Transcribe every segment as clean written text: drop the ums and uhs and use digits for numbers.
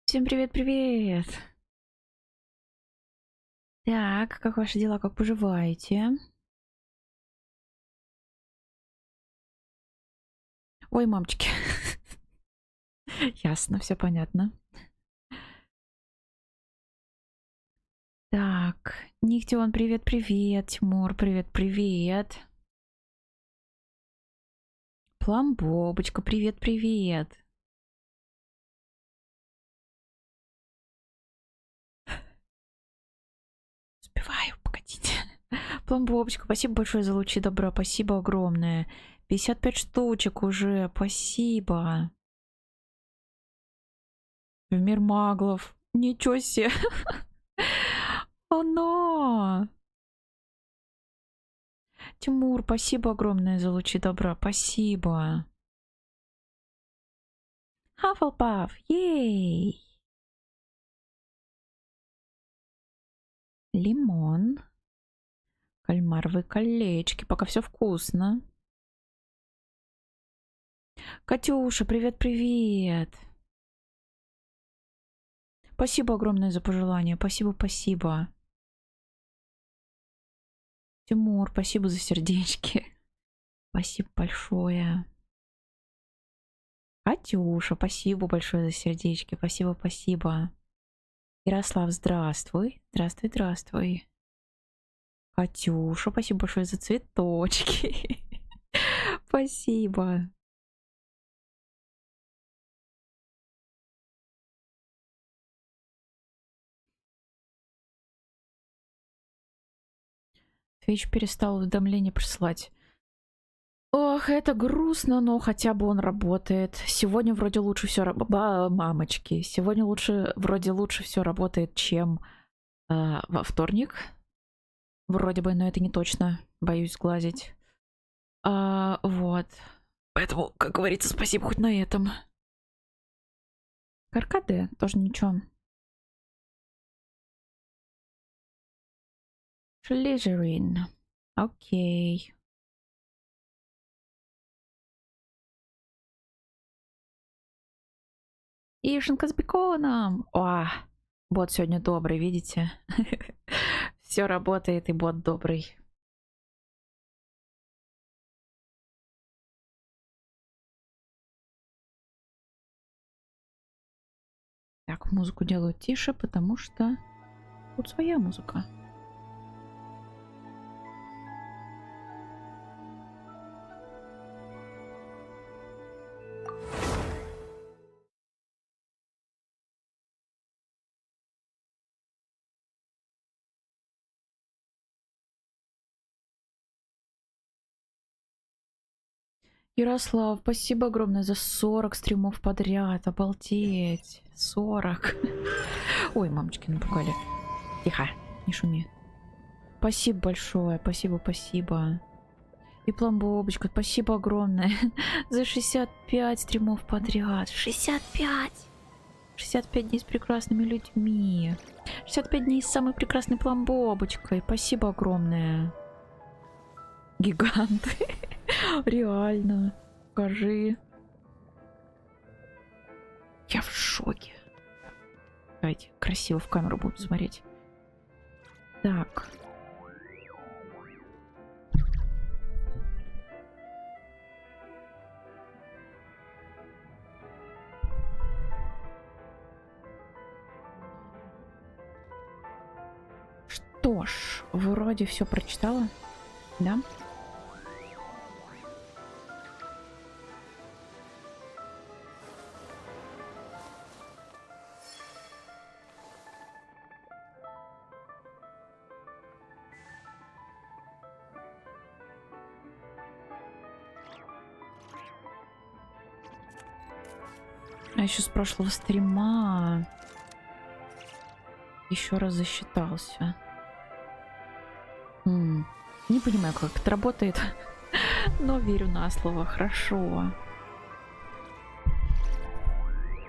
Всем привет-привет! Так, как ваши дела, как поживаете? Ой, мамочки. Ясно, все понятно. Так, Нихтион, привет-привет. Тимур, привет-привет. Пламбобочка, привет-привет. Успеваю, погодите. Пламбобочка, спасибо большое за лучи добра, спасибо огромное. 55 штучек уже, спасибо. В мир маглов. Ничего себе. Оно! Тимур, спасибо огромное за лучи добра, спасибо. Хаффлпаф, ей! Лимон. Кальмаровые колечки, пока все вкусно. Катюша, привет-привет! Спасибо огромное за пожелание, спасибо. Тимур, спасибо за сердечки. Спасибо большое. Катюша, спасибо большое за сердечки, спасибо. Ярослав, здравствуй. Здравствуй. Катюша, спасибо большое за цветочки. Спасибо. Твич перестал уведомления присылать. Ох, это грустно, но хотя бы он работает. Сегодня вроде лучше все мамочки. Сегодня вроде лучше все работает, чем во вторник. Вроде бы, но это не точно. Боюсь сглазить. Вот. Поэтому, как говорится, спасибо хоть на этом. Каркаде тоже ничего. Шлизерин. Окей. Ишенка с беконом. О, бот сегодня добрый, видите? Все работает, и бот добрый. Так, музыку делаю тише, потому что тут своя музыка. Ярослав, спасибо огромное за 40 стримов подряд. Обалдеть. 40. Ой, мамочки напугали. Тихо, не шуми. Спасибо большое, спасибо. И Пламбобочка, спасибо огромное за 65 стримов подряд. 65! 65 дней с прекрасными людьми. 65 дней с самой прекрасной Пламбобочкой. Спасибо огромное. Гиганты. Реально. Покажи. Я в шоке. Давайте красиво в камеру будем смотреть. Так. Что ж, вроде все прочитала. Да? А еще с прошлого стрима еще раз засчитался. Не понимаю, как это работает, но верю на слово. Хорошо.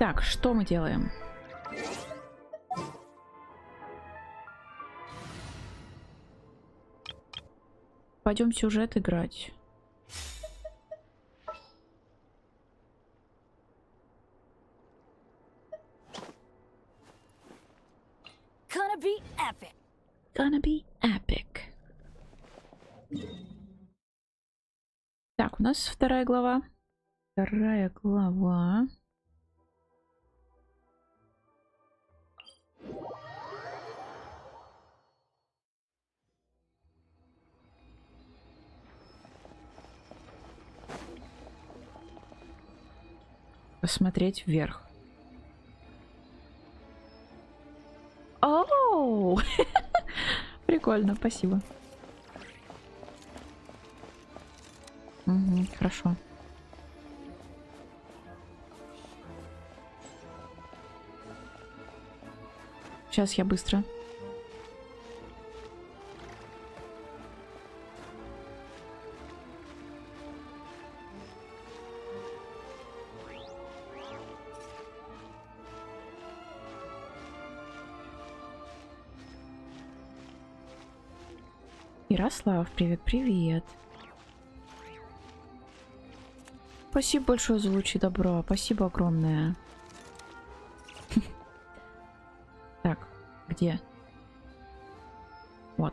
Так, что мы делаем? Пойдем сюжет играть. Так, у нас вторая глава. Вторая глава. Посмотреть вверх. Оу! Прикольно, спасибо. Угу, хорошо. Сейчас я быстро. Ярослав, привет-привет. Спасибо большое за лучи добра. Спасибо огромное. Так, где? Вот.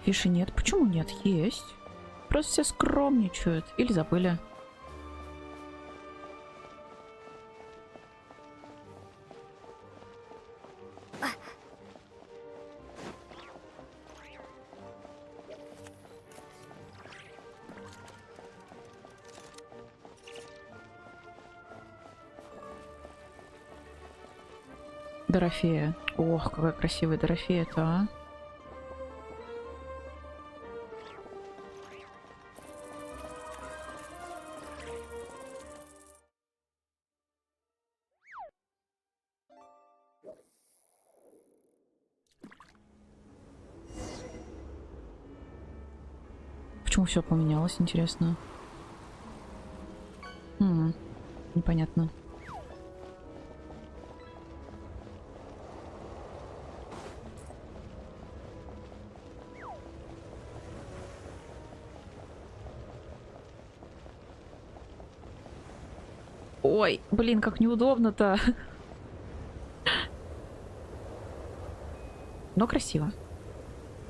Фиши нет. Почему нет? Есть. Просто все скромничают. Или забыли. Дорофея. Ох, какая красивая Дорофея-то, а. Почему все поменялось, интересно? Непонятно. Ой, блин, как неудобно-то. Но красиво.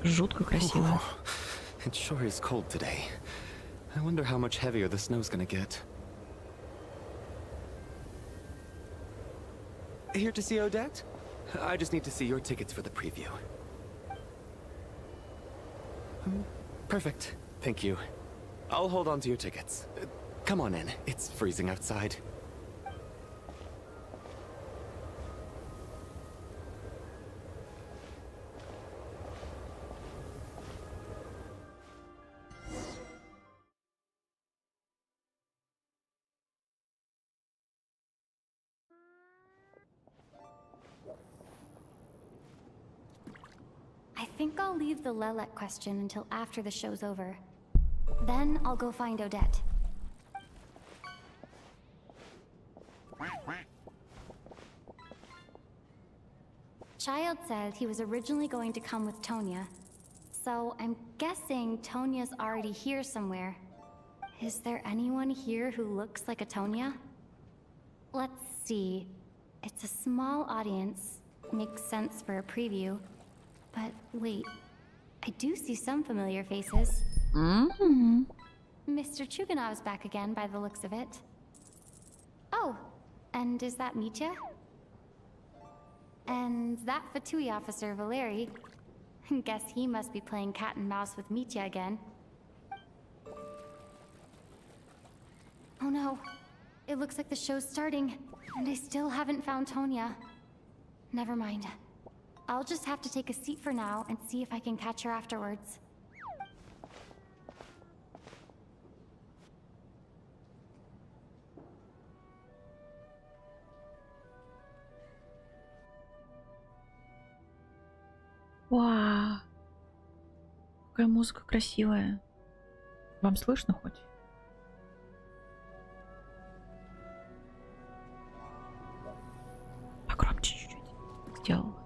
Жутко красиво. It sure is cold today. I wonder how much heavier the snow's gonna get. Here to see Odette? I just need to see your tickets for the preview. Perfect. Thank you. I'll hold on to your tickets. Come on in. It's freezing outside. I think I'll leave the Lelek question until after the show's over. Then I'll go find Odette. Child said he was originally going to come with Tonya. So I'm guessing Tonya's already here somewhere. Is there anyone here who looks like a Tonya? Let's see. It's a small audience. Makes sense for a preview. But wait, I do see some familiar faces. Mm-hmm. Mr. Chuganov's back again by the looks of it. Oh, and is that Mitya? And that Fatui officer, Valeri. Guess he must be playing cat and mouse with Mitya again. Oh no, it looks like the show's starting, and I still haven't found Tonya. Never mind. I'll just have to take a seat for now and see if I can catch her afterwards. Вау. Какая музыка красивая. Вам слышно хоть? Погромче чуть-чуть. Сделала.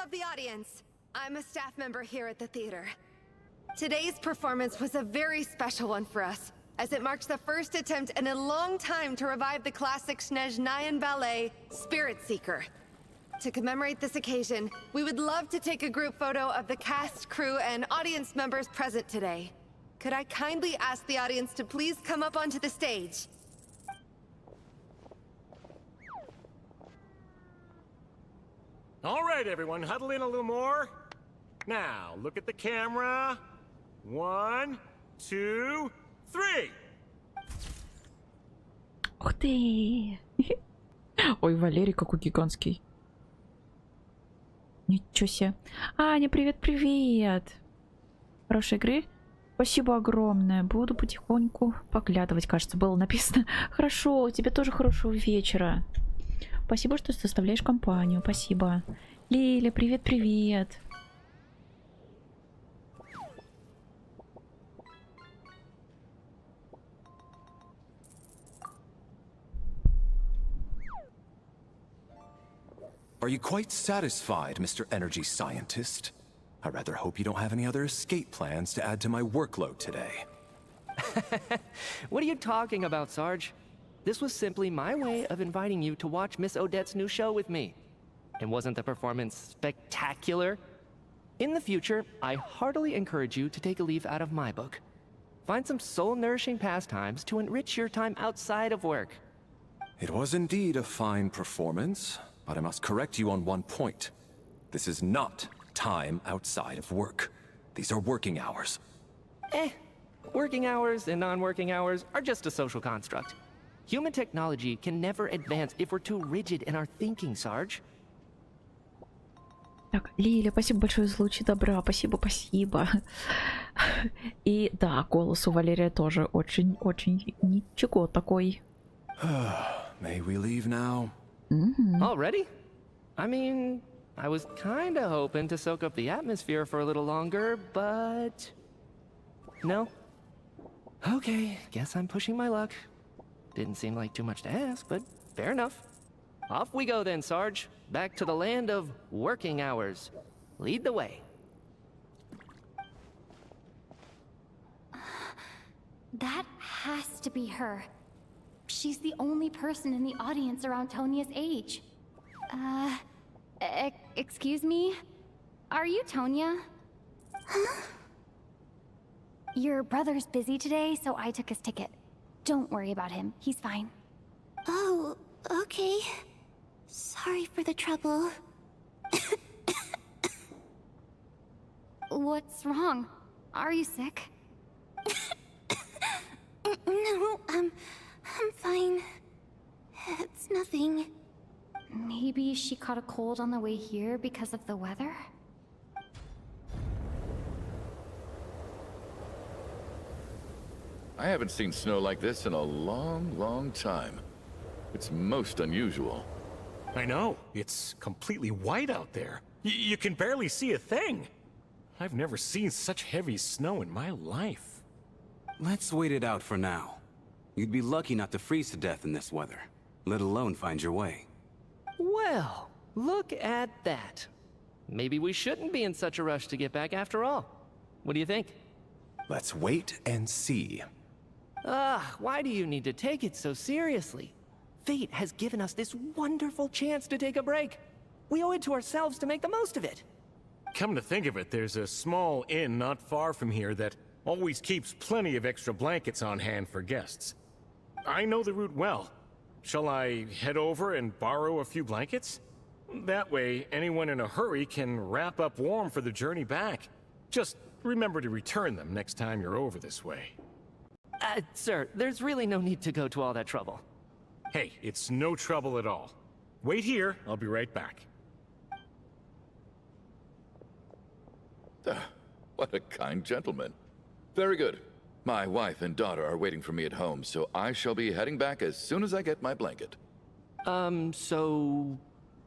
of the audience. I'm a staff member here at the theater. Today's performance was a very special one for us, as it marks the first attempt in a long time to revive the classic Snezhnayan ballet, Spirit Seeker. To commemorate this occasion, we would love to take a group photo of the cast, crew, and audience members present today. Could I kindly ask the audience to please come up onto the stage? All right, everyone, huddle in a little more. Now, look at the camera. 1, 2, 3. Ух ты! Ой, Валерий какой гигантский. Ничего себе. Аня, привет-привет! Хорошей игры? Спасибо огромное. Буду потихоньку поглядывать, кажется, было написано. Хорошо, тебе тоже хорошего вечера. Спасибо, что составляешь компанию. Спасибо. Лиля, привет-привет. Are you quite satisfied, Mr. Energy Scientist? I rather hope you don't have any other escape plans to add to my workload today. What are you talking about, Sarge? This was simply my way of inviting you to watch Miss Odette's new show with me. And wasn't the performance spectacular? In the future, I heartily encourage you to take a leaf out of my book. Find some soul-nourishing pastimes to enrich your time outside of work. It was indeed a fine performance, but I must correct you on one point. This is not time outside of work. These are working hours. Working hours and non-working hours are just a social construct. Human technology can never advance if we're too rigid in our thinking, Sarge. Так, Лиля, спасибо большое за лучи добра. Спасибо. И да, голос у Валерия тоже очень ничего такой. May we leave now? Already? I mean, I was kinda hoping to soak up the atmosphere for a little longer, but... No? Okay, guess I'm pushing my luck. Didn't seem like too much to ask, but fair enough. Off we go then, Sarge. Back to the land of working hours. Lead the way. That has to be her. She's the only person in the audience around Tonia's age. Excuse me? Are you Tonia? Huh? Your brother's busy today, so I took his ticket. Don't worry about him. He's fine. Oh, okay. Sorry for the trouble. What's wrong? Are you sick? No, I'm fine. It's nothing. Maybe she caught a cold on the way here because of the weather? I haven't seen snow like this in a long time. It's most unusual. I know. It's completely white out there. You can barely see a thing. I've never seen such heavy snow in my life. Let's wait it out for now. You'd be lucky not to freeze to death in this weather, let alone find your way. Well, look at that. Maybe we shouldn't be in such a rush to get back after all. What do you think? Let's wait and see. Why do you need to take it so seriously? Fate has given us this wonderful chance to take a break. We owe it to ourselves to make the most of it. Come to think of it, there's a small inn not far from here that always keeps plenty of extra blankets on hand for guests. I know the route well. Shall I head over and borrow a few blankets? That way, anyone in a hurry can wrap up warm for the journey back. Just remember to return them next time you're over this way. Sir, there's really no need to go to all that trouble. Hey, it's no trouble at all. Wait here, I'll be right back. What a kind gentleman. Very good. My wife and daughter are waiting for me at home, so I shall be heading back as soon as I get my blanket. So...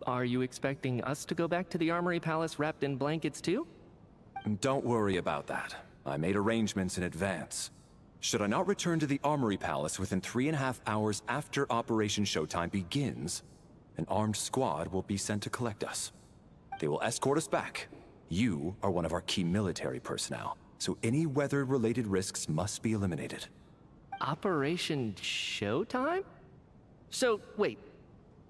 are you expecting us to go back to the Armory Palace wrapped in blankets too? Don't worry about that. I made arrangements in advance. Should I not return to the Armory Palace within 3.5 hours after Operation Showtime begins, an armed squad will be sent to collect us. They will escort us back. You are one of our key military personnel, so any weather-related risks must be eliminated. Operation Showtime? So, wait.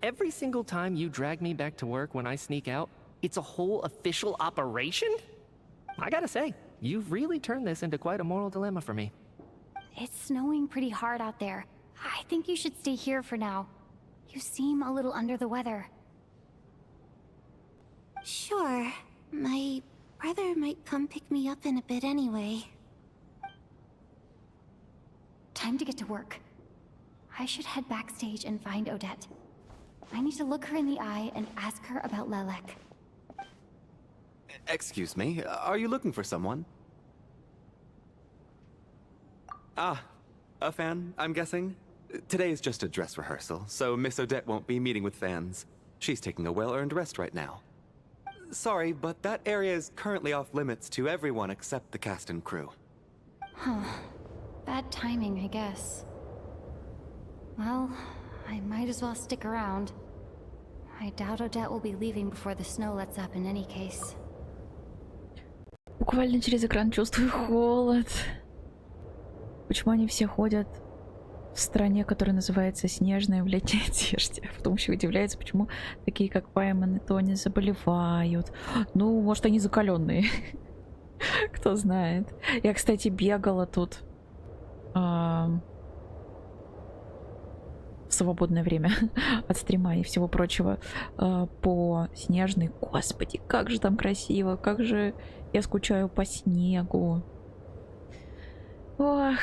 Every single time you drag me back to work when I sneak out, it's a whole official operation? I gotta say, you've really turned this into quite a moral dilemma for me. It's snowing pretty hard out there. I think you should stay here for now. You seem a little under the weather. Sure. My brother might come pick me up in a bit anyway. Time to get to work. I should head backstage and find Odette. I need to look her in the eye and ask her about Lelek. Excuse me, are you looking for someone? Ah, a fan, I'm guessing? Today is just a dress rehearsal, so Miss Odette won't be meeting with fans. She's taking a well-earned rest right now. Sorry, but that area is currently off limits to everyone except the cast and crew. Huh. Bad timing, I guess. Well, I might as well stick around. I doubt Odette will be leaving before the snow lets up in any case. Буквально через экран чувствую холод. Почему они все ходят в стране, которая называется Снежная в летней одежде? Потом еще удивляется, почему такие, как Пайман и Тони, заболевают. Ну, может, они закаленные. Кто знает. Я, кстати, бегала тут в свободное время от стрима и всего прочего по Снежной. Господи, как же там красиво, как же я скучаю по снегу. Ох.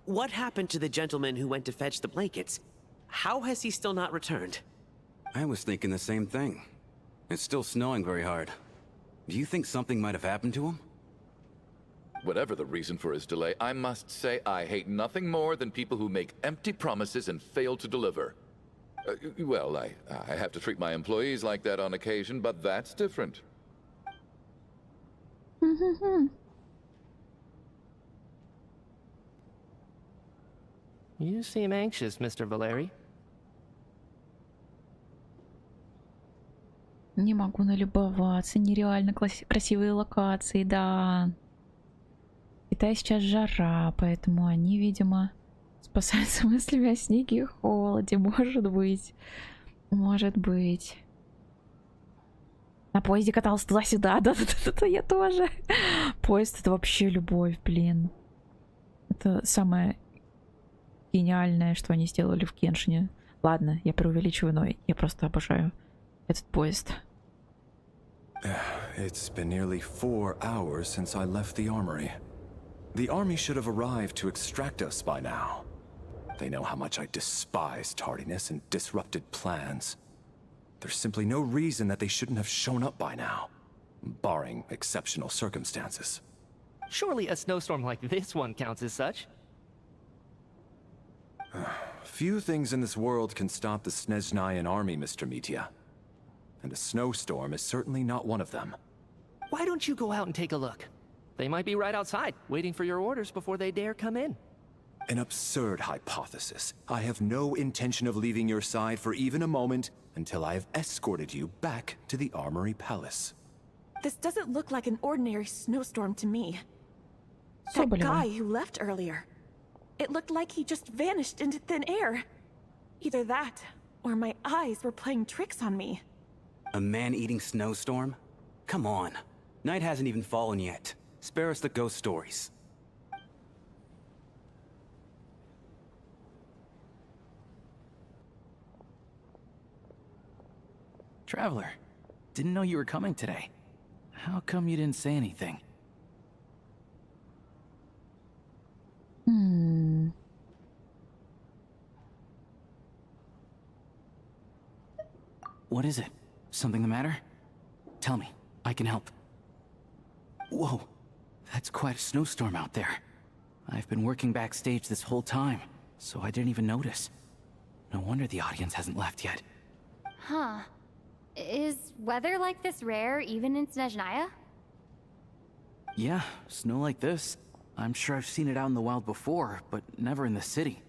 What happened to the gentleman who went to fetch the blankets? How has he still not returned? I was thinking the same thing. It's still snowing very hard. Do you think something might have happened to him? Whatever the reason for his delay, I must say I hate nothing more than people who make empty promises and fail to deliver. Well, I have to treat my employees like that on occasion, but that's different. You seem anxious, Mr. Valeri. Не могу налюбоваться. Нереально красивые локации, да. В Китае сейчас жара, поэтому они, видимо, спасаются мыслями о снеге и холоде. Может быть. Может быть. На поезде катался туда-сюда. Да-да-да, я тоже. Поезд — это вообще любовь, блин. Это самое гениальное, что они сделали в Геншине. Ладно, я преувеличиваю, но я просто обожаю этот поезд. It's been nearly 4 hours since I left the armory. The army should have arrived to extract us by now. They know how much I despise tardiness and disrupted plans. There's simply no reason that they shouldn't have shown up by now, barring exceptional circumstances. Surely a snowstorm like this one counts as such. Few things in this world can stop the Snezhnayan army, Mr. Mitya. And a snowstorm is certainly not one of them. Why don't you go out and take a look? They might be right outside, waiting for your orders before they dare come in. An absurd hypothesis. I have no intention of leaving your side for even a moment until I have escorted you back to the Armory Palace. This doesn't look like an ordinary snowstorm to me. That guy who left earlier. It looked like he just vanished into thin air. Either that, or my eyes were playing tricks on me. A man-eating snowstorm? Come on. Night hasn't even fallen yet. Spare us the ghost stories. Traveler, didn't know you were coming today. How come you didn't say anything? What is it? Something the matter? Tell me, I can help. Whoa, that's quite a snowstorm out there. I've been working backstage this whole time, so I didn't even notice. No wonder the audience hasn't left yet. Huh. Is weather like this rare even in Snezhnaya? Yeah, snow like this. I'm sure I've seen it out in the wild before, but never in the city.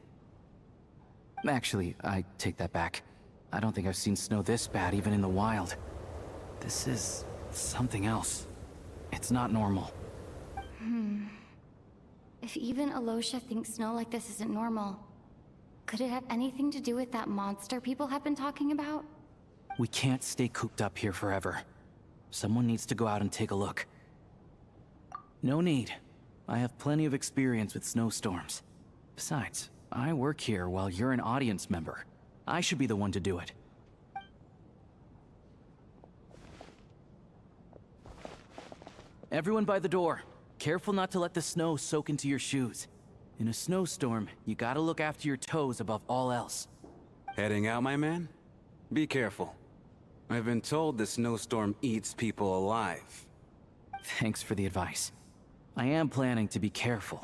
Actually, I take that back. I don't think I've seen snow this bad even in the wild. This is something else. It's not normal. If even Alosha thinks snow like this isn't normal, could it have anything to do with that monster people have been talking about? We can't stay cooped up here forever. Someone needs to go out and take a look. No need. I have plenty of experience with snowstorms. Besides, I work here while you're an audience member. I should be the one to do it. Everyone by the door. Careful not to let the snow soak into your shoes. In a snowstorm, you gotta look after your toes above all else. Heading out, my man? Be careful. I've been told the snowstorm eats people alive. Thanks for the advice. I am planning to be careful.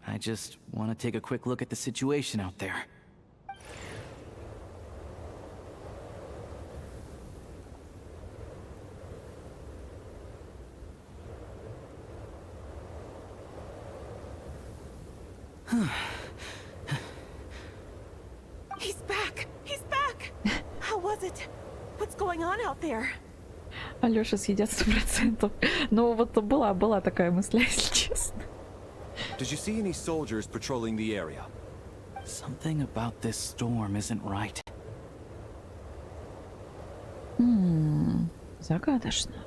I just want to take a quick look at the situation out there. He's back! He's back! How was it? What's going on out there? Алёша съедят 100%. Но вот была такая мысль, если честно. Did you see any soldiers patrolling the area? Something about this storm isn't right. Загадочно.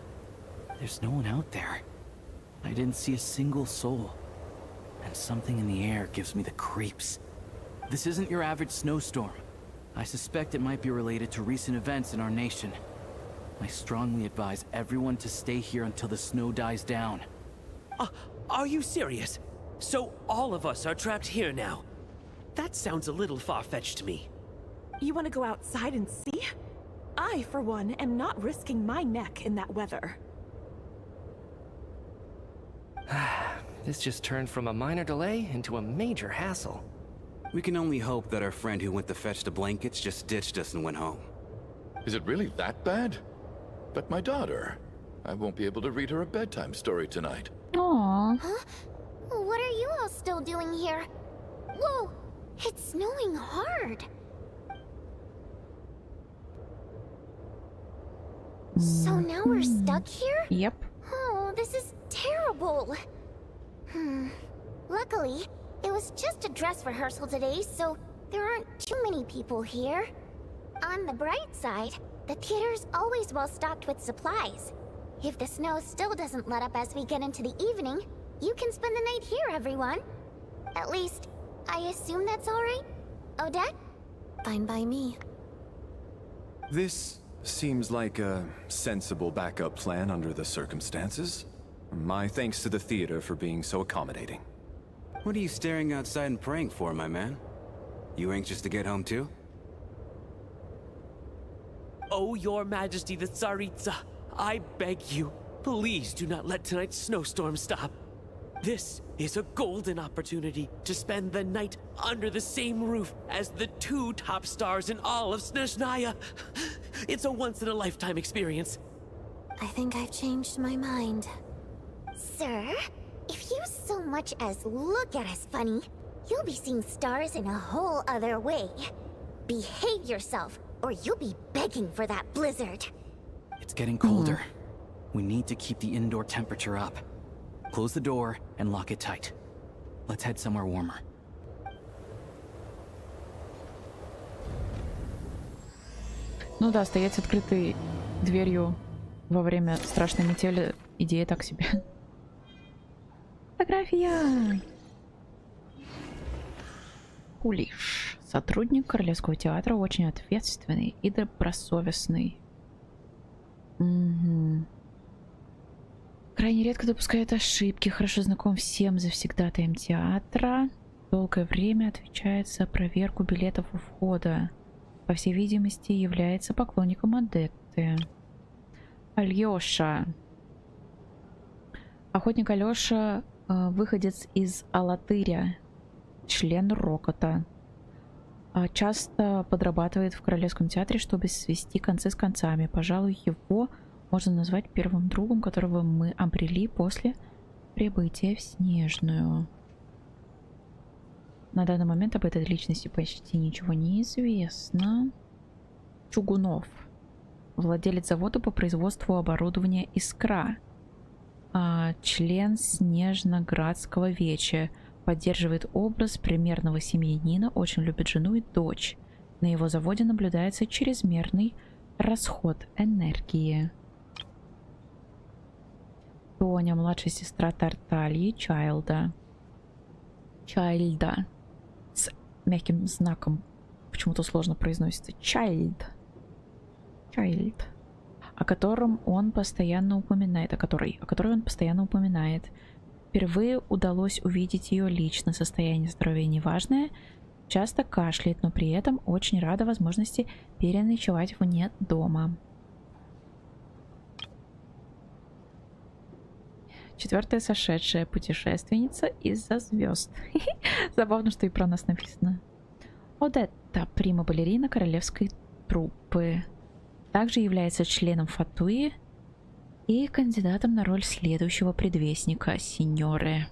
There's no one out there. I didn't see a single soul. And something in the air gives me the creeps. This isn't your average snowstorm. I suspect it might be related to recent events in our nation. I strongly advise everyone to stay here until the snow dies down. Are you serious? So all of us are trapped here now? That sounds a little far-fetched to me. You want to go outside and see? I, for one, am not risking my neck in that weather. This just turned from a minor delay into a major hassle. We can only hope that our friend who went to fetch the blankets just ditched us and went home. Is it really that bad? But my daughter, I won't be able to read her a bedtime story tonight. Aww. Huh? What are you all still doing here? Whoa! It's snowing hard! So now we're stuck here? Yep. Oh, this is terrible! Luckily, it was just a dress rehearsal today, so there aren't too many people here. On the bright side, the theater's always well stocked with supplies. If the snow still doesn't let up as we get into the evening, you can spend the night here, everyone. At least, I assume that's alright? Odette? Fine by me. This seems like a sensible backup plan under the circumstances. My thanks to the theater for being so accommodating. What are you staring outside and praying for, my man? You anxious to get home too? Oh, Your Majesty the Tsaritsa, I beg you, please do not let tonight's snowstorm stop. This is a golden opportunity to spend the night under the same roof as the two top stars in all of Snezhnaya. It's a once-in-a-lifetime experience. I think I've changed my mind. Sir, if you so much as look at us funny, you'll be seeing stars in a whole other way. Behave yourself, or you'll be begging for that blizzard. It's getting colder. We need to keep the indoor temperature up. Close the door and lock it tight. Let's head somewhere warmer. Ну да, стоять с открытой дверью во время страшной метели — идея так себе. Фотография! Кулиш. Сотрудник Королевского театра, очень ответственный и добросовестный. Крайне редко допускает ошибки, хорошо знаком всем завсегдатаем театра. Долгое время отвечает за проверку билетов у входа. По всей видимости, является поклонником Адетты. Алёша. Охотник Алёша, выходец из Алатыря, член Рокота. Часто подрабатывает в Королевском театре, чтобы свести концы с концами. Пожалуй, его можно назвать первым другом, которого мы обрели после Прибытие в Снежную. На данный момент об этой личности почти ничего не известно. Чугунов. Владелец завода по производству оборудования «Искра». Член Снежноградского веча. Поддерживает образ примерного семьянина, очень любит жену и дочь. На его заводе наблюдается чрезмерный расход энергии. Тоня, младшая сестра Тартальи, Чайлда. Чайлда. С мягким знаком. Почему-то сложно произносится. Чайлд. Чайлд. О которой он постоянно упоминает. Впервые удалось увидеть ее лично. Состояние здоровья неважное. Часто кашляет, но при этом очень рада возможности переночевать вне дома. 4-я сошедшая путешественница из-за звезд. Забавно, что и про нас написано. Одетта, прима-балерина королевской труппы. Также является членом Фатуи и кандидатом на роль следующего предвестника, сеньоры.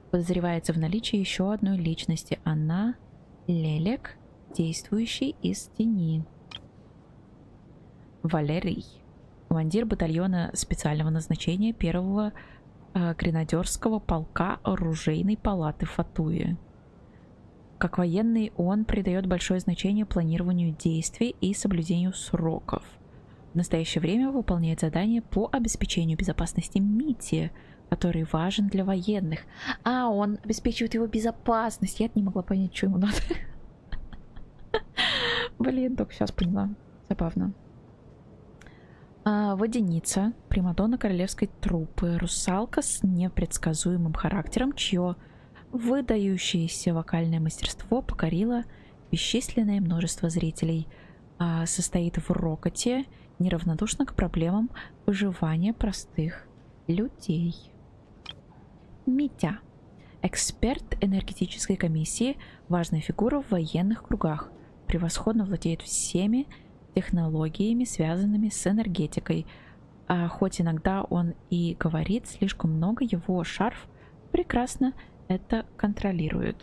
Подозревается в наличии еще одной личности. Она Лелек, действующий из тени. Валерий. Командир батальона специального назначения 1-го гренадерского полка оружейной палаты Фатуи. Как военный он придает большое значение планированию действий и соблюдению сроков. В настоящее время выполняет задания по обеспечению безопасности Мити, который важен для военных. Он обеспечивает его безопасность. Я не могла понять, что ему надо. Блин, только сейчас поняла. Забавно. Водяница, примадонна королевской труппы, русалка с непредсказуемым характером, чье выдающееся вокальное мастерство покорило бесчисленное множество зрителей. Состоит в рокоте, неравнодушна к проблемам выживания простых людей. Митя. Эксперт энергетической комиссии, важная фигура в военных кругах. Превосходно владеет всеми технологиями, связанными с энергетикой. Хоть иногда он и говорит слишком много, его шарф прекрасно это контролирует.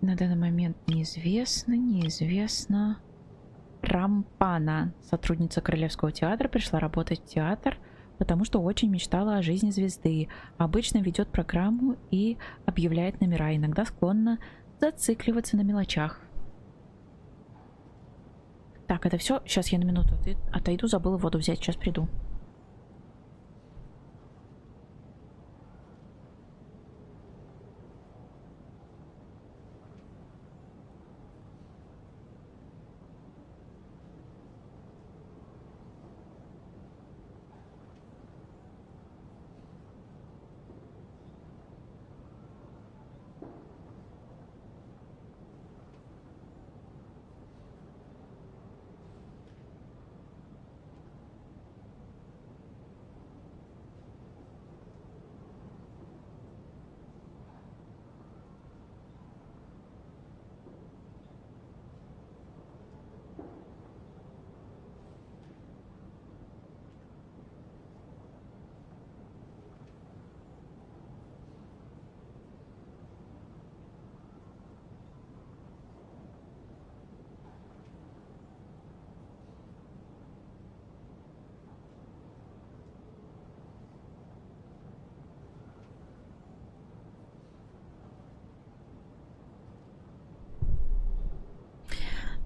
На данный момент неизвестно. Рампана, сотрудница Королевского театра, пришла работать в театр, потому что очень мечтала о жизни звезды. Обычно ведет программу и объявляет номера, иногда склонна зацикливаться на мелочах. Так, это все. Сейчас я на минуту отойду, забыла воду взять, сейчас приду.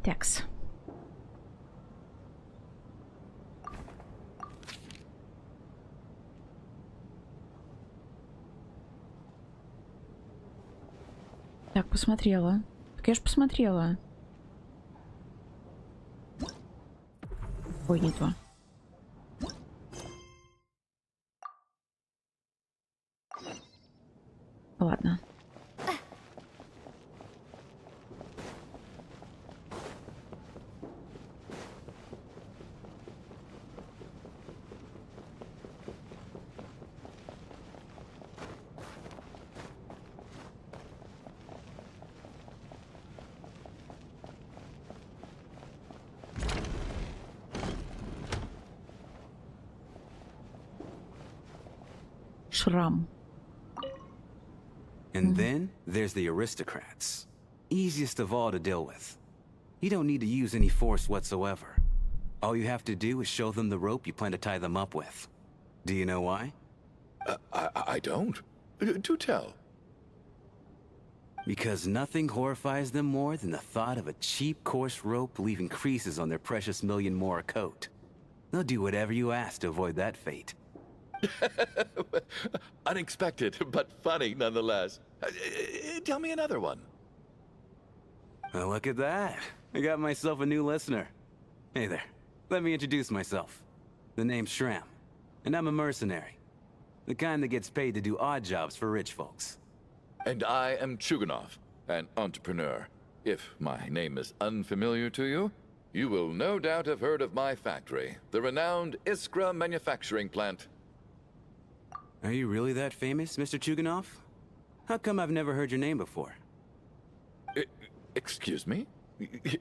Такс. Так, посмотрела. Так я же посмотрела. Ой, не то. Ладно. Шрам. And then there's the aristocrats. Easiest of all to deal with. You don't need to use any force whatsoever. All you have to do is show them the rope you plan to tie them up with. Do you know why? I don't. Do tell. Because nothing horrifies them more than the thought of a cheap, coarse rope leaving creases on their precious million more coat. They'll do whatever you ask to avoid that fate. Unexpected, but funny nonetheless. Tell me another one. Well, look at that. I got myself a new listener. Hey there. Let me introduce myself. The name's Shram, and I'm a mercenary. The kind that gets paid to do odd jobs for rich folks. And I am Chuganov, an entrepreneur. If my name is unfamiliar to you, you will no doubt have heard of my factory, the renowned Iskra manufacturing plant. Are you really that famous, Mr. Chuganov? How come I've never heard your name before? Excuse me?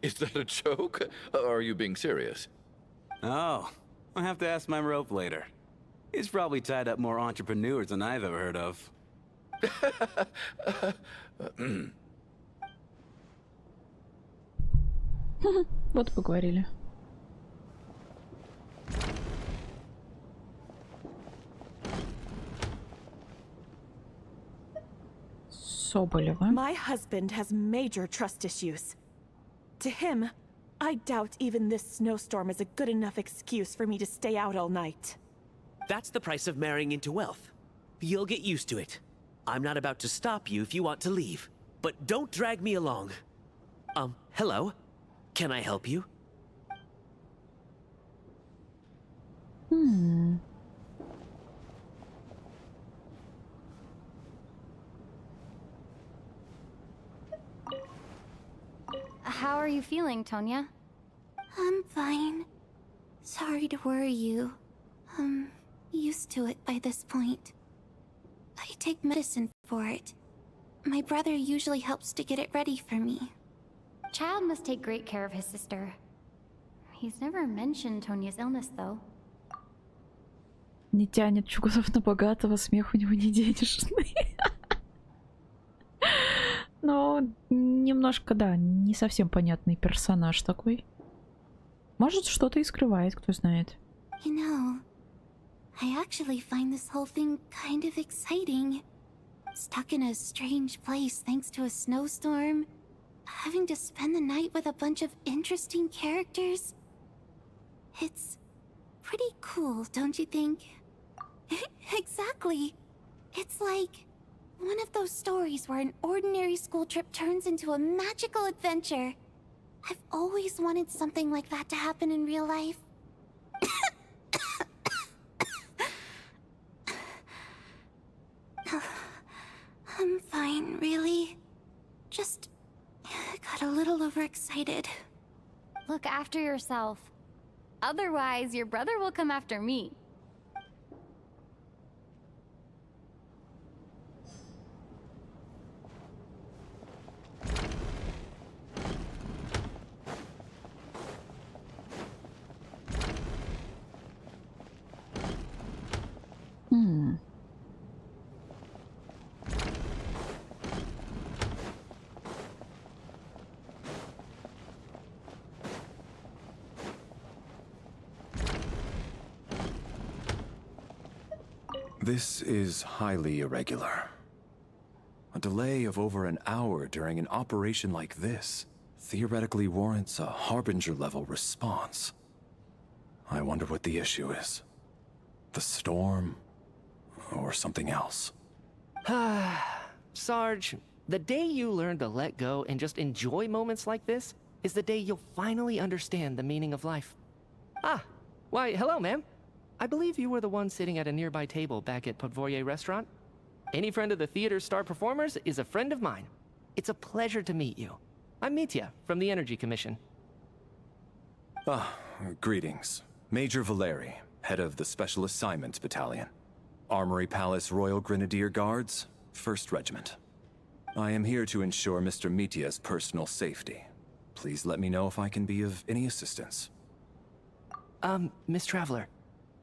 Is that a joke? Or are you being serious? Oh, I'll have to ask my rope later. It's probably tied up more entrepreneurs than I've ever heard of. Вот поговорили. Соболева. My husband has major trust issues. To him, I doubt even this snowstorm is a good enough excuse for me to stay out all night. That's the price of marrying into wealth. You'll get used to it. I'm not about to stop you if you want to leave. But don't drag me along. Hello? Can I help you? How are you feeling, Tonya? I'm fine. Sorry to worry you. I'm used to it by this point. I take medicine for it. My brother usually helps to get it ready for me. Child must take great care of his sister. He's never mentioned Tonya's illness, though. Не тянет Чугунов на богатого, смех у него не денежный. Но немножко, да, не совсем понятный персонаж такой. Может, что-то и скрывает, кто знает. You know, I actually find this whole thing kind of exciting. Stuck in a strange place thanks to a snowstorm. Having to spend the night with a bunch of interesting characters. It's pretty cool, don't you think? Exactly. It's like one of those stories where an ordinary school trip turns into a magical adventure. I've always wanted something like that to happen in real life. I'm fine, really. Just got a little overexcited. Look after yourself. Otherwise, your brother will come after me. This is highly irregular. A delay of over an hour during an operation like this theoretically warrants a Harbinger-level response. I wonder what the issue is. The storm, or something else. Sarge, the day you learn to let go and just enjoy moments like this is the day you'll finally understand the meaning of life. Why, hello, ma'am. I believe you were the one sitting at a nearby table back at Podvorye restaurant. Any friend of the theater's star performers is a friend of mine. It's a pleasure to meet you. I'm Mitya from the Energy Commission. Greetings. Major Valeri, head of the Special Assignments Battalion. Armory Palace Royal Grenadier Guards, 1st Regiment. I am here to ensure Mr. Mitya's personal safety. Please let me know if I can be of any assistance. Miss Traveler,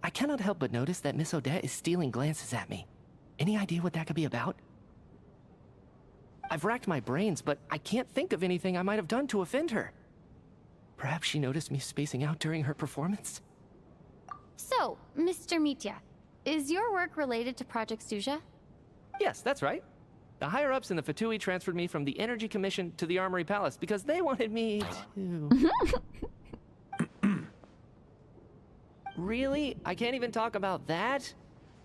I cannot help but notice that Miss Odette is stealing glances at me. Any idea what that could be about? I've racked my brains, but I can't think of anything I might have done to offend her. Perhaps she noticed me spacing out during her performance? So, Mr. Mitya, is your work related to Project Stuja? Yes, that's right. The higher-ups in the VII transferred me from the Energy Commission to the Armory Palace because they wanted me to... Really? I can't even talk about that?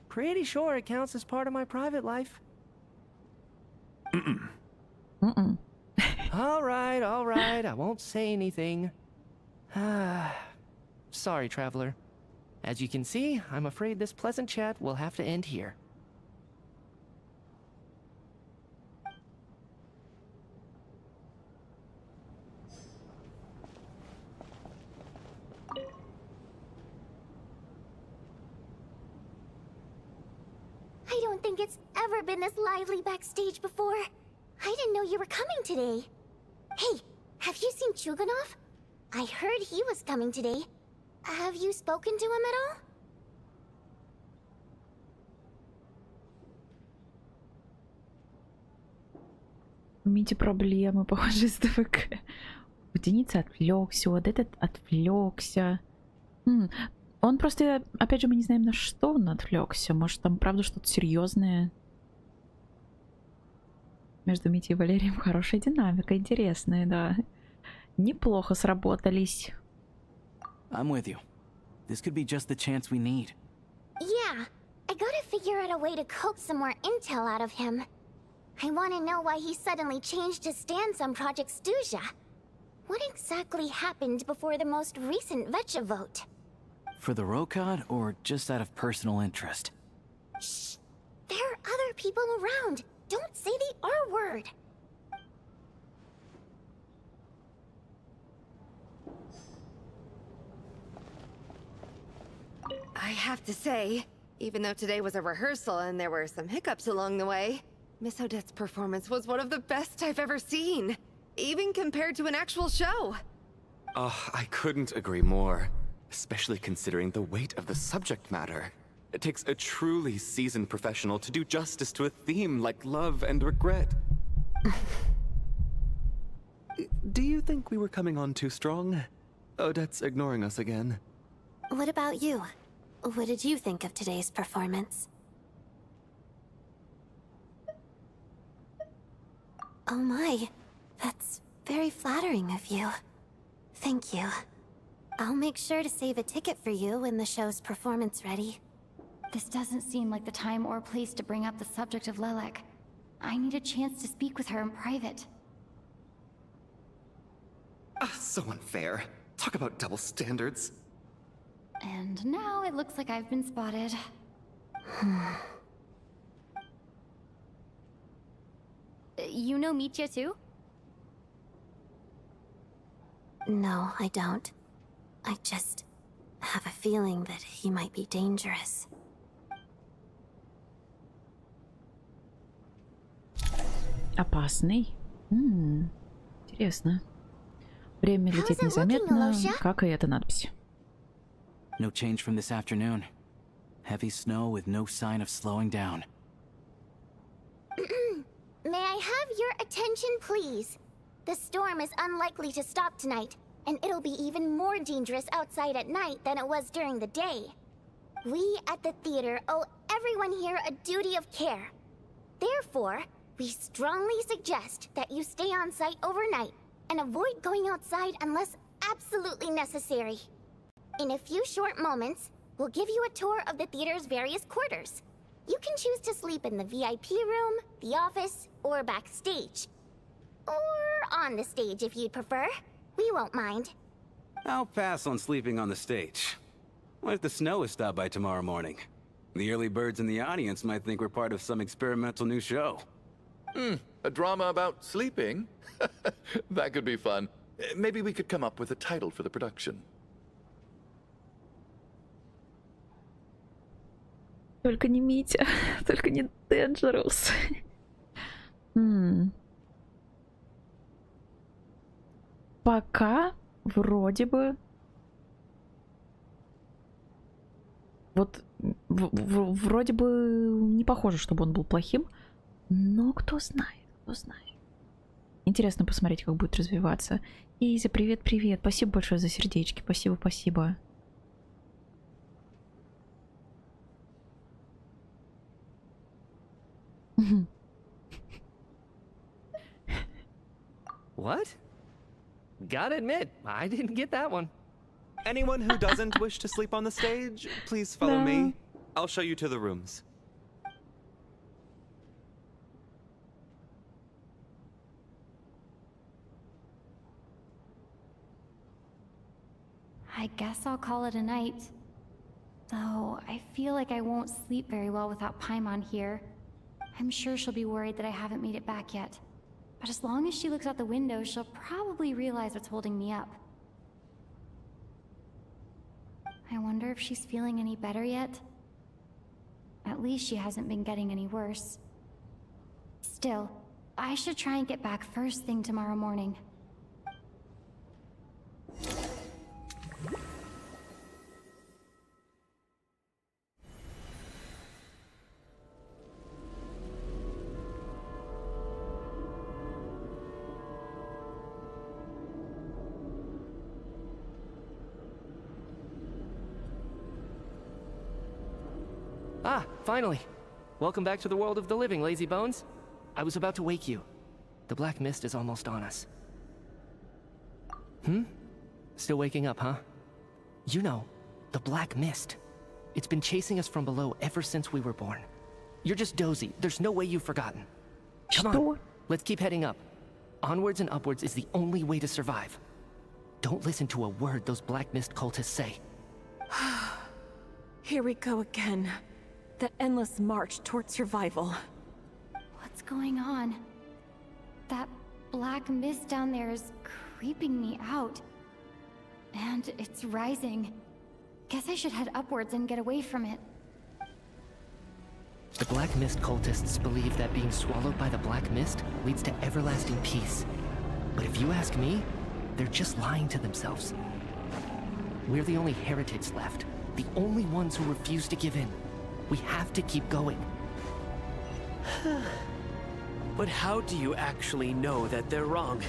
Pretty sure it counts as part of my private life. All right, I won't say anything. Sorry, traveler. As you can see, I'm afraid this pleasant chat will have to end here. I don't think it's ever been this lively backstage before. I didn't know you were coming today. Hey, have you seen Chuganov? I heard he was coming today. Have you spoken to him at all? Имейте проблемы, похоже, с ДВК. Единица отвлекся, вот этот отвлекся. Он просто, опять же, мы не знаем, на что он отвлекся. Может, там правда что-то серьезное. Между Митей и Валерием хорошая динамика, интересная, да. Неплохо сработались. I'm with you. This could be just the chance we need. Yeah, I gotta figure out a way to coax some more intel out of him. I want to know why he suddenly changed his stance on Project Stuja. What exactly happened before the most recent VII vote? For the Rokad, or just out of personal interest? Shh! There are other people around. Don't say the R word. I have to say, even though today was a rehearsal and there were some hiccups along the way, Miss Odette's performance was one of the best I've ever seen, even compared to an actual show. I couldn't agree more, especially considering the weight of the subject matter. It takes a truly seasoned professional to do justice to a theme like love and regret. Do you think we were coming on too strong? Odette's ignoring us again. What about you? What did you think of today's performance? Oh my, that's very flattering of you. Thank you. I'll make sure to save a ticket for you when the show's performance ready. This doesn't seem like the time or place to bring up the subject of Lelek. I need a chance to speak with her in private. So unfair. Talk about double standards. And now it looks like I've been spotted. You know Mitya too? No, I don't. I just have a feeling that he might be dangerous. Опасный. Интересно. Время летит незаметно, как и эта надпись. No change from this afternoon. Heavy snow with no sign of slowing down. May I have your attention, please? The storm is unlikely to stop tonight, and it'll be even more dangerous outside at night than it was during the day. We at the theater owe everyone here a duty of care. Therefore, we strongly suggest that you stay on site overnight and avoid going outside unless absolutely necessary. In a few short moments, we'll give you a tour of the theater's various quarters. You can choose to sleep in the VIP room, the office, or backstage. Or on the stage if you'd prefer. We won't mind. I'll pass on sleeping on the stage. What if the snow is stopped by tomorrow morning? The early birds in the audience might think we're part of some experimental new show. A drama about sleeping? That could be fun. Maybe we could come up with a title for the production. Только не Митя, только не Dangerous. Пока вроде бы Вот вроде бы не похоже, чтобы он был плохим, но кто знает, кто знает. Интересно посмотреть, как будет развиваться. Изя, привет-привет. Спасибо большое за сердечки. Спасибо, спасибо. What? Gotta admit, I didn't get that one. Anyone who doesn't wish to sleep on the stage, please follow me. I'll show you to the rooms. I guess I'll call it a night. Though, I feel like I won't sleep very well without Paimon here. I'm sure she'll be worried that I haven't made it back yet. But as long as she looks out the window, she'll probably realize what's holding me up. I wonder if she's feeling any better yet? At least she hasn't been getting any worse. Still, I should try and get back first thing tomorrow morning. Ah, finally. Welcome back to the world of the living, lazy bones. I was about to wake you. The black mist is almost on us. Still waking up, huh? You know, the black mist. It's been chasing us from below ever since we were born. You're just dozy. There's no way you've forgotten. Come on, let's keep heading up. Onwards and upwards is the only way to survive. Don't listen to a word those black mist cultists say. Here we go again. The endless march toward survival. What's going on? That black mist down there is creeping me out. And it's rising. Guess I should head upwards and get away from it. The black mist cultists believe that being swallowed by the black mist leads to everlasting peace. But if you ask me, they're just lying to themselves. We're the only heretics left. The only ones who refuse to give in. We have to keep going. But how do you actually know that they're wrong?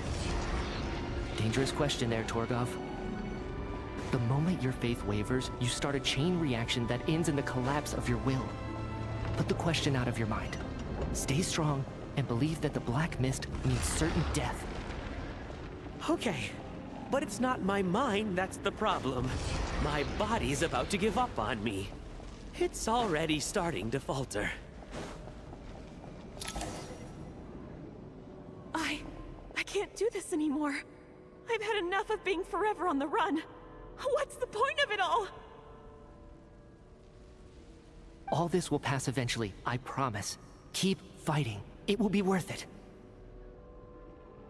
Dangerous question there, Torgov. The moment your faith wavers, you start a chain reaction that ends in the collapse of your will. Put the question out of your mind. Stay strong and believe that the black mist means certain death. Okay, but it's not my mind that's the problem. My body's about to give up on me. It's already starting to falter. I can't do this anymore. I've had enough of being forever on the run. What's the point of it all? All this will pass eventually, I promise. Keep fighting. It will be worth it.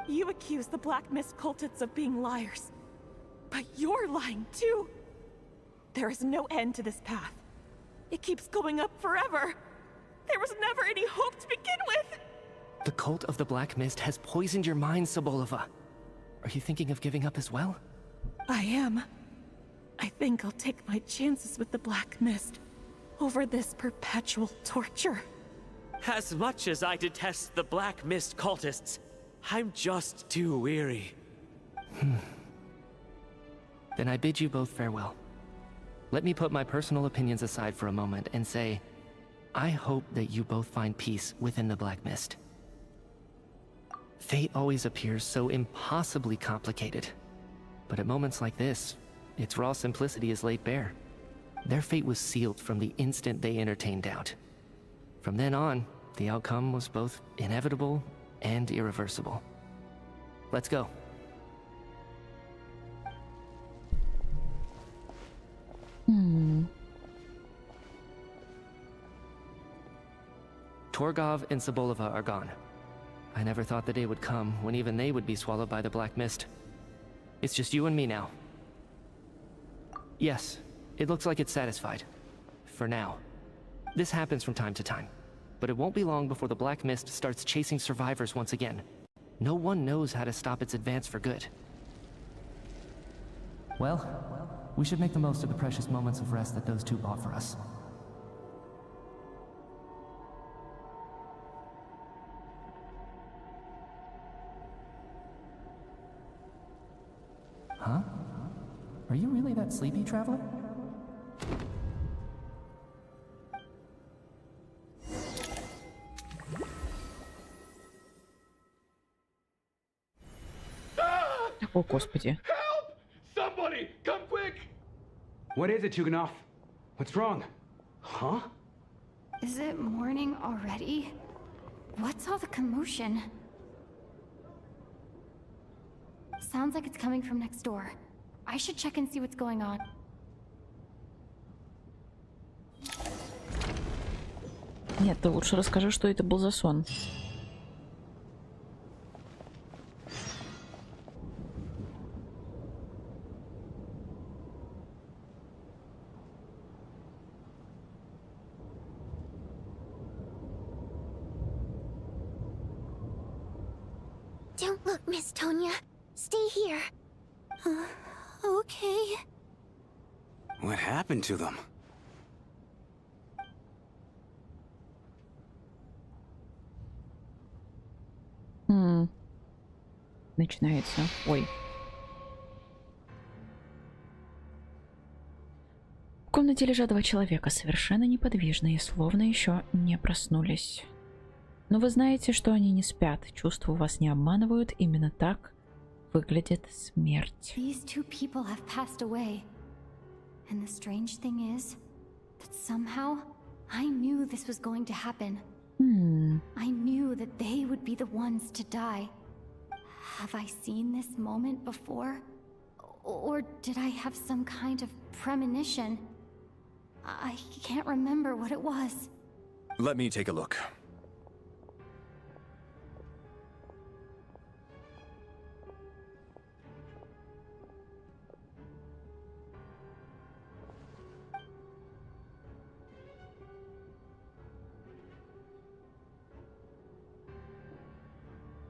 You accuse the Black Mist cultists of being liars. But you're lying too. There is no end to this path. It keeps going up forever. There was never any hope to begin with. The cult of the Black Mist has poisoned your mind, Sobolova. Are you thinking of giving up as well? I am. I think I'll take my chances with the Black Mist over this perpetual torture. As much as I detest the Black Mist cultists, I'm just too weary. Then I bid you both farewell. Let me put my personal opinions aside for a moment and say, I hope that you both find peace within the Black Mist. Fate always appears so impossibly complicated. But at moments like this, its raw simplicity is laid bare. Their fate was sealed from the instant they entertained doubt. From then on, the outcome was both inevitable and irreversible. Let's go. Torgov and Sobolova are gone. I never thought the day would come when even they would be swallowed by the Black Mist. It's just you and me now. Yes, it looks like it's satisfied. For now. This happens from time to time. But it won't be long before the Black Mist starts chasing survivors once again. No one knows how to stop its advance for good. Well, We should make the most of the precious moments of rest that those two bought for us. Huh? Are you really that sleepy, traveler? О, Господи. Help! Somebody, come quick! What is it, Chuganov? What's wrong? Huh? Is it morning already? What's all the commotion? Sounds like it's coming from next door. I should check and see what's going on. Нет, ты лучше расскажи, что это был за сон. Don't look, Miss Tonya. Stay here. Okay. What happened to them? Начинается. Ой. В комнате лежат два человека, совершенно неподвижные, словно еще не проснулись. Но вы знаете, что они не спят. Чувства вас не обманывают. Именно так выглядит смерть. These two people have passed away. And the strange thing is that somehow I knew this was going to happen. I knew that they would be the ones to die. Have I seen this moment before? Or did I have some kind of premonition? I can't remember what it was. Let me take a look.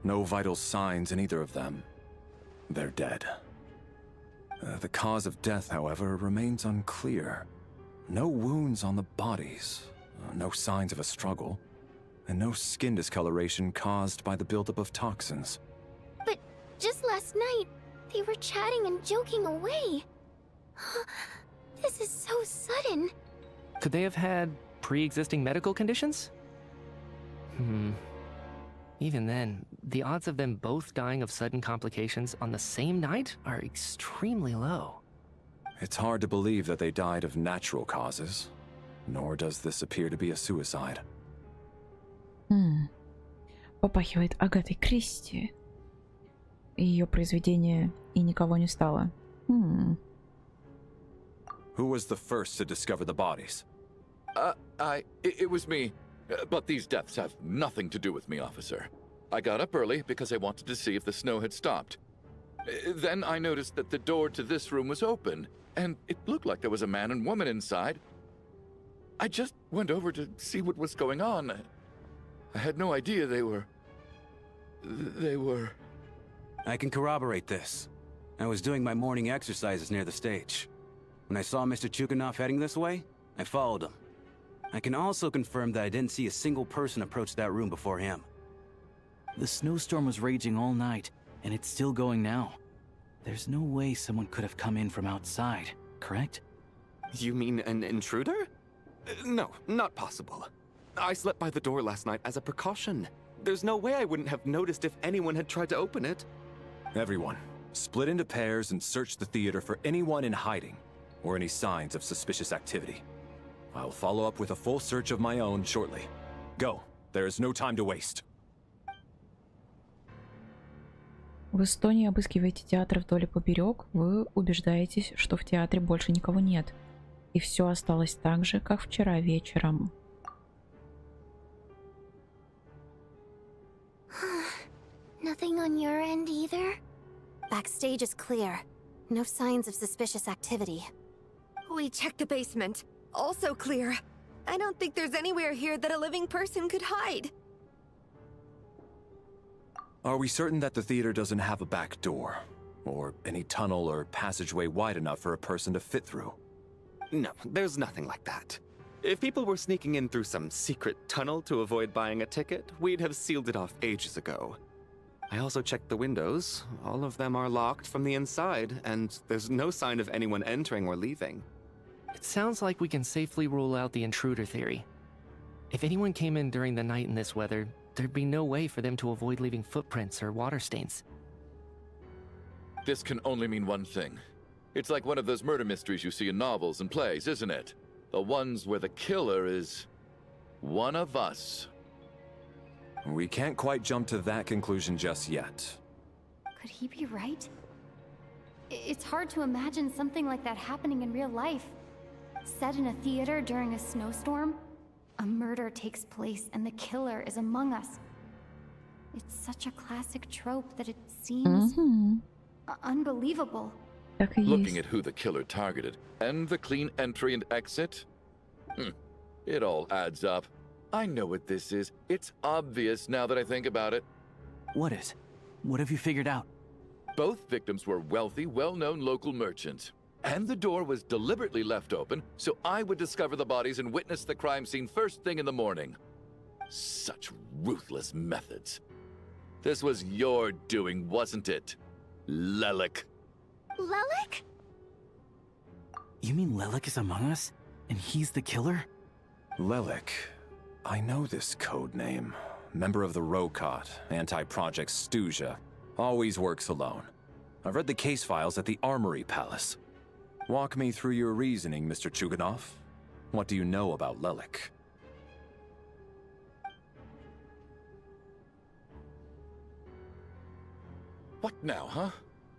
No vital signs in either of them. They're dead. The cause of death, however, remains unclear. No wounds on the bodies, no signs of a struggle, and no skin discoloration caused by the buildup of toxins. But just last night, they were chatting and joking away. This is so sudden. Could they have had pre-existing medical conditions? Even then, the odds of them both dying of sudden complications on the same night are extremely low. It's hard to believe that they died of natural causes, nor does this appear to be a suicide. Попахивает Агатой Кристи. Ее произведение «И никого не стало». Who was the first to discover the bodies? It was me. But these deaths have nothing to do with me, officer. I got up early because I wanted to see if the snow had stopped. Then I noticed that the door to this room was open, and it looked like there was a man and woman inside. I just went over to see what was going on. I had no idea they were... I can corroborate this. I was doing my morning exercises near the stage. When I saw Mr. Chuganov heading this way, I followed him. I can also confirm that I didn't see a single person approach that room before him. The snowstorm was raging all night, and it's still going now. There's no way someone could have come in from outside, correct? You mean an intruder? No, not possible. I slept by the door last night as a precaution. There's no way I wouldn't have noticed if anyone had tried to open it. Everyone, split into pairs and search the theater for anyone in hiding, or any signs of suspicious activity. I'll follow up with a full search of my own shortly. Go. There is no time to waste. В Эстонии обыскиваете театр вдоль и поперек, вы убеждаетесь, что в театре больше никого нет. И все осталось так же, как вчера вечером. Nothing on your end either? Backstage is clear. No signs of suspicious activity. We checked the basement. Also clear. I don't think there's anywhere here that a living person could hide. Are we certain that the theater doesn't have a back door? Or any tunnel or passageway wide enough for a person to fit through? No, there's nothing like that. If people were sneaking in through some secret tunnel to avoid buying a ticket, we'd have sealed it off ages ago. I also checked the windows. All of them are locked from the inside, and there's no sign of anyone entering or leaving. It sounds like we can safely rule out the intruder theory. If anyone came in during the night in this weather, there'd be no way for them to avoid leaving footprints or water stains. This can only mean one thing. It's like one of those murder mysteries you see in novels and plays, isn't it? The ones where the killer is one of us. We can't quite jump to that conclusion just yet. Could he be right? It's hard to imagine something like that happening in real life. Set in a theater during a snowstorm, a murder takes place and the killer is among us. It's such a classic trope that it seems unbelievable. Looking at who the killer targeted and the clean entry and exit, it all adds up. I know what this is. It's obvious now that I think about it. What is? What have you figured out? Both victims were wealthy, well-known local merchants. And the door was deliberately left open so I would discover the bodies and witness the crime scene first thing in the morning. Such ruthless methods. This was your doing, wasn't it, Lelik? Lelik? You mean Lelik is among us? And he's the killer? Lelik. I know this code name. Member of the Rokot, anti-Project Stuja. Always works alone. I've read the case files at the Armory Palace. Walk me through your reasoning, Mr. Chuganov. What do you know about Lelik? What now, huh?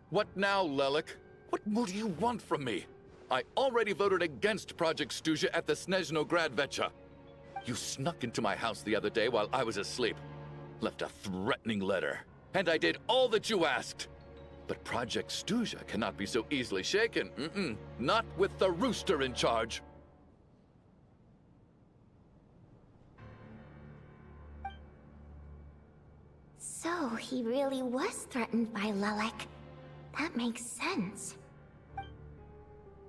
What now, Lelik? What more do you want from me? I already voted against Project Stuja at the Snezhnograd Vecha. You snuck into my house the other day while I was asleep. Left a threatening letter. And I did all that you asked. But Project Stuja cannot be so easily shaken. Not with the rooster in charge. So he really was threatened by Lelik. That makes sense.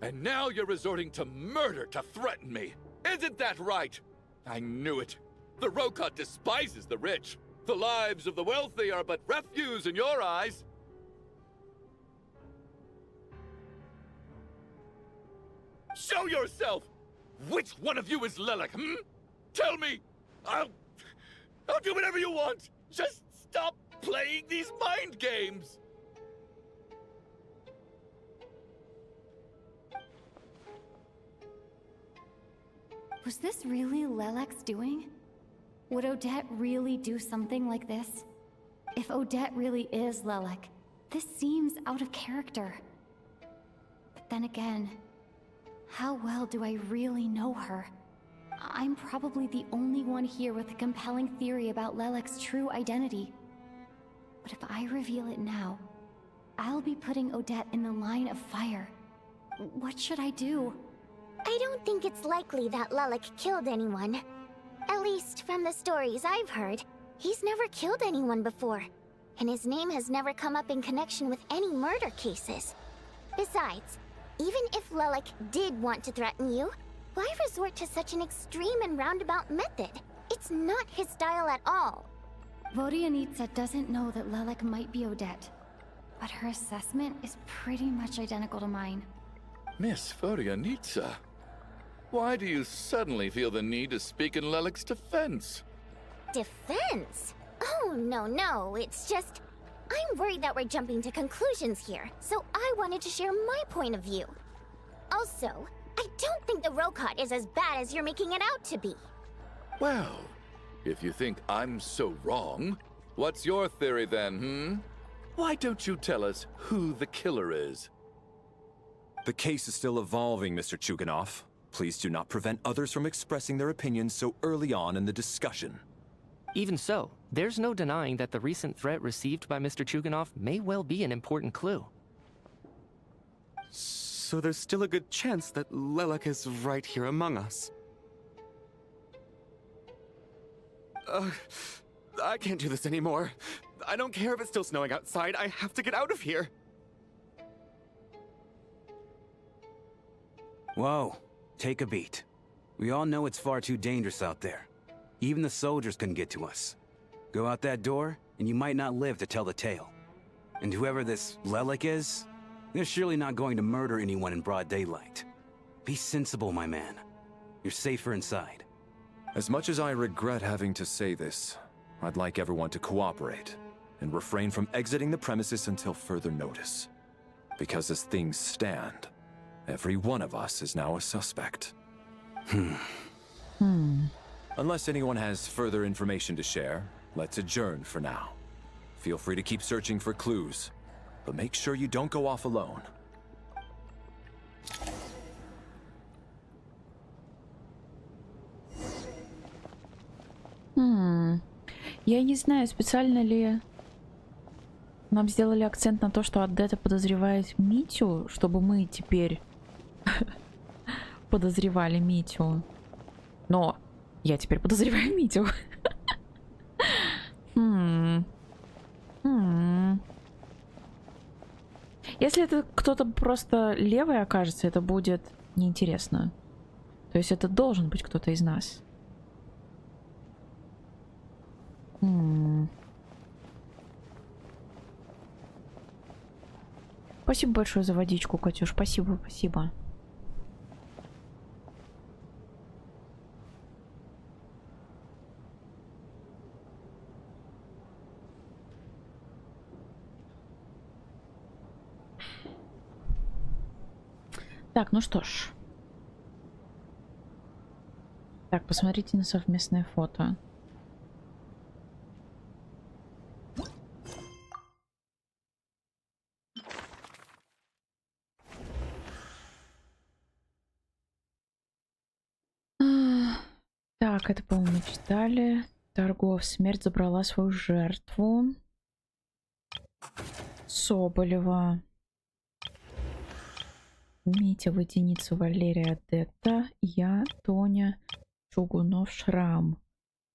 And now you're resorting to murder to threaten me. Isn't that right? I knew it. The Rokot despises the rich. The lives of the wealthy are but refuse in your eyes. Show yourself! Which one of you is Lelik, Tell me! I'll do whatever you want! Just stop playing these mind games! Was this really Lelek's doing? Would Odette really do something like this? If Odette really is Lelek, this seems out of character. But then again, how well do I really know her? I'm probably the only one here with a compelling theory about Lelek's true identity. But if I reveal it now, I'll be putting Odette in the line of fire. What should I do? I don't think it's likely that Lelik killed anyone. At least from the stories I've heard, he's never killed anyone before. And his name has never come up in connection with any murder cases. Besides, even if Lelik did want to threaten you, why resort to such an extreme and roundabout method? It's not his style at all. Vodianitsa doesn't know that Lelik might be Odette, but her assessment is pretty much identical to mine. Miss Vodianitsa, why do you suddenly feel the need to speak in Lelik's defense? Defense? Oh, no, it's just... I'm worried that we're jumping to conclusions here, so I wanted to share my point of view. Also, I don't think the Rokot is as bad as you're making it out to be. Well, if you think I'm so wrong, what's your theory then, Why don't you tell us who the killer is? The case is still evolving, Mr. Chuganov. Please do not prevent others from expressing their opinions so early on in the discussion. Even so, there's no denying that the recent threat received by Mr. Chuganov may well be an important clue. So there's still a good chance that Lelik is right here among us. I can't do this anymore. I don't care if it's still snowing outside, I have to get out of here. Whoa, take a beat. We all know it's far too dangerous out there. Even the soldiers couldn't get to us. Go out that door, and you might not live to tell the tale. And whoever this Lelik is, they're surely not going to murder anyone in broad daylight. Be sensible, my man. You're safer inside. As much as I regret having to say this, I'd like everyone to cooperate and refrain from exiting the premises until further notice. Because as things stand, every one of us is now a suspect. Unless anyone has further information to share, let's adjourn for now. Feel free to keep searching for clues, but make sure you don't go off alone. Я не знаю, специально ли нам сделали акцент на то, что Адетта подозревает Митю, чтобы мы теперь подозревали Митю. Но я теперь подозреваю Митю. Если это кто-то просто левый окажется, это будет неинтересно. То есть это должен быть кто-то из нас. Спасибо большое за водичку, Катюш. Спасибо, спасибо. Так, ну что ж. Так, посмотрите на совместное фото. Так, это, по-моему, мы читали. Торгов. Смерть забрала свою жертву. Соболева. Митя, Водяница, Валерия, Адетта. Я, Тоня, Чугунов, Шрам.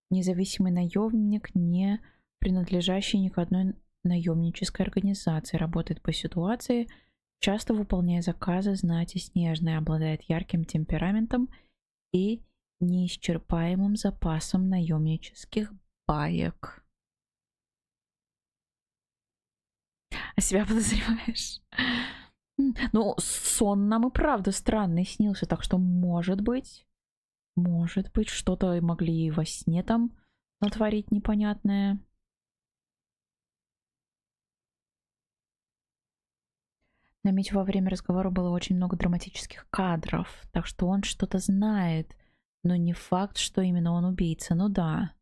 Независимый наемник, не принадлежащий ни к одной наемнической организации. Работает по ситуации, часто выполняя заказы знати Снежной. Обладает ярким темпераментом и неисчерпаемым запасом наемнических баек. А себя подозреваешь? Ну, сон нам и правда странный снился, так что может быть, что-то могли и во сне там натворить непонятное. На Митю во время разговора было очень много драматических кадров, так что он что-то знает, но не факт, что именно он убийца. Ну да,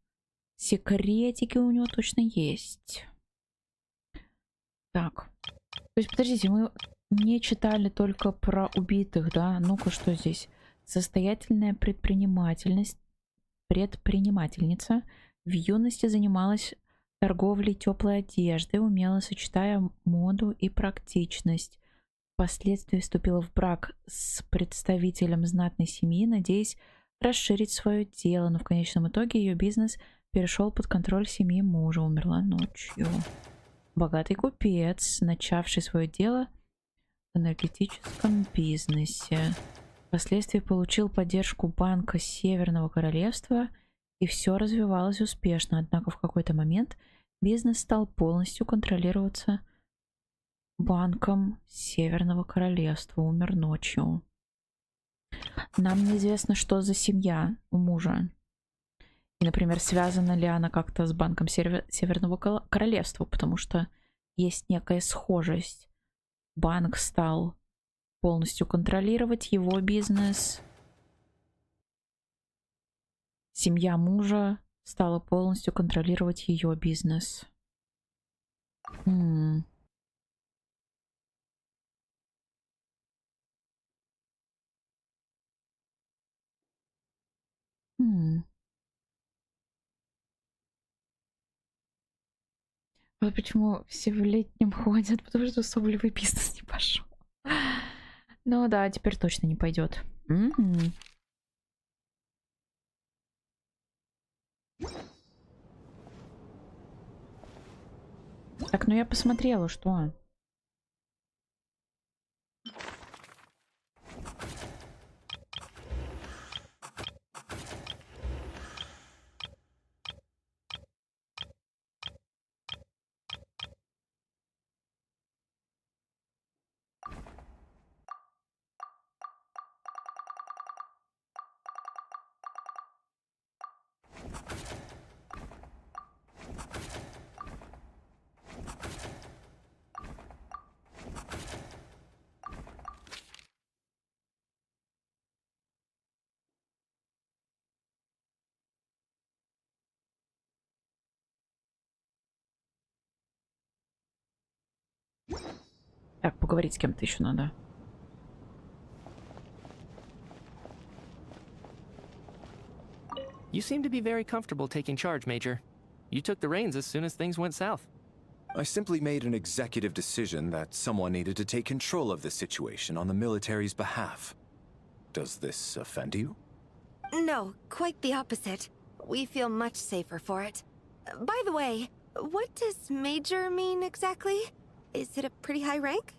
секретики у него точно есть. Так, то есть подождите, мы не читали только про убитых, да? Ну-ка, что здесь? Состоятельная предпринимательница в юности занималась торговлей теплой одеждой, умело сочетая моду и практичность. Впоследствии вступила в брак с представителем знатной семьи, надеясь расширить свое дело, но в конечном итоге ее бизнес перешел под контроль семьи мужа, умерла ночью. Богатый купец, начавший свое дело в энергетическом бизнесе. Впоследствии получил поддержку Банка Северного Королевства, и все развивалось успешно. Однако в какой-то момент бизнес стал полностью контролироваться Банком Северного Королевства. Умер ночью. Нам неизвестно, что за семья у мужа. И, например, связана ли она как-то с Банком Северного Королевства, потому что есть некая схожесть. Банк стал полностью контролировать его бизнес. Семья мужа стала полностью контролировать ее бизнес. Вот почему все в летнем ходят, потому что Соболевый бизнес не пошел. Ну да, теперь точно не пойдет. Так, ну я посмотрела, что. Так, поговорить с кем-то еще надо. You seem to be very comfortable taking charge, Major. You took the reins as soon as things went south. I simply made an executive decision that someone needed to take control of the situation on the military's behalf. Does this offend you? No, quite the opposite. We feel much safer for it. By the way, what does Major mean exactly? Is it a pretty high rank?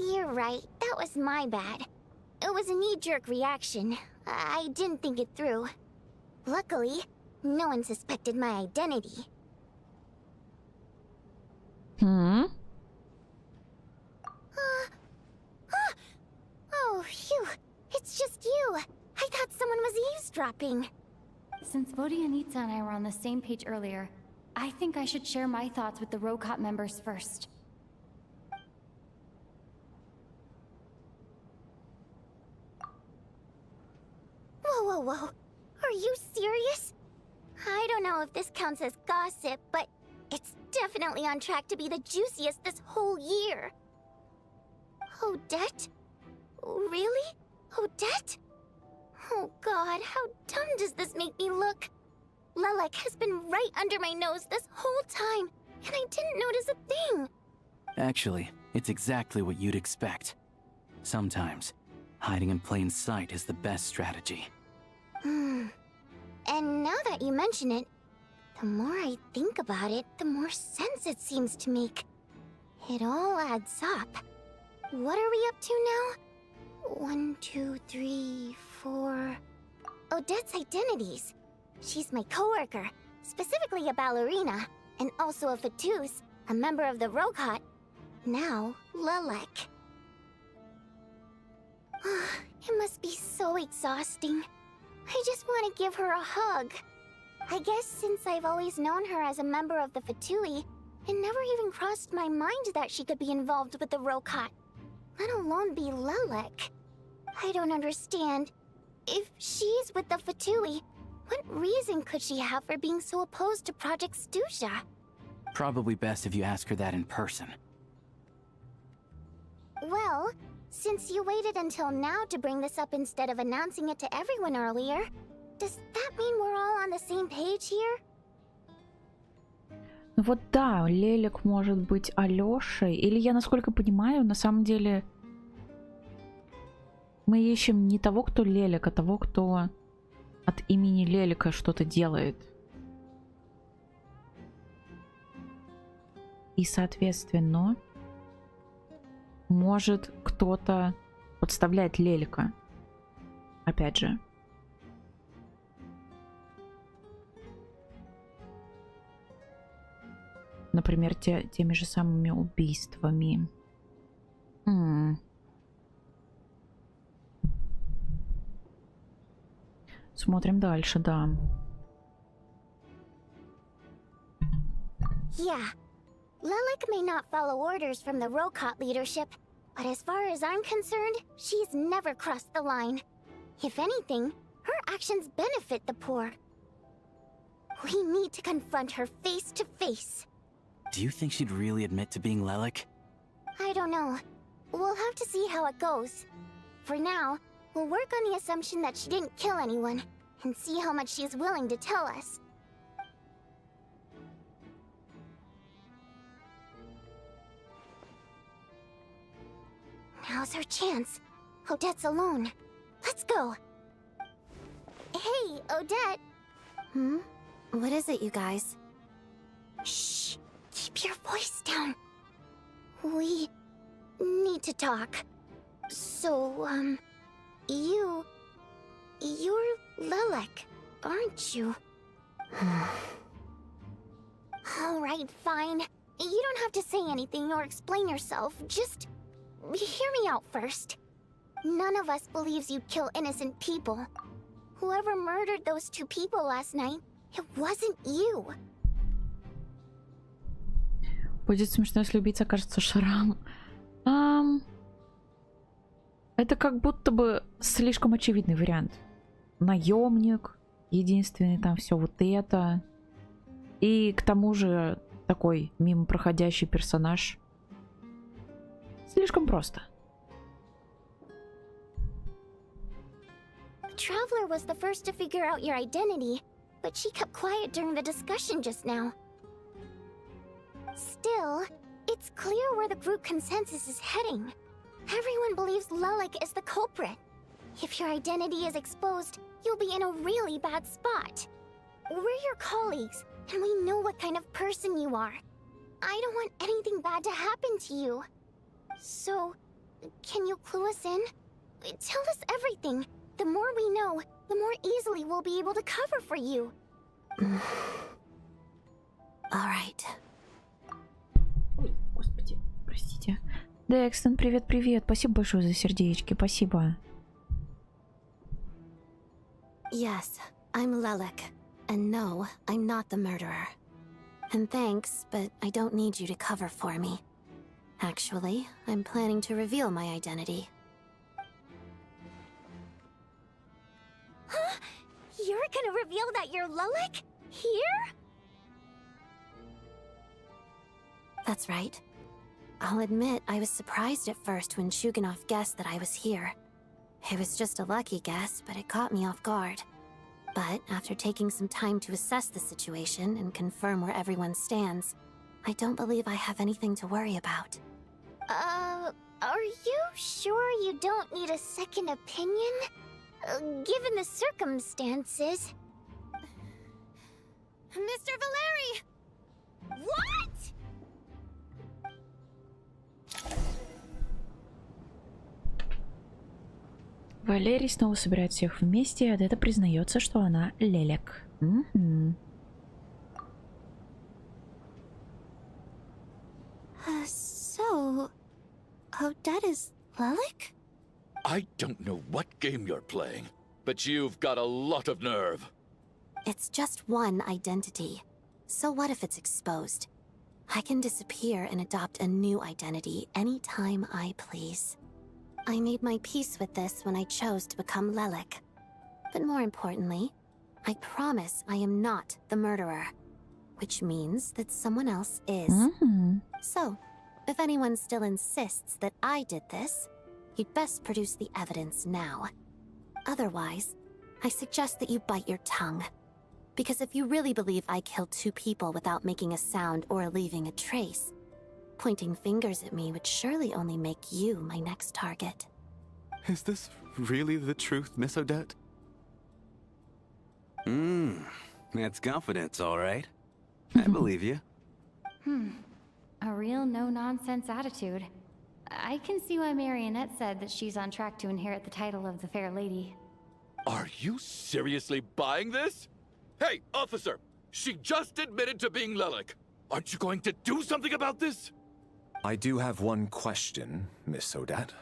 You're right, that was my bad. It was a knee-jerk reaction. I didn't think it through. Luckily, no one suspected my identity. Oh, phew. It's just you. I thought someone was eavesdropping. Since Vodianitsa and I were on the same page earlier, I think I should share my thoughts with the Rokot members first. Whoa, whoa, whoa. Are you serious? I don't know if this counts as gossip, but it's definitely on track to be the juiciest this whole year. Odette? Really? Odette? Oh god, how dumb does this make me look? Lelek has been right under my nose this whole time, and I didn't notice a thing. Actually, it's exactly what you'd expect. Sometimes, hiding in plain sight is the best strategy. And now that you mention it, the more I think about it, the more sense it seems to make. It all adds up. What are we up to now? 1, 2, 3, 4... Odette's identities. She's my coworker, specifically a ballerina, and also a Fatous, a member of the Rokot. Now, Lelek. It must be so exhausting. I just want to give her a hug. I guess since I've always known her as a member of the Fatui, it never even crossed my mind that she could be involved with the Rokot, let alone be Lelek. I don't understand. If she's with the Fatui, what reason could she have for being so opposed to Project Stusha? Probably best if you ask her that in person. Well, since you waited until now to bring this up instead of announcing it to everyone earlier, does that mean we're all on the same page here? Ну вот да, Лелек может быть Алёшей. Или я, насколько понимаю, на самом деле мы ищем не того, кто Лелек, а того, кто от имени Лелека что-то делает. И, соответственно, может кто-то подставлять Лелика. Опять же. Например, теми же самыми убийствами. Смотрим дальше, да. Yeah. Lelek may not follow orders from the Rokot leadership, but as far as I'm concerned, she's never crossed the line. If anything, her actions benefit the poor. We need to confront her face to face. Do you think she'd really admit to being Lelek? I don't know. We'll have to see how it goes. For now, we'll work on the assumption that she didn't kill anyone, and see how much she's willing to tell us. Now's her chance. Odette's alone. Let's go. Hey, Odette. What is it, you guys? Shh. Keep your voice down. We need to talk. So, you're Lelek, aren't you? Alright, fine. You don't have to say anything or explain yourself. Just hear me out first. None of us believes you'd kill innocent people. Whoever murdered those 2 people last night, it wasn't you. Будет смешно, если убийца окажется Шрам. Это как будто бы слишком очевидный вариант. Наемник, единственный там все вот это. И к тому же такой мимо проходящий персонаж. Слишком просто. The Traveler was the first to figure out your identity, but she kept quiet during the discussion just now. Still, it's clear where the group consensus is heading. Everyone believes Lelik is the culprit. If your identity is exposed, you'll be in a really bad spot. We're your colleagues, and we know what kind of person you are. I don't want anything bad to happen to you. So, can you clue us in? Tell us everything. The more we know, the more easily we'll be able to cover for you. All right. Ой, господи, простите. Декстон, привет-привет. Спасибо большое за сердечки, спасибо. Yes, I'm Lelik. And no, I'm not the murderer. And thanks, but I don't need you to cover for me. Actually, I'm planning to reveal my identity. Huh? You're gonna reveal that you're Lelik? Here? That's right. I'll admit I was surprised at first when Shuganov guessed that I was here. It was just a lucky guess, but it caught me off guard. But after taking some time to assess the situation and confirm where everyone stands, I don't believe I have anything to worry about. Are you sure you don't need a second opinion? Given the circumstances... Mr. Valeri! What?! Валерий снова собирает всех вместе, и Адетта признается, что она Лелек. So... Odette is Lelik? I don't know what game you're playing, but you've got a lot of nerve. It's just one identity. So what if it's exposed? I can disappear and adopt a new identity anytime I please. I made my peace with this when I chose to become Lelik. But more importantly, I promise I am not the murderer. Which means that someone else is. So, if anyone still insists that I did this, you'd best produce the evidence now. Otherwise, I suggest that you bite your tongue. Because if you really believe I killed 2 people without making a sound or leaving a trace, pointing fingers at me would surely only make you my next target. Is this really the truth, Miss Odette? That's confidence, all right. I believe you. A real no-nonsense attitude. I can see why Marionette said that she's on track to inherit the title of the Fair Lady. Are you seriously buying this? Hey, officer! She just admitted to being Lelik. Aren't you going to do something about this? I do have one question, Miss Odette.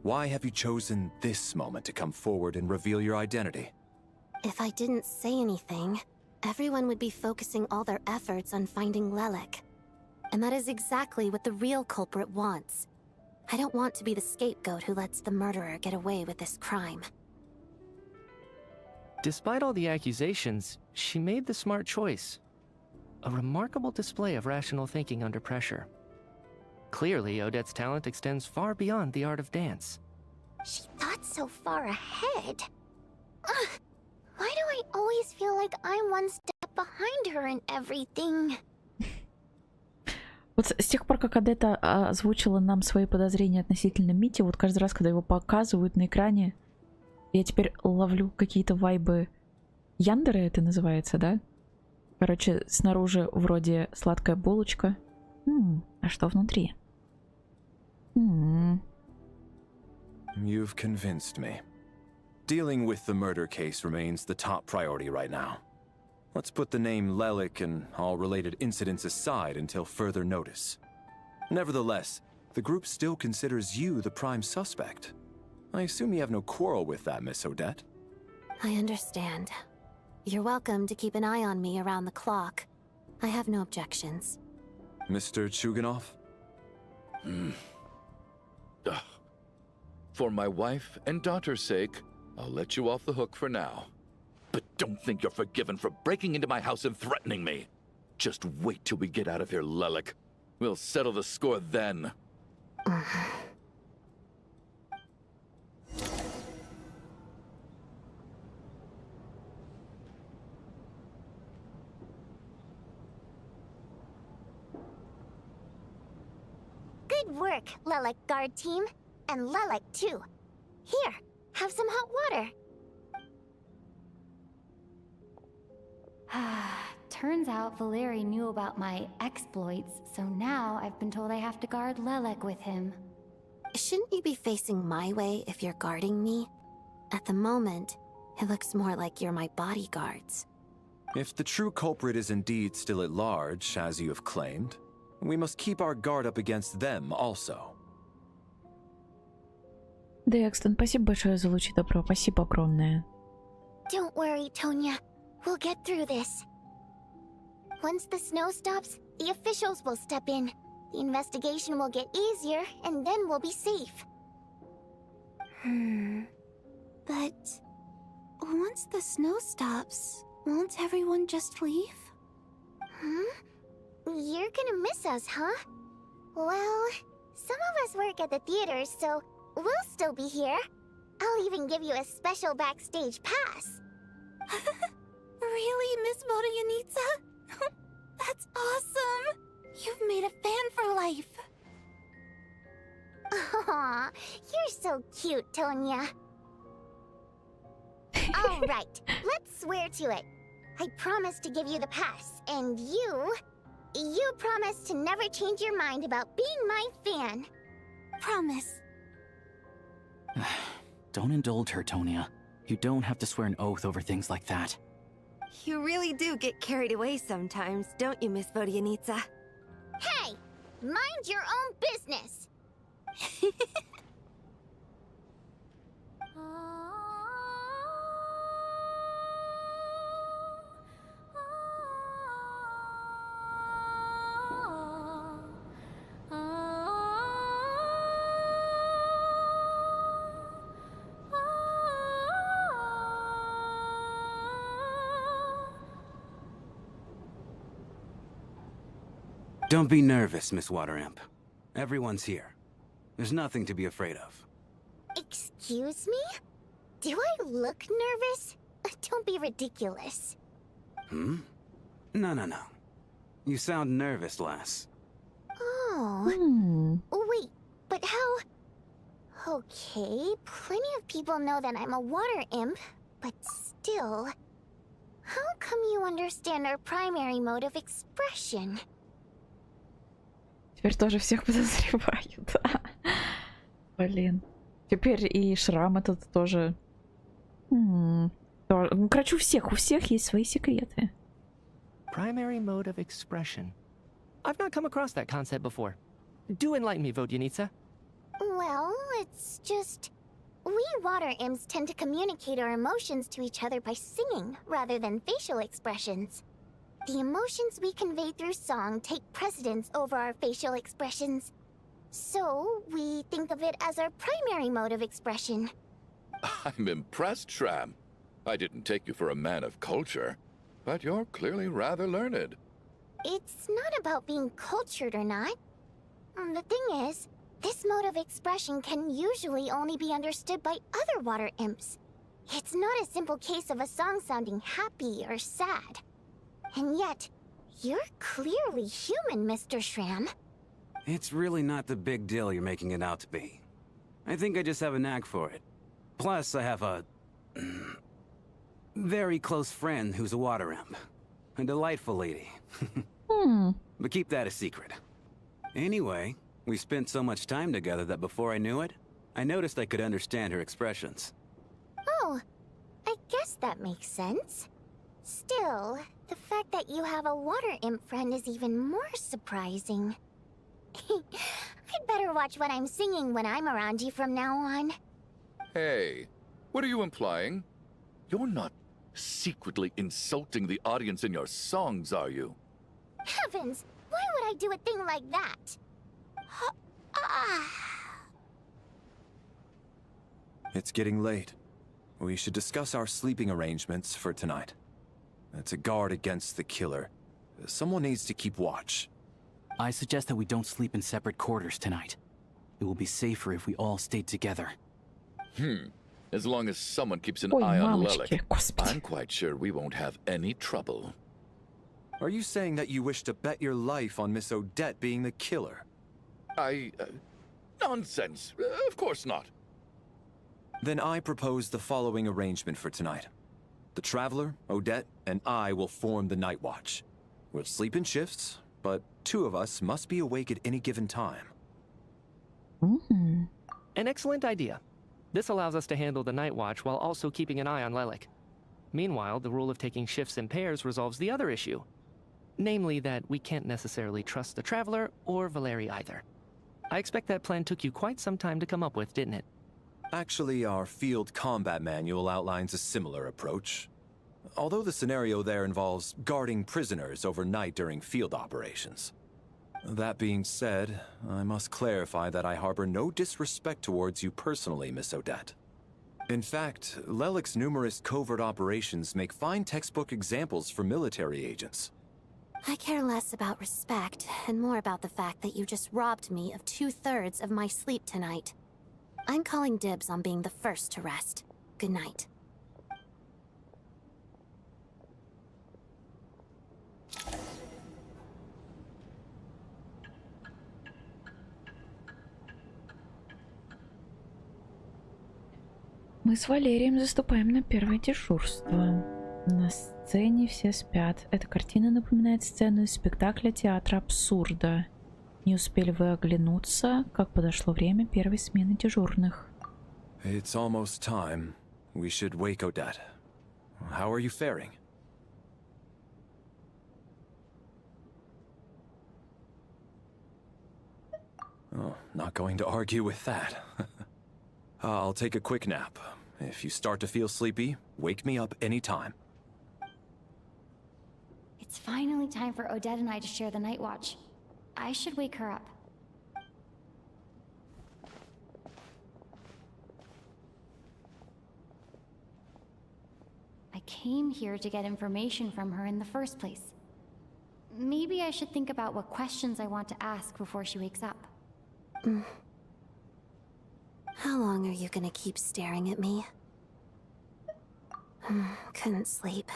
Why have you chosen this moment to come forward and reveal your identity? If I didn't say anything, everyone would be focusing all their efforts on finding Lelik. And that is exactly what the real culprit wants. I don't want to be the scapegoat who lets the murderer get away with this crime. Despite all the accusations, she made the smart choice. A remarkable display of rational thinking under pressure. Clearly, Odette's talent extends far beyond the art of dance. She thought so far ahead. Why do I always feel like I'm one step behind her in everything? Вот с тех пор, как Адетта озвучила нам свои подозрения относительно Мити, вот каждый раз, когда его показывают на экране, я теперь ловлю какие-то вайбы. Яндеры это называется, да? Короче, снаружи вроде сладкая булочка. А что внутри? You've convinced me. Dealing with the murder case remains the top priority right now. Let's put the name Lelik and all related incidents aside until further notice. Nevertheless, the group still considers you the prime suspect. I assume you have no quarrel with that, Miss Odette? I understand. You're welcome to keep an eye on me around the clock. I have no objections. Mr. Chuganov? For my wife and daughter's sake, I'll let you off the hook for now. But don't think you're forgiven for breaking into my house and threatening me. Just wait till we get out of here, Lelik. We'll settle the score then. Good work, Lelek guard team. And Lelek too. Here, have some hot water. Turns out Valeri knew about my exploits, so now I've been told I have to guard Lelek with him. Shouldn't you be facing my way if you're guarding me? At the moment, it looks more like you're my bodyguards. If the true culprit is indeed still at large, as you have claimed, we must keep our guard up against them also. Декстон, спасибо большое за лучи добро. Спасибо огромное. Don't worry, Tonya. We'll get through this. Once the snow stops, the officials will step in. The investigation will get easier, and then we'll be safe. But once the snow stops, won't everyone just leave? You're gonna miss us, huh? Well, some of us work at the theaters, so we'll still be here. I'll even give you a special backstage pass. Really, Miss Vodyanitsa? That's awesome! You've made a fan for life. Aw, you're so cute, Tonya. All right, let's swear to it. I promise to give you the pass, and you promise to never change your mind about being my fan. Promise. Don't indulge her, Tonya. You don't have to swear an oath over things like that. You really do get carried away sometimes, don't you, Miss Vodyanitsa? Hey, mind your own business. Don't be nervous, Miss Waterimp. Everyone's here. There's nothing to be afraid of. Excuse me? Do I look nervous? Don't be ridiculous. No. You sound nervous, lass. Oh. Wait, but how... Okay, plenty of people know that I'm a water imp, but still... How come you understand our primary mode of expression? Теперь тоже всех подозревают. Блин. Теперь и шрам этот тоже. Короче, у всех есть свои секреты. Primary mode of expression. I've not come across that concept before. Do enlighten me, Vodyanitsa. Well, it's just... We water imps tend to communicate our emotions to each other by singing, rather than facial expressions. The emotions we convey through song take precedence over our facial expressions. So, we think of it as our primary mode of expression. I'm impressed, Shram. I didn't take you for a man of culture, but you're clearly rather learned. It's not about being cultured or not. The thing is, this mode of expression can usually only be understood by other water imps. It's not a simple case of a song sounding happy or sad. And yet, you're clearly human, Mr. Shram. It's really not the big deal you're making it out to be. I think I just have a knack for it. Plus, I have a... very close friend who's a water imp. A delightful lady. But keep that a secret. Anyway, we spent so much time together that before I knew it, I noticed I could understand her expressions. Oh, I guess that makes sense. Still, the fact that you have a water imp friend is even more surprising. I'd better watch what I'm singing when I'm around you from now on. Hey, what are you implying? You're not secretly insulting the audience in your songs, are you? Heavens! Why would I do a thing like that? It's getting late. We should discuss our sleeping arrangements for tonight. To guard against the killer, someone needs to keep watch. I suggest that we don't sleep in separate quarters tonight. It will be safer if we all stay together. As long as someone keeps an Ой, eye on мамочки, Lelek, господи. I'm quite sure we won't have any trouble. Are you saying that you wish to bet your life on Miss Odette being the killer? Nonsense. Of course not. Then I propose the following arrangement for tonight. The Traveler, Odette, and I will form the Night Watch. We'll sleep in shifts, but 2 of us must be awake at any given time. An excellent idea. This allows us to handle the night watch while also keeping an eye on Lelek. Meanwhile, the rule of taking shifts in pairs resolves the other issue. Namely that we can't necessarily trust the Traveler or Valeri either. I expect that plan took you quite some time to come up with, didn't it? Actually, our field combat manual outlines a similar approach. Although the scenario there involves guarding prisoners overnight during field operations. That being said, I must clarify that I harbor no disrespect towards you personally, Miss Odette. In fact, Lelek's numerous covert operations make fine textbook examples for military agents. I care less about respect and more about the fact that you just robbed me of 2/3 of my sleep tonight. I'm calling dibs on being the first to rest. Good night. Мы с Валерием заступаем на первое дежурство. На сцене все спят. Эта картина напоминает сцену из спектакля театра абсурда. Не успели вы оглянуться, как подошло время первой смены дежурных. It's almost time. We should wake Odette. How are you faring? Oh, not going to argue with that. I'll take a quick nap. If you start to feel sleepy, wake me up anytime. It's finally time for Odette and I to share the night watch. I should wake her up. I came here to get information from her in the first place. Maybe I should think about what questions I want to ask before she wakes up. How long are you gonna keep staring at me? Couldn't sleep.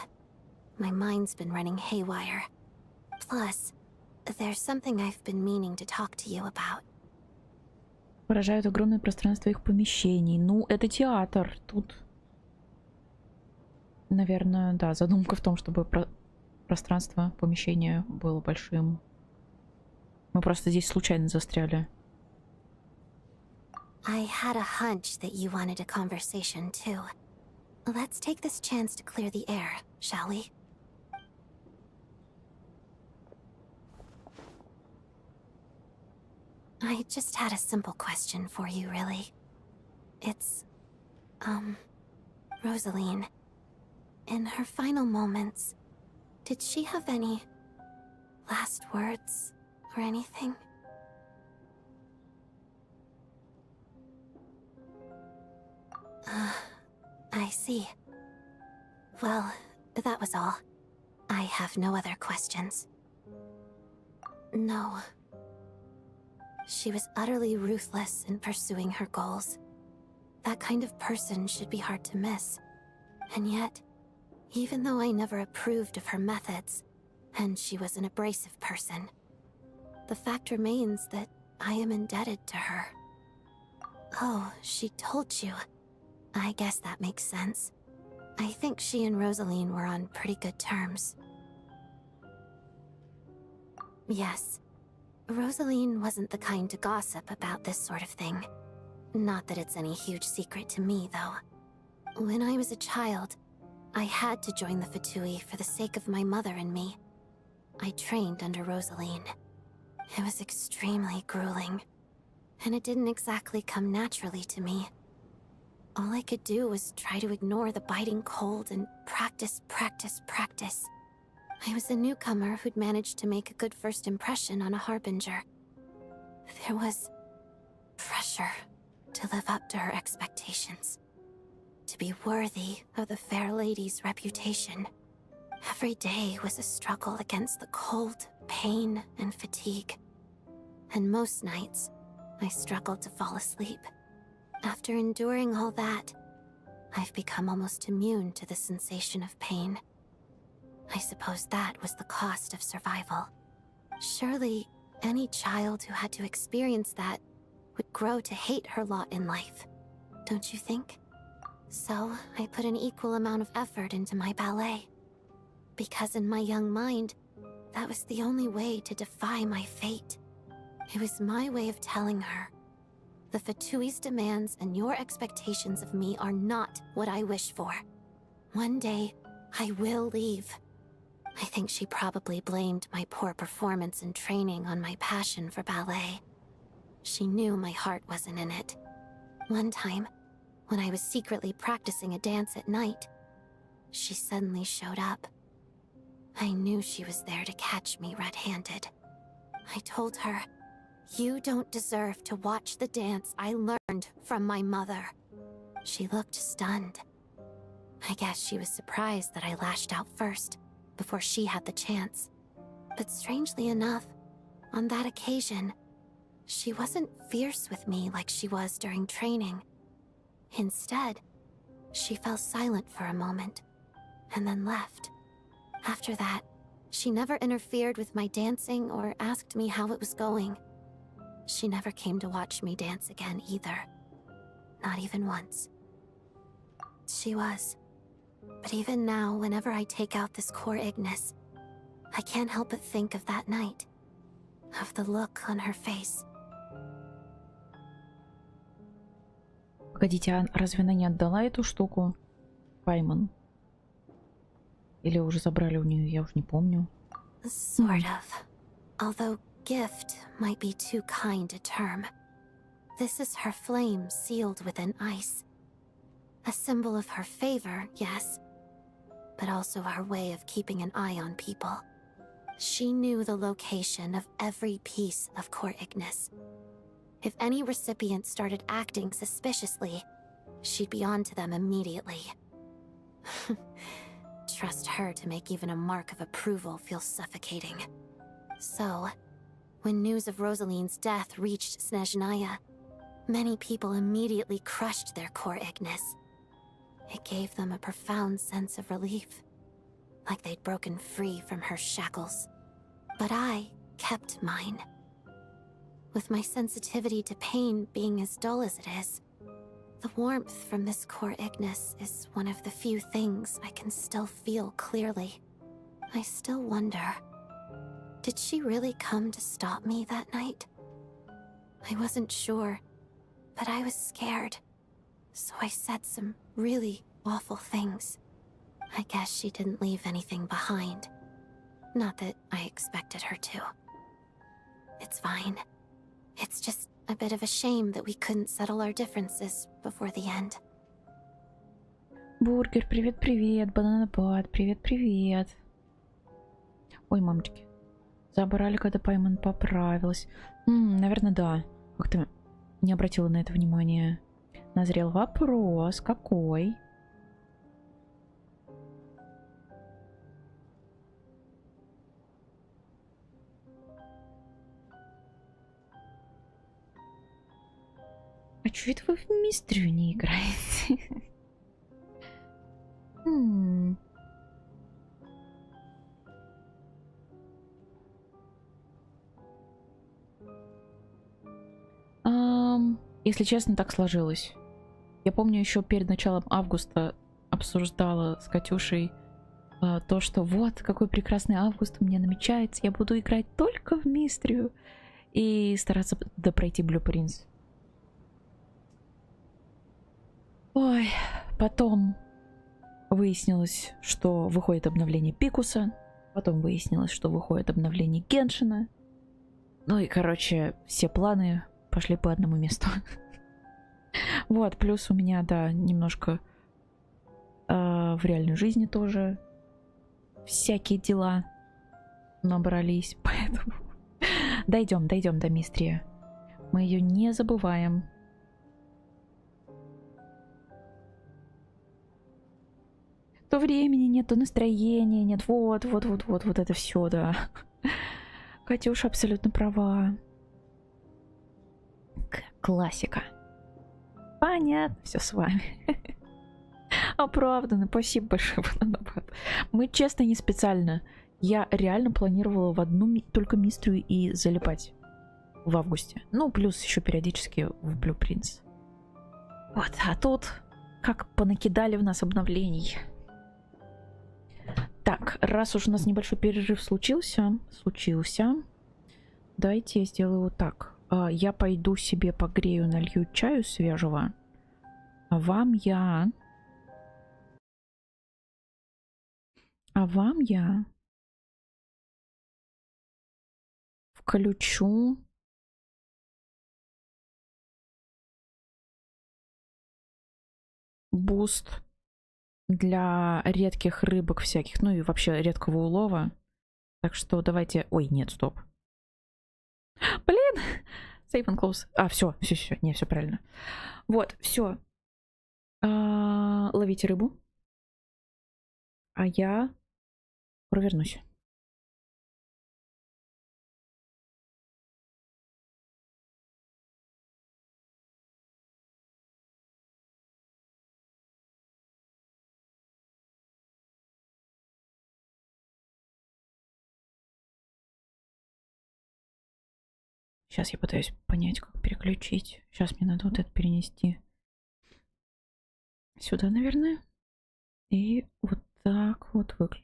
My mind's been running haywire. Plus, there's something I've been meaning to talk to you about. Поражают огромное пространство их помещений. Ну, это театр. Тут, наверное, да, задумка в том, чтобы пространство помещения было большим. Мы просто здесь случайно застряли. I had a hunch that you wanted a conversation, too. Let's take this chance to clear the air, shall we? I just had a simple question for you, really. It's, Rosaline. In her final moments, did she have any last words or anything? I see. Well, that was all. I have no other questions. No. She was utterly ruthless in pursuing her goals. That kind of person should be hard to miss. And yet, even though I never approved of her methods, and she was an abrasive person, the fact remains that I am indebted to her. Oh, she told you. I guess that makes sense. I think she and Rosaline were on pretty good terms. Yes. Rosaline wasn't the kind to gossip about this sort of thing. Not that it's any huge secret to me, though. When I was a child, I had to join the Fatui for the sake of my mother and me. I trained under Rosaline. It was extremely grueling, and it didn't exactly come naturally to me. all I could do was try to ignore the biting cold and practice, practice, practice. I was a newcomer who'd managed to make a good first impression on a harbinger. There was pressure to live up to her expectations, to be worthy of the fair lady's reputation. Every day was a struggle against the cold, pain, and fatigue. And most nights, I struggled to fall asleep. After enduring all that, I've become almost immune to the sensation of pain. I suppose that was the cost of survival. Surely, any child who had to experience that would grow to hate her lot in life, don't you think? So, I put an equal amount of effort into my ballet. Because in my young mind, that was the only way to defy my fate. It was my way of telling her, the Fatui's demands and your expectations of me are not what I wish for. One day, I will leave. I think she probably blamed my poor performance in training on my passion for ballet. She knew my heart wasn't in it. One time, when I was secretly practicing a dance at night, she suddenly showed up. I knew she was there to catch me red-handed. I told her, "You don't deserve to watch the dance I learned from my mother." She looked stunned. I guess she was surprised that I lashed out first, before she had the chance. But strangely enough, on that occasion, she wasn't fierce with me like she was during training. Instead, she fell silent for a moment, and then left. After that, she never interfered with my dancing or asked me how it was going. She never came to watch me dance again either. Not even once. She was. But even now, whenever I take out this core Ignis, I can't help but think of that night. Of the look on her face. Погодите, а разве она не отдала эту штуку Пайман? Или уже забрали у нее, я уж не помню. Sort of. Although gift might be too kind a term. This is her flame sealed within ice. A symbol of her favor, yes, but also her way of keeping an eye on people. She knew the location of every piece of core Ignis. If any recipient started acting suspiciously, she'd be on to them immediately. Trust her to make even a mark of approval feel suffocating. So, when news of Rosaline's death reached Snezhnaya, many people immediately crushed their core Ignis. It gave them a profound sense of relief, like they'd broken free from her shackles. But I kept mine. With my sensitivity to pain being as dull as it is, the warmth from this core Ignis is one of the few things I can still feel clearly. I still wonder, did she really come to stop me that night? I wasn't sure, but I was scared. So I said some really awful things. I guess she didn't leave anything behind. Not that I expected her to. It's fine. It's just a bit of a shame that we couldn't settle our differences before the end. Бургер, привет-привет, бананопад, привет-привет. Ой, мамочки. Забрали, когда Пайман поправилась. Наверное, да. Как-то не обратила на это внимания. Назрел вопрос. Какой? А чё это вы в мистерию не играете? Если честно, так сложилось. Я помню, еще перед началом августа обсуждала с Катюшей то, что вот, какой прекрасный август у меня намечается, я буду играть только в мистерию и стараться допройти Blue Prince. Ой, потом выяснилось, что выходит обновление Пикуса, потом выяснилось, что выходит обновление Геншина. Ну и, короче, все планы пошли по одному месту. Вот, плюс у меня, да, немножко в реальной жизни тоже всякие дела набрались, поэтому дойдем до Мистрии. Мы ее не забываем. То времени нет, то настроения нет. Вот это все, да. Катюша абсолютно права. Классика. Понятно, все с вами. Оправдано. Спасибо большое. Мы честно не специально. Я реально планировала в одну только Мистрию и залипать в августе. Ну, плюс еще периодически в Blue Prince. Вот, а тут как понакидали в нас обновлений. Так, раз уж у нас небольшой перерыв случился, давайте я сделаю вот так. Я пойду себе погрею, налью чаю свежего. А вам я включу буст для редких рыбок всяких, ну и вообще редкого улова. Так что давайте... Ой, нет, стоп. Блин! Save and close. А, все. Не, все правильно. Вот, все. Ловите рыбу. А я провернусь. Сейчас я пытаюсь понять, как переключить. Сейчас мне надо вот это перенести сюда, наверное. И вот так вот выключить.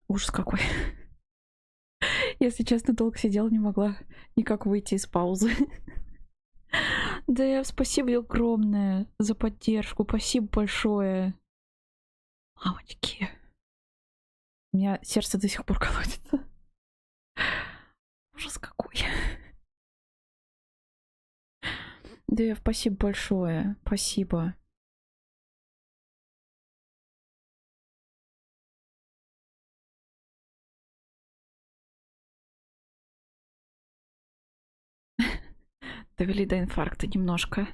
Ужас какой. Если честно, долго сидела, не могла никак выйти из паузы. Да, спасибо огромное за поддержку. Спасибо большое. Мамочки. У меня сердце до сих пор колотится. Ужас какой. Да, спасибо большое. Спасибо. Довели до инфаркта немножко.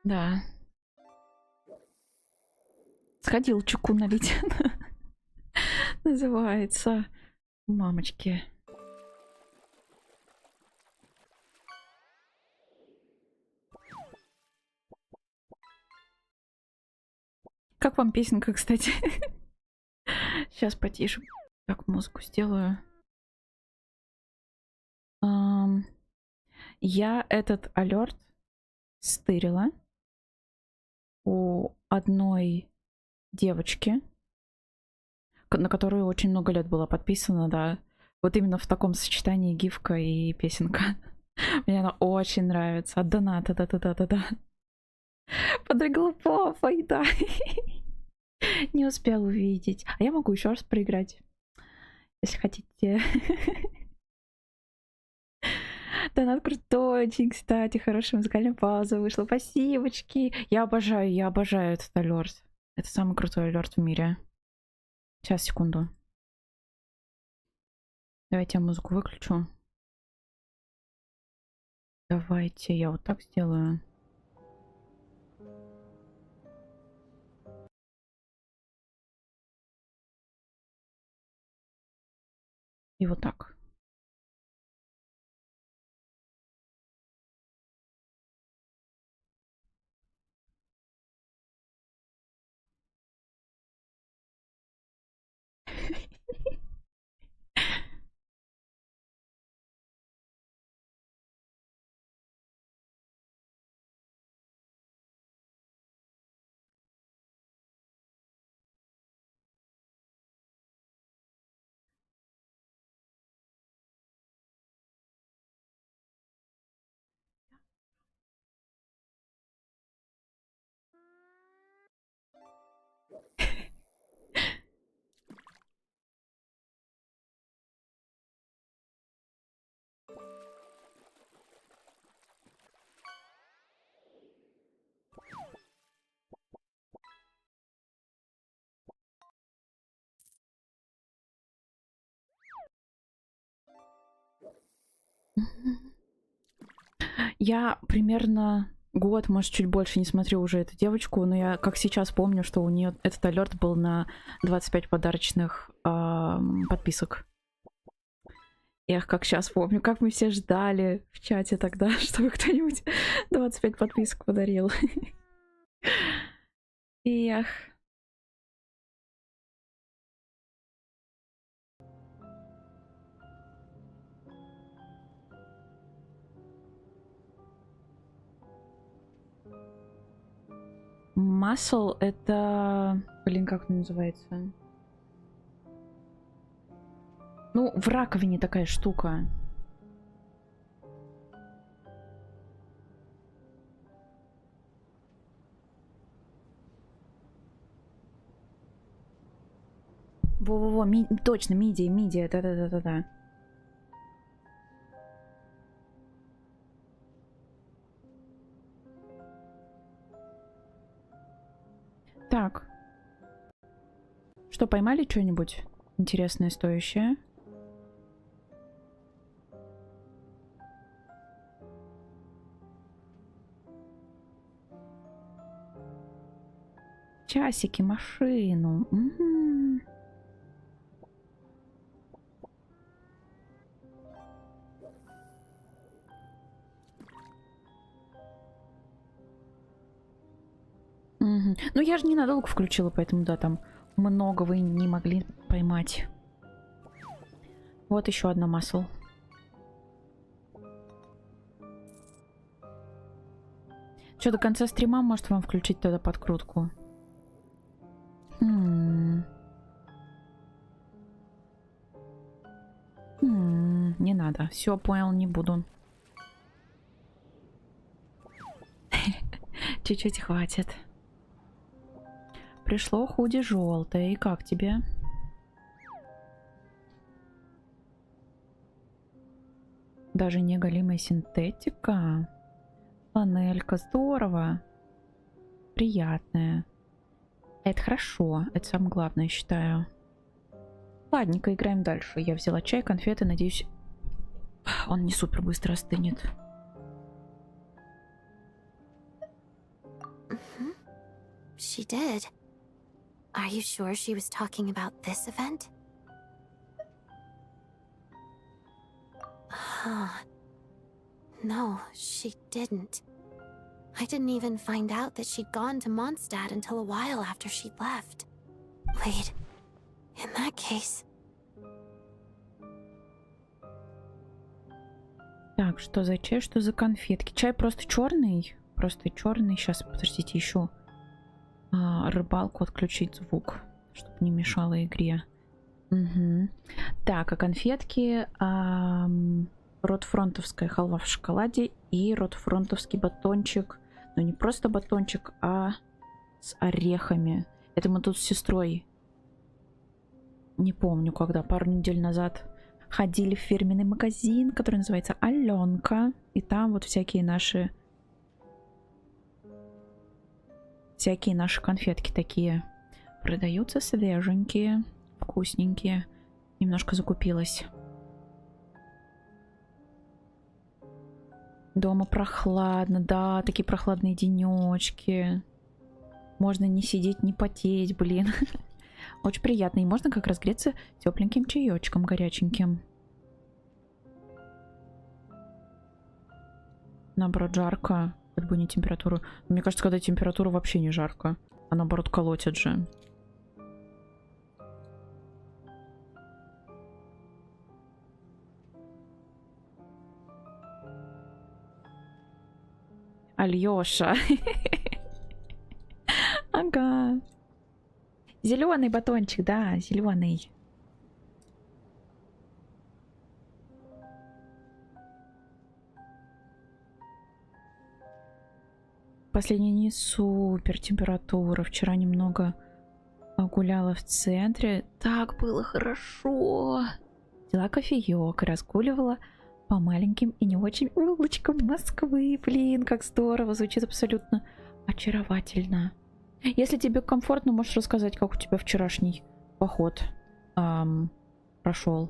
Да. Сходил чеку налить. Называется. Мамочки. Как вам песенка, кстати? Сейчас потише. Так, музыку сделаю. Я этот алерт стырила у одной девочки, на которую очень много лет была подписана, да. Вот именно в таком сочетании гифка и песенка. Мне она очень нравится. От доната, да-да-да-да-да. Подрыгала попой, да. Не успел увидеть. А я могу еще раз проиграть, если хотите. Донат крутой, очень, кстати, хорошая музыкальная пауза вышла. Спасибочки. Я обожаю этот алерт. Это самый крутой алерт в мире. Сейчас, секунду. Давайте я музыку выключу. Давайте я вот так сделаю. И вот так. Я примерно год, может, чуть больше не смотрю уже эту девочку, но я как сейчас помню, что у нее этот алерт был на 25 подарочных подписок. Эх, как сейчас помню, как мы все ждали в чате тогда, чтобы кто-нибудь 25 подписок подарил. Эх. Muscle это... Блин, как это называется? Ну, в раковине такая штука. Во-во-во, точно, мидия, да-да-да-да-да. Так. Что, поймали что-нибудь интересное, стоящее? Часики, машину. Ну, я же ненадолго включила, поэтому, да, там много вы не могли поймать. Вот еще одна масл. Что, до конца стрима, может, вам включить тогда подкрутку? не надо. Все, понял, не буду. Чуть-чуть хватит. Пришло худи желтое. И как тебе? Даже не голимая синтетика. Фланелька, здорово. Приятная. Это хорошо. Это самое главное, я считаю. Ладненько, играем дальше. Я взяла чай, конфеты. Надеюсь, он не супер быстро остынет. She did. Are you sure she was talking about this event? Huh. No, she didn't. I didn't even find out that she'd gone to Mondstadt until a while after she'd left. Wait, in that case... Так, что за чай, что за конфетки? Чай просто черный. Просто черный. Сейчас, подождите, еще рыбалку отключить звук, чтобы не мешало игре. Угу. Так, а конфетки ротфронтовская халва в шоколаде и ротфронтовский батончик. Ну, не просто батончик, а с орехами. Это мы тут с сестрой, не помню когда, пару недель назад ходили в фирменный магазин, который называется Аленка. И там вот всякие наши конфетки такие продаются, свеженькие, вкусненькие. Немножко закупилась. Дома прохладно, да, такие прохладные денечки. Можно не сидеть, не потеть, блин. Очень приятно. И можно как раз греться тепленьким чаечком, горяченьким. Наоборот, жарко. Хоть бы не температуру. Мне кажется, когда температура, вообще не жарко. А наоборот, колотит же. Альёша. Ага. Зеленый батончик, да, зеленый. Последний не супер температура. Вчера немного гуляла в центре. Так было хорошо. Взяла кофеек, разгуливала по маленьким и не очень улочкам Москвы. Блин, как здорово. Звучит абсолютно очаровательно. Если тебе комфортно, можешь рассказать, как у тебя вчерашний поход прошел.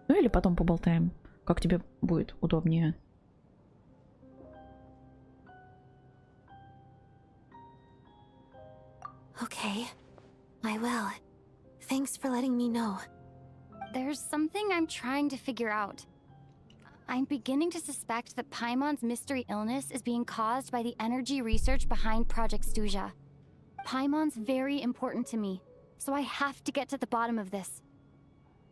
Ну или потом поболтаем, как тебе будет удобнее. Okay, I will. Thanks for letting me know. There's something I'm trying to figure out. I'm beginning to suspect that Paimon's mystery illness is being caused by the energy research behind Project Stuja. Paimon's very important to me, so I have to get to the bottom of this.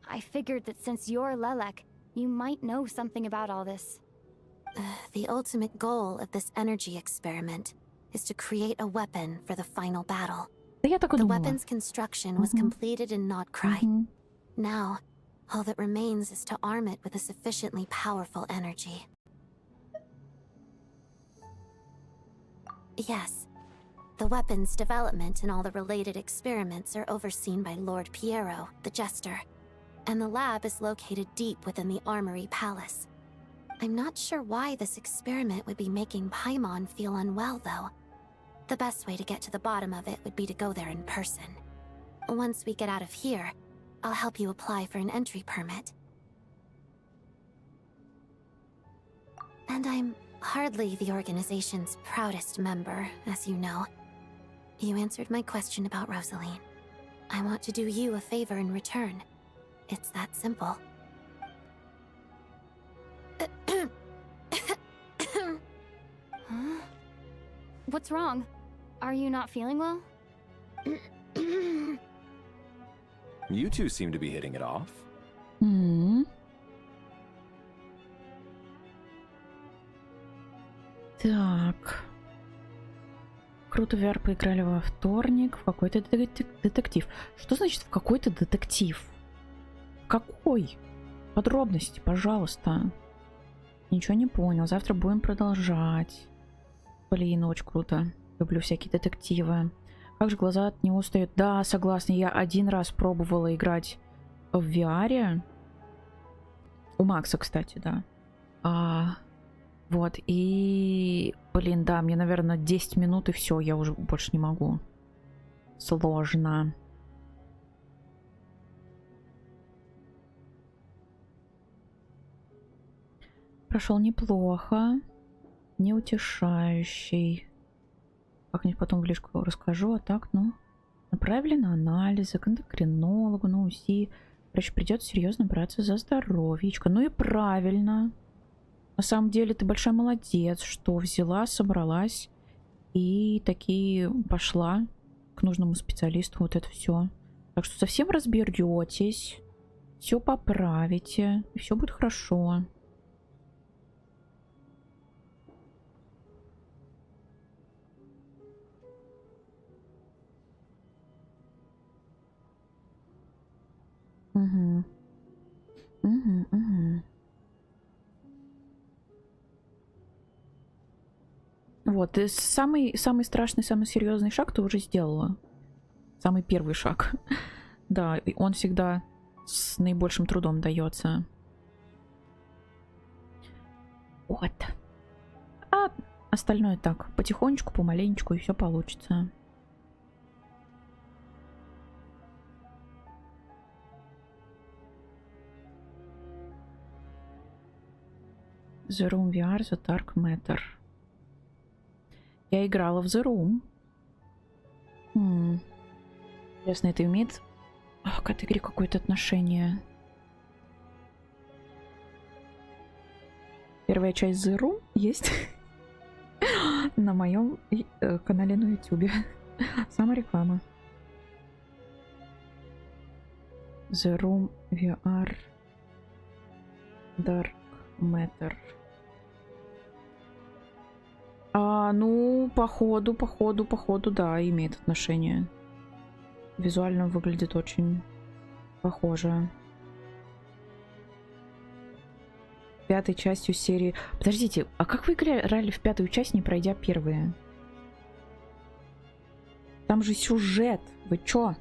I figured that since you're Lelek, you might know something about all this. The ultimate goal of this energy experiment is to create a weapon for the final battle. The weapon's construction was completed in Nodcry. Now, all that remains is to arm it with a sufficiently powerful energy. Yes. The weapon's development and all the related experiments are overseen by Lord Piero, the Jester, and the lab is located deep within the Armory Palace. I'm not sure why this experiment would be making Paimon feel unwell, though. The best way to get to the bottom of it would be to go there in person. Once we get out of here, I'll help you apply for an entry permit. And I'm hardly the organization's proudest member, as you know. You answered my question about Rosaline. I want to do you a favor in return. It's that simple. Huh? What's wrong? Are you not feeling well? You two seem to be hitting it off. Так. Круто, VR поиграли во вторник в какой-то детектив. Что значит в какой-то детектив? Какой? Подробности, пожалуйста. Ничего не понял. Завтра будем продолжать. Блин, очень круто. Люблю всякие детективы. Как же глаза от него устают. Да, согласна. Я один раз пробовала играть в VR. У Макса, кстати, да. Вот. И, блин, да, мне, наверное, 10 минут и все. Я уже больше не могу. Сложно. Прошел неплохо. Неутешающий. Как-нибудь потом в личку расскажу. А так, ну, направили на анализы к эндокринологу, на УЗИ. Короче, придется серьезно браться за здоровьечко. Ну и правильно. На самом деле, ты большая молодец, что взяла, собралась и таки пошла к нужному специалисту. Вот это все. Так что совсем разберетесь. Все поправите. И все будет хорошо. Угу. Угу, угу. Вот, и самый страшный, самый серьезный шаг ты уже сделала. Самый первый шаг. Да, и он всегда с наибольшим трудом дается. Вот. А остальное так, потихонечку, помаленечку, и все получится. The Room VR, The Dark Matter. Я играла в The Room. Интересно, это имеет к этой игре какое-то отношение? Первая часть The Room есть на моем канале на YouTube. Сама реклама. The Room VR Dark Matter. Ну, походу, да, имеет отношение. Визуально выглядит очень похоже. Пятой частью серии... Подождите, а как вы играли в пятую часть, не пройдя первые? Там же сюжет. Вы чё?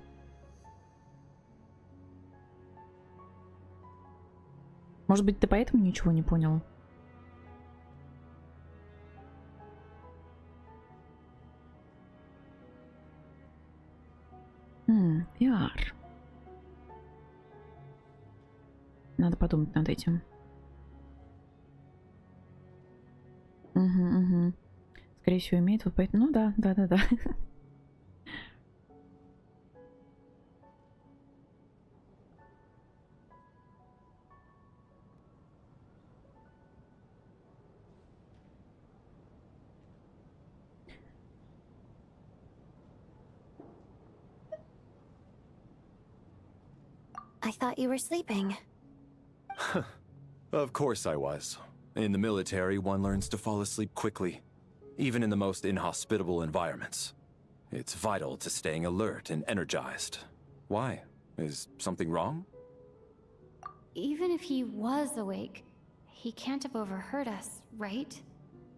Может быть, ты поэтому ничего не понял? VR. Надо подумать над этим. Угу. Скорее всего, имеет вот поэтому... Ну да. I thought you were sleeping. Of course I was. In the military, one learns to fall asleep quickly, even in the most inhospitable environments. It's vital to staying alert and energized. Why? Is something wrong? Even if he was awake, he can't have overheard us, right?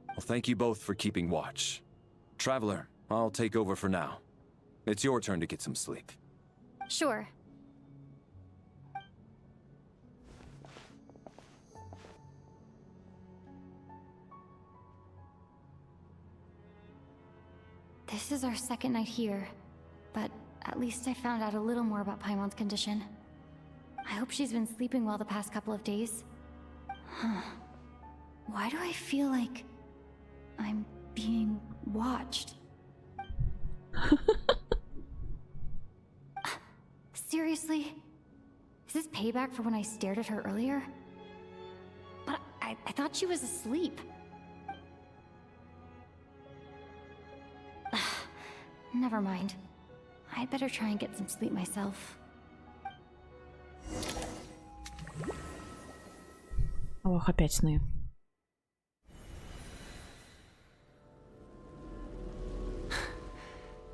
Well, thank you both for keeping watch. Traveler, I'll take over for now. It's your turn to get some sleep. Sure. This is our second night here, but at least I found out a little more about Paimon's condition. I hope she's been sleeping well the past couple of days. Why do I feel like I'm being watched? Seriously? Is this payback for when I stared at her earlier? But I thought she was asleep. Never mind. I'd better try and get some sleep myself. Ох, опять сны.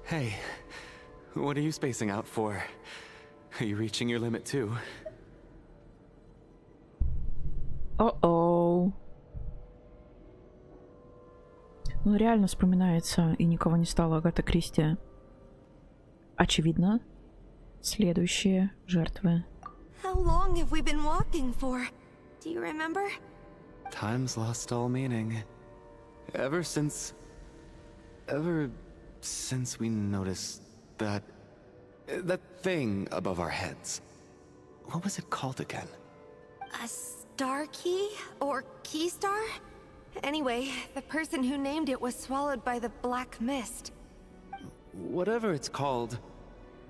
Hey, what are you spacing out for? Are you reaching your limit too? О-оу. Ну, реально вспоминается, и никого не стало Агата Кристи. Очевидно, следующие жертвы. How long have we been walking for? Do you remember? Time's lost all meaning. Ever since we noticed that thing above our heads. What was it called again? A star key? Or key star? Anyway, the person who named it was swallowed by the black mist. Whatever it's called,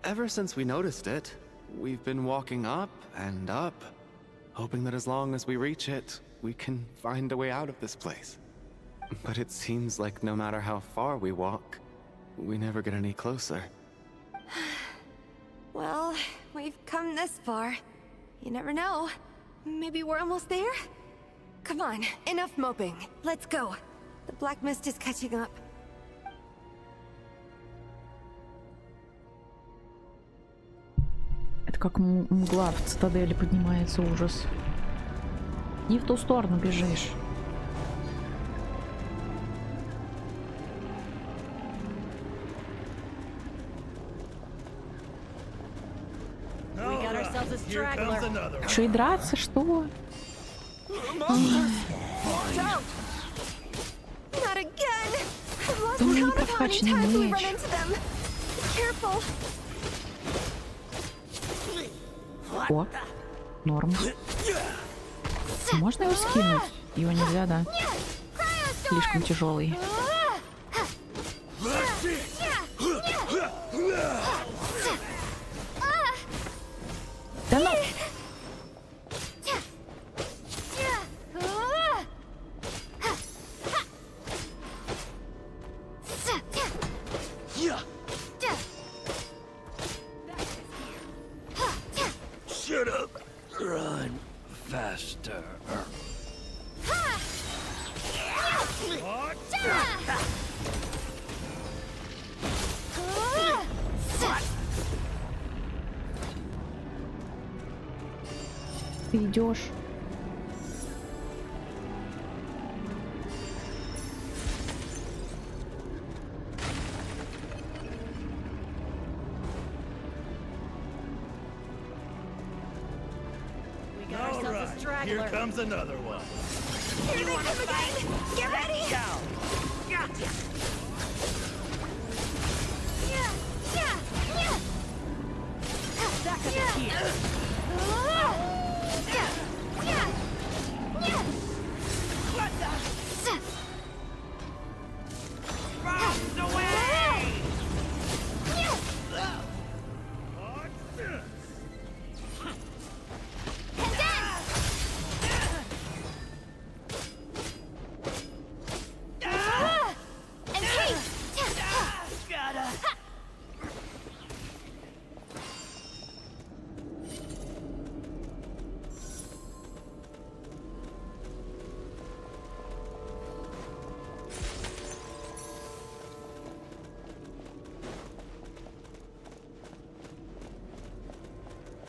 ever since we noticed it, we've been walking up and up, hoping that as long as we reach it, we can find a way out of this place. But it seems like no matter how far we walk, we never get any closer. Well, we've come this far. You never know. Maybe we're almost there? Come on, enough moping. Let's go. The black mist is catching up. Это как мгла в цитадели поднимается, ужас. Не в ту сторону бежишь. Что, и драться, что? Да у меня не прокачанный меч. О, норм. Можно его скинуть? Его нельзя, да? Слишком тяжелый. Да ну! Shut up! Run faster. Ты идешь. Here comes another one. Here they come again! Get ready! Gotcha! Back up here! What the? Round away!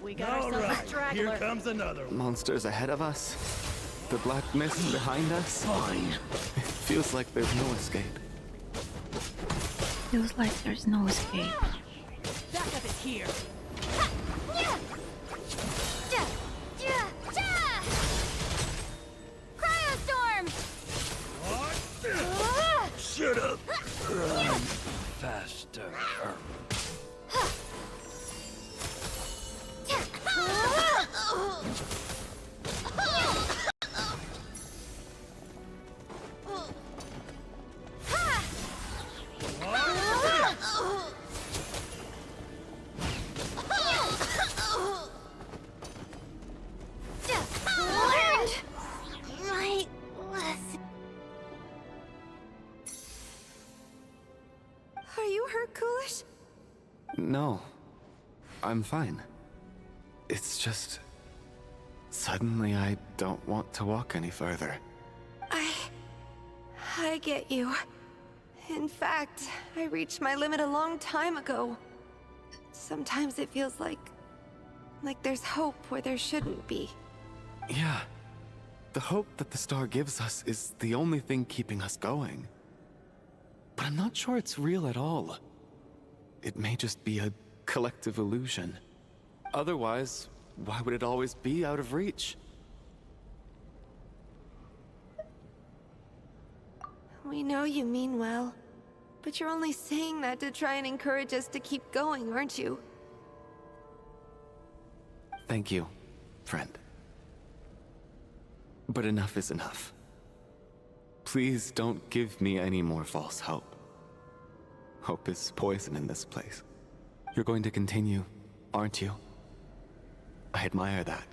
We got ourselves a straggler. Here comes another one. Monsters ahead of us. The black mist behind us. Fine. It feels like there's no escape. Feels like there's no escape. Back up in here. Cryostorm! Shut up! Run faster. Are you hurt, Coolish? No. I'm fine. It's just... Suddenly I don't want to walk any further. I get you. In fact, I reached my limit a long time ago. Sometimes it feels like there's hope where there shouldn't be. Yeah. The hope that the star gives us is the only thing keeping us going. But I'm not sure it's real at all. It may just be a collective illusion. Otherwise, why would it always be out of reach? We know you mean well, but you're only saying that to try and encourage us to keep going, aren't you? Thank you, friend. But enough is enough. Please don't give me any more false hope. Hope is poison in this place. You're going to continue, aren't you? I admire that.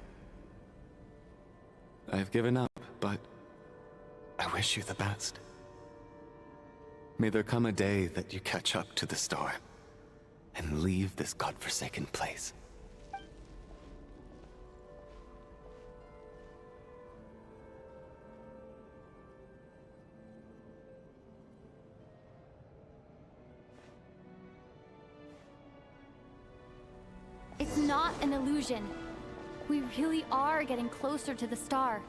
I've given up, but I wish you the best. May there come a day that you catch up to the star and leave this godforsaken place. It's not an illusion. We really are getting closer to the star.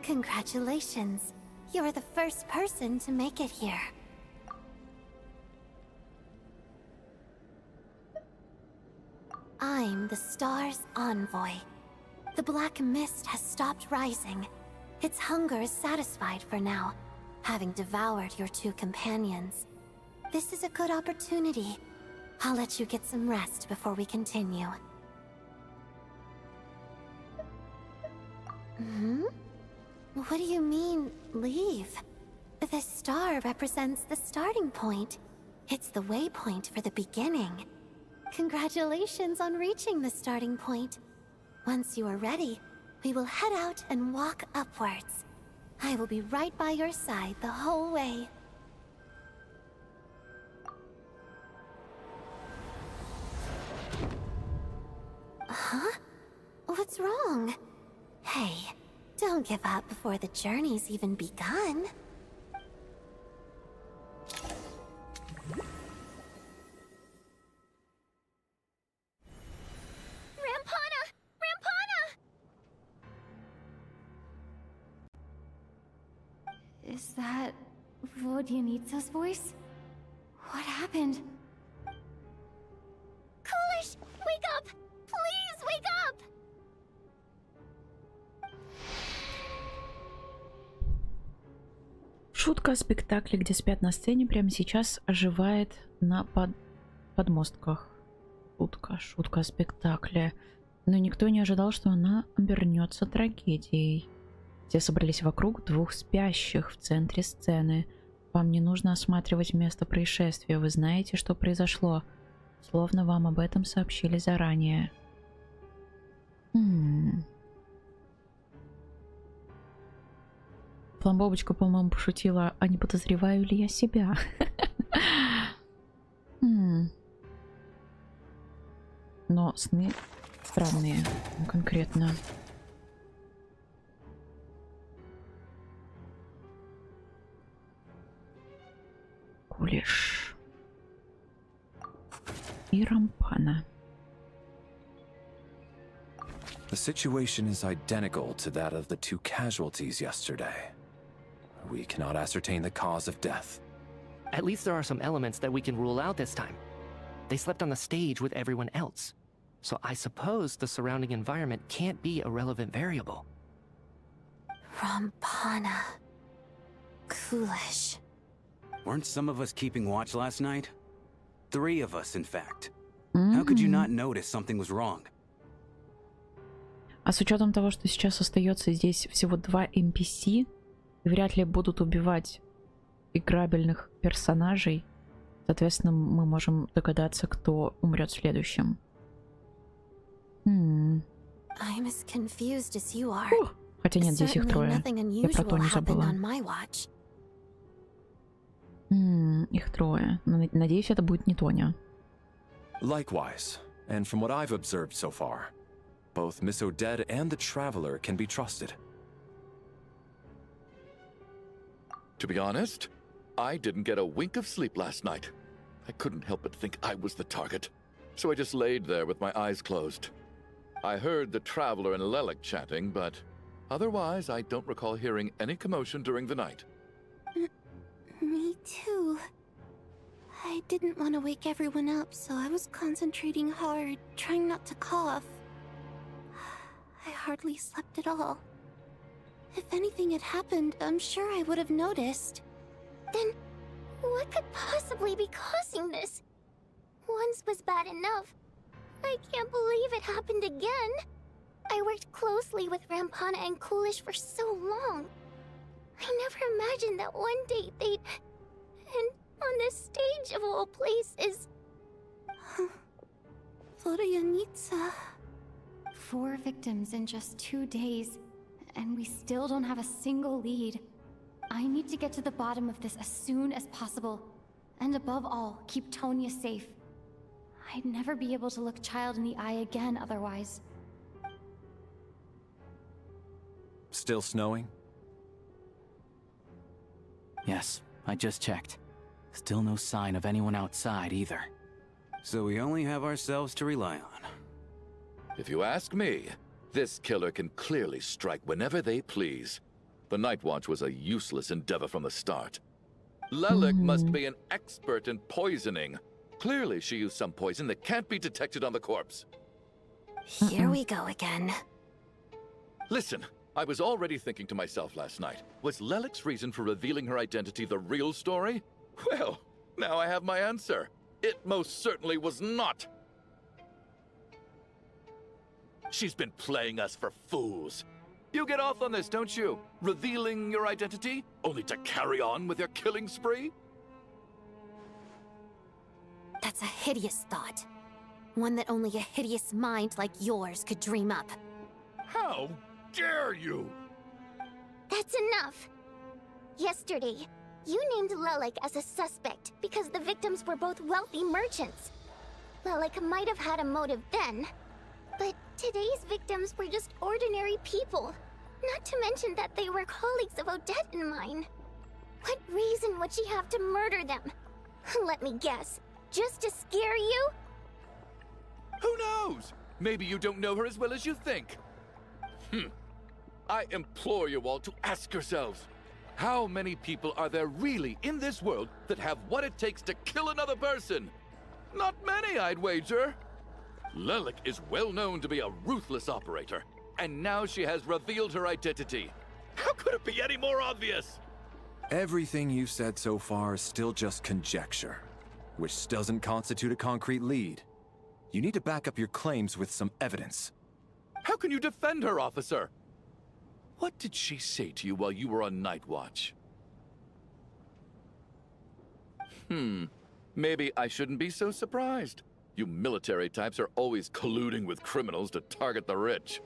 Congratulations. You're the first person to make it here. I'm the star's envoy. The black mist has stopped rising. Its hunger is satisfied for now, having devoured your two companions. This is a good opportunity. I'll let you get some rest before we continue. What do you mean, leave? The star represents the starting point. It's the waypoint for the beginning. Congratulations on reaching the starting point. Once you are ready, we will head out and walk upwards. I will be right by your side the whole way. Huh? What's wrong? Hey, don't give up before the journey's even begun. Rampana! Rampana! Is that Vodyanitsa's voice? What happened? Coolish, wake up! Please wake up! Шутка о спектакле, где спят на сцене, прямо сейчас оживает на подмостках. Шутка о спектакле. Но никто не ожидал, что она обернется трагедией. Все собрались вокруг двух спящих в центре сцены. Вам не нужно осматривать место происшествия, вы знаете, что произошло. Словно вам об этом сообщили заранее. Пломбобочка, по-моему, пошутила, а не подозреваю ли я себя? Но сны странные, конкретно. Кулиш. И Рампана. The situation is identical to that of the two casualties yesterday. We cannot ascertain the cause of death. At least there are some elements that we can rule out this time. They slept on the stage with everyone else. So I suppose the surrounding environment can't be a relevant variable. Rampana. Coolish. Weren't some of us keeping watch last night? 3 of us, in fact. How could you not notice something was wrong? А с учетом того, что сейчас остается здесь всего 2 NPC, и вряд ли будут убивать играбельных персонажей, соответственно, мы можем догадаться, кто умрет следующим. I'm as confused as you are. Хотя нет, здесь их 3. Я про то не забыла. Их 3. Надеюсь, это будет не Тоня. Likewise, and from what I've observed so far, both Miss Odette and the Traveler can be trusted. To be honest, I didn't get a wink of sleep last night. I couldn't help but think I was the target. so I just laid there with my eyes closed. I heard the Traveler and Lelik chatting, but otherwise I don't recall hearing any commotion during the night. Me too. I didn't want to wake everyone up, so I was concentrating hard, trying not to cough. I hardly slept at all. If anything had happened, I'm sure I would have noticed. Then, what could possibly be causing this? Once was bad enough. I can't believe it happened again. I worked closely with Rampana and Coolish for so long. I never imagined that one day they'd... And on this stage of all places... Florianitsa... 4 victims in just 2 days, and we still don't have a single lead. I need to get to the bottom of this as soon as possible. And above all, keep Tonya safe. I'd never be able to look Child in the eye again otherwise. Still snowing? Yes, I just checked. Still no sign of anyone outside either. So we only have ourselves to rely on. If you ask me, this killer can clearly strike whenever they please. The Night Watch was a useless endeavor from the start. Lelik must be an expert in poisoning. Clearly she used some poison that can't be detected on the corpse. Here we go again. Listen, I was already thinking to myself last night, was Lelik's reason for revealing her identity the real story? Well, now I have my answer. It most certainly was not. She's been playing us for fools. You get off on this, don't you? Revealing your identity, only to carry on with your killing spree? That's a hideous thought. One that only a hideous mind like yours could dream up. How dare you? That's enough! Yesterday, you named Lelik as a suspect because the victims were both wealthy merchants. Lelik might have had a motive then, but today's victims were just ordinary people. Not to mention that they were colleagues of Odette and mine. What reason would she have to murder them? Let me guess. Just to scare you? Who knows? Maybe you don't know her as well as you think. I implore you all to ask yourselves, how many people are there really in this world that have what it takes to kill another person? Not many, I'd wager. Lelik is well known to be a ruthless operator, and now she has revealed her identity. How could it be any more obvious? Everything you've said so far is still just conjecture, which doesn't constitute a concrete lead. You need to back up your claims with some evidence. How can you defend her, officer? What did she say to you while you were on Night Watch? Maybe I shouldn't be so surprised. You military types are always colluding with criminals to target the rich.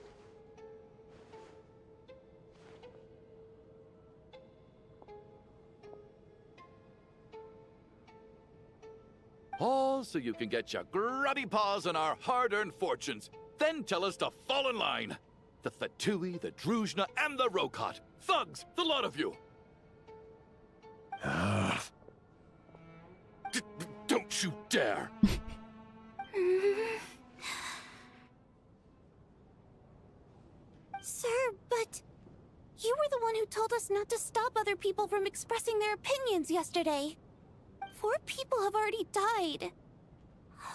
All so you can get your grubby paws on our hard-earned fortunes, then tell us to fall in line. The Fatui, the Druzhna, and the Rokot. Thugs, the lot of you. Don't you dare. Sir, but... You were the one who told us not to stop other people from expressing their opinions yesterday. 4 people have already died.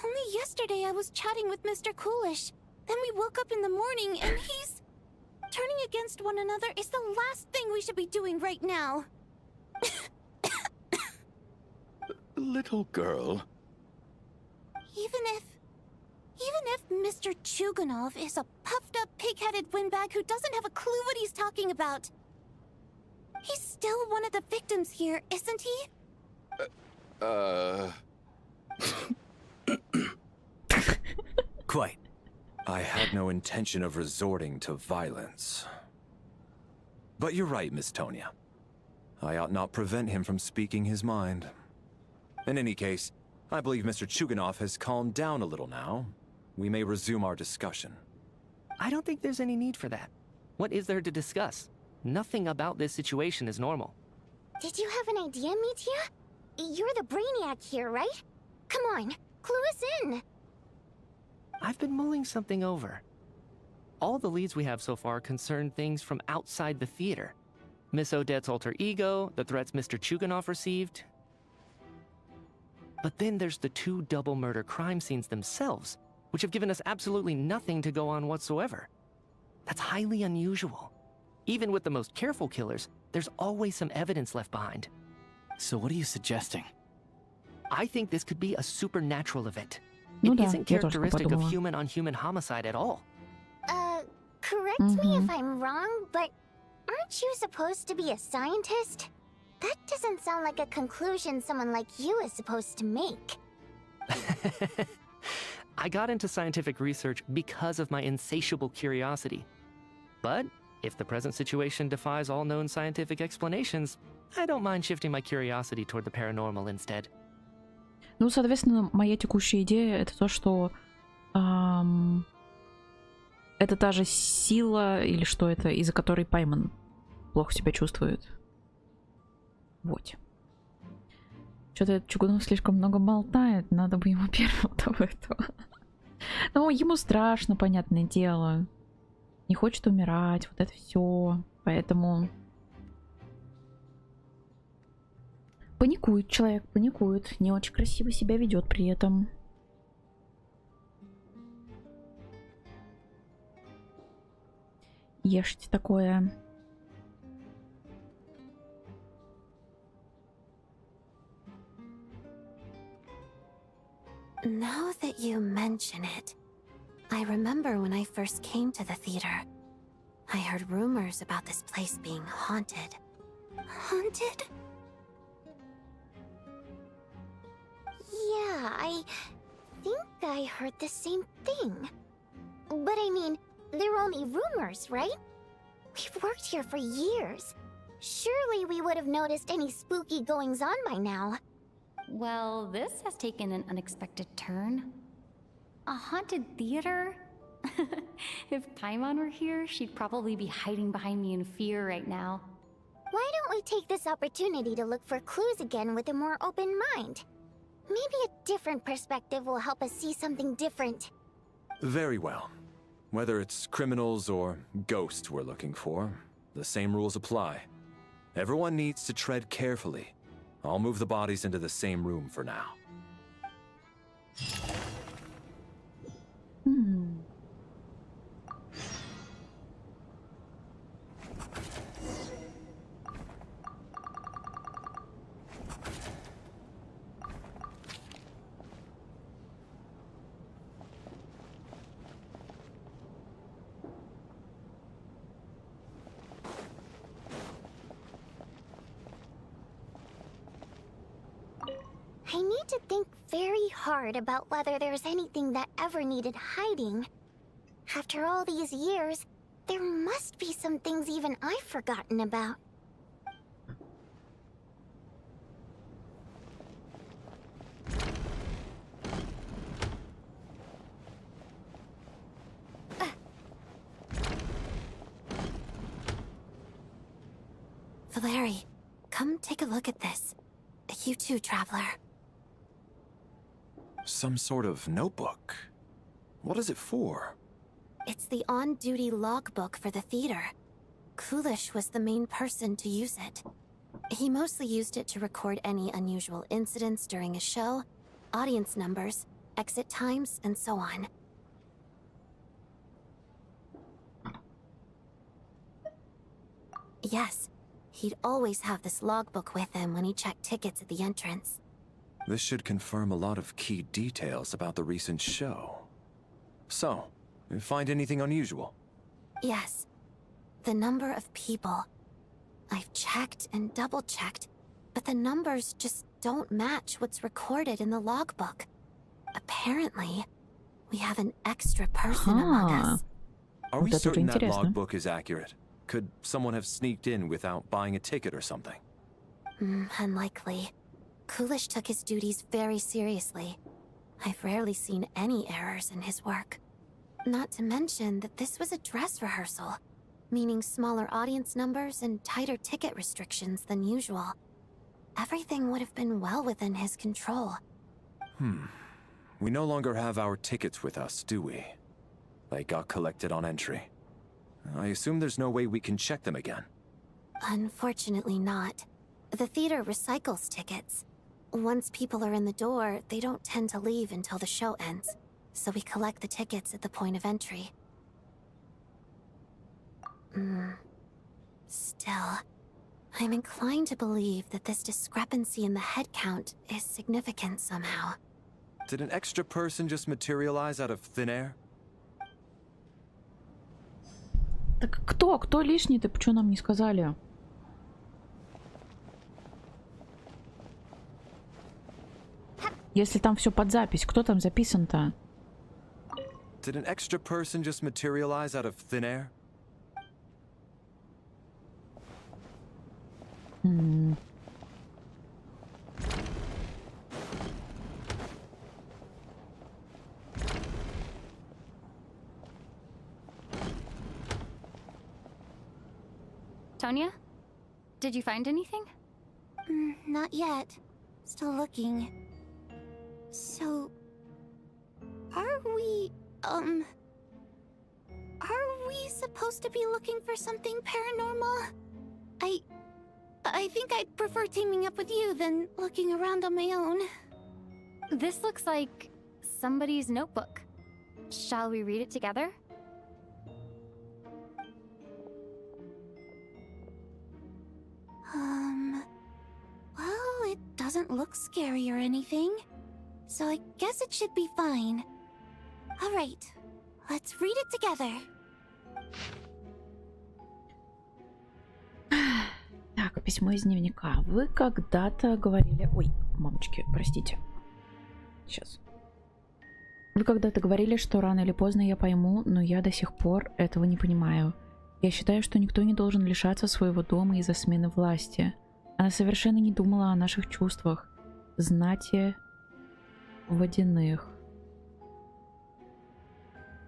Only yesterday I was chatting with Mr. Coolish. Then we woke up in the morning and he's... Turning against one another is the last thing we should be doing right now. Little girl. Even if Mr. Chuganov is a puffed-up, pig-headed windbag who doesn't have a clue what he's talking about, he's still one of the victims here, isn't he? Quite. I had no intention of resorting to violence. But you're right, Miss Tonya. I ought not prevent him from speaking his mind. In any case, I believe Mr. Chuganov has calmed down a little now. We may resume our discussion. I don't think there's any need for that. What is there to discuss? Nothing about this situation is normal. Did you have an idea, Mitya? You're the brainiac here, right? Come on, clue us in. I've been mulling something over. All the leads we have so far concern things from outside the theater. Miss Odette's alter ego, the threats Mr. Chuganov received. But then there's the 2 double murder crime scenes themselves, which have given us absolutely nothing to go on whatsoever. That's highly unusual. Even with the most careful killers, there's always some evidence left behind. So what are you suggesting? I think this could be a supernatural event. Ну It да, isn't я тоже так characteristic of подумала. human-on-human homicide at all. Correct me if I'm wrong, but aren't you supposed to be a scientist? That doesn't sound like a conclusion someone like you is supposed to make. I got into scientific research because of my insatiable curiosity. But if the present situation defies all known scientific explanations, I don't mind shifting my curiosity toward the paranormal instead. Ну, соответственно, моя текущая идея это то, что это та же сила или что это, из-за которой Пайман плохо себя чувствует. Вот. Что-то этот Чугунов слишком много болтает, надо бы ему первому до этого. Ну, ему страшно, понятное дело. Не хочет умирать, вот это все. Поэтому... Паникует человек, паникует. Не очень красиво себя ведет при этом. Ешьте такое. Now that you mention it, I remember when I first came to the theater, I heard rumors about this place being haunted. Haunted? Yeah, I think I heard the same thing. But I mean, they're only rumors, right? We've worked here for years. Surely we would have noticed any spooky goings-on by now. Well, this has taken an unexpected turn. A haunted theater? If Paimon were here, she'd probably be hiding behind me in fear right now. Why don't we take this opportunity to look for clues again with a more open mind? Maybe a different perspective will help us see something different. Very well. Whether it's criminals or ghosts we're looking for, the same rules apply. Everyone needs to tread carefully. I'll move the bodies into the same room for now. I need to think very hard about whether there's anything that ever needed hiding. After all these years, there must be some things even I've forgotten about. Valeri, come take a look at this. You too, traveler. Some sort of notebook. What is it for? It's the on-duty logbook for the theater. Kulish was the main person to use it. He mostly used it to record any unusual incidents during a show, audience numbers, exit times, and so on. Yes, he'd always have this logbook with him when he checked tickets at the entrance. This should confirm a lot of key details about the recent show. So, you find anything unusual? Yes. The number of people. I've checked and double-checked, but the numbers just don't match what's recorded in the logbook. Apparently, we have an extra person among us. Are we certain that logbook is accurate? Could someone have sneaked in without buying a ticket or something? Unlikely. Kulish took his duties very seriously. I've rarely seen any errors in his work. Not to mention that this was a dress rehearsal, meaning smaller audience numbers and tighter ticket restrictions than usual. Everything would have been well within his control. We no longer have our tickets with us, do we? They got collected on entry. I assume there's no way we can check them again. Unfortunately not. The theater recycles tickets. Once people are in the door, they don't tend to leave until the show ends. So we collect the tickets at the point of entry. Still, I'm inclined to believe that this discrepancy in the head count is significant somehow. Did an extra person just materialize out of thin air? Так кто лишний-то? Почему нам не сказали? Если там все под запись, кто там записан-то? Did an extra person just materialize out of thin air? Tonya? Did you find anything? Not yet. Still looking. So... Are we supposed to be looking for something paranormal? I think I'd prefer teaming up with you than looking around on my own. This looks like somebody's notebook. Shall we read it together? Well, it doesn't look scary or anything, so I guess it should be fine. All right, let's read it together. Так, письмо из дневника. Вы когда-то говорили... Ой, мамочки, простите. Сейчас. Вы когда-то говорили, что рано или поздно я пойму, но я до сих пор этого не понимаю. Я считаю, что никто не должен лишаться своего дома из-за смены власти. Она совершенно не думала о наших чувствах. Знати водяных.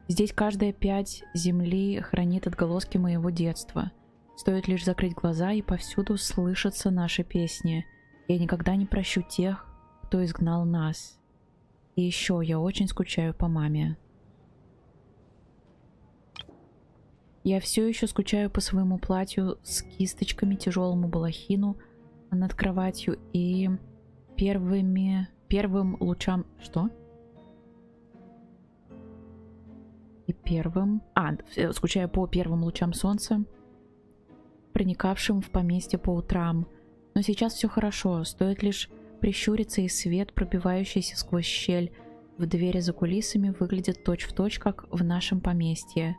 Здесь каждая пядь земли хранит отголоски моего детства. Стоит лишь закрыть глаза, и повсюду слышатся наши песни. Я никогда не прощу тех, кто изгнал нас. И еще я очень скучаю по маме. Я все еще скучаю по своему платью с кисточками, тяжелому балахину над кроватью и первым лучам... Что? Скучаю по первым лучам солнца, проникавшим в поместье по утрам. Но сейчас все хорошо, стоит лишь прищуриться, и свет, пробивающийся сквозь щель в двери за кулисами, выглядит точь-в-точь, как в нашем поместье.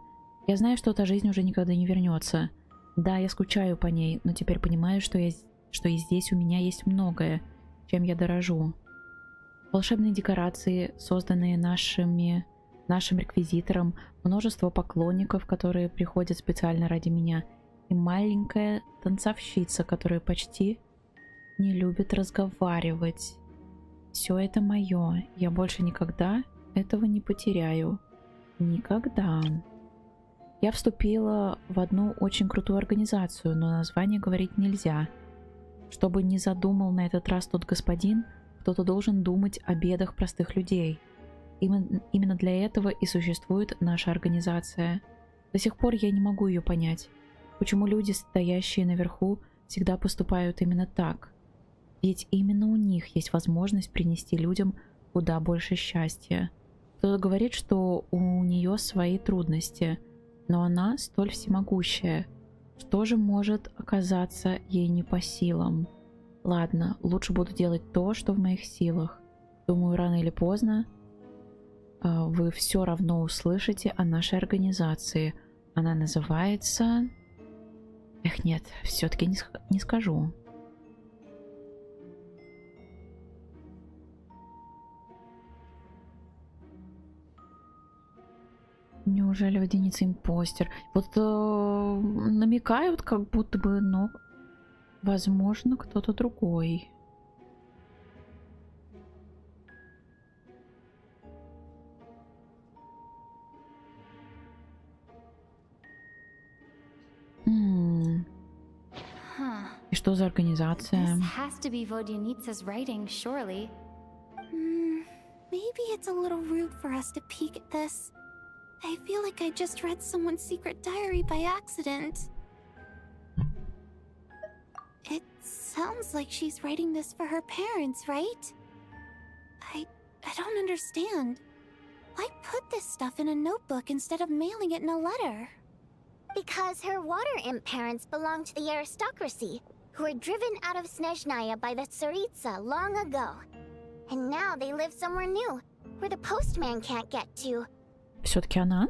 Я знаю, что эта жизнь уже никогда не вернется. Да, я скучаю по ней, но теперь понимаю, что и здесь у меня есть многое, чем я дорожу. Волшебные декорации, созданные нашим реквизитором, множество поклонников, которые приходят специально ради меня, и маленькая танцовщица, которая почти не любит разговаривать. Все это мое. Я больше никогда этого не потеряю. Никогда. Я вступила в одну очень крутую организацию, но название говорить нельзя. Чтобы не задумал на этот раз тот господин, кто-то должен думать о бедах простых людей. Именно для этого и существует наша организация. До сих пор я не могу ее понять. Почему люди, стоящие наверху, всегда поступают именно так? Ведь именно у них есть возможность принести людям куда больше счастья. Кто-то говорит, что у нее свои трудности, но она столь всемогущая. Что же может оказаться ей не по силам? Ладно, лучше буду делать то, что в моих силах. Думаю, рано или поздно вы все равно услышите о нашей организации. Она называется... Эх, нет, все-таки не скажу. Неужели водяница импостер? Вот намекают, как будто бы, но возможно кто-то другой. И что за организация? This has to be Vodyanitsa's writing, surely. Maybe it's it's a little rude for us to peek at this. I feel like I just read someone's secret diary by accident. It sounds like she's writing this for her parents, right? I don't understand. Why put this stuff in a notebook instead of mailing it in a letter? Because her water imp parents belonged to the aristocracy, who were driven out of Snezhnaya by the Tsaritsa long ago. And now they live somewhere new, where the postman can't get to. Все-таки она?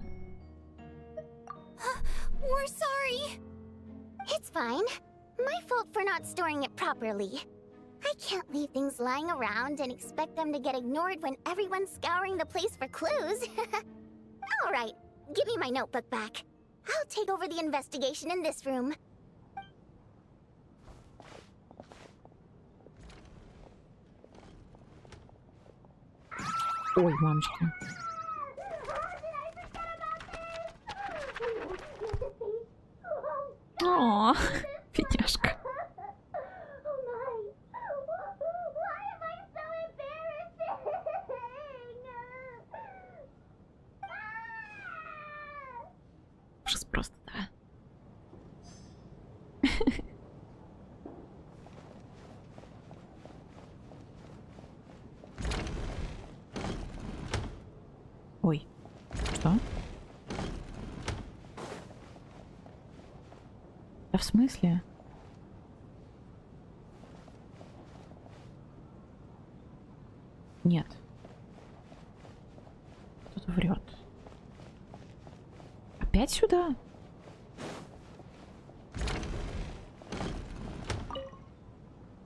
We're sorry. It's fine. My fault for not storing it properly. I can't leave things lying around and expect them to get ignored when everyone's scouring the place for clues. Alright, give me my notebook back. I'll take over the investigation in this room. Ой, мамочки. О, бедняжка. Ужас просто, да. Ой, что? А в смысле? Нет. Кто-то врет. Опять сюда?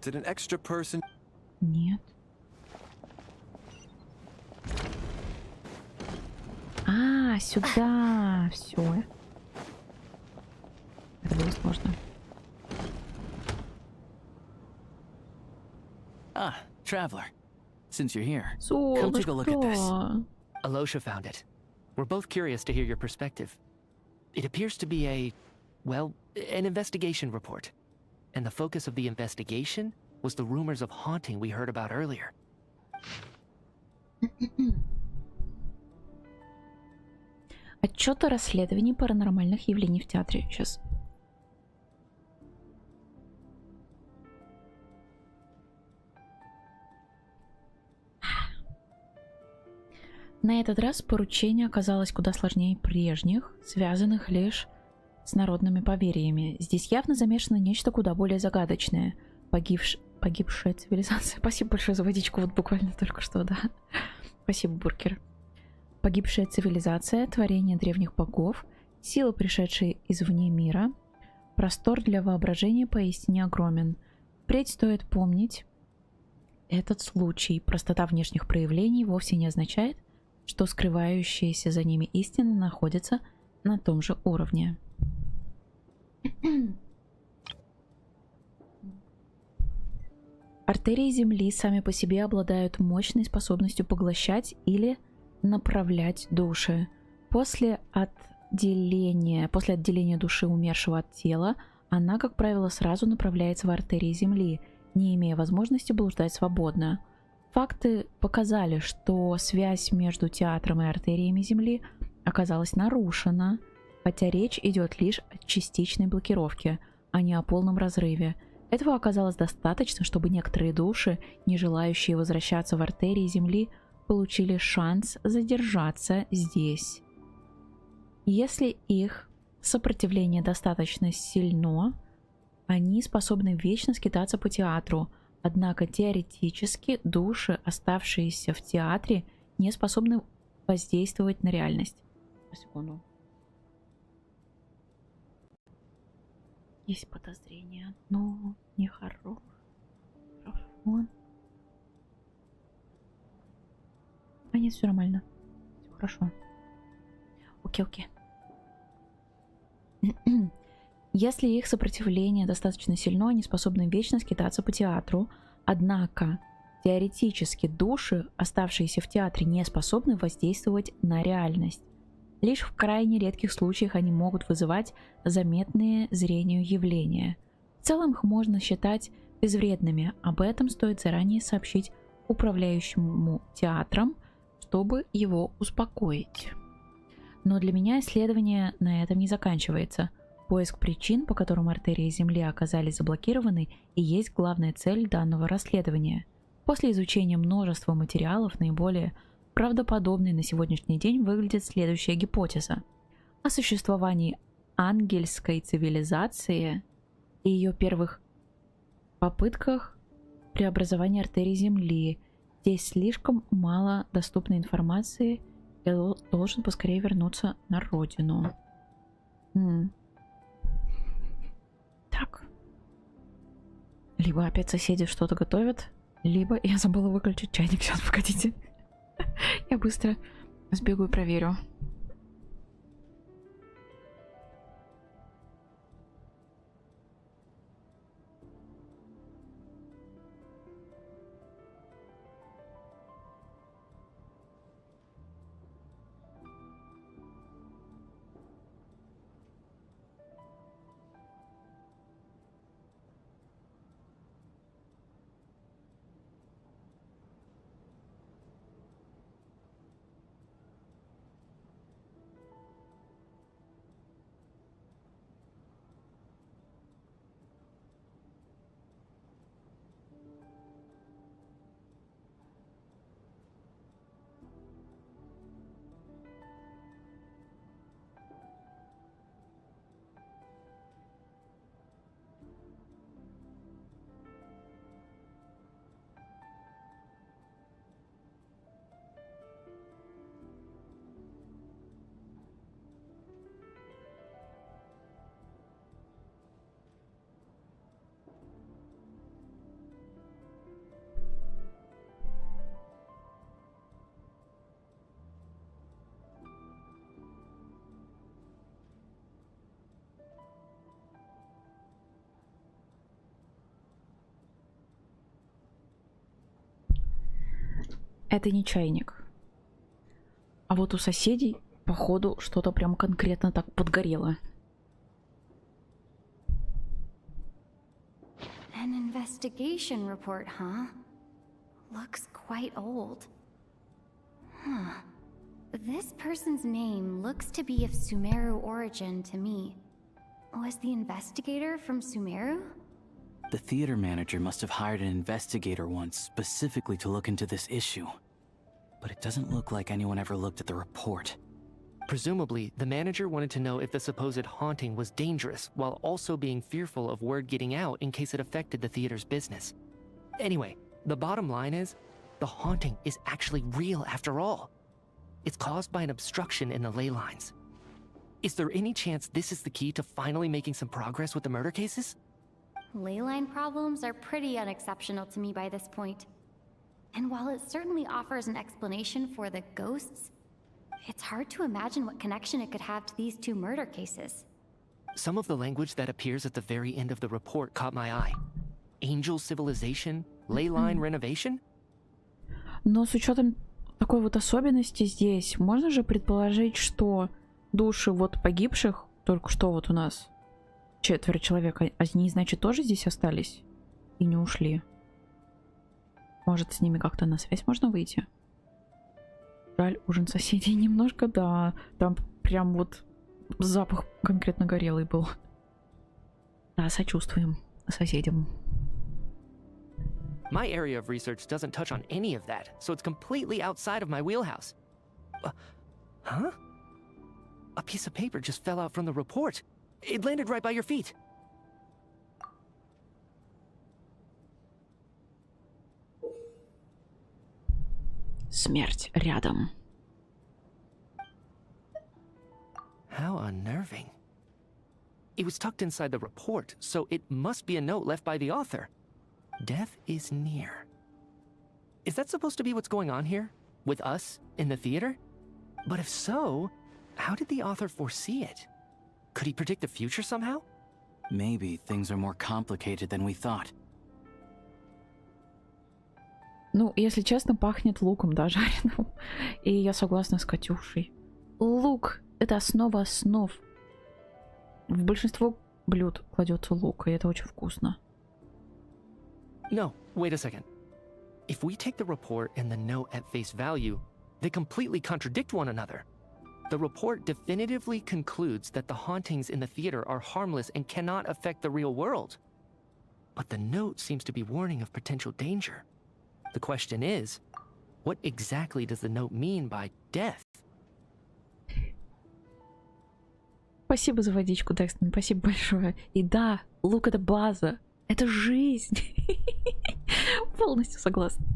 Did an extra person? Нет. А, сюда. Все. Это было сложно. Ah, traveler. Since you're here, come take a look at this. Alosha found it. We're both curious to hear your perspective. It appears to be an investigation report. And the focus of the investigation was the rumors of haunting we heard about earlier. Отчет о расследовании паранормальных явлений в театре. Сейчас. На этот раз поручение оказалось куда сложнее прежних, связанных лишь с народными поверьями. Здесь явно замешано нечто куда более загадочное. Погибшая цивилизация. Спасибо большое за водичку, вот буквально только что, да. Спасибо, Бургер. Погибшая цивилизация, творение древних богов, сила, пришедшая извне мира, простор для воображения поистине огромен. Впредь стоит помнить этот случай. Простота внешних проявлений вовсе не означает, что скрывающиеся за ними истины находятся на том же уровне. Артерии Земли сами по себе обладают мощной способностью поглощать или направлять души. После отделения души умершего от тела, она, как правило, сразу направляется в артерии Земли, не имея возможности блуждать свободно. Факты показали, что связь между театром и артериями Земли оказалась нарушена, хотя речь идет лишь о частичной блокировке, а не о полном разрыве. Этого оказалось достаточно, чтобы некоторые души, не желающие возвращаться в артерии Земли, получили шанс задержаться здесь. Если их сопротивление достаточно сильно, они способны вечно скитаться по театру, однако теоретически души, оставшиеся в театре, не способны воздействовать на реальность. Секунду. Есть подозрение, но нехороший микрофон. А нет, все нормально. Все хорошо. Окей. Если их сопротивление достаточно сильно, они способны вечно скитаться по театру. Однако, теоретически души, оставшиеся в театре, не способны воздействовать на реальность. Лишь в крайне редких случаях они могут вызывать заметные зрению явления. В целом их можно считать безвредными. Об этом стоит заранее сообщить управляющему театром, чтобы его успокоить. Но для меня исследование на этом не заканчивается. Поиск причин, по которым артерии Земли оказались заблокированы, и есть главная цель данного расследования. После изучения множества материалов наиболее правдоподобной на сегодняшний день выглядит следующая гипотеза. О существовании ангельской цивилизации и ее первых попытках преобразования артерий Земли. Здесь слишком мало доступной информации, я должен поскорее вернуться на родину. Так. Либо опять соседи что-то готовят, либо я забыла выключить чайник. Сейчас, погодите. Я быстро сбегу и проверю. Это не чайник. А вот у соседей, походу, что-то прям конкретно так подгорело. An investigation report, huh? Looks quite old. Huh. This person's name looks to be of Sumeru origin to me. Was the investigator from Sumeru? The theater manager must have hired an investigator once specifically to look into this issue. But it doesn't look like anyone ever looked at the report. Presumably, the manager wanted to know if the supposed haunting was dangerous, while also being fearful of word getting out in case it affected the theater's business. Anyway, the bottom line is, the haunting is actually real after all. It's caused by an obstruction in the ley lines. Is there any chance this is the key to finally making some progress with the murder cases? Ley line problems are pretty unexceptional to me by this point. And while it certainly offers an explanation for the ghosts, it's hard to imagine what connection it could have to these two murder cases. Some of the language that appears at the very end of the report caught my eye. Angel civilization, ley line renovation? Но с учетом такой вот особенности здесь, можно же предположить, что души вот погибших, только что вот у нас 4 человек, они, значит, тоже здесь остались и не ушли. Может, с ними как-то на связь можно выйти? Жаль, ужин соседей немножко, да. Там прям вот запах конкретно горелый был. Да, сочувствуем соседям. My area of research doesn't touch on any of that, so it's completely outside of my wheelhouse. Huh? A piece of paper just fell out from the report. It landed right by your feet. Смерть рядом. How unnerving. It was tucked inside the report, so it must be a note left by the author. Death is near. Is that supposed to be what's going on here? With us in the theater? But if so, how did the author foresee it? Could he predict the future somehow? Maybe things are more complicated than we thought. Ну, если честно, пахнет луком, да, жареным. И я согласна с Катюшей. Лук — это основа основ. В большинство блюд кладется лук, и это очень вкусно. No, wait a second. If we take the report and the note at face value, They completely contradict one another. The report definitively concludes that the hauntings in the theater are harmless and cannot affect the real world. But the note seems to be warning of potential danger. The question is, what exactly does the note mean by death? Спасибо за водичку, Декстон, спасибо большое. И да, лук — это база, это жизнь. Полностью согласна.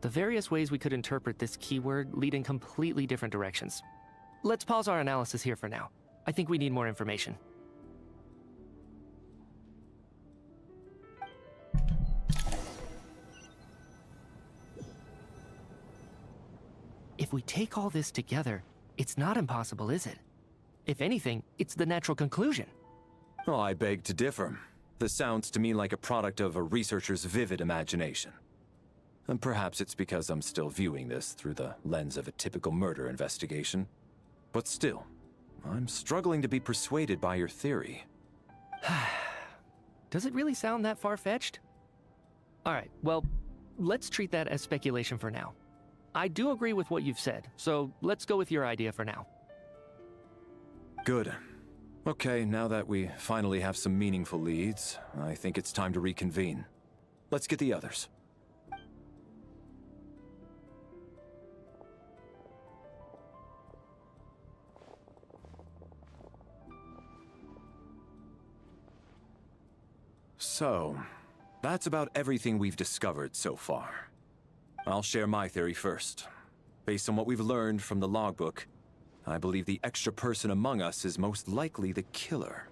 The various ways we could interpret this keyword lead in completely different directions. Let's pause our analysis here for now. I think we need more information. If we take all this together, it's not impossible, is it? If anything, it's the natural conclusion. Oh, I beg to differ. This sounds to me like a product of a researcher's vivid imagination. And perhaps it's because I'm still viewing this through the lens of a typical murder investigation. But still, I'm struggling to be persuaded by your theory. Does it really sound that far-fetched? Alright, well, let's treat that as speculation for now. I do agree with what you've said, so let's go with your idea for now. Good. Okay, now that we finally have some meaningful leads, I think it's time to reconvene. Let's get the others. So, that's about everything we've discovered so far. I'll share my theory first. Based on what we've learned from the logbook, I believe the extra person among us is most likely the killer.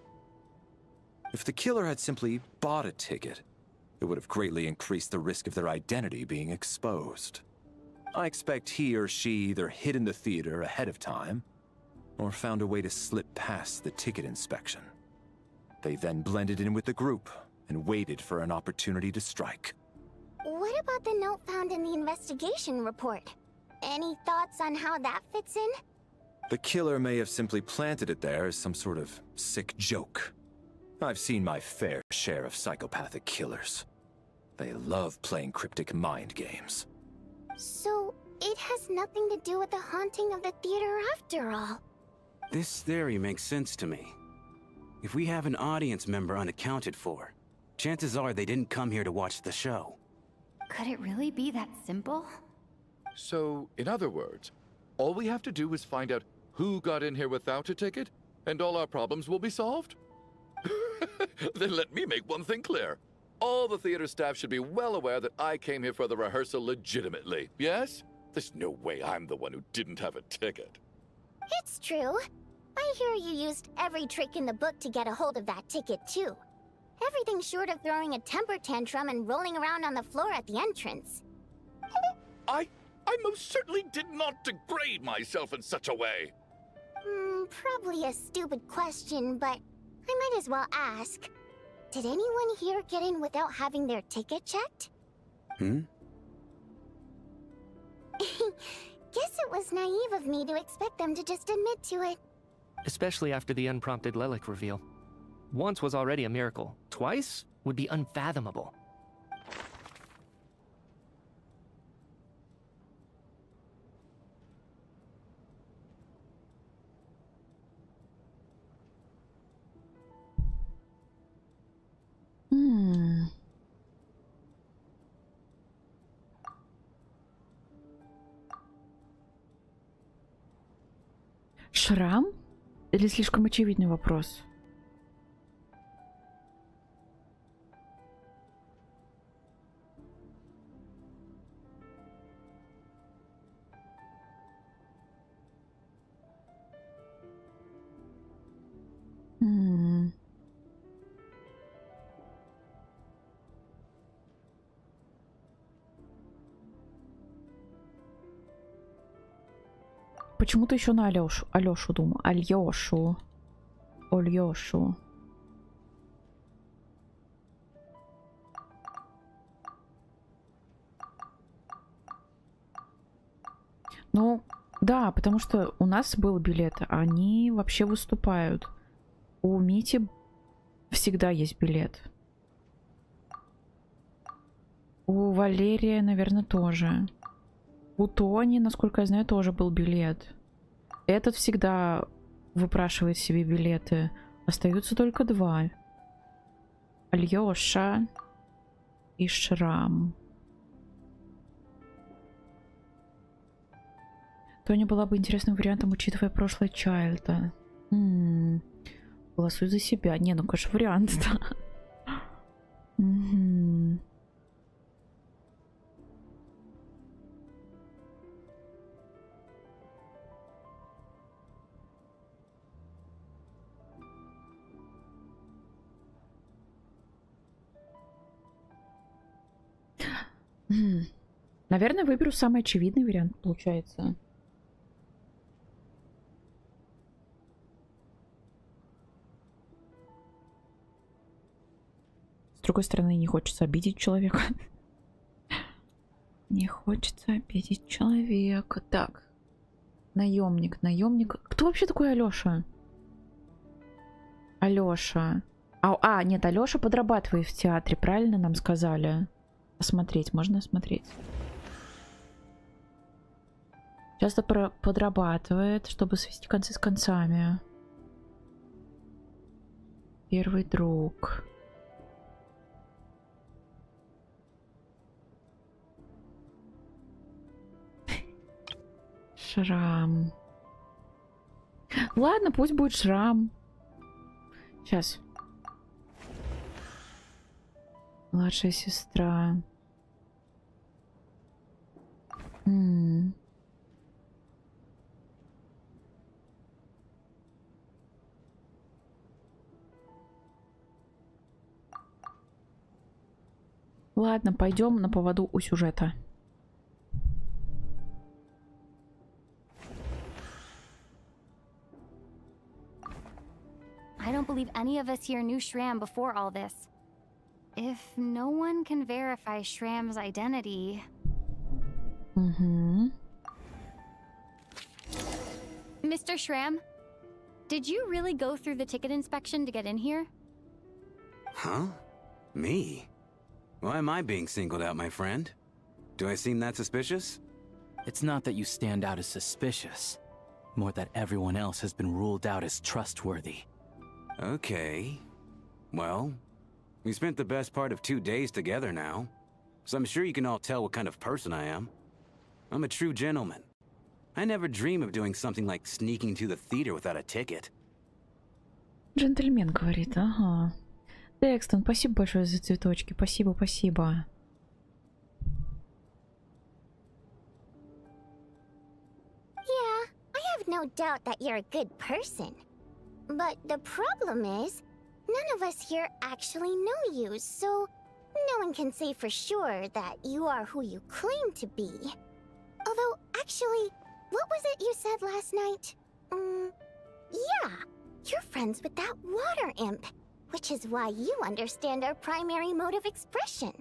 If the killer had simply bought a ticket, it would have greatly increased the risk of their identity being exposed. I expect he or she either hid in the theater ahead of time, or found a way to slip past the ticket inspection. They then blended in with the group and waited for an opportunity to strike. What about the note found in the investigation report? Any thoughts on how that fits in? The killer may have simply planted it there as some sort of sick joke. I've seen my fair share of psychopathic killers. They love playing cryptic mind games. So, it has nothing to do with the haunting of the theater after all. This theory makes sense to me. If we have an audience member unaccounted for, chances are they didn't come here to watch the show. Could it really be that simple? So, in other words, all we have to do is find out who got in here without a ticket, and all our problems will be solved? Then let me make one thing clear. All the theater staff should be well aware that I came here for the rehearsal legitimately, yes? There's no way I'm the one who didn't have a ticket. It's true. I hear you used every trick in the book to get a hold of that ticket, too. Everything short of throwing a temper tantrum and rolling around on the floor at the entrance. I most certainly did not degrade myself in such a way. Probably a stupid question, but I might as well ask. Did anyone here get in without having their ticket checked? Hmm? Guess it was naive of me to expect them to just admit to it. Especially after the unprompted Lelik reveal. Once was already a miracle. Twice would be unfathomable. Шрам? Или слишком очевидный вопрос? Почему-то еще на Алёшу думаю. Альёшу. Ну, да, потому что у нас был билет, а они вообще выступают. У Мити всегда есть билет. У Валерия, наверное, тоже. У Тони, насколько я знаю, тоже был билет. Этот всегда выпрашивает себе билеты. Остаются только два. Альёша и Шрам. Тони была бы интересным вариантом, учитывая прошлое Чайльда. Голосуй за себя. Не, ну, конечно, вариант, да. Наверное, выберу самый очевидный вариант, получается. С другой стороны, не хочется обидеть человека. Не хочется обидеть человека. Так. Наемник, наемник. Кто вообще такой Алёша? Алёша. Нет, Алёша подрабатывает в театре, правильно нам сказали? Осмотреть, можно осмотреть. Часто подрабатывает, чтобы свести концы с концами. Первый друг. Шрам. Ладно, пусть будет Шрам. Сейчас. Младшая сестра. Ладно, пойдем на поводу у сюжета. I don't believe any of us here knew Shram before all this. If no one can verify Shram's identity... Mr. Shram, did you really go through the ticket inspection to get in here? Huh? Me? Why am I being singled out, my friend? Do I seem that suspicious? It's not that you stand out as suspicious, more that everyone else has been ruled out as trustworthy. Okay. Well, we spent the best part of 2 days together now, so I'm sure you can all tell what kind of person I am. I'm a true gentleman. I never dream of doing something like sneaking to the theater without a ticket. Джентльмен говорит, ага. Декстон, спасибо большое за цветочки. Спасибо, спасибо. Yeah, I have no doubt that you're a good person. But the problem is, none of us here actually know you, so no one can say for sure that you are who you claim to be. Although, actually, what was it you said last night? Yeah, you're friends with that water imp, which is why you understand our primary mode of expression.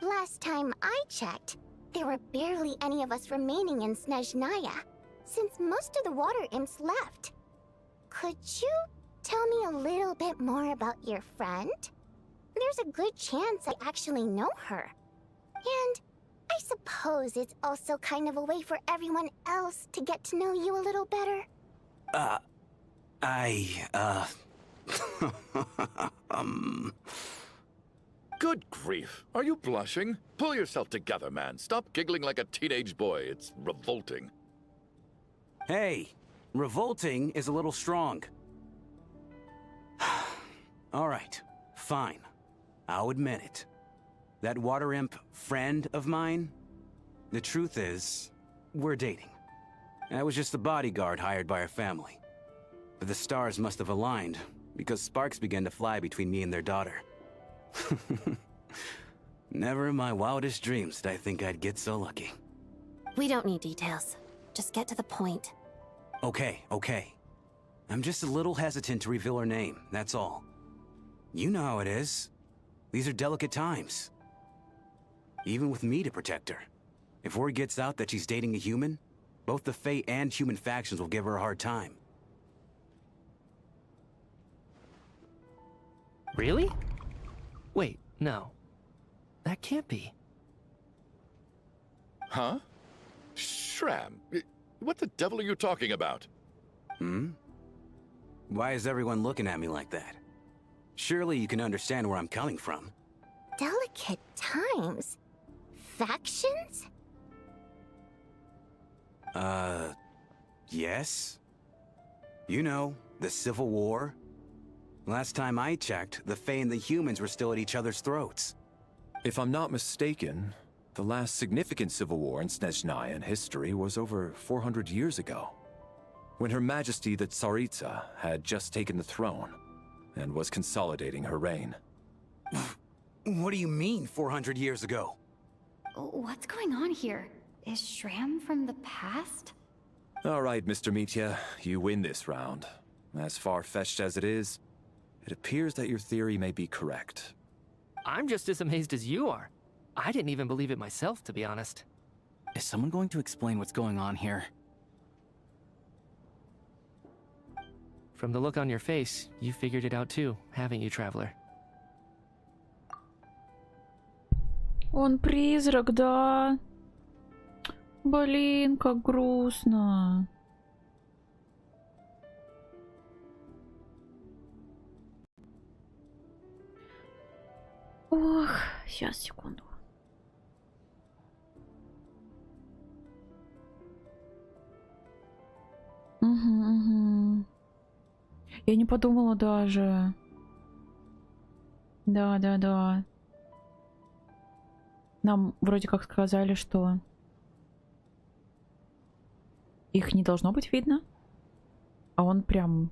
Last time I checked, there were barely any of us remaining in Snezhnaya, since most of the water imps left. Could you tell me a little bit more about your friend? There's a good chance I actually know her. And I suppose it's also kind of a way for everyone else to get to know you a little better. Good grief. Are you blushing? Pull yourself together, man. Stop giggling like a teenage boy. It's revolting. Hey, revolting is a little strong. All right, fine. I'll admit it. That water imp friend of mine, the truth is, we're dating. I was just the bodyguard hired by our family. But the stars must have aligned, because sparks began to fly between me and their daughter. Never in my wildest dreams did I think I'd get so lucky. We don't need details. Just get to the point. Okay. I'm just a little hesitant to reveal her name, that's all. You know how it is. These are delicate times. Even with me to protect her. If word gets out that she's dating a human, both the Fae and human factions will give her a hard time. Really? Wait, no. That can't be. Huh? Shram, what the devil are you talking about? Hmm? Why is everyone looking at me like that? Surely you can understand where I'm coming from. Delicate times? Factions? Yes? You know, the Civil War? Last time I checked, the Fae and the humans were still at each other's throats. If I'm not mistaken, the last significant civil war in Snezhnayan history was over 400 years ago, when Her Majesty the Tsaritsa had just taken the throne and was consolidating her reign. What do you mean, 400 years ago? What's going on here? Is Shram from the past? All right, Mr. Mitya, you win this round. As far-fetched as it is, it appears that your theory may be correct. I'm just as amazed as you are. I didn't even believe it myself, to be honest. Is someone going to explain what's going on here? From the look on your face, you figured it out too, haven't you, Traveler? Он призрак, да. Блин, как грустно. Ох, сейчас, секунду. Угу. Я не подумала даже. Да. Нам вроде как сказали, что их не должно быть видно. А он прям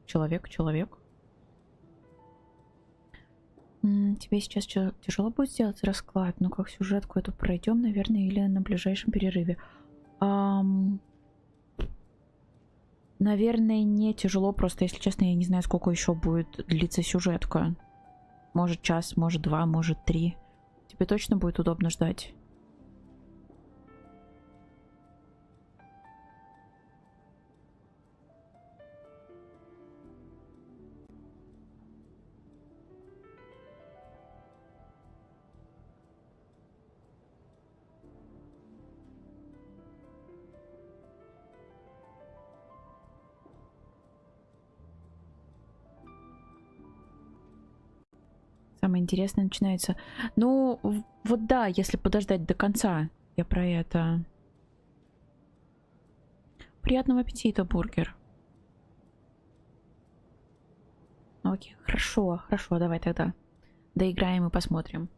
человек. Тебе сейчас тяжело будет сделать расклад, но как сюжетку эту пройдем, наверное, или на ближайшем перерыве. Наверное, не тяжело, просто, если честно, я не знаю, сколько еще будет длиться сюжетка. Может час, может 2, может 3. Тебе точно будет удобно ждать? Самое интересное начинается. Ну, вот да, если подождать до конца. Я про это. Приятного аппетита, бургер. Окей, хорошо, давай тогда. Доиграем и посмотрим.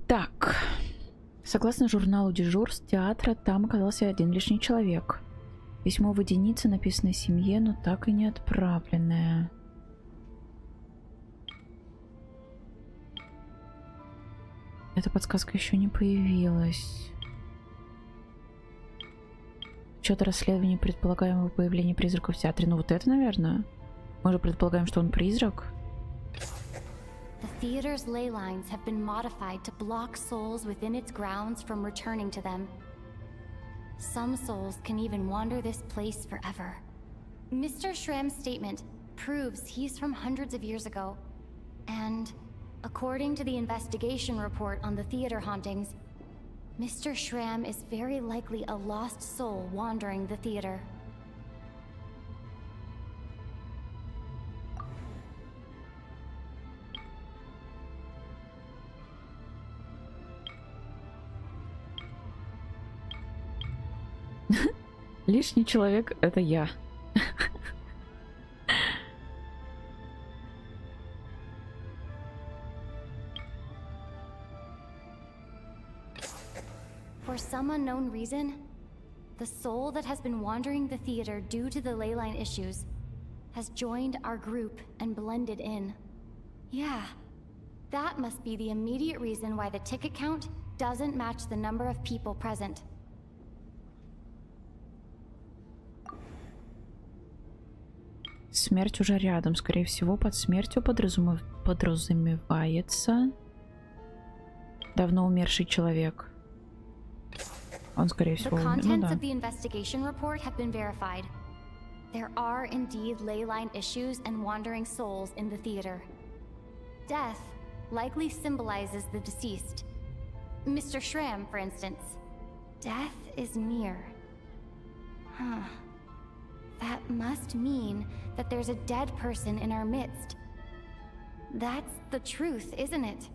Так. Согласно журналу дежурств театра, там оказался один лишний человек. Письмо в единице, написанное семье, но так и не отправленное. Эта подсказка еще не появилась. Что-то расследование предполагаемого появления призраков в театре. Ну вот это, наверное. Мы же предполагаем, что он призрак. The theater's ley lines have been modified to block souls within its grounds from returning to them. Some souls can even wander this place forever. Mr. Shram's statement proves he's from hundreds of years ago. And according to the investigation report on the theater hauntings, Mr. Shram is very likely a lost soul wandering the theater. Лишний человек — это я. For some unknown reason, the soul that has been wandering the theater due to the ley line issues has joined our group and blended in. Yeah, that must be the immediate reason why the ticket count doesn't match the number of people present. Смерть уже рядом. Скорее всего, под смертью подразумевается Давно умерший человек. Он, скорее всего, The умер. Ну contents да. of the investigation report have been verified. There are indeed ley line issues and wandering souls in the theater. Death likely symbolizes the deceased. Mr. Schramm, for instance. Death is near. Huh. That must mean that there's a dead person in our midst. That's the truth, isn't it?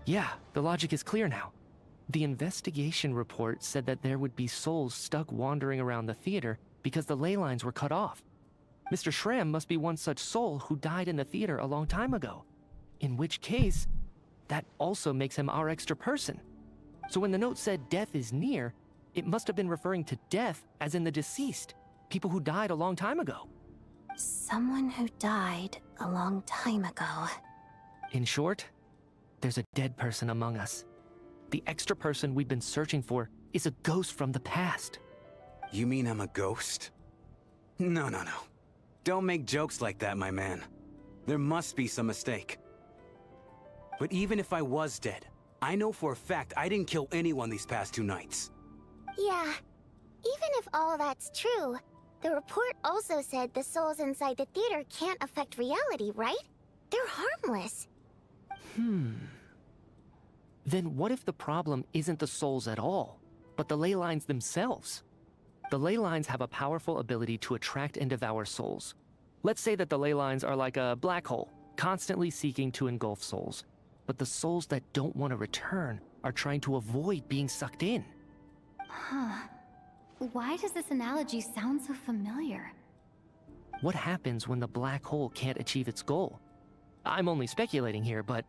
Yeah, the logic is clear now. The investigation report said that there would be souls stuck wandering around the theater because the ley lines were cut off. Mr. Schramm must be one such soul who died in the theater a long time ago. In which case, that also makes him our extra person. So when the note said death is near, it must have been referring to death as in the deceased, people who died a long time ago. Someone who died a long time ago. In short, there's a dead person among us. The extra person we've been searching for is a ghost from the past. You mean I'm a ghost? No. Don't make jokes like that, my man. There must be some mistake. But even if I was dead, I know for a fact I didn't kill anyone these past 2 nights. Yeah, even if all that's true, the report also said the souls inside the theater can't affect reality, right? They're harmless. Then what if the problem isn't the souls at all, but the ley lines themselves? The ley lines have a powerful ability to attract and devour souls. Let's say that the ley lines are like a black hole, constantly seeking to engulf souls. But the souls that don't want to return are trying to avoid being sucked in. Huh. Why does this analogy sound so familiar? What happens when the black hole can't achieve its goal? I'm only speculating here, but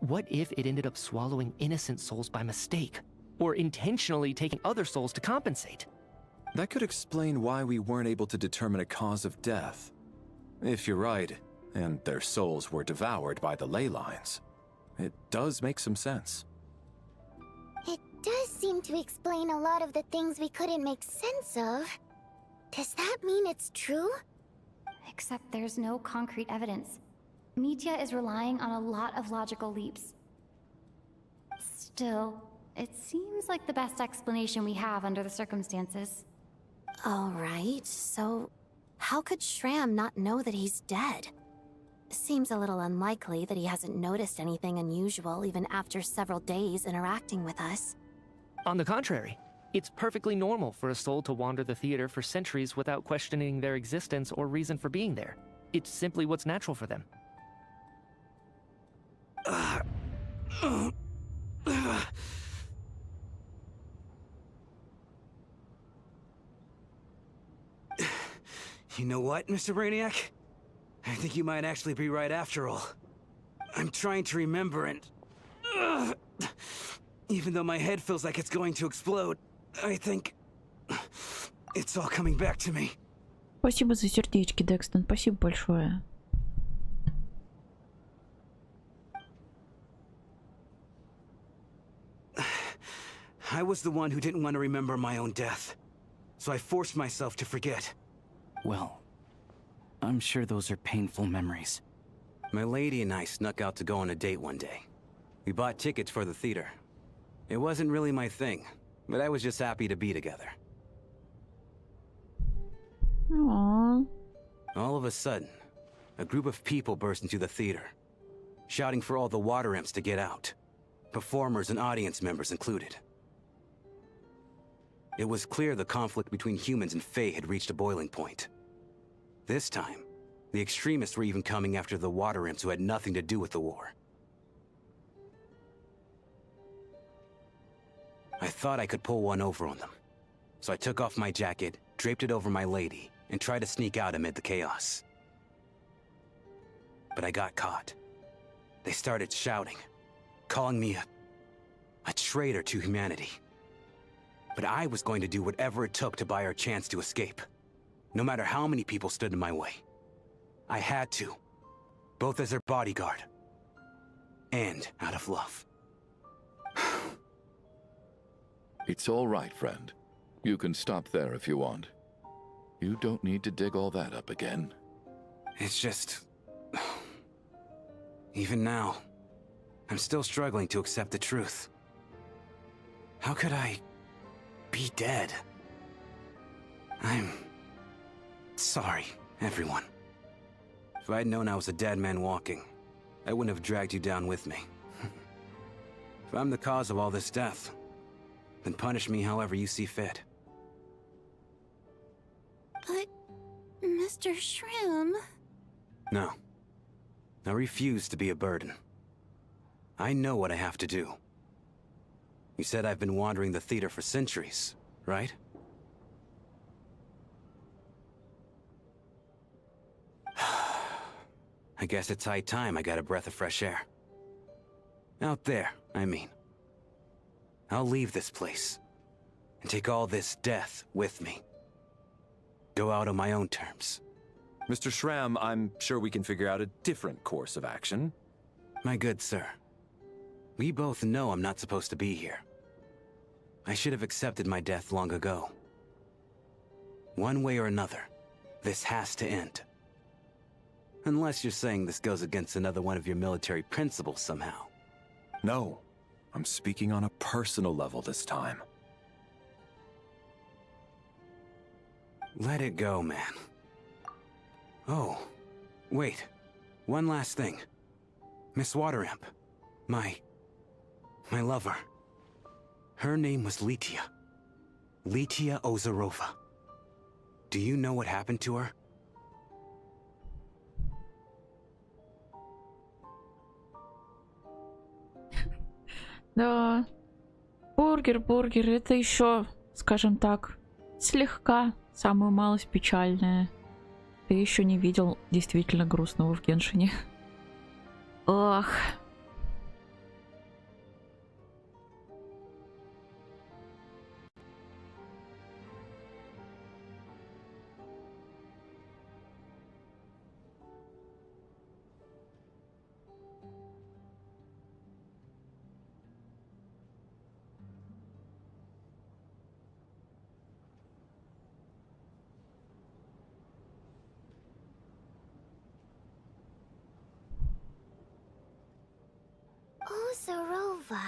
what if it ended up swallowing innocent souls by mistake? Or intentionally taking other souls to compensate? That could explain why we weren't able to determine a cause of death. If you're right, and their souls were devoured by the ley lines, it does make some sense. It does seem to explain a lot of the things we couldn't make sense of. Does that mean it's true? Except there's no concrete evidence. Mitya is relying on a lot of logical leaps. Still, it seems like the best explanation we have under the circumstances. All right, so how could Schramm not know that he's dead? Seems a little unlikely that he hasn't noticed anything unusual even after several days interacting with us. On the contrary, it's perfectly normal for a soul to wander the theater for centuries without questioning their existence or reason for being there. It's simply what's natural for them. You know what, Mr. Brainiac? I think you might actually be right after all. I'm trying to remember and... even though my head feels like it's going to explode, I think... it's all coming back to me. Спасибо за сердечки, Декстон. Спасибо большое. I was the one who didn't want to remember my own death. So I forced myself to forget. Well, I'm sure those are painful memories. My lady and I snuck out to go on a date one day. We bought tickets for the theater. It wasn't really my thing, but I was just happy to be together. Aww. All of a sudden, a group of people burst into the theater, shouting for all the water imps to get out, performers and audience members included. It was clear the conflict between humans and Fae had reached a boiling point. This time, the extremists were even coming after the water imps who had nothing to do with the war. I thought I could pull one over on them, so I took off my jacket, draped it over my lady, and tried to sneak out amid the chaos. But I got caught. They started shouting, calling me a traitor to humanity. But I was going to do whatever it took to buy her a chance to escape, no matter how many people stood in my way. I had to, both as her bodyguard and out of love. It's all right, friend. You can stop there if you want. You don't need to dig all that up again. It's just... Even now, I'm still struggling to accept the truth. How could I be dead? I'm sorry, everyone. If I'd known I was a dead man walking, I wouldn't have dragged you down with me. If I'm the cause of all this death, then punish me however you see fit. But, Mr. Shrim... No. I refuse to be a burden. I know what I have to do. You said I've been wandering the theater for centuries, right? I guess it's high time I got a breath of fresh air. Out there, I mean. I'll leave this place, and take all this death with me. Go out on my own terms. Mr. Shram, I'm sure we can figure out a different course of action. My good sir, we both know I'm not supposed to be here. I should have accepted my death long ago. One way or another, this has to end. Unless you're saying this goes against another one of your military principles somehow. No, I'm speaking on a personal level this time. Let it go, man. Oh, wait. One last thing. Miss Wateramp. My lover. Her name was Litia. Litia Ozarova. Do you know what happened to her? Да. Бургер, это еще, скажем так, слегка, самую малость печальная. Ты еще не видел действительно грустного в Геншине. Ох. Ozarova.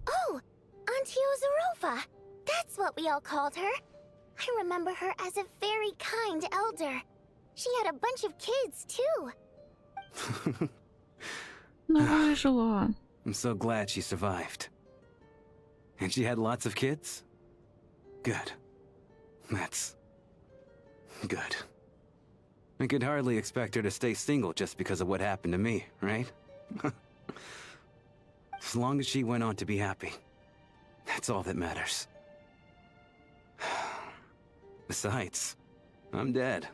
Oh, Auntie Ozarova. That's what we all called her. I remember her as a very kind elder. She had a bunch of kids, too. I'm so glad she survived. And she had lots of kids? Good. That's... good. I could hardly expect her to stay single just because of what happened to me, right? As long as she went on to be happy, that's all that matters. Besides, I'm dead.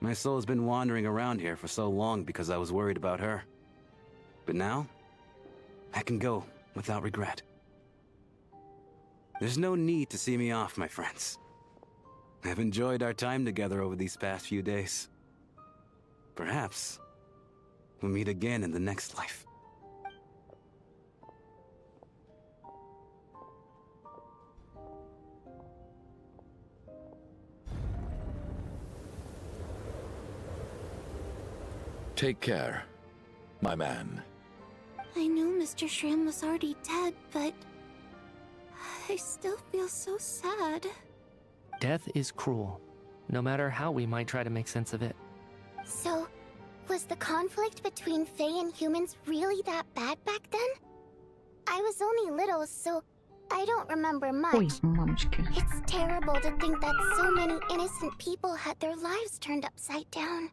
My soul's been wandering around here for so long because I was worried about her. But now, I can go without regret. There's no need to see me off, my friends. I've enjoyed our time together over these past few days. Perhaps we'll meet again in the next life. Take care, my man. I knew Mr. Shrim was already dead, but... I still feel so sad. Death is cruel, no matter how we might try to make sense of it. So, was the conflict between Fae and humans really that bad back then? I was only little, so I don't remember much. Ой, мамочки. It's terrible to think that so many innocent people had their lives turned upside down.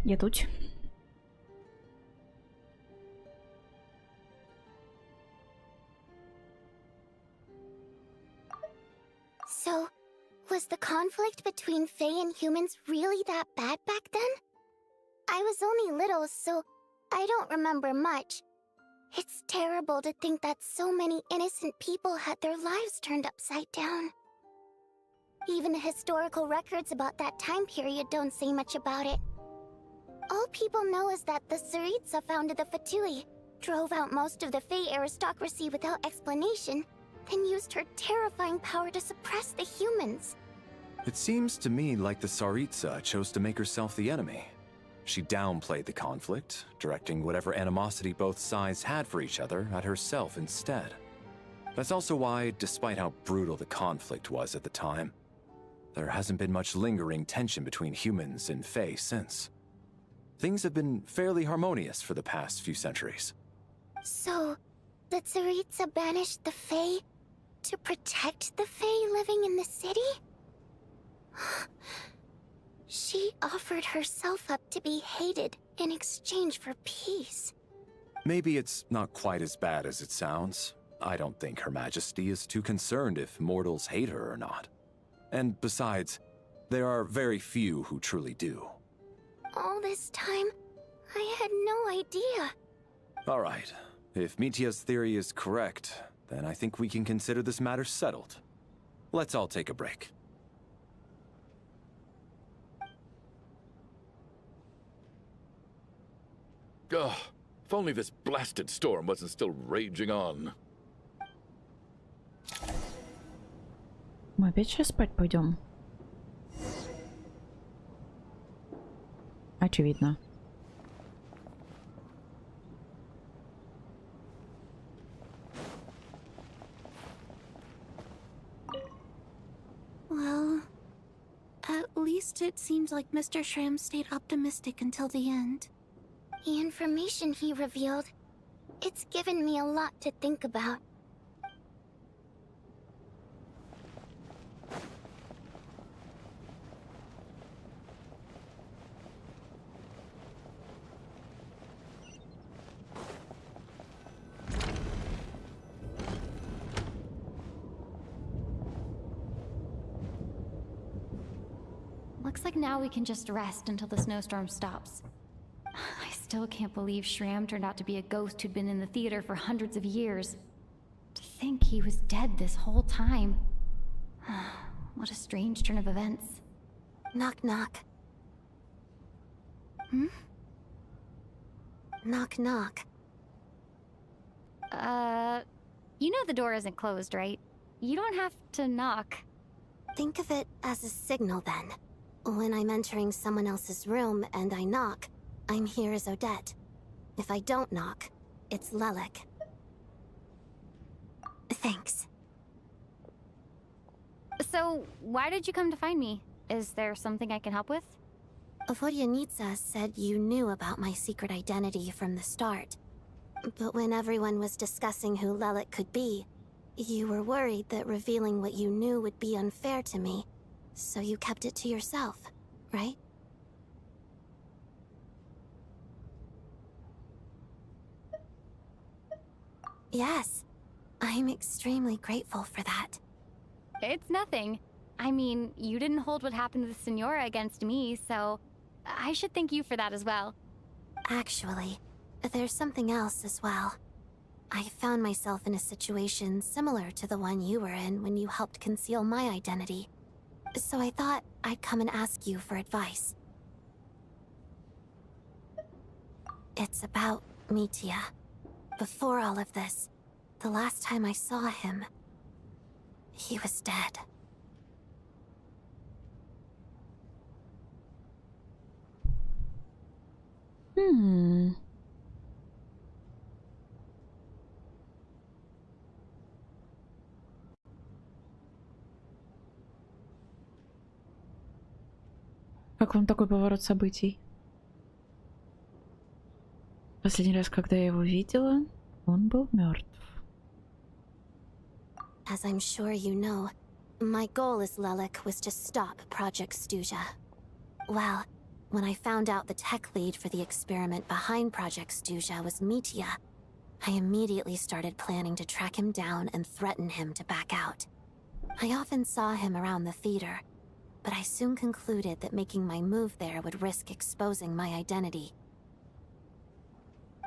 Едуть. So, was the conflict between Fae and humans really that bad back then? I was only little, so I don't remember much. It's terrible to think that so many innocent people had their lives turned upside down. Even the historical records about that time period don't say much about it. All people know is that the Tsaritsa founded the Fatui, drove out most of the Fae aristocracy without explanation, then used her terrifying power to suppress the humans. It seems to me like the Tsaritsa chose to make herself the enemy. She downplayed the conflict, directing whatever animosity both sides had for each other at herself instead. That's also why, despite how brutal the conflict was at the time, there hasn't been much lingering tension between humans and Fae since. Things have been fairly harmonious for the past few centuries. So, the Tsaritsa banished the Fae to protect the Fae living in the city? She offered herself up to be hated in exchange for peace. Maybe it's not quite as bad as it sounds. I don't think Her Majesty is too concerned if mortals hate her or not. And besides, there are very few who truly do. All this time, I had no idea. All right. If Mitia's theory is correct, then I think we can consider this matter settled. Let's all take a break. Ugh, if only this blasted storm wasn't still raging on. Мы опять сейчас спать пойдем? Очевидно. Well, at least it seems like Mr. Shram stayed optimistic until the end. The information he revealed, it's given me a lot to think about. Looks like now we can just rest until the snowstorm stops. I still can't believe Shram turned out to be a ghost who'd been in the theater for hundreds of years. To think he was dead this whole time. What a strange turn of events. Knock, knock. Hmm? Knock, knock. You know the door isn't closed, right? You don't have to knock. Think of it as a signal then. When I'm entering someone else's room and I knock, I'm here as Odette. If I don't knock, it's Lelek. Thanks. So, why did you come to find me? Is there something I can help with? Vodyanitsa said you knew about my secret identity from the start. But when everyone was discussing who Lelek could be, you were worried that revealing what you knew would be unfair to me. So you kept it to yourself, right? Yes. I'm extremely grateful for that. It's nothing. I mean, you didn't hold what happened to the Senora against me, so I should thank you for that as well. Actually, there's something else as well. I found myself in a situation similar to the one you were in when you helped conceal my identity. So I thought I'd come and ask you for advice. It's about Mitia. Before all of this, the last time I saw him, he was dead. Как вам такой поворот событий? Последний раз, когда я его видела, он был мертв. As I'm sure you know, my goal as Lelek was to stop Project Stuja. Well, When I found out the tech lead for the experiment behind Project Stuja was Mitya, I immediately started planning to track him down and threaten him to back out. I often saw him around the theater, but I soon concluded that making my move there would risk exposing my identity.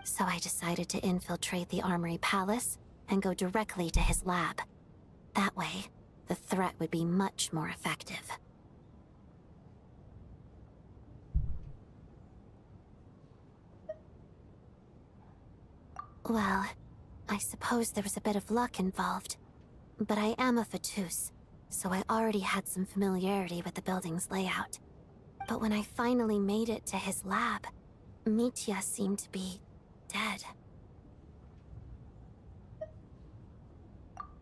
So I decided to infiltrate the Armory Palace and go directly to his lab. That way, the threat would be much more effective. Well, I suppose there was a bit of luck involved. But I am a Fatus, so I already had some familiarity with the building's layout. But when I finally made it to his lab, Mitya seemed to be dead.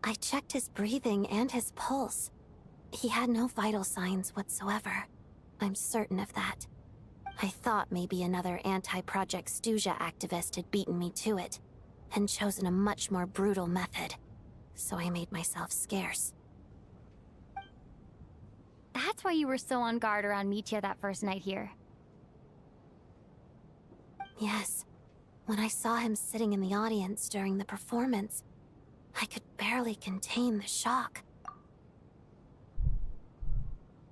I checked his breathing and his pulse. He had no vital signs whatsoever. I'm certain of that. I thought maybe another anti-Project Stuja activist had beaten me to it, and chosen a much more brutal method. So I made myself scarce. That's why you were so on guard around Mitya that first night here. Yes. When I saw him sitting in the audience during the performance, I could barely contain the shock.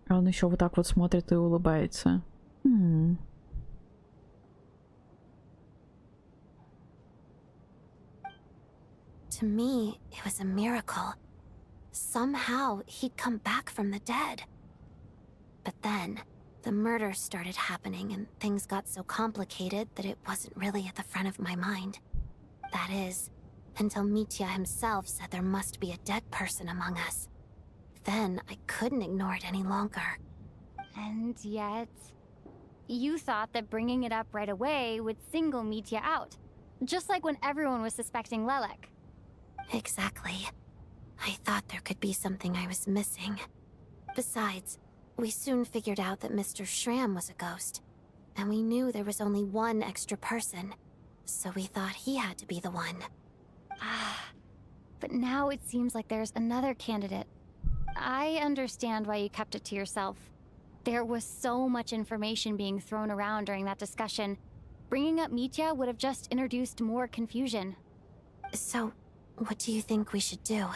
А он еще вот так вот смотрит и улыбается. To me, it was a miracle. Somehow, he'd come back from the dead. But then, the murders started happening and things got so complicated that it wasn't really at the front of my mind. That is, until Mitya himself said there must be a dead person among us. Then, I couldn't ignore it any longer. And yet... you thought that bringing it up right away would single Mitya out. Just like when everyone was suspecting Lelek. Exactly. I thought there could be something I was missing. Besides, we soon figured out that Mr. Schramm was a ghost. And we knew there was only one extra person. So we thought he had to be the one. But now it seems like there's another candidate. I understand why you kept it to yourself. There was so much information being thrown around during that discussion. Bringing up Mitya would have just introduced more confusion. So, what do you think we should do?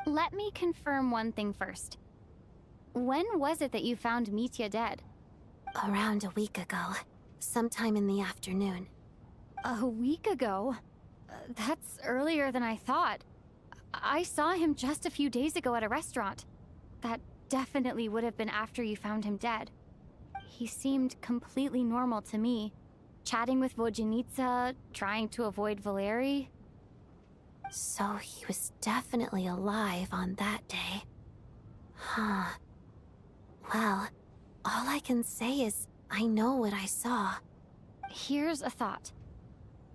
Let me confirm one thing first. When was it that you found Mitya dead? Around a week ago. Sometime in the afternoon. A week ago? That's earlier than I thought. I saw him just a few days ago at a restaurant. That definitely would have been after you found him dead. He seemed completely normal to me. Chatting with Vodjanitsa, trying to avoid Valeri. So he was definitely alive on that day. Huh. Well, all I can say is I know what I saw. Here's a thought.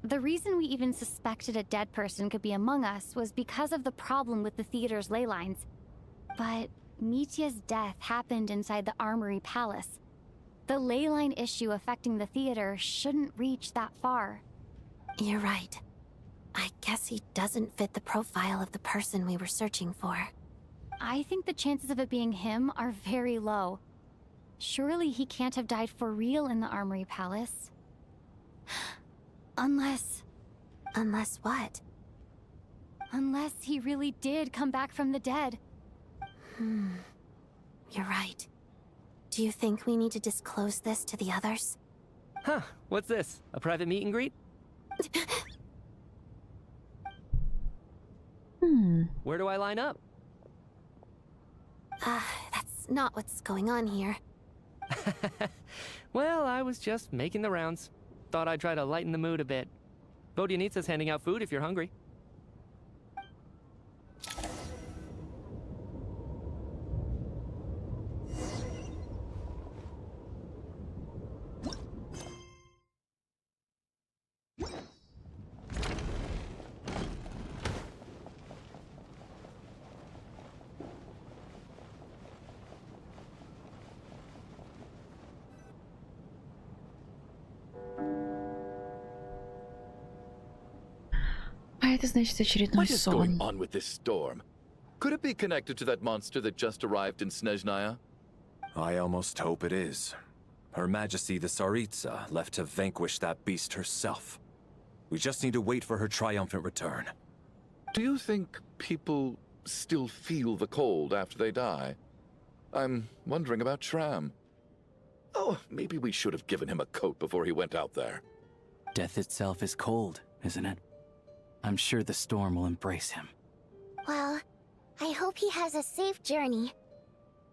The reason we even suspected a dead person could be among us was because of the problem with the theater's ley lines. But Mitya's death happened inside the Armory Palace. The ley line issue affecting the theater shouldn't reach that far. You're right. I guess he doesn't fit the profile of the person we were searching for. I think the chances of it being him are very low. Surely he can't have died for real in the Armory Palace. Unless... Unless what? Unless he really did come back from the dead. You're right. Do you think we need to disclose this to the others? Huh, what's this? A private meet and greet? Where do I line up? That's not what's going on here. Well, I was just making the rounds. Thought I'd try to lighten the mood a bit. Vodjanitsa's handing out food if you're hungry. Это значит очередной What is сон. going on with this storm? Could it be connected to that monster that just arrived in Snezhnaya? I almost hope it is. Her Majesty the Tsaritsa left to vanquish that beast herself. We just need to wait for her triumphant return. Do you think people still feel the cold after they die? I'm wondering about Shram. Oh, maybe we should have given him a coat before he went out there. Death itself is cold, isn't it? I'm sure the storm will embrace him. Well, I hope he has a safe journey.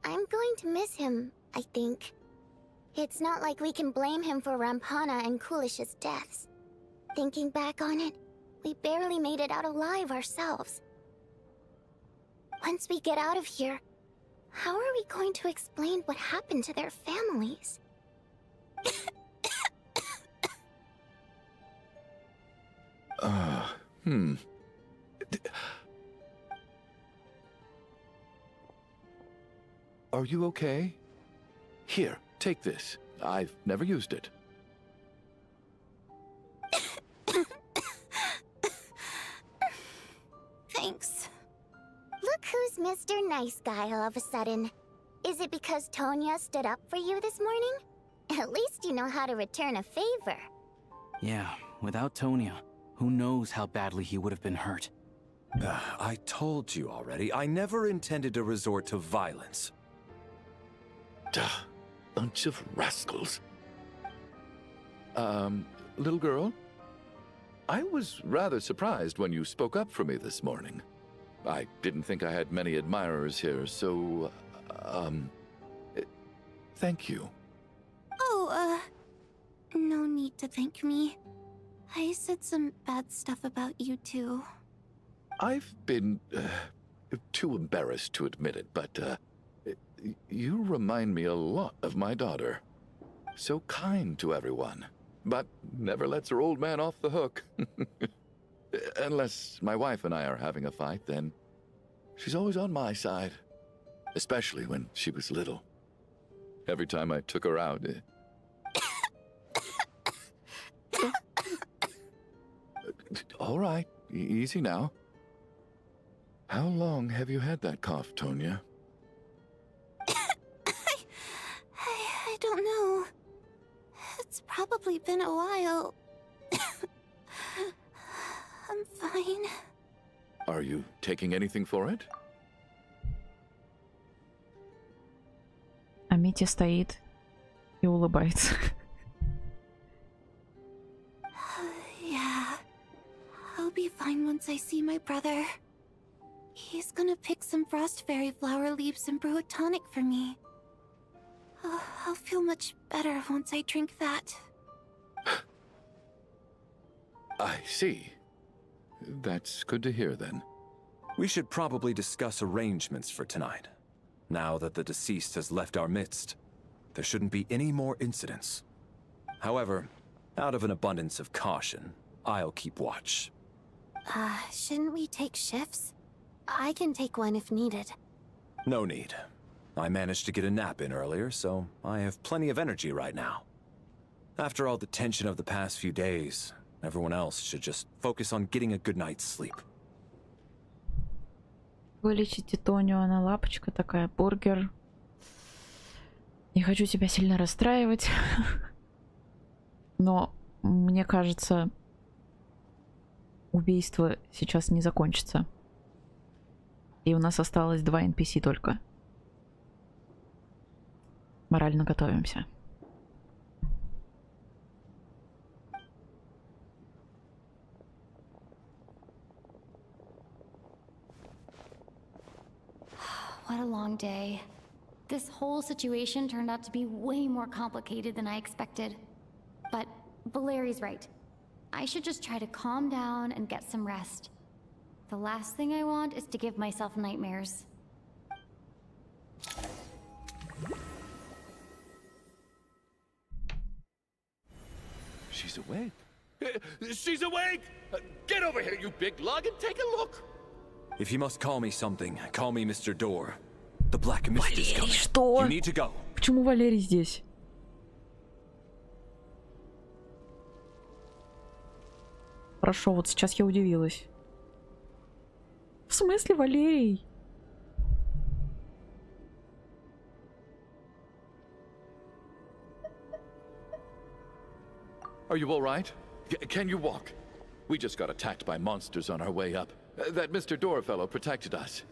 I'm going to miss him, I think. It's not like we can blame him for Rampana and Kulish's deaths. Thinking back on it, we barely made it out alive ourselves. Once we get out of here, how are we going to explain what happened to their families? Are you okay? Here, take this. I've never used it. Thanks. Look who's Mr. Nice Guy all of a sudden. Is it because Tonya stood up for you this morning? At least you know how to return a favor. Yeah, without Tonya, who knows how badly he would have been hurt. I told you already, I never intended to resort to violence. Duh, bunch of rascals. Little girl? I was rather surprised when you spoke up for me this morning. I didn't think I had many admirers here, so, thank you. Oh, no need to thank me. I said some bad stuff about you too. I've been, too embarrassed to admit it, but, you remind me a lot of my daughter. So kind to everyone, but never lets her old man off the hook. Unless my wife and I are having a fight, then she's always on my side. Especially when she was little. Every time I took her out... All right, easy now. How long have you had that cough, Tonya? I don't know. It's probably been a while. I'm fine. Are you taking anything for it? А Митя стоит и улыбается. Yeah. I'll be fine once I see my brother. He's gonna pick some frost fairy flower leaves and brew a tonic for me. I'll feel much better once I drink that. I see. That's good to hear, then. We should probably discuss arrangements for tonight. Now that the deceased has left our midst, there shouldn't be any more incidents. However, out of an abundance of caution, I'll keep watch. Shouldn't we take shifts? I can take one if needed. No need. I managed to get a nap in earlier, so I have plenty of energy right now. After all the tension of the past few days, everyone else should just focus on getting a good night's sleep. Вылечите Тоню, она лапочка такая, бургер. Не хочу тебя сильно расстраивать. Но, мне кажется, убийство сейчас не закончится. И у нас осталось 2 NPC только. Морально готовимся. What a long day. This whole situation turned out to be way more complicated than I expected. But Valeri's right. I should just try to calm down and get some rest. The last thing I want is to give myself nightmares. She's awake. She's awake! Get over here, you big lug, and take a look! If you must call me something, call me Mr. Door. The Black Mist is coming. Что? You need to go. Почему Валерий здесь? Хорошо, вот сейчас я удивилась. В смысле Валерий? Are you all right? Can you walk? We just got attacked by monsters on our way up. That Mr. Door fellow protected us.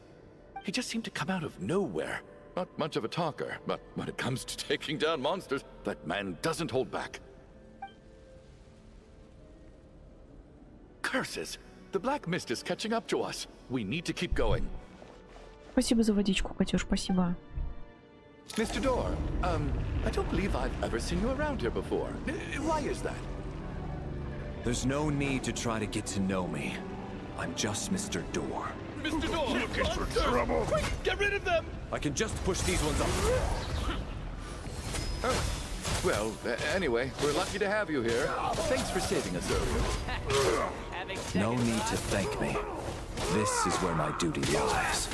He just seemed to come out of nowhere. Not much of a talker, but when it comes to taking down monsters, that man doesn't hold back. Curses! The black mist is catching up to us. We need to keep going. Спасибо за водичку, Катюш, спасибо. Mr. Door, I don't believe I've ever seen you around here before. Why is that? There's no need to try to get to know me. I'm just Mr. Door. Mr. Door! Looking for trouble! Quick, get rid of them! I can just push these ones up. Well, anyway, we're lucky to have you here. Thanks for saving us earlier. No need to thank me. This is where my duty lies.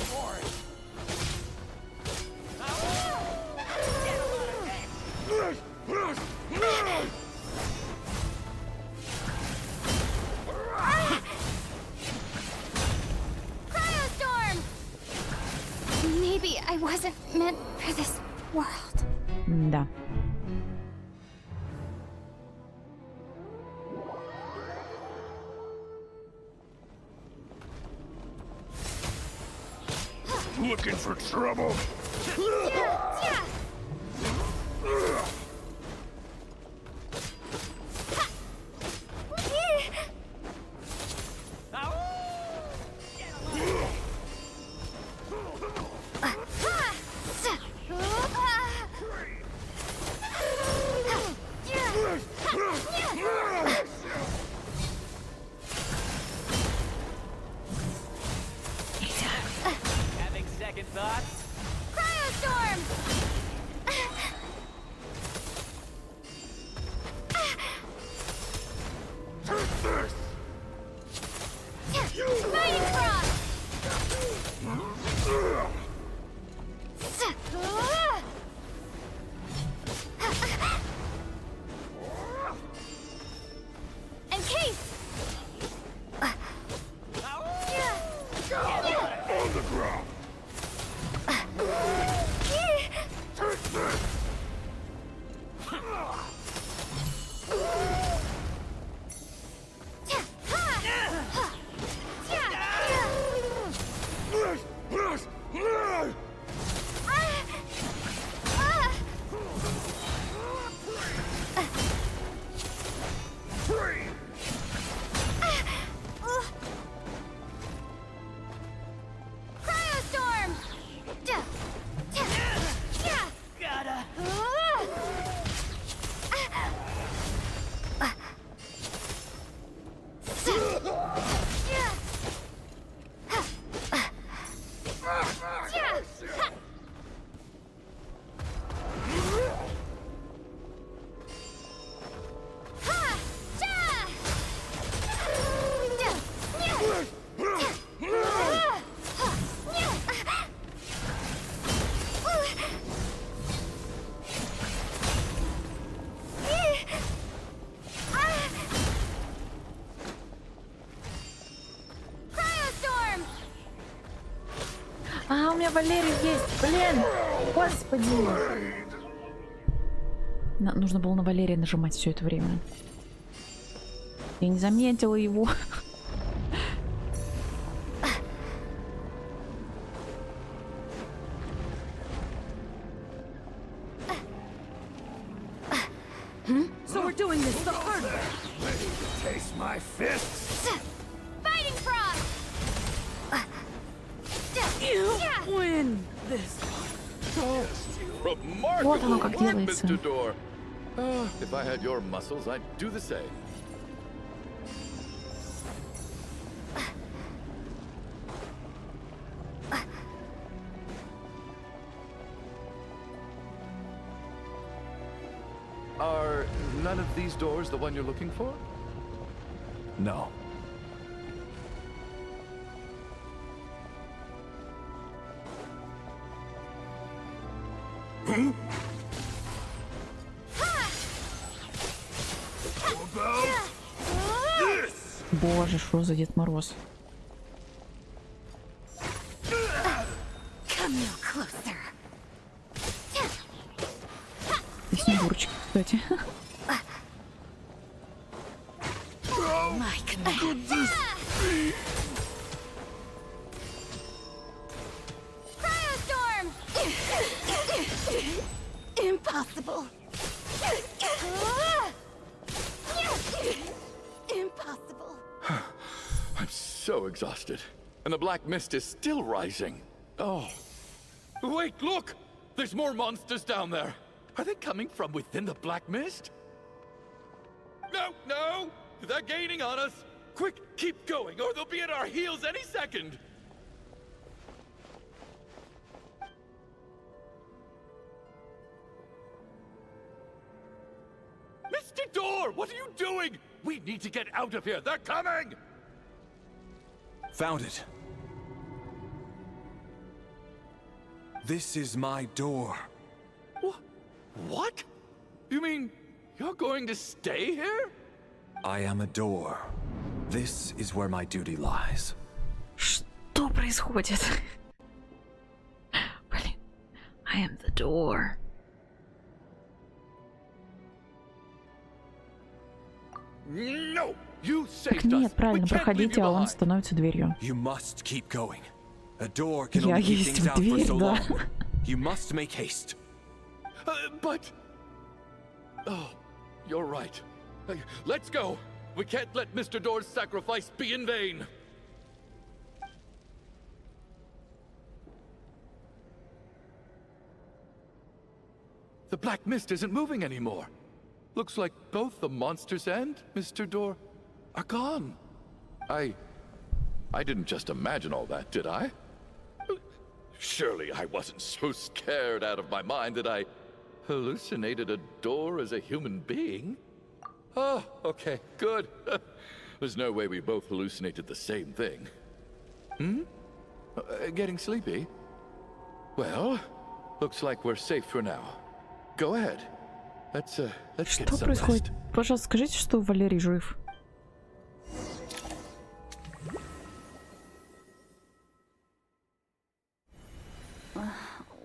Cryostorm! Maybe I wasn't meant for this world. Да. Looking for trouble? Having second thoughts? Cryostorm! Fighting Frost! Encase! On the ground. Cryostorm! Gotta. А, у меня Валерий есть, блин! Господи! Нужно было на Валерия нажимать все это время. Я не заметила его. So we're doing this the hard way. Ready to taste my fists? Fighting Frost! You win this. Remarkable Вот оно как work, делается. Mr. Door. If I had your muscles, I'd do the same. Are none of these doors the one you're looking for? No. Боже, что за Дед Мороз? И Снегурочка, кстати. My could this be? Cryostorm! Impossible. Impossible. I'm so exhausted. And the black mist is still rising. Oh. Wait, look! There's more monsters down there. Are they coming from within the black mist? No, no! They're gaining on us! Quick, keep going, or they'll be at our heels any second! Mr. Door, what are you doing? We need to get out of here. They're coming! Found it. This is my door. What? You mean you're going to stay here? I am a door. This is where my duty lies. Что происходит? Блин. I am the door. No, you Так saved us. нет, правильно, проходите, а он становится дверью. You must keep going. A door can Я only keep есть things out for дверь, so да. long. You must make haste. But... Oh, you're right. Let's go. We can't let Mr. Door's sacrifice be in vain. The black mist isn't moving anymore. Looks like both the monsters and Mr. Door are gone. I didn't just imagine all that, did I? Surely I wasn't so scared out of my mind that I hallucinated a door as a human being? Oh, okay, good. There's no way we both hallucinated the same thing. Hmm? Getting sleepy? Well, looks like we're safe for now. Go ahead. Let's get Что some происходит? rest. Пожалуйста, скажите, что Валерий жив.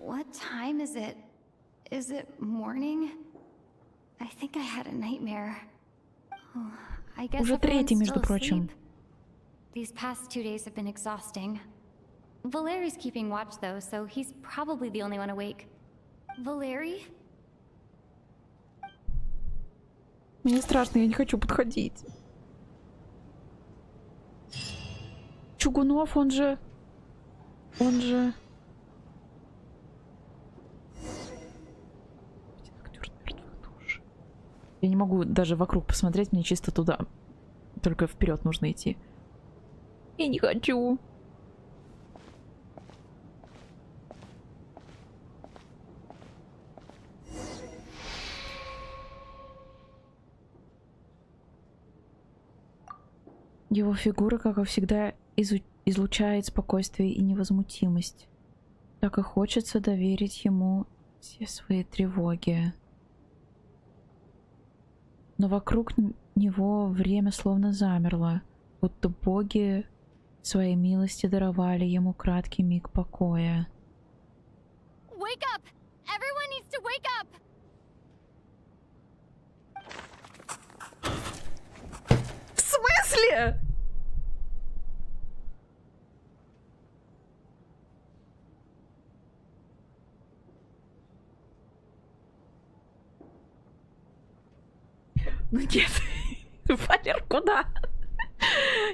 What time is it? Is it morning? I think I had a nightmare. Oh, I guess Уже третий, everyone's между still прочим. asleep. These past 2 days have been exhausting. Valeri's keeping watch though, so he's probably the only one awake. Valeri? Мне страшно, я не хочу подходить. Чугунов, он же... Ноктюрн мёртвых душ. Я не могу даже вокруг посмотреть, мне чисто туда. Только вперед нужно идти. Я не хочу. Его фигура, как и всегда, излучает спокойствие и невозмутимость. Так и хочется доверить ему все свои тревоги. Но вокруг него время словно замерло, будто боги своей милости даровали ему краткий миг покоя. Wake up! Everyone needs to wake up! В смысле? Ну нет. Валер, куда?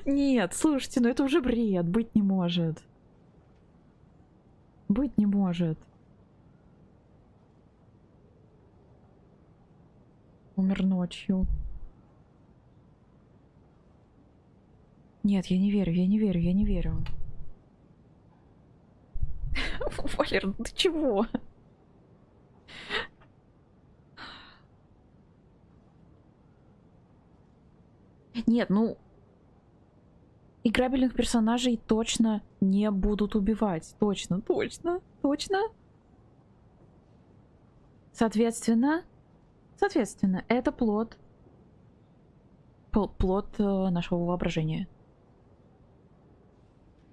Нет, слушайте, ну это уже бред. Быть не может. Быть не может. Умер ночью. Нет, я не верю, я не верю, я не верю. Валер, ну ты чего? Нет, ну... Играбельных персонажей точно не будут убивать. Точно, точно, точно. Соответственно, это плод нашего воображения.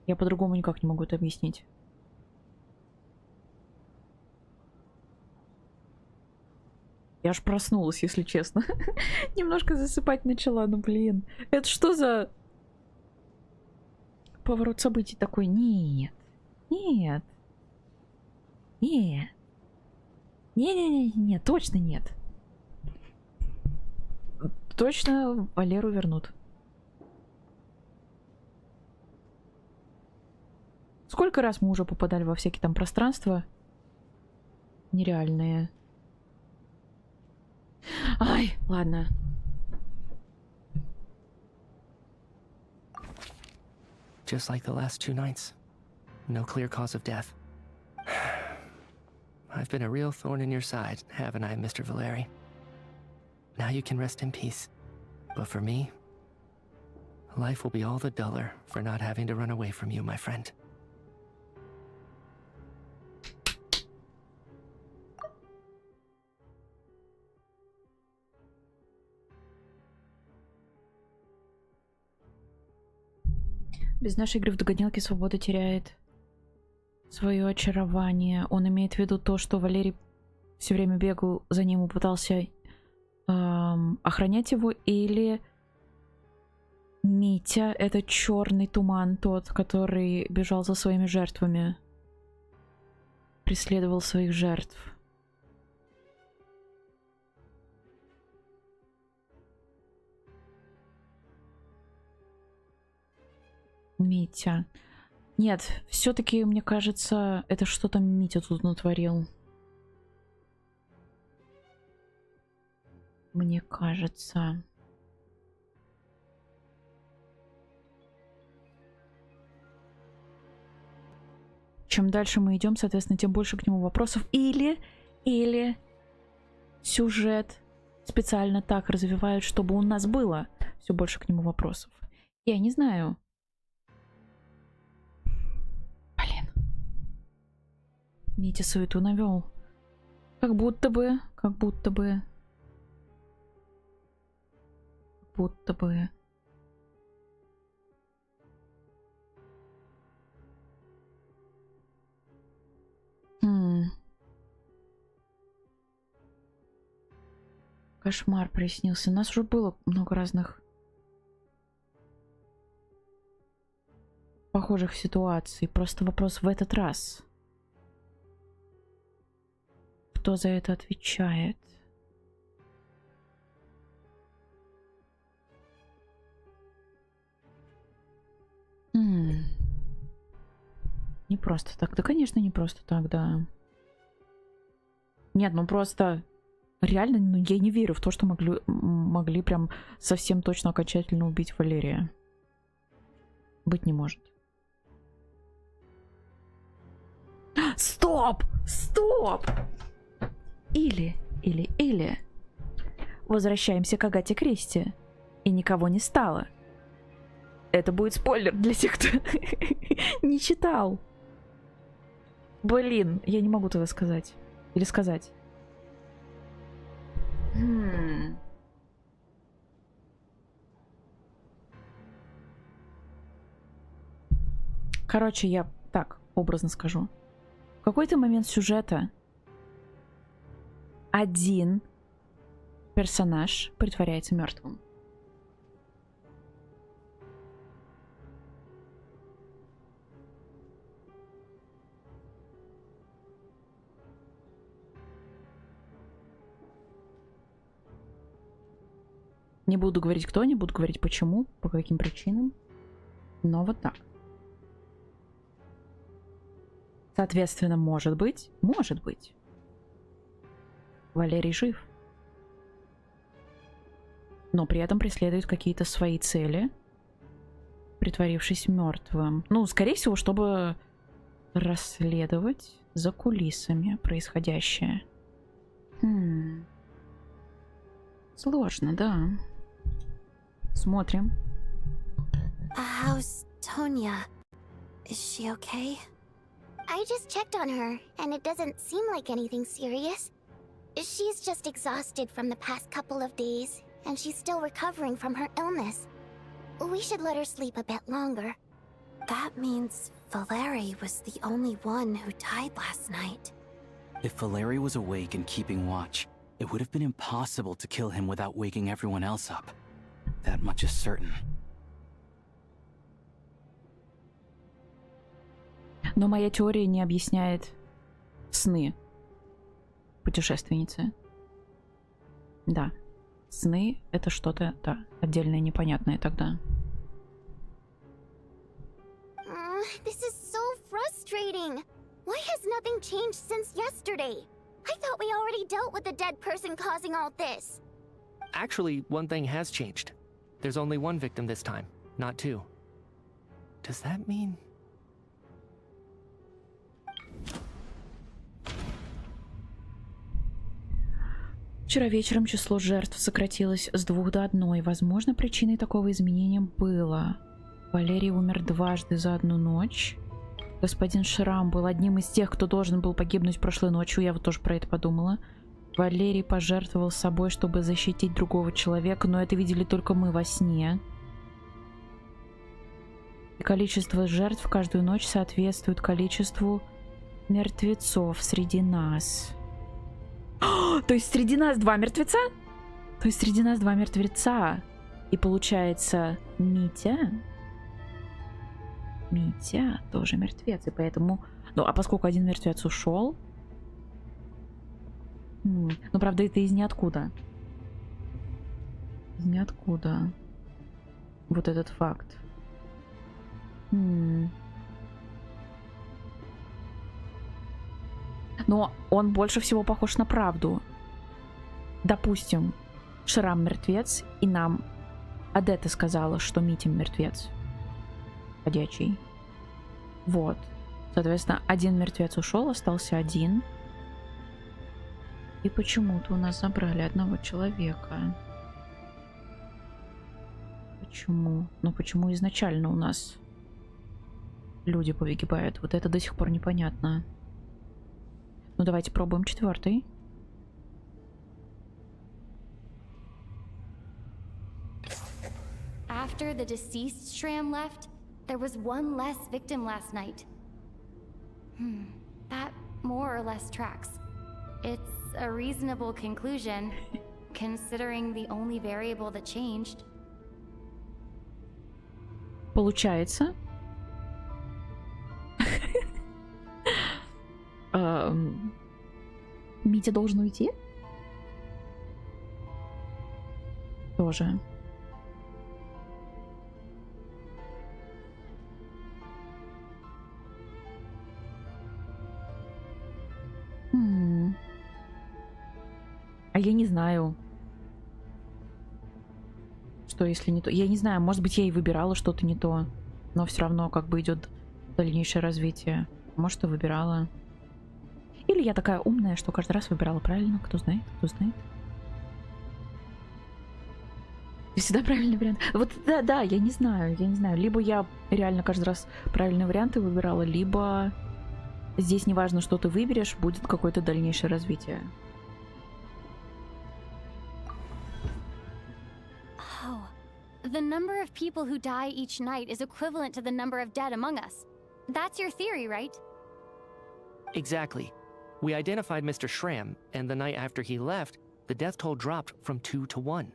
Я по-другому никак не могу это объяснить. Я аж проснулась, если честно. Немножко засыпать начала, ну блин. Это что за поворот событий такой? Нет. Нет. Нет. Не-не-не, точно нет. Точно Валеру вернут. Сколько раз мы уже попадали во всякие там пространства нереальные. Ай, ладно. Just like the last 2 nights. No clear cause of death. I've been a real thorn in your side, haven't I, Mr. Valeri? Now you can rest in peace. But for me, life will be all the duller for not having to run away from you, my friend. Без нашей игры в догонялки свобода теряет свое очарование. Он имеет в виду то, что Валерий все время бегал за ним и пытался охранять его, или Митя — это черный туман, тот, который бежал за своими жертвами, преследовал своих жертв. Митя. Нет, все-таки, мне кажется, это что-то Митя тут натворил. Мне кажется. Чем дальше мы идем, соответственно, тем больше к нему вопросов. Или сюжет специально так развивают, чтобы у нас было все больше к нему вопросов. Я не знаю. Митя суету навел. Как будто бы. Кошмар приснился. У нас уже было много разных похожих ситуаций. Просто вопрос в этот раз. Кто за это отвечает? Не просто так. Да, конечно, не просто так, да. Нет, ну просто реально, ну, я не верю в то, что могли прям совсем точно окончательно убить Валерия. Быть не может. Стоп! Стоп! Или. Возвращаемся к Агате Кристи. И никого не стало. Это будет спойлер для тех, кто не читал. Блин, я не могу тогда сказать. Или сказать. Короче, я так образно скажу. В какой-то момент сюжета один персонаж притворяется мертвым. Не буду говорить кто, не буду говорить почему, по каким причинам, но вот так. Соответственно, может быть, Валерий жив. Но при этом преследует какие-то свои цели, притворившись мертвым. Ну, скорее всего, чтобы расследовать за кулисами происходящее. Сложно, да. Смотрим. How's Tonya? Is she okay? I just checked on her, and it doesn't seem like anything serious. She's just exhausted from the past couple of days, and she's still recovering from her illness. We should let her sleep a bit longer. That means Valeri was the only one who died last night. If Valeri was awake and keeping watch, It would have been impossible to kill him without waking everyone else up. That much is certain. Но моя теория не объясняет сны путешественницы. Да, сны — это что-то, да, отдельное, непонятное тогда. This is so frustrating. Why has nothing changed since yesterday? I thought we already dealt with the dead person causing all this. Actually, one thing has changed. There's only one victim this time, not two. Does that mean... Вчера вечером число жертв сократилось с 2 до 1. Возможно, причиной такого изменения было: Валерий умер дважды за одну ночь. Господин Шрам был одним из тех, кто должен был погибнуть прошлой ночью. Я вот тоже про это подумала. Валерий пожертвовал собой, чтобы защитить другого человека, но это видели только мы во сне. И количество жертв каждую ночь соответствует количеству мертвецов среди нас. То есть среди нас 2 мертвеца? То есть среди нас 2 мертвеца. И получается, Митя тоже мертвец. И поэтому... Ну, а поскольку один мертвец ушел... Ну, правда, это из ниоткуда. Из ниоткуда. Вот этот факт. Но он больше всего похож на правду. Допустим, Шрам мертвец, и нам Адетта сказала, что Митя мертвец. Ходячий. Вот. Соответственно, один мертвец ушел, остался один. И почему-то у нас забрали одного человека. Почему? Ну почему изначально у нас люди погибают? Вот это до сих пор непонятно. Ну давайте пробуем 4-й. After the deceased Shram left, there was one less victim last night. That more or less tracks. It's a reasonable conclusion, considering the only variable that changed. Получается, Митя должен уйти? Тоже. А я не знаю, что если не то. Я не знаю, может быть, я и выбирала что-то не то, но все равно как бы идет дальнейшее развитие. Может, и выбирала. Или я такая умная, что каждый раз выбирала правильно. Кто знает, кто знает. Всегда правильный вариант. Вот да, я не знаю. Либо я реально каждый раз правильные варианты выбирала, либо здесь неважно, что ты выберешь, будет какое-то дальнейшее развитие. Oh, the number of people who die each night is equivalent to the number of dead among us. That's your theory, right? Exactly. We identified Mr. Shram, and the night after he left, the death toll dropped from 2 to 1.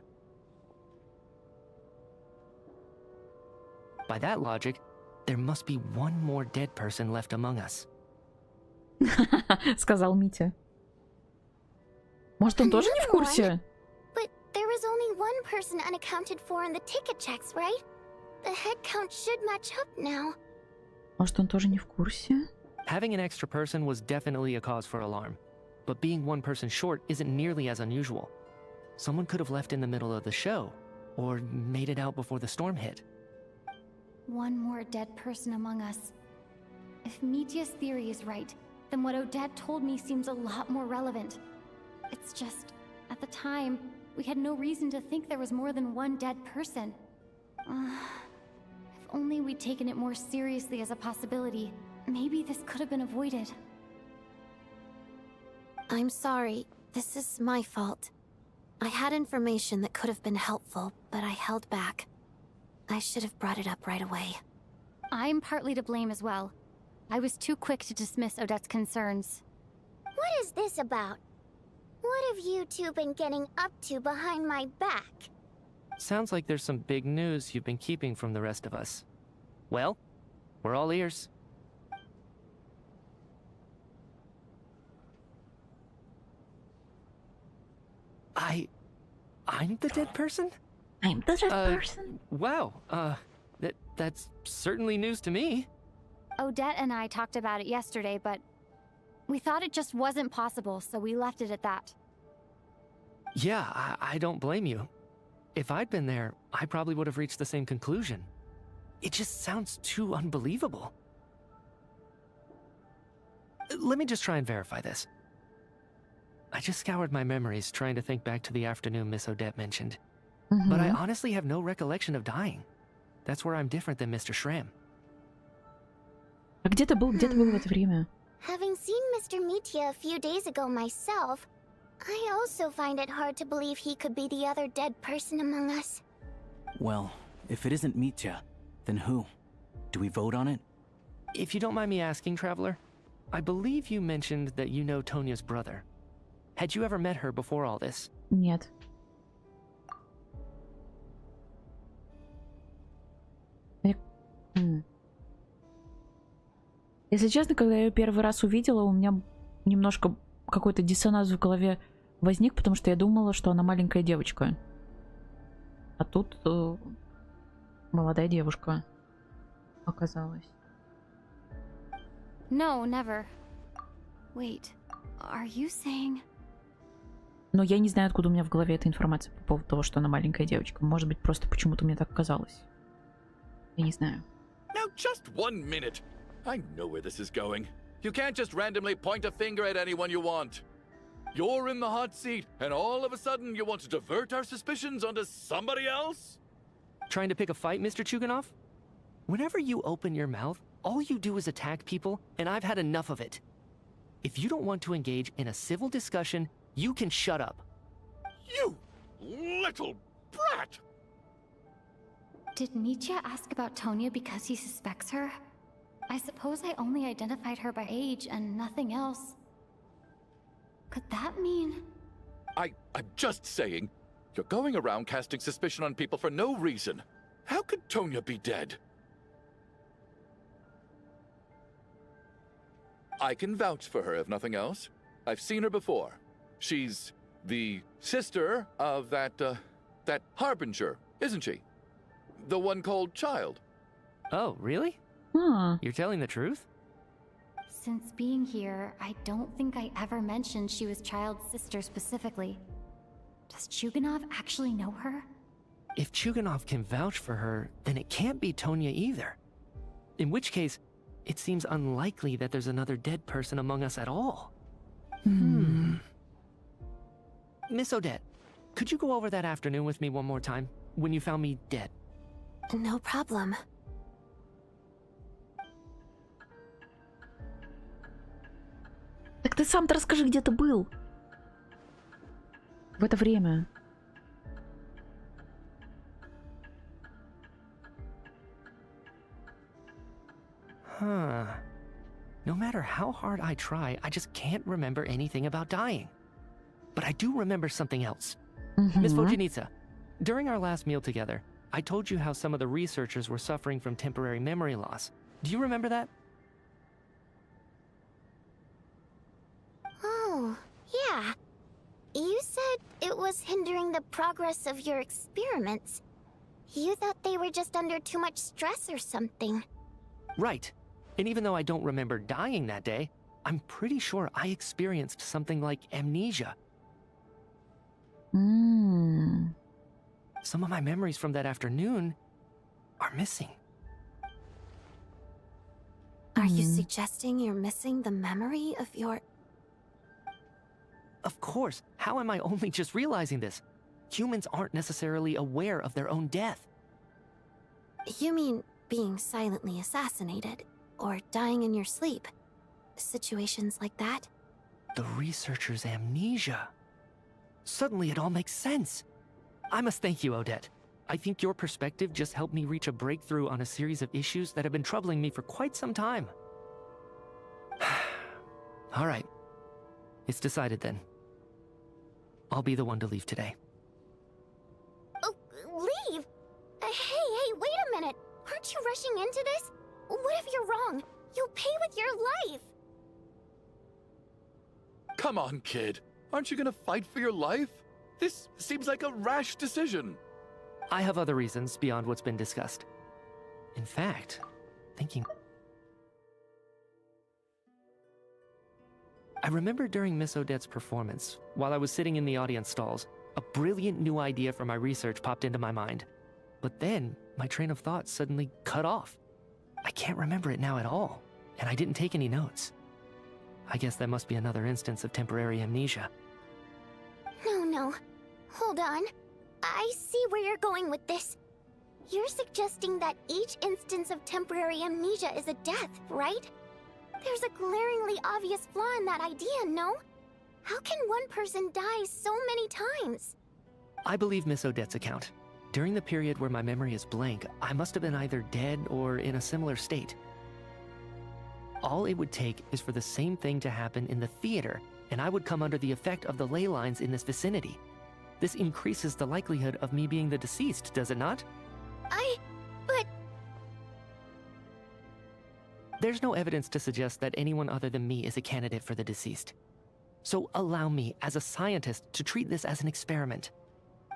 By that logic, there must be one more dead person left among us. Сказал Митя. Может, он тоже не в курсе? But there was only one person unaccounted for in the ticket checks, right? The head count should match up now. Может, он тоже не в курсе? Having an extra person was definitely a cause for alarm, but being one person short isn't nearly as unusual. Someone could have left in the middle of the show, or made it out before the storm hit. One more dead person among us. If Mitya's theory is right, then what Odette told me seems a lot more relevant. It's just, at the time, we had no reason to think there was more than one dead person. If only we'd taken it more seriously as a possibility, maybe this could have been avoided. I'm sorry. This is my fault. I had information that could have been helpful, but I held back. I should have brought it up right away. I'm partly to blame as well. I was too quick to dismiss Odette's concerns. What is this about? What have you two been getting up to behind my back? Sounds like there's some big news you've been keeping from the rest of us. Well, we're all ears. I'm the dead person? I'm the dead person? Wow, that's certainly news to me. Odette and I talked about it yesterday, but we thought it just wasn't possible, so we left it at that. Yeah, I don't blame you. If I'd been there, I probably would have reached the same conclusion. It just sounds too unbelievable. Let me just try and verify this. I just scoured my memories trying to think back to the afternoon Miss Odette mentioned. But I honestly have no recollection of dying. That's where I'm different than Mr. Shram. А где ты был в это время? Having seen Mr. Mitya a few days ago myself, I also find it hard to believe he could be the other dead person among us. Well, if it isn't Mitya, then who? Do we vote on it? If you don't mind me asking, Traveler, I believe you mentioned that you know Tonya's brother. Had you ever met her before all this? Нет. Если честно, когда я ее первый раз увидела, у меня немножко какой-то диссонанс в голове возник, потому что я думала, что она маленькая девочка. А тут молодая девушка оказалась. No, never. Wait, are you saying... Но я не знаю, откуда у меня в голове эта информация по поводу того, что она маленькая девочка. Может быть, просто почему-то мне так казалось. Я не знаю. Now just 1 minute. I know where this is going. You can't just randomly point a finger at anyone you want. You're in the hot seat, and all of a sudden you want to divert our suspicions onto somebody else? Trying to pick a fight, Mr. Chuganov? Whenever you open your mouth, all you do is attack people, and I've had enough of it. If you don't want to engage in a civil discussion, you can shut up. You little brat! Did Mitya ask about Tonya because he suspects her? I suppose I only identified her by age and nothing else. Could that mean... I'm just saying, you're going around casting suspicion on people for no reason. How could Tonya be dead? I can vouch for her if nothing else. I've seen her before. She's the sister of that Harbinger, isn't she? The one called Child. Oh, really? Huh. You're telling the truth? Since being here, I don't think I ever mentioned she was Child's sister specifically. Does Chuganov actually know her? If Chuganov can vouch for her, then it can't be Tonya either. In which case, it seems unlikely that there's another dead person among us at all. Miss Odette, could you go over that afternoon with me one more time, when you found me dead? No problem. Так ты сам-то расскажи, где ты был в это время. Huh. No matter how hard I try, I just can't remember anything about dying. But I do remember something else. Miss Vojanitsa, during our last meal together, I told you how some of the researchers were suffering from temporary memory loss. Do you remember that? Oh, yeah. You said it was hindering the progress of your experiments. You thought they were just under too much stress or something. Right. And even though I don't remember dying that day, I'm pretty sure I experienced something like amnesia. Some of my memories from that afternoon are missing. Are you suggesting you're missing the memory of your... Of course. How am I only just realizing this? Humans aren't necessarily aware of their own death. You mean being silently assassinated, or dying in your sleep? Situations like that? The researcher's amnesia. Suddenly it all makes sense. I must thank you, Odette. I think your perspective just helped me reach a breakthrough on a series of issues that have been troubling me for quite some time. All right. It's decided then. I'll be the one to leave today. Oh, leave? Hey, wait a minute. Aren't you rushing into this? What if you're wrong? You'll pay with your life. Come on, kid. Aren't you gonna fight for your life? This seems like a rash decision. I have other reasons beyond what's been discussed. In fact, thinking... I remember during Miss Odette's performance, while I was sitting in the audience stalls, a brilliant new idea for my research popped into my mind. But then, my train of thought suddenly cut off. I can't remember it now at all, and I didn't take any notes. I guess that must be another instance of temporary amnesia. No. Hold on. I see where you're going with this. You're suggesting that each instance of temporary amnesia is a death, right? There's a glaringly obvious flaw in that idea, no? How can one person die so many times? I believe Miss Odette's account. During the period where my memory is blank, I must have been either dead or in a similar state. All it would take is for the same thing to happen in the theater, and I would come under the effect of the ley lines in this vicinity. This increases the likelihood of me being the deceased, does it not? But... There's no evidence to suggest that anyone other than me is a candidate for the deceased. So allow me, as a scientist, to treat this as an experiment.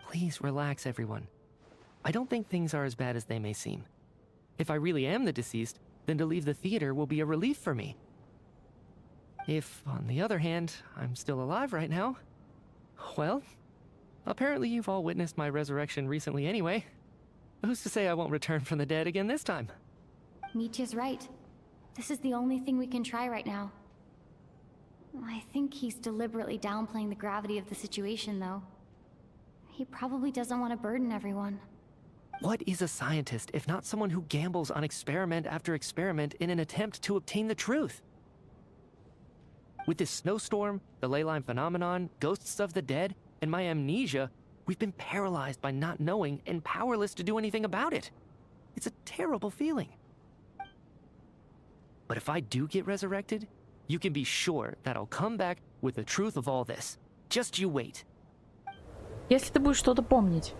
Please relax, everyone. I don't think things are as bad as they may seem. If I really am the deceased, then to leave the theater will be a relief for me. If, on the other hand, I'm still alive right now, well, apparently you've all witnessed my resurrection recently anyway. Who's to say I won't return from the dead again this time? Mitya's right. This is the only thing we can try right now. I think he's deliberately downplaying the gravity of the situation, though. He probably doesn't want to burden everyone. What is a scientist if not someone who gambles on experiment after experiment in an attempt to obtain the truth? With this snowstorm, the ley line phenomenon, ghosts of the dead, and my amnesia, we've been paralyzed by not knowing and powerless to do anything about it. It's a terrible feeling. But if I do get resurrected, you can be sure that I'll come back with the truth of all this. Just you wait. Если ты будешь что-то помнить.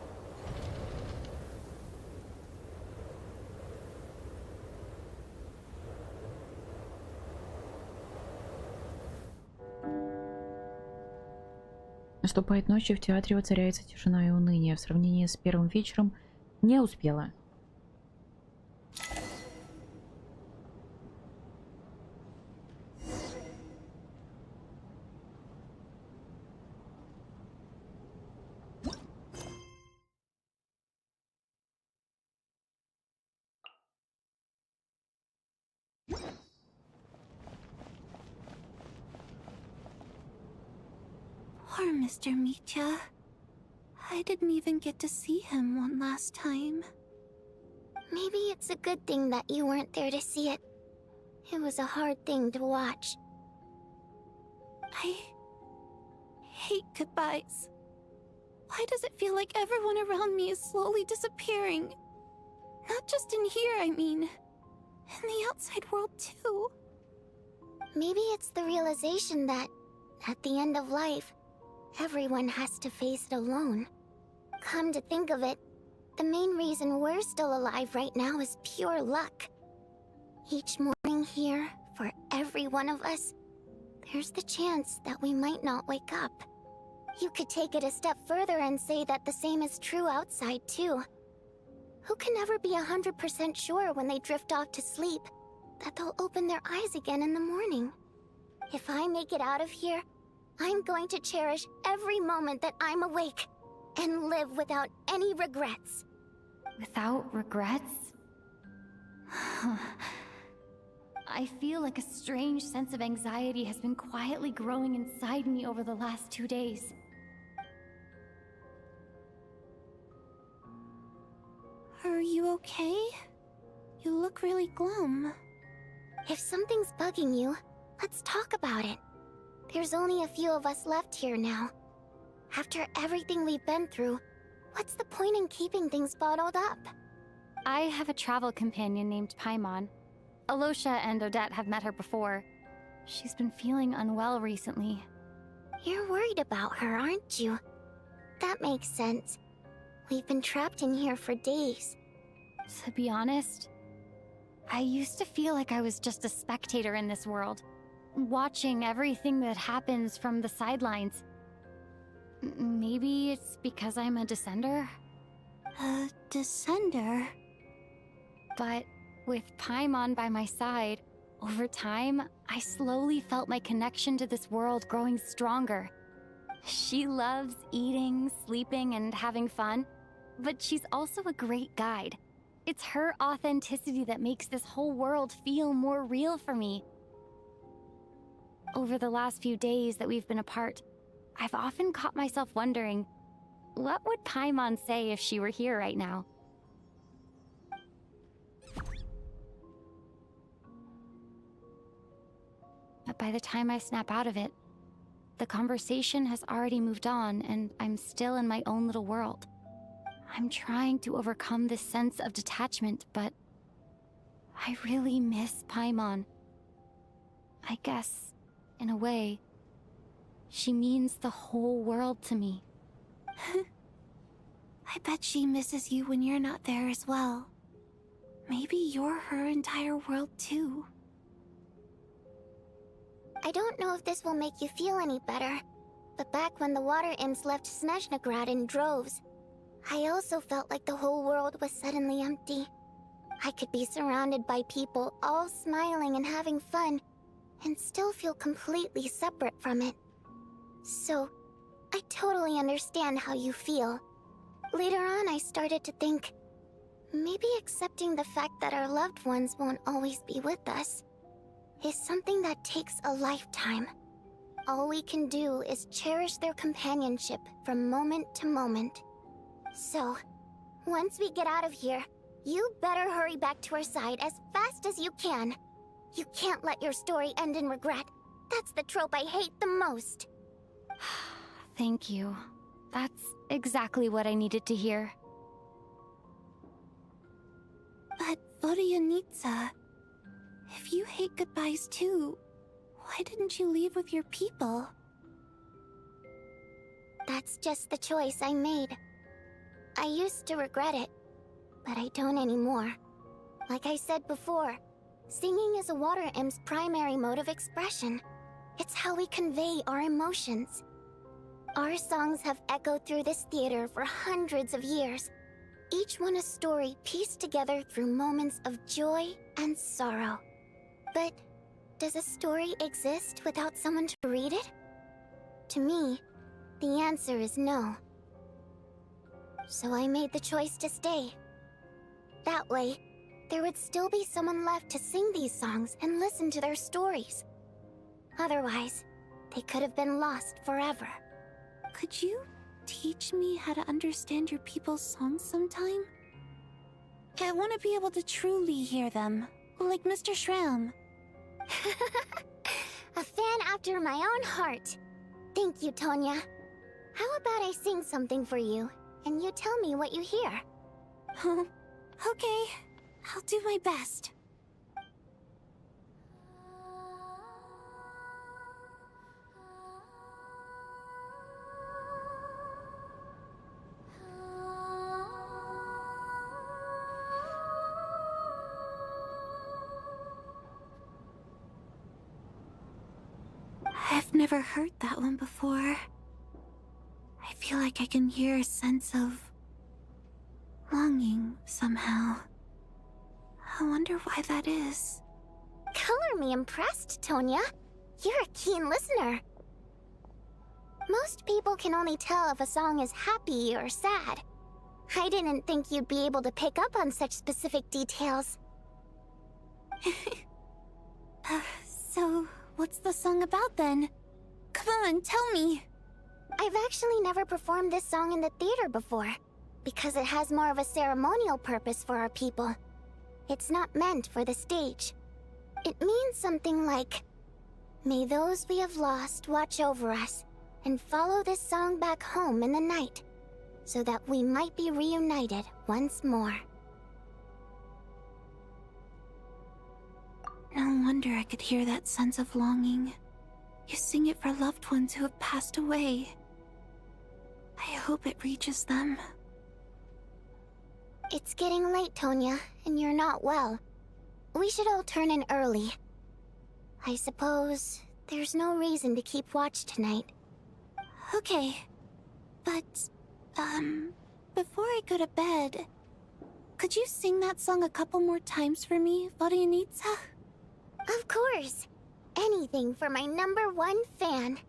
Наступает ночь, и в театре воцаряется тишина и уныние. В сравнении с первым вечером не успела. Poor Mr. Mitya. I didn't even get to see him one last time. Maybe it's a good thing that you weren't there to see it. It was a hard thing to watch. I hate goodbyes. Why does it feel like everyone around me is slowly disappearing? Not just in here, I mean. In the outside world, too. Maybe it's the realization that, at the end of life, everyone has to face it alone. Come to think of it, the main reason we're still alive right now is pure luck. Each morning here, for every one of us, there's the chance that we might not wake up. You could take it a step further and say that the same is true outside, too. Who can never be 100% sure when they drift off to sleep that they'll open their eyes again in the morning? If I make it out of here, I'm going to cherish every moment that I'm awake and live without any regrets. Without regrets? I feel like a strange sense of anxiety has been quietly growing inside me over the last 2 days. Are you okay? You look really glum. If something's bugging you, let's talk about it. There's only a few of us left here now. After everything we've been through, what's the point in keeping things bottled up? I have a travel companion named Paimon. Alosha and Odette have met her before. She's been feeling unwell recently. You're worried about her, aren't you? That makes sense. We've been trapped in here for days. To be honest, I used to feel like I was just a spectator in this world, watching everything that happens from the sidelines. Maybe it's because I'm a descender? A descender? But with Paimon by my side, over time, I slowly felt my connection to this world growing stronger. She loves eating, sleeping, and having fun, but she's also a great guide. It's her authenticity that makes this whole world feel more real for me. Over the last few days that we've been apart, I've often caught myself wondering, what would Paimon say if she were here right now? But by the time I snap out of it, the conversation has already moved on and I'm still in my own little world. I'm trying to overcome this sense of detachment, but I really miss Paimon. I guess, in a way, she means the whole world to me. I bet she misses you when you're not there as well. Maybe you're her entire world too. I don't know if this will make you feel any better, but back when the water imps left Snezhnegrad in droves, I also felt like the whole world was suddenly empty. I could be surrounded by people all smiling and having fun, and still feel completely separate from it. So, I totally understand how you feel. Later on, I started to think, maybe accepting the fact that our loved ones won't always be with us is something that takes a lifetime. All we can do is cherish their companionship from moment to moment. So, once we get out of here, you better hurry back to our side as fast as you can. You can't let your story end in regret. That's the trope I hate the most. Thank you. That's exactly what I needed to hear. But Vodyanitsa, if you hate goodbyes too, why didn't you leave with your people? That's just the choice I made. I used to regret it, but I don't anymore. Like I said before, singing is a water imp's primary mode of expression. It's how we convey our emotions. Our songs have echoed through this theater for hundreds of years, each one a story pieced together through moments of joy and sorrow. But does a story exist without someone to read it? To me, the answer is no. So I made the choice to stay. That way, there would still be someone left to sing these songs and listen to their stories. Otherwise, they could have been lost forever. Could you teach me how to understand your people's songs sometime? I want to be able to truly hear them, like Mr. Shram. A fan after my own heart. Thank you, Tonya. How about I sing something for you, and you tell me what you hear? Okay, I'll do my best. I've never heard that one before. I feel like I can hear a sense of longing somehow. I wonder why that is. Color me impressed, Tonya. You're a keen listener. Most people can only tell if a song is happy or sad. I didn't think you'd be able to pick up on such specific details. So, what's the song about then? Come on, tell me! I've actually never performed this song in the theater before, because it has more of a ceremonial purpose for our people. It's not meant for the stage. It means something like, may those we have lost watch over us, and follow this song back home in the night, so that we might be reunited once more. No wonder I could hear that sense of longing. You sing it for loved ones who have passed away. I hope it reaches them. It's getting late, Tonya, and you're not well. We should all turn in early. I suppose there's no reason to keep watch tonight. Okay. But, before I go to bed, could you sing that song a couple more times for me, Vodianitsa? Of course. Anything for my #1 fan.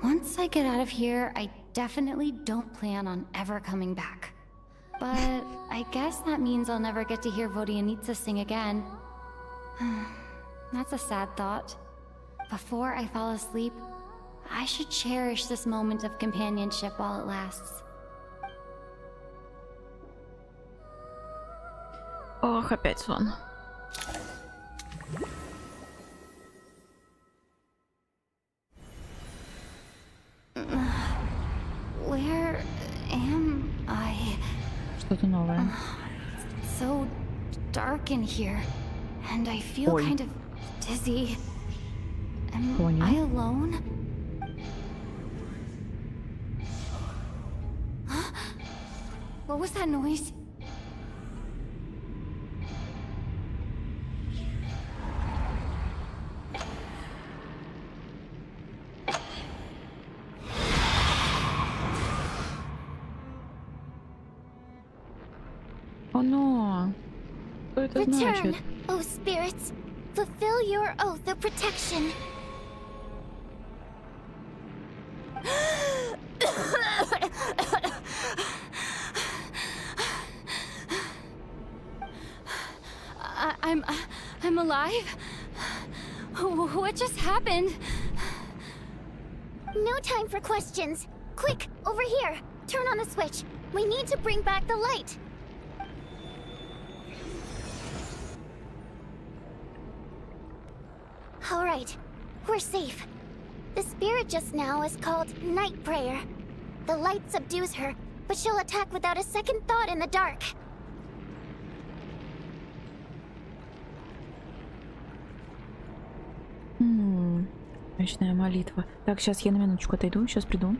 Once I get out of here, I definitely don't plan on ever coming back. But I guess that means I'll never get to hear Vodianitsa sing again. That's a sad thought. Before I fall asleep, I should cherish this moment of companionship while it lasts. Ох, опять сон. Where am I? Что-то новое. It's so dark in here, and I feel kind of dizzy. Am I alone? Huh? What was that noise? Оно. Что это значит? Return, O spirits. Fulfill your oath of protection. I'm alive? What just happened? No time for questions. Quick, over here. Turn on the switch. We need to bring back the light. All right, we're safe. The spirit just now is called Night Prayer. The light subdues her, but she'll attack without a second thought in the dark. Ночная молитва. Так, сейчас я на минуточку отойду, сейчас приду.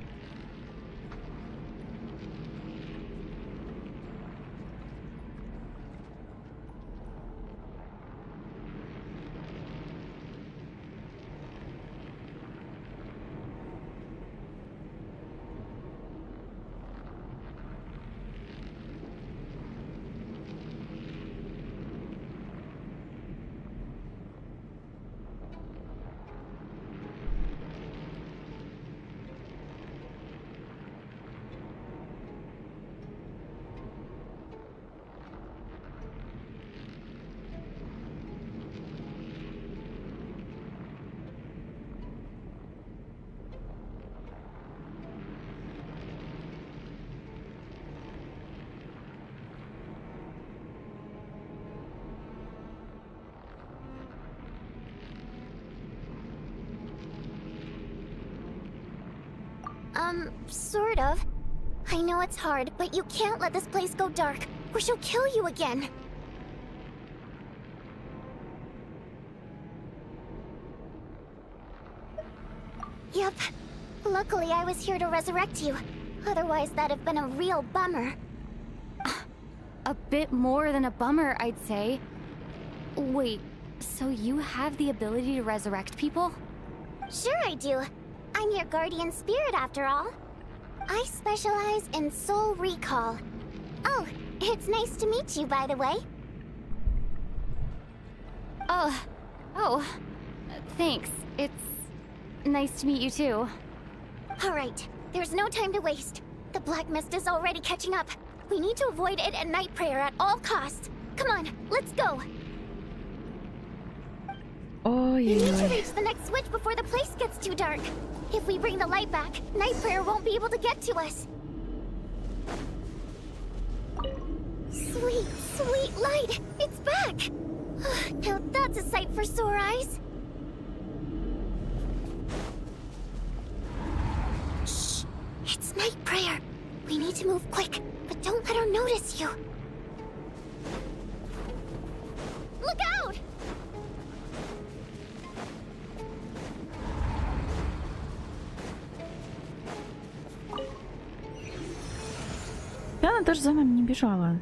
Sort of. I know it's hard, but you can't let this place go dark, or she'll kill you again. Yep. Luckily, I was here to resurrect you. Otherwise, that'd have been a real bummer. A bit more than a bummer, I'd say. Wait, so you have the ability to resurrect people? Sure I do. I'm your guardian spirit after all. I specialize in soul recall. Oh, it's nice to meet you, by the way. Oh, thanks. It's nice to meet you too. Alright, there's no time to waste. The black mist is already catching up. We need to avoid it at Night Prayer at all costs. Come on, let's go! We need to Ой-ой-ой. reach the next switch before the place gets too dark. If we bring the light back, Night Prayer won't be able to get to us. Sweet, sweet light! It's back! Now that's a sight for sore eyes. Shh! It's Night Prayer. We need to move quick, but don't let her notice you. Look out! Да, она даже за нами не бежала.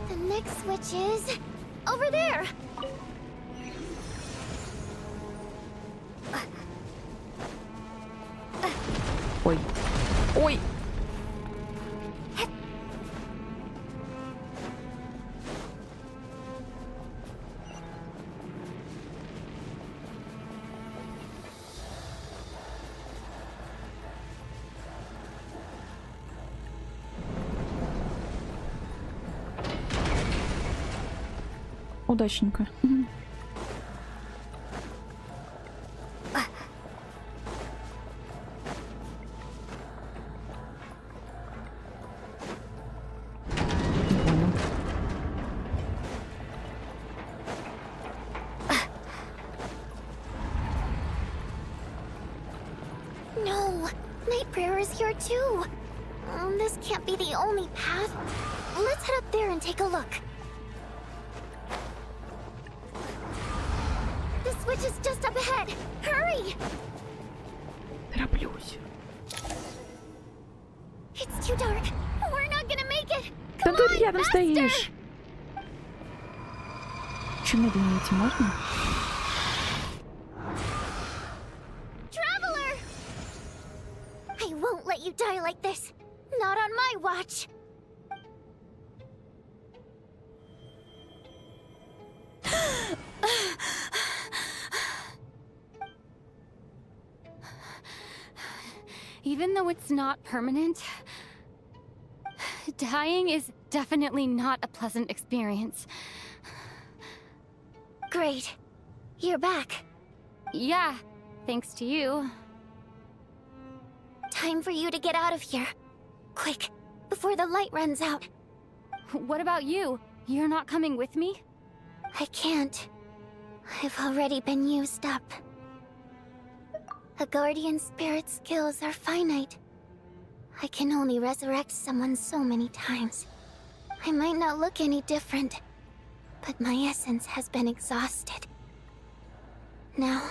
The next switch is over there. Ой. Ой. Удачненько. No, Night Prayer is here too. This can't be the only path. Let's head up there and take a look. The switch is just up ahead. Hurry! Тороплюсь. It's too dark. We're not gonna make it. Да Come тут on, рядом faster! стоишь. Чё медленнее идти можно? Traveler! I won't let you die like this. Not on my watch. Even though it's not permanent, dying is definitely not a pleasant experience. Great. You're back. Yeah, thanks to you. Time for you to get out of here. Quick, before the light runs out. What about you? You're not coming with me? I can't. I've already been used up. A guardian spirit's skills are finite. I can only resurrect someone so many times. I might not look any different, but my essence has been exhausted. Now,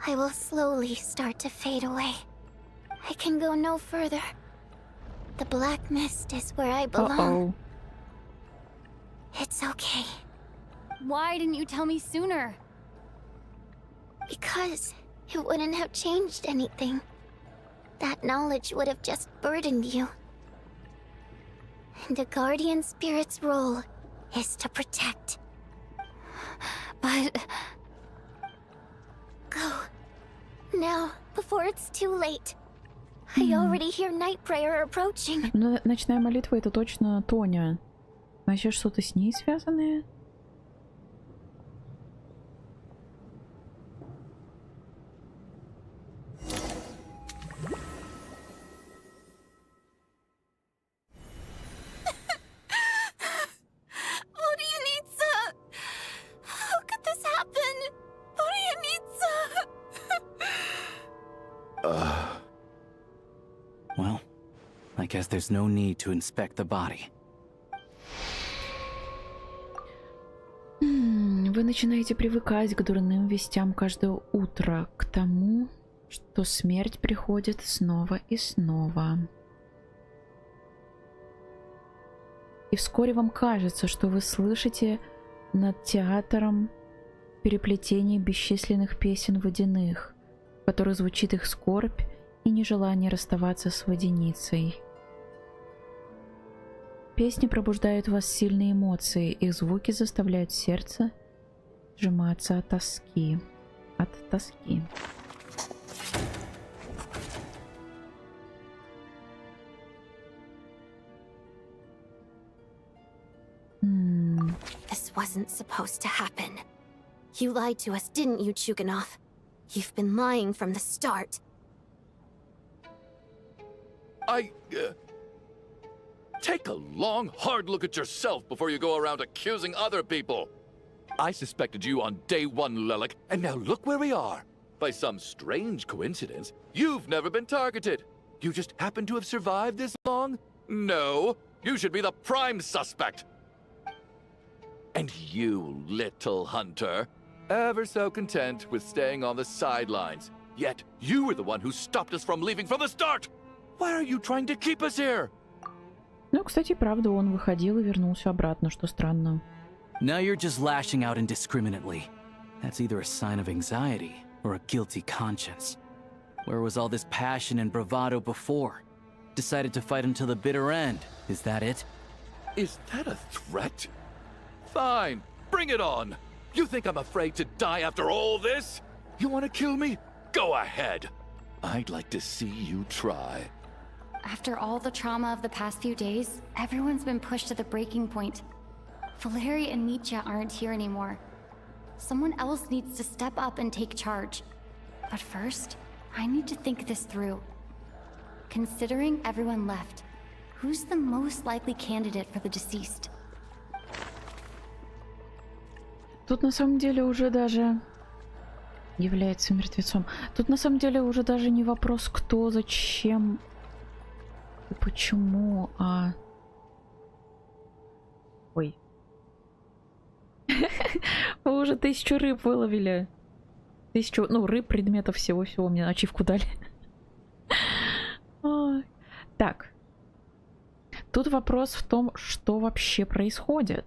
I will slowly start to fade away. I can go no further. The black mist is where I belong. It's okay. Why didn't you tell me sooner? Because it wouldn't have changed anything. That knowledge would have just burdened you. And a guardian spirit's role is to protect. But... Go. Now, before it's too late. I already hear Night Prayer approaching. Ну, ночная молитва — это точно Тоня. Значит, что-то с ней связанное? Well, I guess there's no need to inspect the body. Вы начинаете привыкать к дурным вестям каждое утро, к тому, что смерть приходит снова и снова. И вскоре вам кажется, что вы слышите над театром переплетение бесчисленных песен водяных, в которых звучит их скорбь и нежелание расставаться с водяницей. Песни пробуждают в вас сильные эмоции, их звуки заставляют сердце сжиматься от тоски. wasn't supposed to happen. You lied to us, didn't you, Chuganov? You've been lying from the start. Take a long, hard look at yourself before you go around accusing other people. I suspected you on day one, Lelik, and now look where we are. By some strange coincidence, you've never been targeted. You just happen to have survived this long? No, you should be the prime suspect. And you, little hunter, ever so content with staying on the sidelines. Yet, you were the one who stopped us from leaving from the start! Why are you trying to keep us here? Ну, кстати, правда, он выходил и вернулся обратно, что странно. Now you're just lashing out indiscriminately. That's either a sign of anxiety or a guilty conscience. Where was all this passion and bravado before? Decided to fight until the bitter end. Is that it? Is that a threat? Fine, bring it on. You think I'm afraid to die after all this? You want to kill me? Go ahead. I'd like to see you try. After all the trauma of the past few days, everyone's been pushed to the breaking point. Valeri and Mitya aren't here anymore. Someone else needs to step up and take charge. But first, I need to think this through. Considering everyone left, who's the most likely candidate for the deceased? Тут на самом деле уже даже является мертвецом. Тут на самом деле уже даже не вопрос, кто, зачем и почему, а... Ой. Вы уже 1000 рыб выловили. 1000, ну, рыб, предметов, всего-всего. Мне ачивку дали. Так. Тут вопрос в том, что вообще происходит.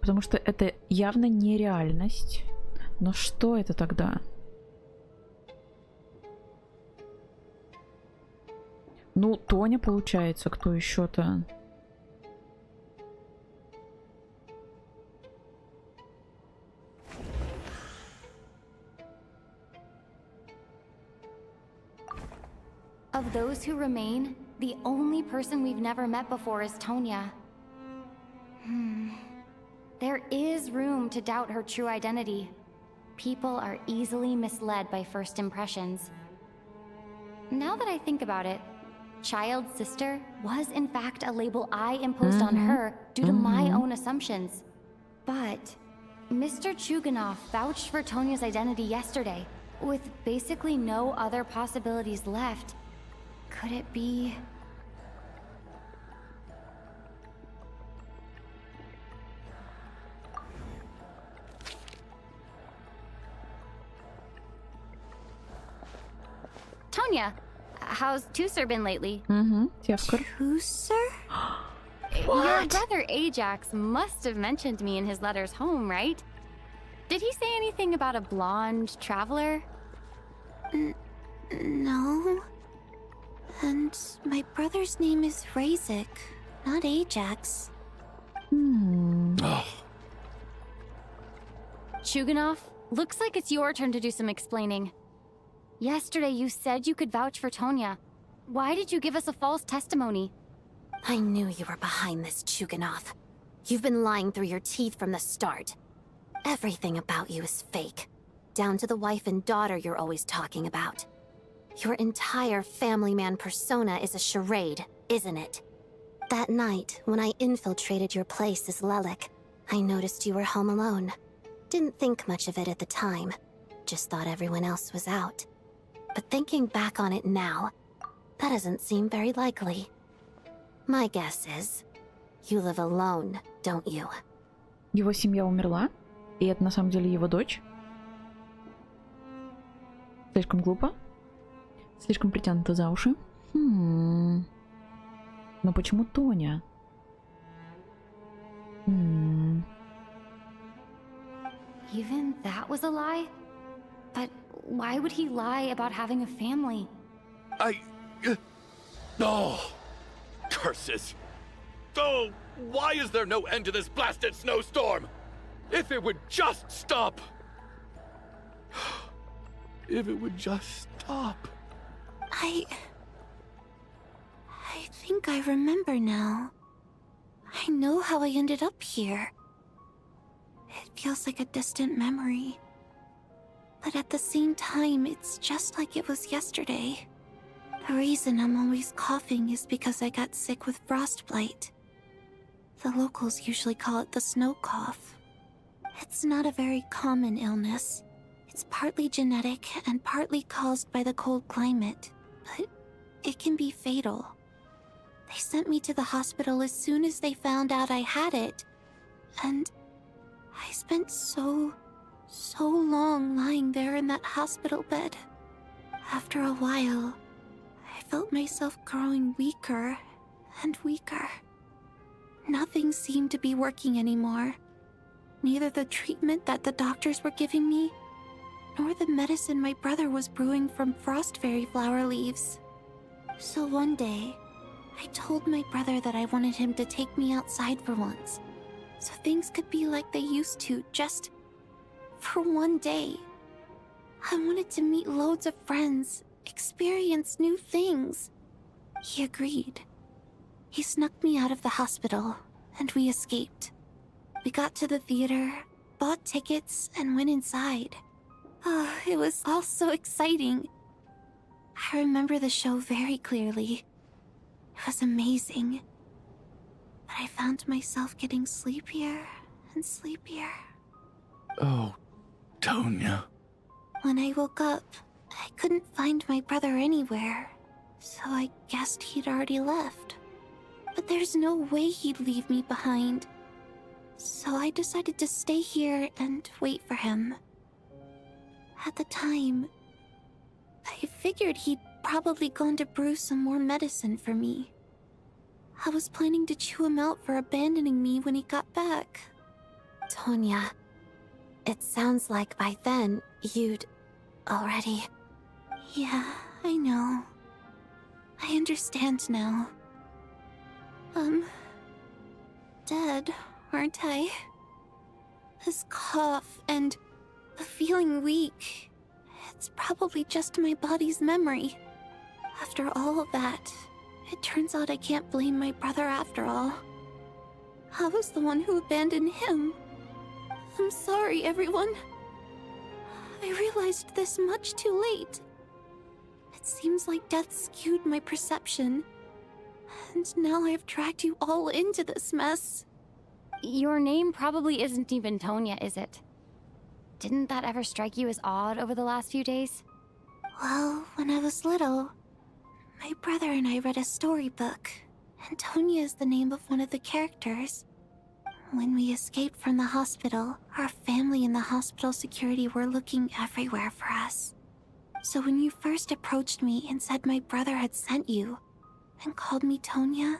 Потому что это явно не реальность. Но что это тогда? Ну, Тоня, получается, кто еще-то? Of those who remain, the only person we've never met before is Tonya. There is room to doubt her true identity. People are easily misled by first impressions. Now that I think about it, Child's sister was in fact a label I imposed on her due to my own assumptions. But Mr. Chuganov vouched for Tonya's identity yesterday, with basically no other possibilities left. Could it be... Tonya, how's Tusser been lately? Tusser? Your brother Ajax must have mentioned me in his letters home, right? Did he say anything about a blonde traveler? No. And my brother's name is Razik, not Ajax. Chuganov, looks like it's your turn to do some explaining. Yesterday you said you could vouch for Tonya. Why did you give us a false testimony? I knew you were behind this, Chuganov. You've been lying through your teeth from the start. Everything about you is fake. Down to the wife and daughter you're always talking about. Your entire family man persona is a charade, isn't it? That night, when I infiltrated your place as Lelik, I noticed you were home alone. Didn't think much of it at the time. Just thought everyone else was out. But thinking back on it now, that doesn't seem very likely. My guess is, you live alone, don't you? Его семья умерла, и это на самом деле его дочь. Слишком глупо. Слишком притянуто за уши. Но почему Тоня? Even that was a lie? But why would he lie about having a family? Oh, curses. Oh, why is there no end to this blasted snowstorm? If it would just stop. If it would just stop. I think I remember now. I know how I ended up here. It feels like a distant memory. But at the same time, it's just like it was yesterday. The reason I'm always coughing is because I got sick with frostbite. The locals usually call it the snow cough. It's not a very common illness. It's partly genetic and partly caused by the cold climate, but it can be fatal. They sent me to the hospital as soon as they found out I had it, and I spent so long lying there in that hospital bed. After a while, I felt myself growing weaker and weaker. Nothing seemed to be working anymore. Neither the treatment that the doctors were giving me, nor the medicine my brother was brewing from frost fairy flower leaves. So one day, I told my brother that I wanted him to take me outside for once, so things could be like they used to, just for one day. I wanted to meet loads of friends, experience new things. He agreed. He snuck me out of the hospital, and we escaped. We got to the theater, bought tickets, and went inside. Oh, it was all so exciting. I remember the show very clearly. It was amazing. But I found myself getting sleepier and sleepier. Oh, Tonya. When I woke up, I couldn't find my brother anywhere, so I guessed he'd already left. But there's no way he'd leave me behind. So I decided to stay here and wait for him. At the time, I figured he'd probably gone to brew some more medicine for me. I was planning to chew him out for abandoning me when he got back. Tonya, it sounds like by then you'd already... Yeah, I know. I understand now. Dead, aren't I? This cough and the feeling weak, it's probably just my body's memory. After all of that, it turns out I can't blame my brother after all. I was the one who abandoned him. I'm sorry, everyone. I realized this much too late. It seems like death skewed my perception. And now I've dragged you all into this mess. Your name probably isn't even Tonya, is it? Didn't that ever strike you as odd over the last few days? Well, when I was little, my brother and I read a storybook, and Tonya is the name of one of the characters. When we escaped from the hospital, our family and the hospital security were looking everywhere for us. So when you first approached me and said my brother had sent you, and called me Tonya,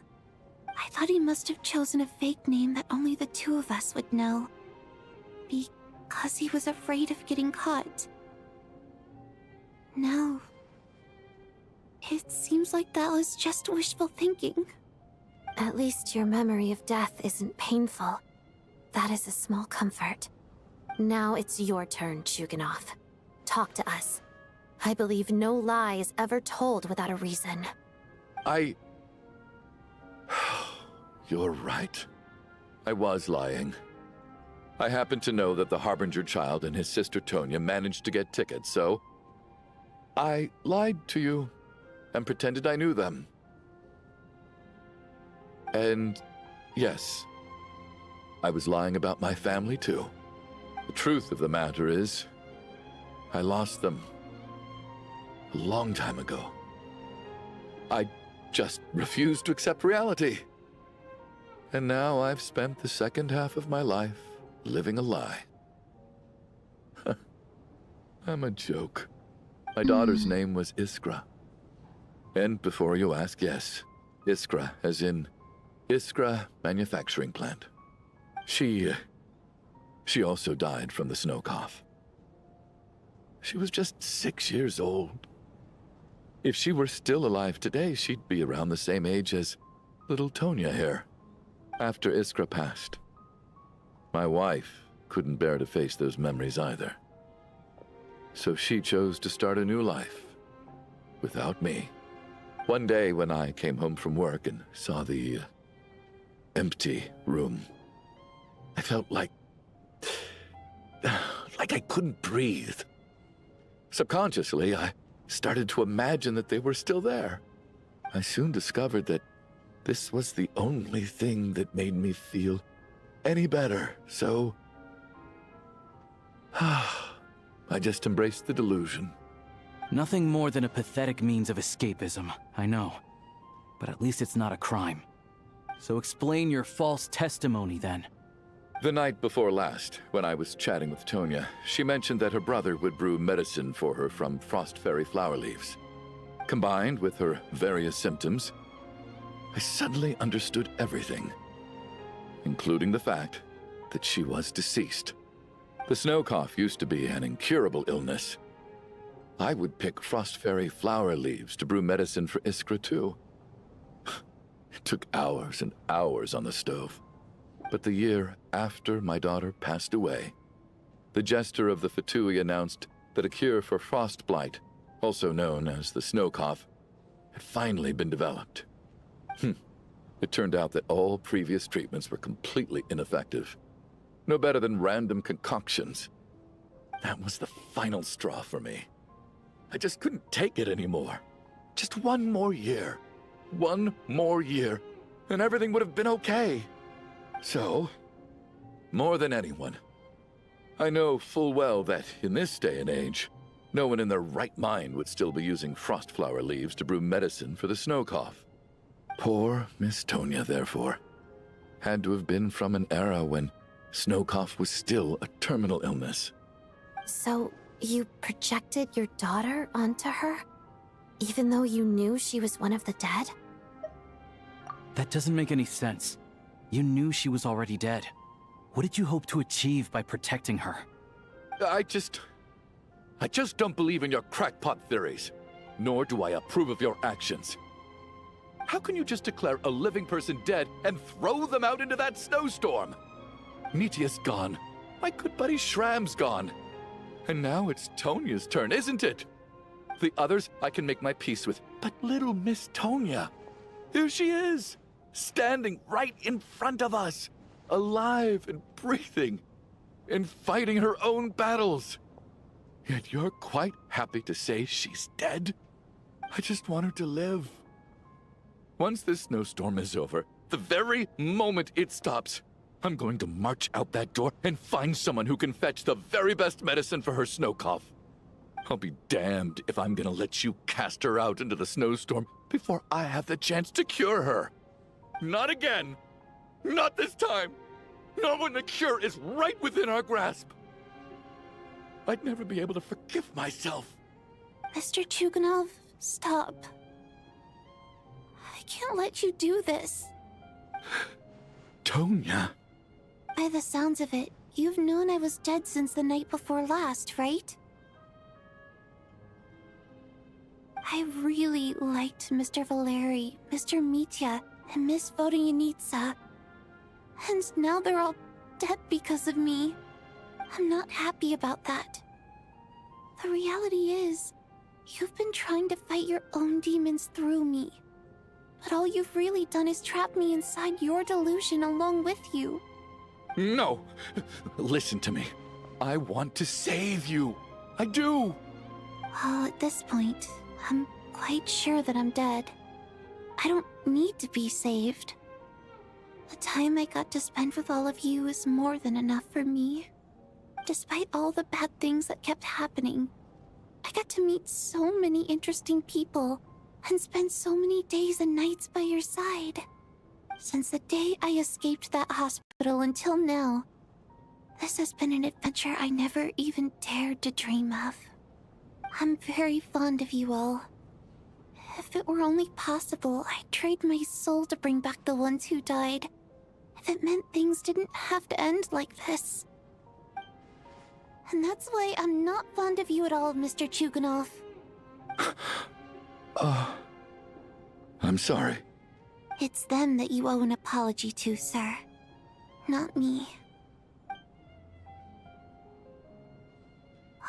I thought he must have chosen a fake name that only the two of us would know. Because he was afraid of getting caught. Now, it seems like that was just wishful thinking. At least your memory of death isn't painful. That is a small comfort. Now it's your turn, Chuganov. Talk to us. I believe no lie is ever told without a reason. You're right. I was lying. I happen to know that the Harbinger child and his sister Tonya managed to get tickets, so I lied to you and pretended I knew them. And yes, I was lying about my family too. The truth of the matter is, I lost them a long time ago. I just refused to accept reality. And now I've spent the second half of my life living a lie. I'm a joke. My daughter's name was Iskra. And before you ask, yes, Iskra, as in Iskra Manufacturing Plant. She also died from the snow cough. She was just 6 years old. If she were still alive today, she'd be around the same age as little Tonya here. After Iskra passed, my wife couldn't bear to face those memories either. So she chose to start a new life without me. One day when I came home from work and saw the empty room, I felt like like I couldn't breathe. Subconsciously, I started to imagine that they were still there. I soon discovered that this was the only thing that made me feel any better, so I just embraced the delusion. Nothing more than a pathetic means of escapism, I know. But at least it's not a crime. So explain your false testimony, then. The night before last, when I was chatting with Tonya, she mentioned that her brother would brew medicine for her from frost fairy flower leaves. Combined with her various symptoms, I suddenly understood everything, including the fact that she was deceased. The snow cough used to be an incurable illness. I would pick frost fairy flower leaves to brew medicine for Iskra too. It took hours and hours on the stove. But the year after my daughter passed away, the jester of the VII announced that a cure for frost blight, also known as the snow cough, had finally been developed. It turned out that all previous treatments were completely ineffective. No better than random concoctions. That was the final straw for me. I just couldn't take it anymore. Just one more year. One more year, and everything would have been okay. So, more than anyone, I know full well that in this day and age, no one in their right mind would still be using frost flower leaves to brew medicine for the snow cough. Poor Miss Tonya, therefore, had to have been from an era when snow cough was still a terminal illness. So, you projected your daughter onto her? Even though you knew she was one of the dead? That doesn't make any sense. You knew she was already dead. What did you hope to achieve by protecting her? I just don't believe in your crackpot theories, nor do I approve of your actions. How can you just declare a living person dead and throw them out into that snowstorm? Nitia's gone. My good buddy Shram's gone. And now it's Tonya's turn, isn't it? The others I can make my peace with, but little Miss Tonya, here she is, standing right in front of us, alive and breathing, and fighting her own battles. Yet you're quite happy to say she's dead? I just want her to live. Once this snowstorm is over, the very moment it stops, I'm going to march out that door and find someone who can fetch the very best medicine for her snow cough. I'll be damned if I'm gonna let you cast her out into the snowstorm before I have the chance to cure her. Not again. Not this time. Not when the cure is right within our grasp. I'd never be able to forgive myself. Mr. Chuganov, stop. I can't let you do this. Tonya. By the sounds of it, you've known I was dead since the night before last, right? I really liked Mr. Valeri, Mr. Mitya, and Miss Vodyanitsa. And now they're all dead because of me. I'm not happy about that. The reality is, you've been trying to fight your own demons through me. But all you've really done is trap me inside your delusion along with you. No! Listen to me. I want to save you. I do! Well, at this point, I'm quite sure that I'm dead. I don't need to be saved. The time I got to spend with all of you is more than enough for me. Despite all the bad things that kept happening, I got to meet so many interesting people and spend so many days and nights by your side. Since the day I escaped that hospital until now, this has been an adventure I never even dared to dream of. I'm very fond of you all. If it were only possible, I'd trade my soul to bring back the ones who died. If it meant things didn't have to end like this. And that's why I'm not fond of you at all, Mr. Chuganov. I'm sorry. It's them that you owe an apology to, sir. Not me.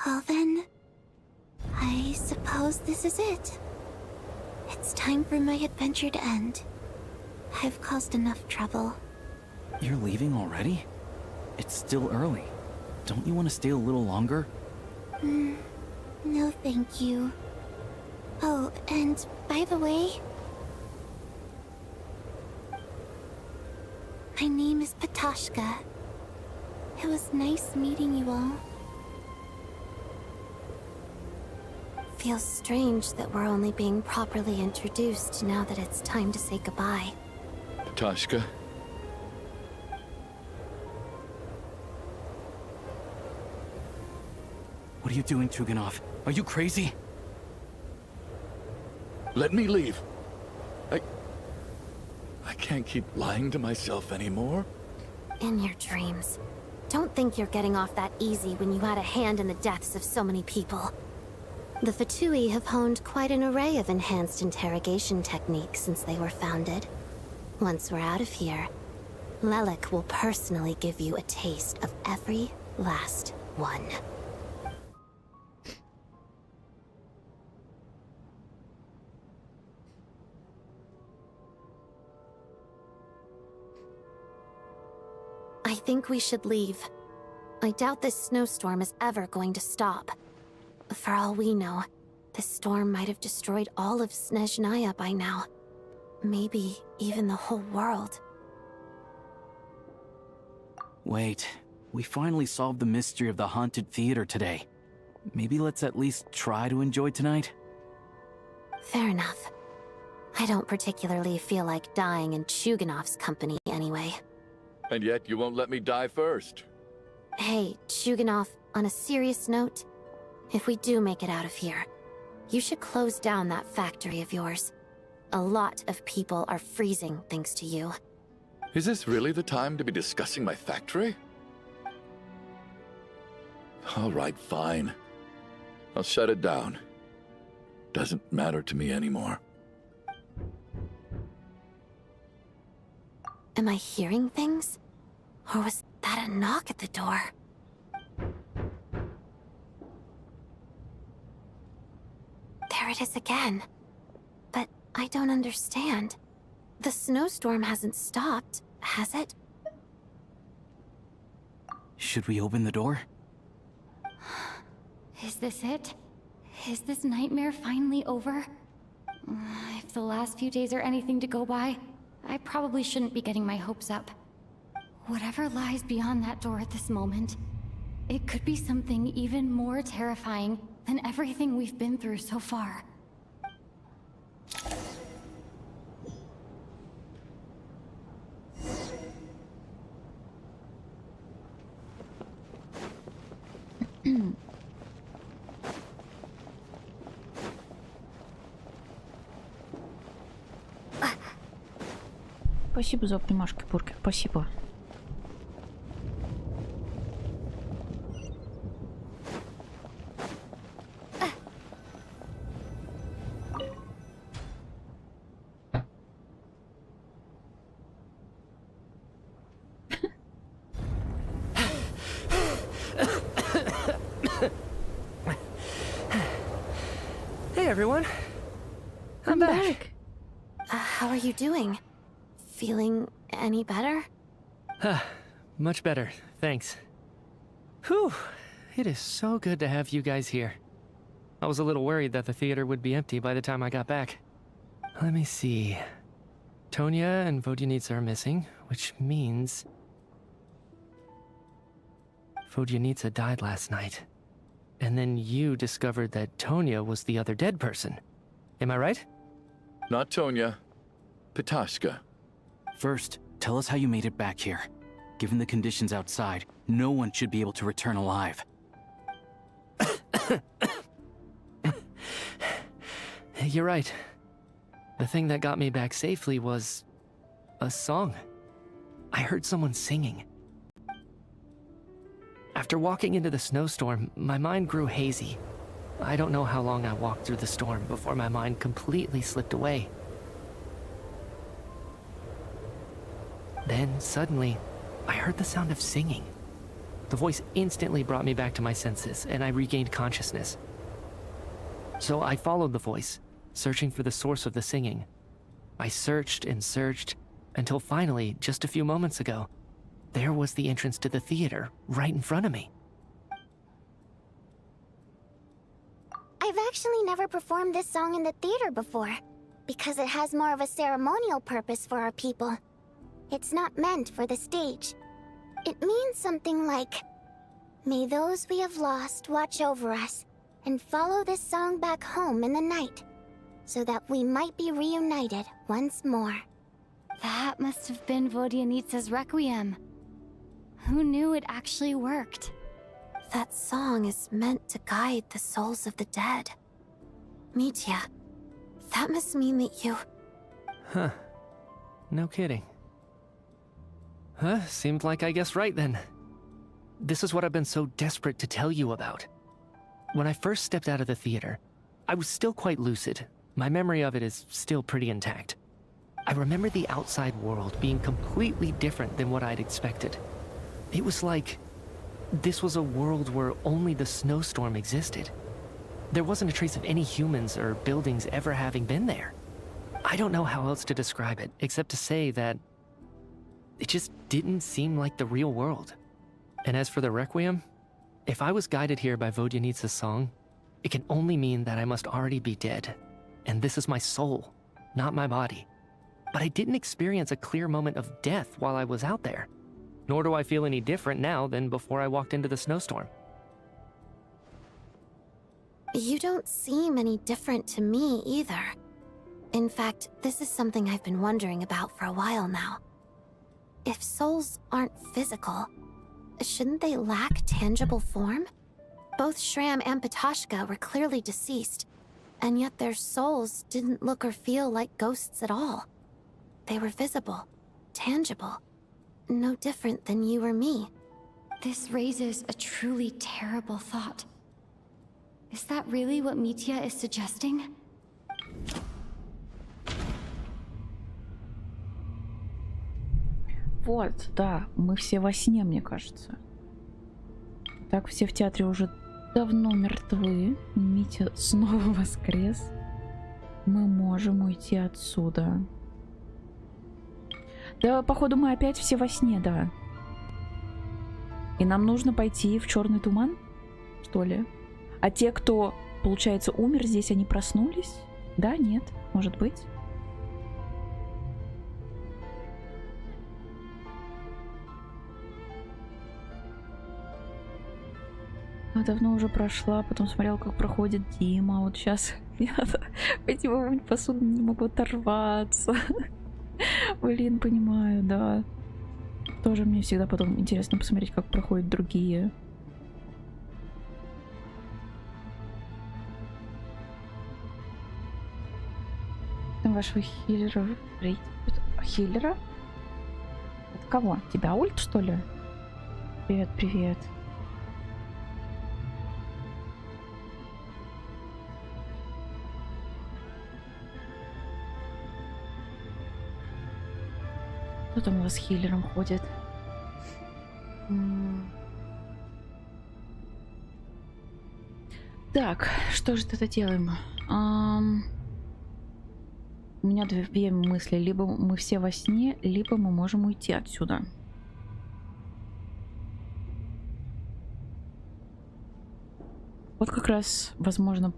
Well then, I suppose this is it. It's time for my adventure to end. I've caused enough trouble. You're leaving already? It's still early. Don't you want to stay a little longer? No, thank you. Oh, and by the way, my name is Patoshka. It was nice meeting you all. Feels strange that we're only being properly introduced now that it's time to say goodbye. Tashka. What are you doing, Tuganov? Are you crazy? Let me leave. I can't keep lying to myself anymore. In your dreams. Don't think you're getting off that easy when you had a hand in the deaths of so many people. The VII have honed quite an array of enhanced interrogation techniques since they were founded. Once we're out of here, Lelik will personally give you a taste of every last one. I think we should leave. I doubt this snowstorm is ever going to stop. For all we know, this storm might have destroyed all of Snezhnaya by now. Maybe even the whole world. Wait, we finally solved the mystery of the haunted theater today. Maybe let's at least try to enjoy tonight? Fair enough. I don't particularly feel like dying in Chuganov's company anyway. And yet you won't let me die first. Hey, Chuganov, on a serious note, if we do make it out of here, you should close down that factory of yours. A lot of people are freezing thanks to you. Is this really the time to be discussing my factory? All right, fine. I'll shut it down. Doesn't matter to me anymore. Am I hearing things? Or was that a knock at the door? There it is again. But I don't understand. The snowstorm hasn't stopped, has it? Should we open the door? Is this it? Is this nightmare finally over? If the last few days are anything to go by, I probably shouldn't be getting my hopes up. Whatever lies beyond that door at this moment, it could be something even more terrifying than everything we've been through so far. Спасибо за обнимашки, Бургер. Спасибо. Hey everyone. I'm back. How are you doing? Feeling any better? Much better, thanks. Whew, it is so good to have you guys here. I was a little worried that the theater would be empty by the time I got back. Let me see. Tonya and Vodyanitsa are missing, which means... Vodyanitsa died last night. And then you discovered that Tonya was the other dead person. Am I right? Not Tonya. Patoshka. First, tell us how you made it back here. Given the conditions outside, no one should be able to return alive. You're right. The thing that got me back safely was... a song. I heard someone singing. After walking into the snowstorm, my mind grew hazy. I don't know how long I walked through the storm before my mind completely slipped away. Then, suddenly, I heard the sound of singing. The voice instantly brought me back to my senses, and I regained consciousness. So I followed the voice, searching for the source of the singing. I searched and searched, until finally, just a few moments ago, there was the entrance to the theater, right in front of me. actually never performed this song in the theater before, because it has more of a ceremonial purpose for our people. It's not meant for the stage. It means something like, "May those we have lost watch over us, and follow this song back home in the night, so that we might be reunited once more." That must have been Vodyanitsa's Requiem. Who knew it actually worked? That song is meant to guide the souls of the dead. Mitya, that must mean that you... Huh. No kidding. Huh, seemed like I guessed right then. This is what I've been so desperate to tell you about. When I first stepped out of the theater, I was still quite lucid. My memory of it is still pretty intact. I remember the outside world being completely different than what I'd expected. It was like this was a world where only the snowstorm existed. There wasn't a trace of any humans or buildings ever having been there. I don't know how else to describe it, except to say that it just didn't seem like the real world. And as for the Requiem, if I was guided here by Vodyanitsa's song, it can only mean that I must already be dead. And this is my soul, not my body. But I didn't experience a clear moment of death while I was out there. Nor do I feel any different now than before I walked into the snowstorm. You don't seem any different to me either. In fact, this is something I've been wondering about for a while now. If souls aren't physical, shouldn't they lack tangible form? Both Shram and Patoshka were clearly deceased, and yet their souls didn't look or feel like ghosts at all. They were visible, tangible, no different than you or me. This raises a truly terrible thought. Is that really what Mitya is suggesting? Вот, да, мы все во сне, мне кажется. Так, все в театре уже давно мертвы. Митя снова воскрес. Мы можем уйти отсюда. Да, походу, мы опять все во сне, да. И нам нужно пойти в черный туман, что ли? А те, кто, получается, умер здесь, они проснулись? Да, нет, может быть. Я давно уже прошла, потом смотрела, как проходит Дима. Вот сейчас мне надо пойти вымыть посуду, не могу оторваться. Блин, понимаю, да. Тоже мне всегда потом интересно посмотреть, как проходят другие. Вашего хиллера. Хиллера? Это кого? Тебя ульт, что ли? Привет, привет. Кто там у вас хиллером ходит? Так, что же это делаем? У меня две мысли. Либо мы все во сне, либо мы можем уйти отсюда. Вот как раз, возможно,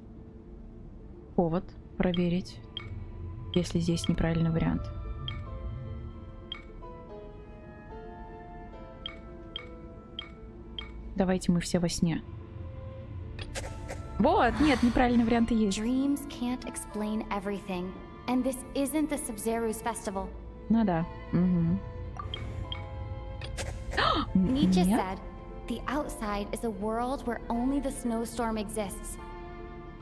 повод проверить, если здесь неправильный вариант. Давайте мы все во сне. Вот, нет, неправильный вариант и есть. Dreams can't explain everything, and this isn't the Sub-Zero's festival. Ну да. Угу. Nietzsche said, "The outside is a world where only the snowstorm exists.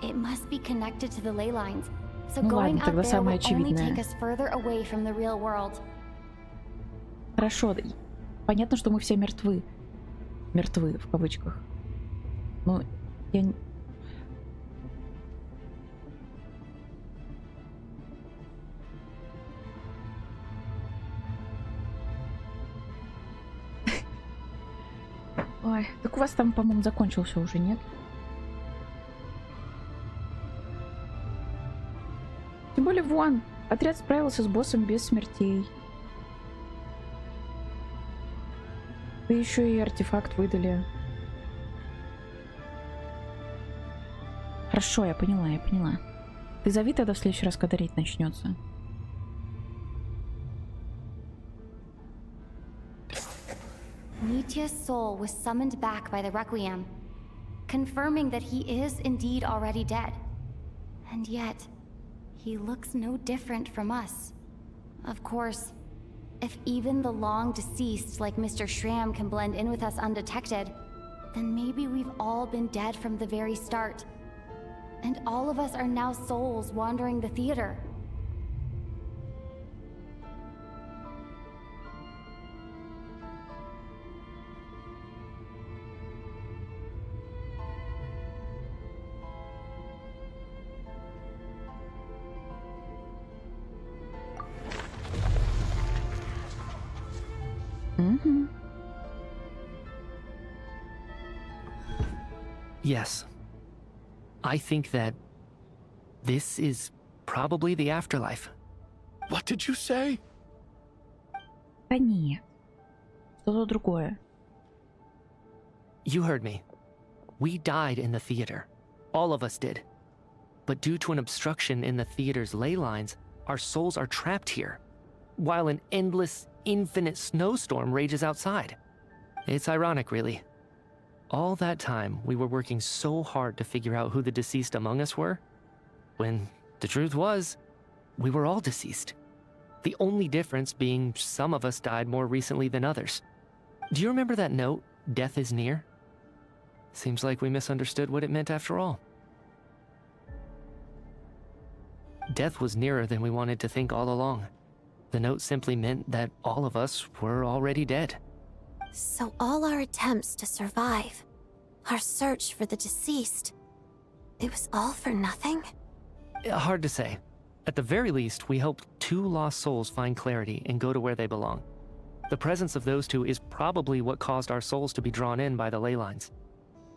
It must be connected to the ley lines, so going out there will only take us further away from the real world." Хорошо, понятно, что мы все мертвы. Мертвы, в кавычках. Ну, я... Ой, так у вас там, по-моему, закончился уже, нет? Тем более, вон, отряд справился с боссом без смертей. Да еще и артефакт выдали. Хорошо, я поняла, я поняла. Ты зови тогда в следующий раз, когда рейд начнется. Nitya's soul was summoned back by the Requiem, confirming that he is indeed already dead. And yet, he looks no different from us. Of course, if even the long deceased like Mr. Schramm can blend in with us undetected, then maybe we've all been dead from the very start. And all of us are now souls wandering the theater. Yes. I think that this is probably the afterlife. What did you say? Да нет. Что-то другое. You heard me. We died in the theater. All of us did. But due to an obstruction in the theater's ley lines, our souls are trapped here, while an endless, infinite snowstorm rages outside. It's ironic, really. All that time, we were working so hard to figure out who the deceased among us were, when the truth was, we were all deceased. The only difference being some of us died more recently than others. Do you remember that note, "Death is near"? Seems like we misunderstood what it meant after all. Death was nearer than we wanted to think all along. The note simply meant that all of us were already dead. So all our attempts to survive, our search for the deceased, it was all for nothing? Hard to say. At the very least, we helped two lost souls find clarity and go to where they belong. The presence of those two is probably what caused our souls to be drawn in by the ley lines.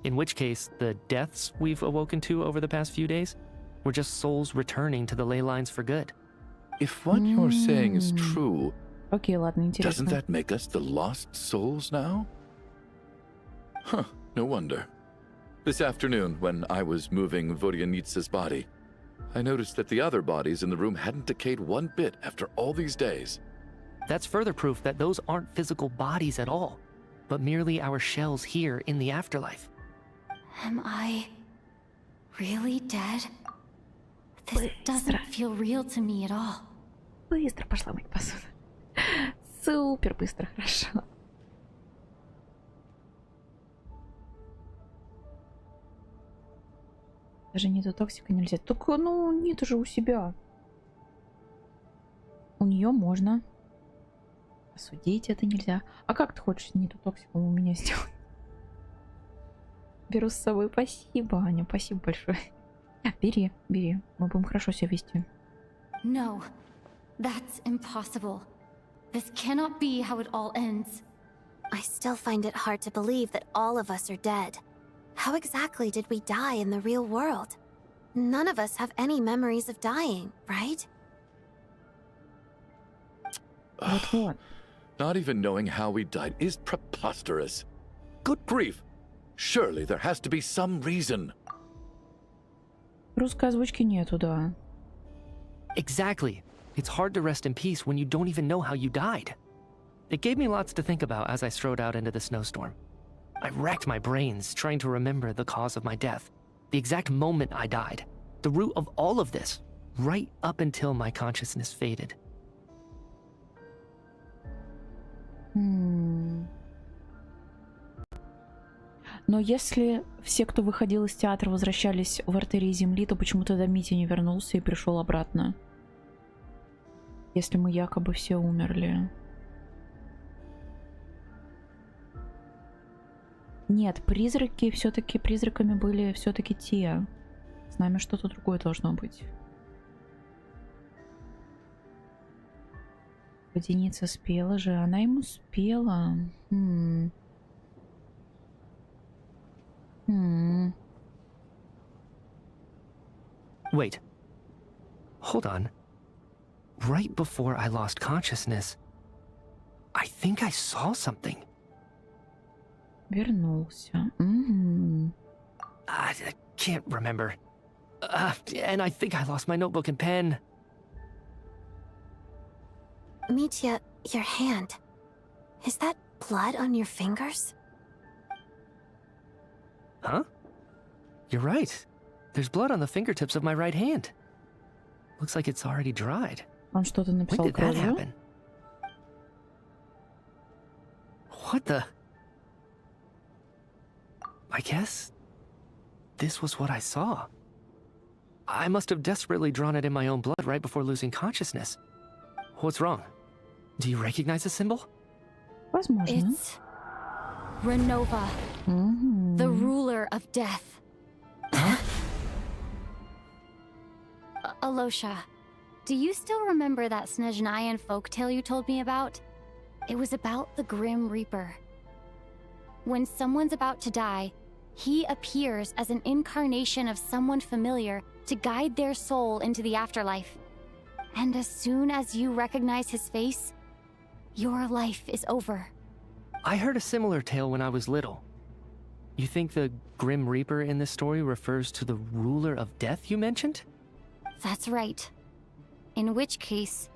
In which case, the deaths we've awoken to over the past few days were just souls returning to the ley lines for good. If what you're saying is true, Окей, ладно, интересно. doesn't that make us the lost souls now? Huh, no wonder. This afternoon, when I was moving Vodyanitsa's body, I noticed that the other bodies in the room hadn't decayed one bit after all these days. That's further proof that those aren't physical bodies at all, but merely our shells here in the afterlife. Am I really dead? This doesn't feel real to me at all. Быстро пошла мыть посуду. Супер быстро, хорошо. Даже нету токсика нельзя. Только, ну, нет же у себя. У нее можно. Осудить это нельзя. А как ты хочешь нету токсика у меня сделать? Беру с собой. Спасибо, Аня, спасибо большое. Бери, бери. Мы будем хорошо себя вести. No, that's impossible. This cannot be how it all ends. I still find it hard to believe that all of us are dead. How exactly did we die in the real world? None of us have any memories of dying, right? Вот-вот. Not even knowing how we died is preposterous. Good grief. Surely there has to be some reason. Русской озвучки нету, да. Exactly. It's hard to rest in peace when you don't even know how you died. It gave me lots to think about as I strode out into the snowstorm. I racked my brains trying to remember the cause of my death, the exact moment I died, the root of all of this, right up until my consciousness faded. Но если все, кто выходил из театра, возвращались в артерии Земли, то почему тогда Митя не вернулся и пришел обратно? Если мы якобы все умерли. Нет, призраки все-таки призраками были все-таки те. С нами что-то другое должно быть. Водяница спела же, она ему спела. Wait. Hold on. Right before I lost consciousness, I think I saw something. Вернулся. I can't remember. And I think I lost my notebook and pen. Mitya, your hand. Is that blood on your fingers? Huh? You're right. There's blood on the fingertips of my right hand. Looks like it's already dried. Он что-то When написал did that кровью? happen? What the? I guess this was what I saw. I must have desperately drawn it in my own blood right before losing consciousness. What's wrong? Do you recognize the symbol? Возможно. It's Renova, the ruler of death. Alosha, do you still remember that Snezhnayan folktale you told me about? It was about the Grim Reaper. When someone's about to die, he appears as an incarnation of someone familiar to guide their soul into the afterlife. And as soon as you recognize his face, your life is over. I heard a similar tale when I was little. You think the Grim Reaper in this story refers to the ruler of death you mentioned? That's right. In which case,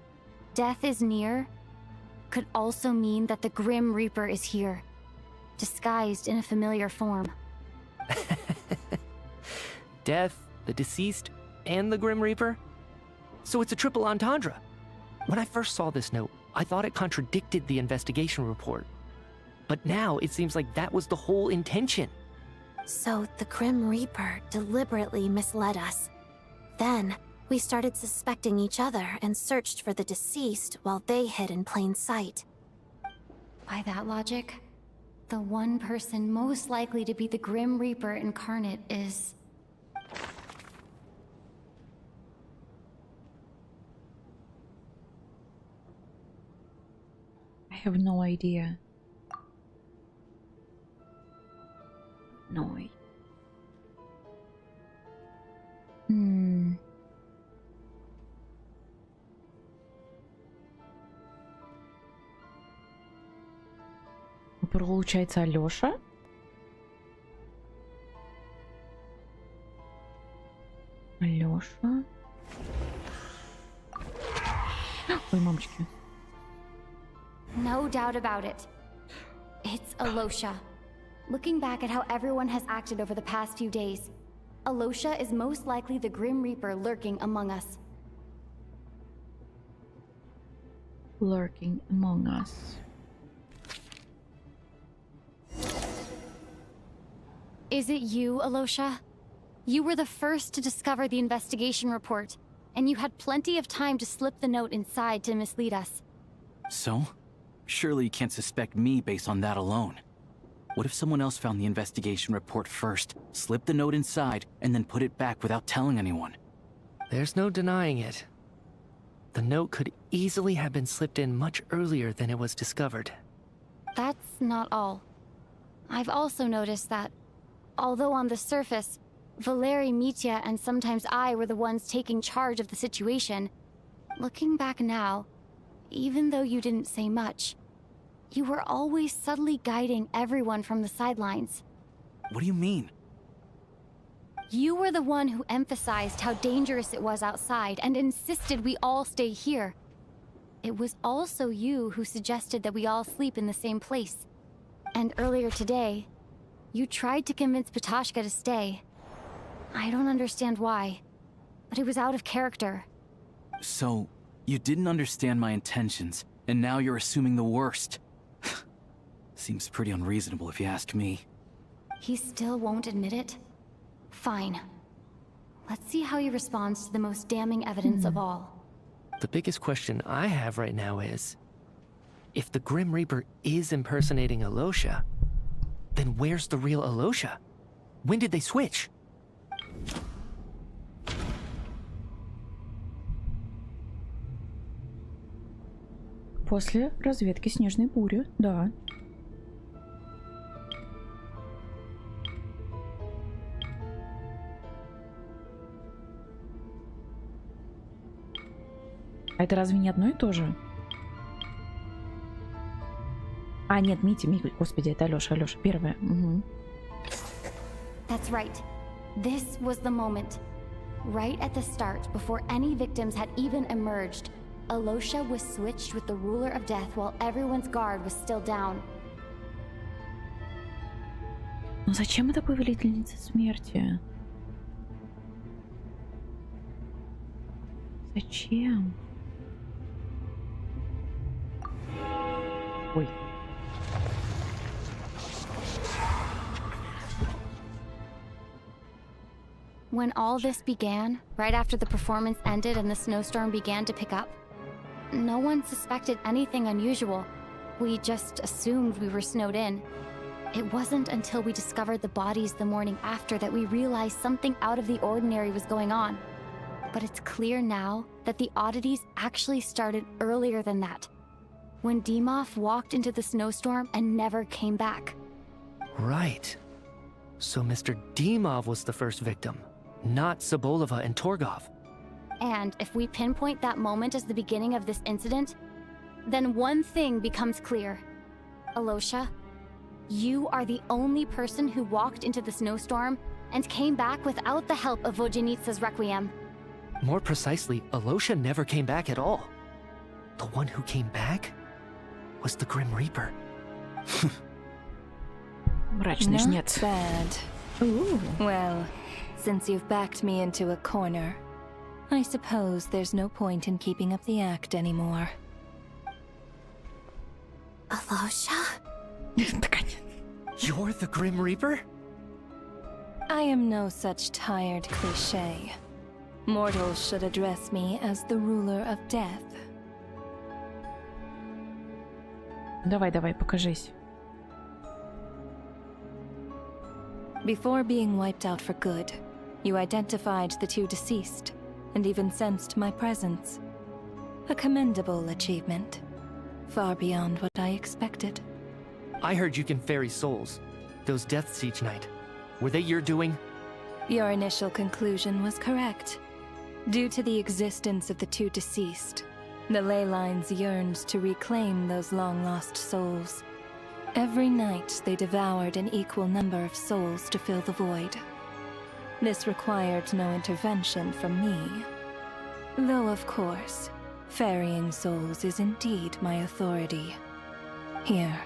death is near could also mean that the Grim Reaper is here, disguised in a familiar form. Death, the deceased, and the Grim Reaper? So it's a triple entendre. When I first saw this note, I thought it contradicted the investigation report. But now it seems like that was the whole intention. So the Grim Reaper deliberately misled us. Then, we started suspecting each other and searched for the deceased while they hid in plain sight. By that logic, the one person most likely to be the Grim Reaper incarnate is... I have no idea. No idea. Получается, Алёша? Алёша? Ой, мамочки. No doubt about it. It's Alosha. Looking back at how everyone has acted over the past few days, Alosha is most likely the Grim Reaper lurking among us. Lurking among us. Is it you, Alosha? You were the first to discover the investigation report, and you had plenty of time to slip the note inside to mislead us. So? Surely you can't suspect me based on that alone. What if someone else found the investigation report first, slipped the note inside, and then put it back without telling anyone? There's no denying it. The note could easily have been slipped in much earlier than it was discovered. That's not all. I've also noticed that, although on the surface, Valeri, Mitya, and sometimes I were the ones taking charge of the situation, looking back now, even though you didn't say much, you were always subtly guiding everyone from the sidelines. What do you mean? You were the one who emphasized how dangerous it was outside and insisted we all stay here. It was also you who suggested that we all sleep in the same place. And earlier today, you tried to convince Ptashka to stay. I don't understand why, but it was out of character. So, you didn't understand my intentions, and now you're assuming the worst. Seems pretty unreasonable if you ask me. He still won't admit it? Fine. Let's see how he responds to the most damning evidence of all. The biggest question I have right now is, if the Grim Reaper is impersonating Alosha, then where's the real Alosha? When did they switch? После разведки снежной бури, да. А это разве не одно и то же? А, нет, Митя, господи, это Алёша, первая. Угу. That's right. This was the moment. Right at the start, before any victims had even emerged, Alosha was switched with the ruler of death while everyone's guard was still down. Ну зачем это повелительница смерти? Зачем? Ой. When all this began, right after the performance ended and the snowstorm began to pick up, no one suspected anything unusual. We just assumed we were snowed in. It wasn't until we discovered the bodies the morning after that we realized something out of the ordinary was going on. But it's clear now that the oddities actually started earlier than that, when Dimov walked into the snowstorm and never came back. Right. So Mr. Dimov was the first victim, not Sobolova and Torgov. And if we pinpoint that moment as the beginning of this incident, then one thing becomes clear. Alosha, you are the only person who walked into the snowstorm and came back without the help of Vojanitsa's Requiem. More precisely, Alosha never came back at all. The one who came back was the Grim Reaper. Мрачный Not жнец. bad. Ooh. Well, since you've backed me into a corner, I suppose there's no point in keeping up the act anymore. Alosha? You're the Grim Reaper? I am no such tired cliché. Mortals should address me as the ruler of death. Давай, покажись. Before being wiped out for good, you identified the two deceased, and even sensed my presence. A commendable achievement. Far beyond what I expected. I heard you can ferry souls. Those deaths each night. Were they your doing? Your initial conclusion was correct. Due to the existence of the two deceased, the ley lines yearned to reclaim those long-lost souls. Every night they devoured an equal number of souls to fill the void. This required no intervention from me. Though, of course, ferrying souls is indeed my authority. Here,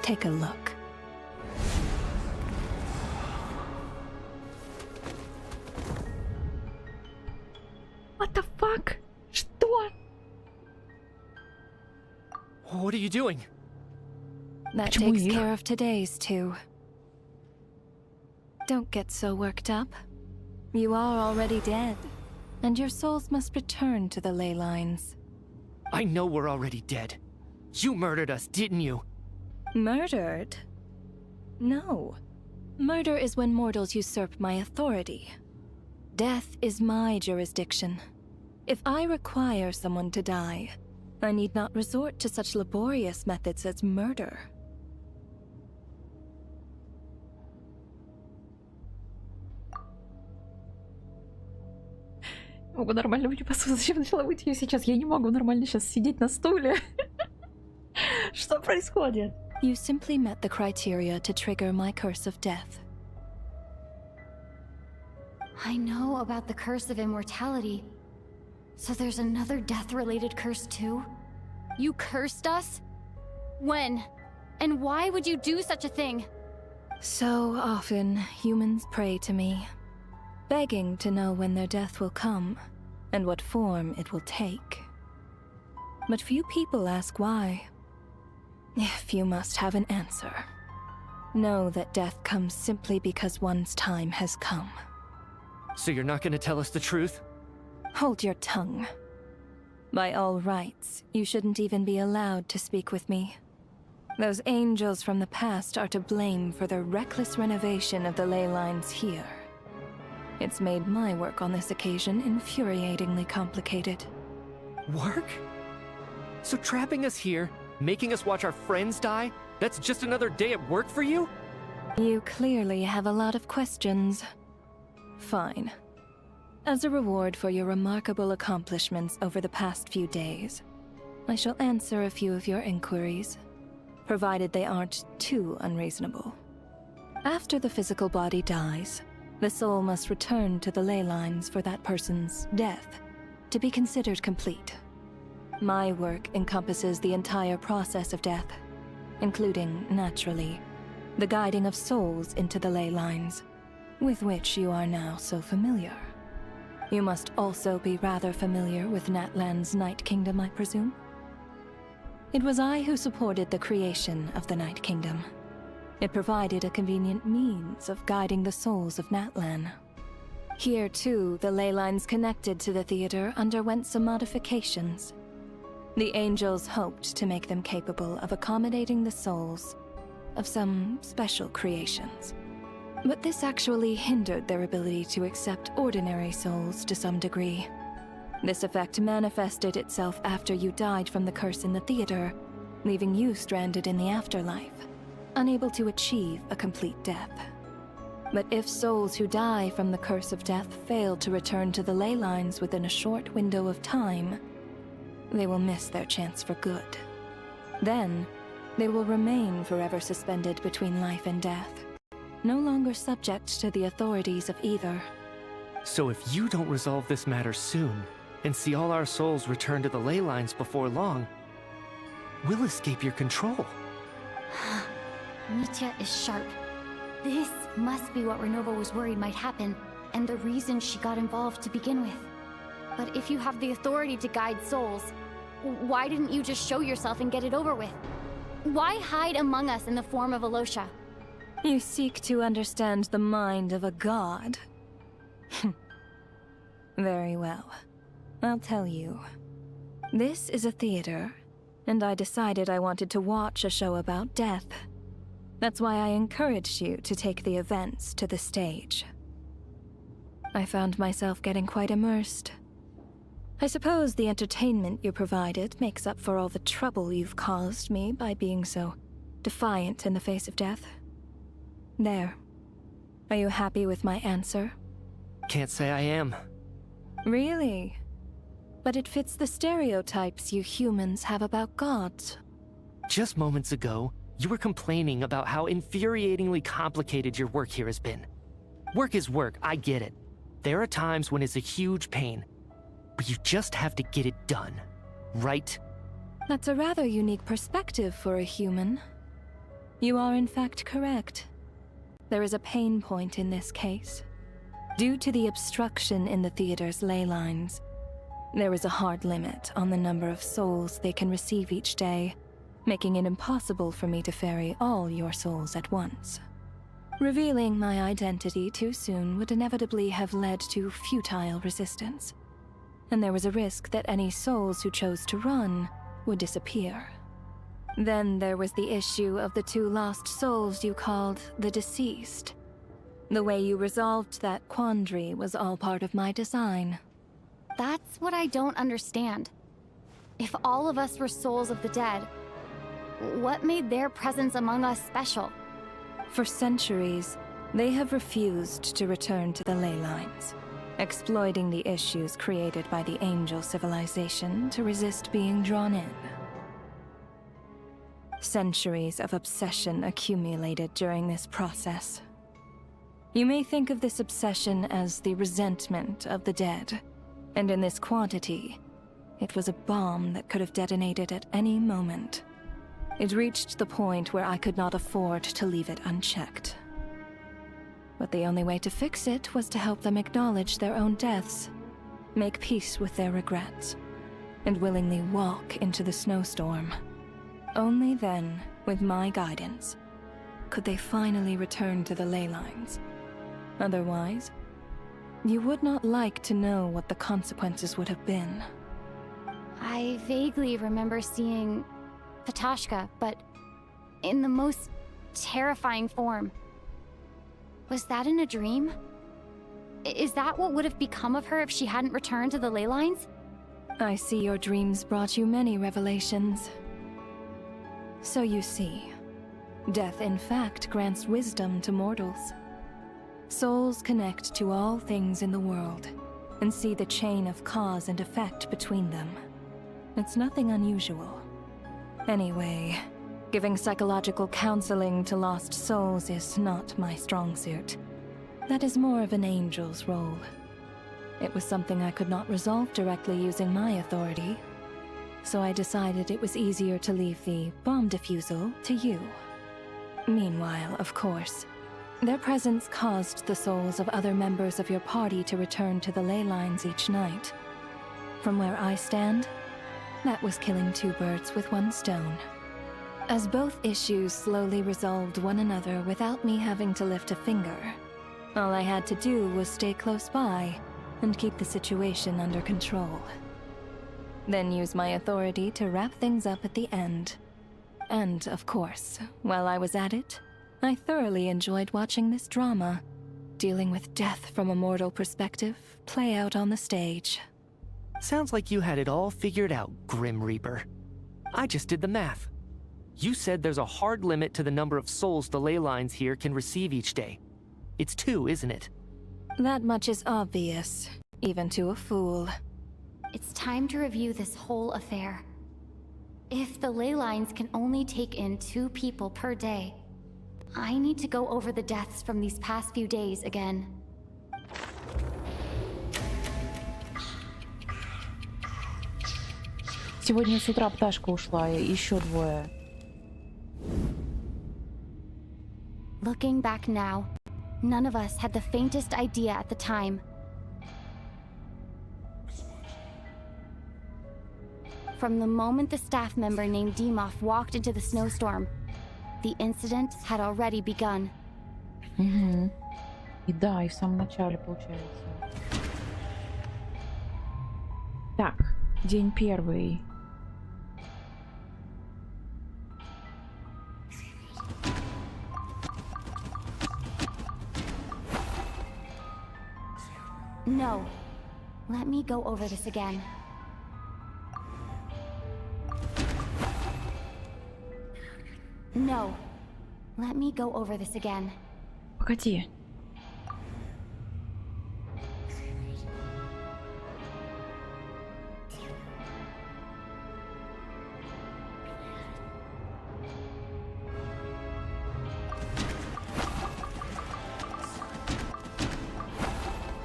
take a look. What the fuck? Что? What are you doing? That Почему takes их? care of today's too. Don't get so worked up. You are already dead, and your souls must return to the ley lines. I know we're already dead. You murdered us, didn't you? Murdered? No. Murder is when mortals usurp my authority. Death is my jurisdiction. If I require someone to die, I need not resort to such laborious methods as murder. Могу нормально выйти посуду. Зачем начала выйти сейчас? Я не могу нормально сейчас сидеть на стуле. Что происходит? You simply met the criteria to trigger my curse of death. I know about the curse of immortality. So there's another death-related curse too? You cursed us? When? And why would you do such a thing? So often, humans pray to me, begging to know when their death will come, and what form it will take. But few people ask why. If you must have an answer, know that death comes simply because one's time has come. So you're not gonna tell us the truth? Hold your tongue. By all rights, you shouldn't even be allowed to speak with me. Those angels from the past are to blame for the reckless renovation of the ley lines here. It's made my work on this occasion infuriatingly complicated. Work? So trapping us here, making us watch our friends die, that's just another day at work for you? You clearly have a lot of questions. Fine. As a reward for your remarkable accomplishments over the past few days, I shall answer a few of your inquiries, provided they aren't too unreasonable. After the physical body dies, the soul must return to the ley lines for that person's death to be considered complete. My work encompasses the entire process of death, including, naturally, the guiding of souls into the ley lines, with which you are now so familiar. You must also be rather familiar with Natlan's Night Kingdom, I presume? It was I who supported the creation of the Night Kingdom. It provided a convenient means of guiding the souls of Natlan. Here, too, the ley lines connected to the theater underwent some modifications. The angels hoped to make them capable of accommodating the souls of some special creations. But this actually hindered their ability to accept ordinary souls to some degree. This effect manifested itself after you died from the curse in the theater, leaving you stranded in the afterlife, unable to achieve a complete death. But if souls who die from the curse of death fail to return to the ley lines within a short window of time, they will miss their chance for good. Then, they will remain forever suspended between life and death, no longer subject to the authorities of either. So if you don't resolve this matter soon, and see all our souls return to the ley lines before long, we'll escape your control. Mitya is sharp. This must be what Renova was worried might happen, and the reason she got involved to begin with. But if you have the authority to guide souls, why didn't you just show yourself and get it over with? Why hide among us in the form of Alosha? You seek to understand the mind of a god. Very well. I'll tell you. This is a theater, and I decided I wanted to watch a show about death. That's why I encouraged you to take the events to the stage. I found myself getting quite immersed. I suppose the entertainment you provided makes up for all the trouble you've caused me by being so defiant in the face of death. There. Are you happy with my answer? Can't say I am. Really? But it fits the stereotypes you humans have about gods. Just moments ago, you were complaining about how infuriatingly complicated your work here has been. Work is work, I get it. There are times when it's a huge pain, but you just have to get it done, right? That's a rather unique perspective for a human. You are in fact correct. There is a pain point in this case. Due to the obstruction in the theater's ley lines, there is a hard limit on the number of souls they can receive each day, making it impossible for me to ferry all your souls at once. Revealing my identity too soon would inevitably have led to futile resistance, and there was a risk that any souls who chose to run would disappear. Then there was the issue of the 2 lost souls you called the deceased. The way you resolved that quandary was all part of my design. That's what I don't understand. If all of us were souls of the dead, what made their presence among us special? For centuries, they have refused to return to the ley lines, exploiting the issues created by the angel civilization to resist being drawn in. Centuries of obsession accumulated during this process. You may think of this obsession as the resentment of the dead, and in this quantity, it was a bomb that could have detonated at any moment. It reached the point where I could not afford to leave it unchecked. But the only way to fix it was to help them acknowledge their own deaths, make peace with their regrets, and willingly walk into the snowstorm. Only then, with my guidance, could they finally return to the ley lines. Otherwise, you would not like to know what the consequences would have been. I vaguely remember seeing Patashka, but in the most terrifying form. Was that in a dream? Is that what would have become of her if she hadn't returned to the ley lines? I see your dreams brought you many revelations. So you see, death in fact grants wisdom to mortals. Souls connect to all things in the world and see the chain of cause and effect between them. It's nothing unusual. Anyway, giving psychological counseling to lost souls is not my strong suit. that is more of an angel's role. It was something I could not resolve directly using my authority, so I decided it was easier to leave the bomb defusal to you. Meanwhile, of course, their presence caused the souls of other members of your party to return to the ley lines each night. From where I stand, that was killing two birds with one stone. As both issues slowly resolved one another without me having to lift a finger, all I had to do was stay close by and keep the situation under control. Then use my authority to wrap things up at the end. And, of course, while I was at it, I thoroughly enjoyed watching this drama, dealing with death from a mortal perspective, play out on the stage. Sounds like you had it all figured out, Grim Reaper. I just did the math. You said there's a hard limit to the number of souls the ley lines here can receive each day. It's 2, isn't it? That much is obvious, even to a fool. It's time to review this whole affair. If the ley lines can only take in 2 people per day, I need to go over the deaths from these past few days again. Сегодня с утра пташка ушла, и еще 2. Looking back now, none of us had the faintest idea at the time. From the moment the staff member named Demoff walked into the snowstorm, the incident had already begun. Угу. И да, и в самом начале, получается. Так, день 1. No. Let me go over this again. No. Let me go over this again. Погоди.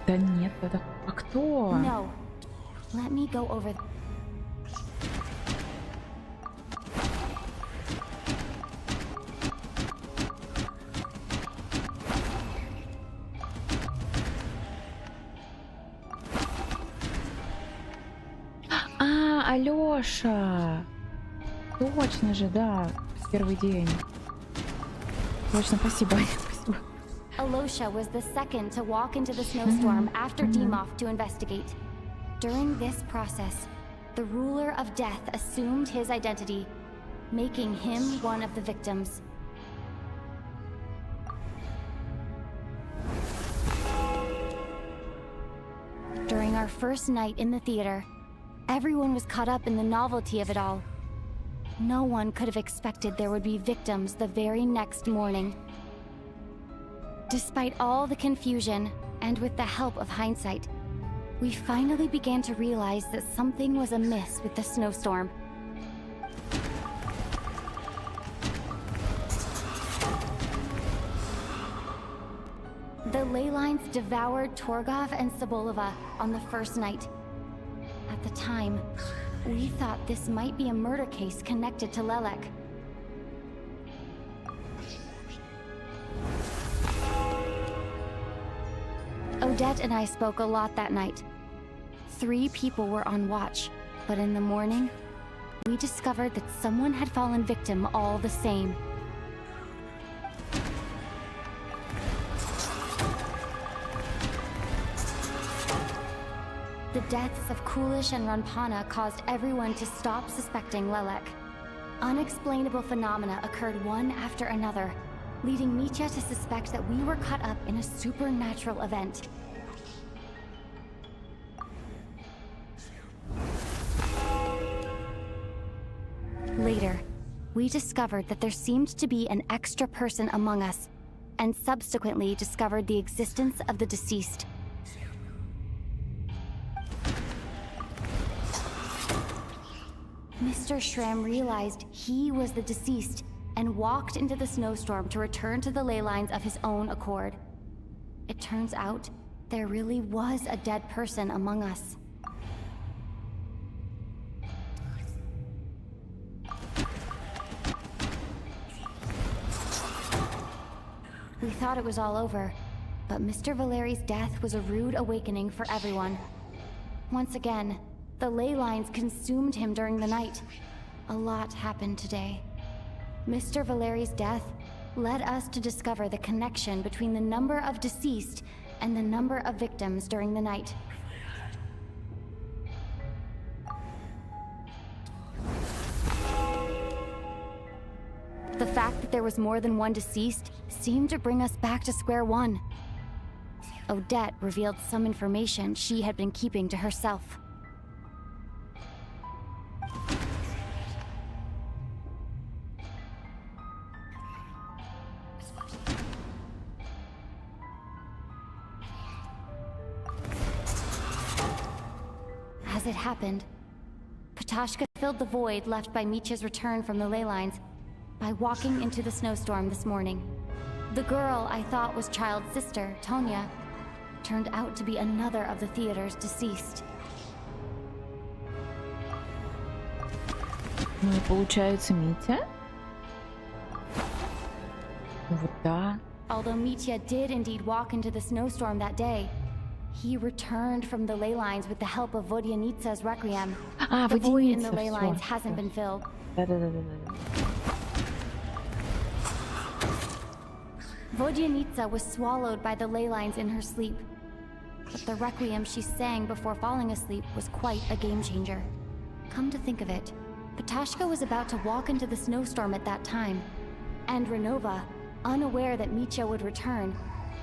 Да нет, это... А кто? No. Let me go over... Алёша! Точно же, да. Первый день. Точно, спасибо. Спасибо. Alosha was the second to walk into the snowstorm after Demoff to investigate. During this process, the ruler of death assumed his identity, making him one of the victims. During our first night in the theater, everyone was caught up in the novelty of it all. No one could have expected there would be victims the very next morning. Despite all the confusion, and with the help of hindsight, we finally began to realize that something was amiss with the snowstorm. The ley lines devoured Torgov and Sobolova on the first night. At the time, we thought this might be a murder case connected to Lelek. Odette and I spoke a lot that night. 3 people were on watch, but in the morning, we discovered that someone had fallen victim all the same. The deaths of Kulish and Ranpana caused everyone to stop suspecting Lelek. Unexplainable phenomena occurred one after another, leading Mitya to suspect that we were caught up in a supernatural event. Later, we discovered that there seemed to be an extra person among us, and subsequently discovered the existence of the deceased. Mr. Schramm realized he was the deceased and walked into the snowstorm to return to the ley lines of his own accord. It turns out there really was a dead person among us. We thought it was all over, but Mr. Valeri's death was a rude awakening for everyone. Once again, the ley lines consumed him during the night. A lot happened today. Mr. Valeri's death led us to discover the connection between the number of deceased and the number of victims during the night. The fact that there was more than one deceased seemed to bring us back to square one. Odette revealed some information she had been keeping to herself. As it happened, Patashka filled the void left by Mitya's return from the ley lines by walking into the snowstorm this morning. The girl I thought was Child's sister, Tonya, turned out to be another of the theater's deceased. Ну и получается Митя. Вот да. Although Mitya did indeed walk into the snowstorm that day, he returned from the ley lines with the help of Vodyanitsa's requiem. The void in the ley lines hasn't been filled. Да-да-да-да-да. Vodyanitsa was swallowed by the ley lines in her sleep. But the requiem she sang before falling asleep was quite a game changer. Come to think of it, Patashka was about to walk into the snowstorm at that time, and Renova, unaware that Mitya would return,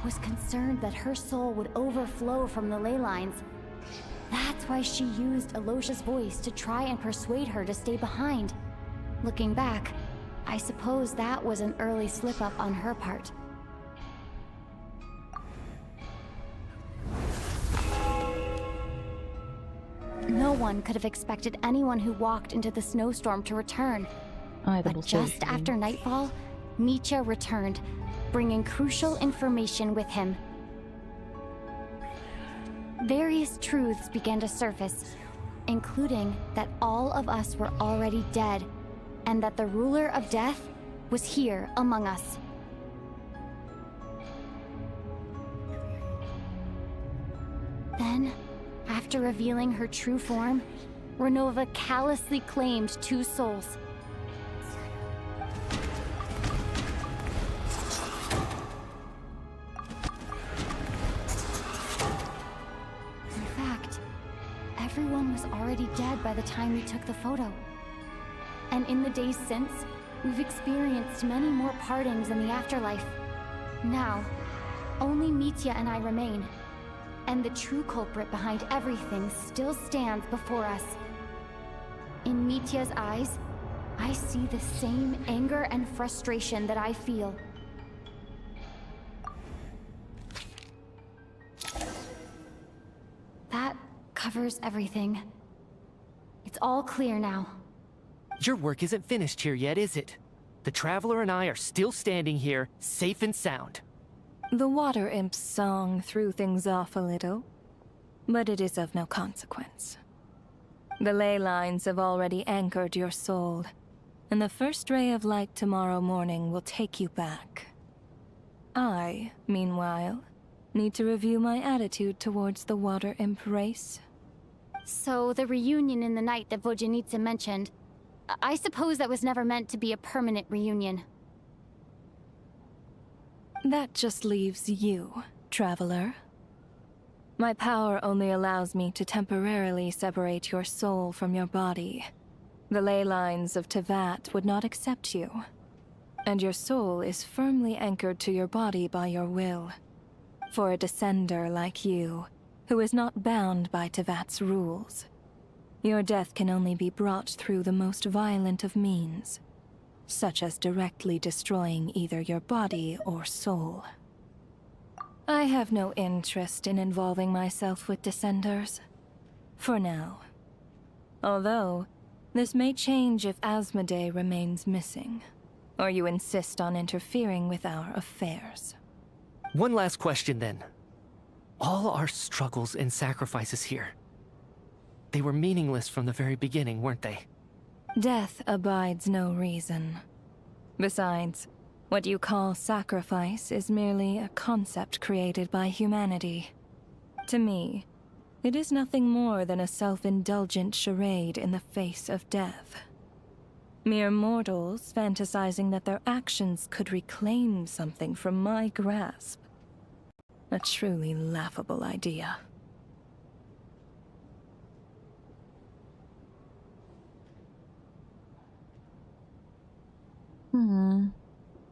was concerned that her soul would overflow from the ley lines. That's why she used Alosha's voice to try and persuade her to stay behind. Looking back, I suppose that was an early slip-up on her part. No one could have expected anyone who walked into the snowstorm to return. But just after nightfall, Mitya returned, bringing crucial information with him. Various truths began to surface, including that all of us were already dead, and that the ruler of death was here among us. Then, after revealing her true form, Renova callously claimed 2 souls. In fact, everyone was already dead by the time we took the photo. And in the days since, we've experienced many more partings in the afterlife. Now, only Mitya and I remain. And the true culprit behind everything still stands before us. In Mitya's eyes, I see the same anger and frustration that I feel. That covers everything. It's all clear now. Your work isn't finished here yet, is it? The Traveler and I are still standing here, safe and sound. The water imp's song threw things off a little, but it is of no consequence. The ley lines have already anchored your soul, and the first ray of light tomorrow morning will take you back. I, meanwhile, need to review my attitude towards the water imp race. So the reunion in the night that Vodyanitsa mentioned, I suppose that was never meant to be a permanent reunion. That just leaves you, Traveler. My power only allows me to temporarily separate your soul from your body. The ley lines of Tevat would not accept you, and your soul is firmly anchored to your body by your will. For a descender like you, who is not bound by Tevat's rules, your death can only be brought through the most violent of means, such as directly destroying either your body or soul. I have no interest in involving myself with Descenders. For now. Although, this may change if Asmodee remains missing, or you insist on interfering with our affairs. One last question then. All our struggles and sacrifices here, they were meaningless from the very beginning, weren't they? Death abides no reason. Besides, what you call sacrifice is merely a concept created by humanity. To me, it is nothing more than a self-indulgent charade in the face of death. Mere mortals fantasizing that their actions could reclaim something from my grasp. A truly laughable idea.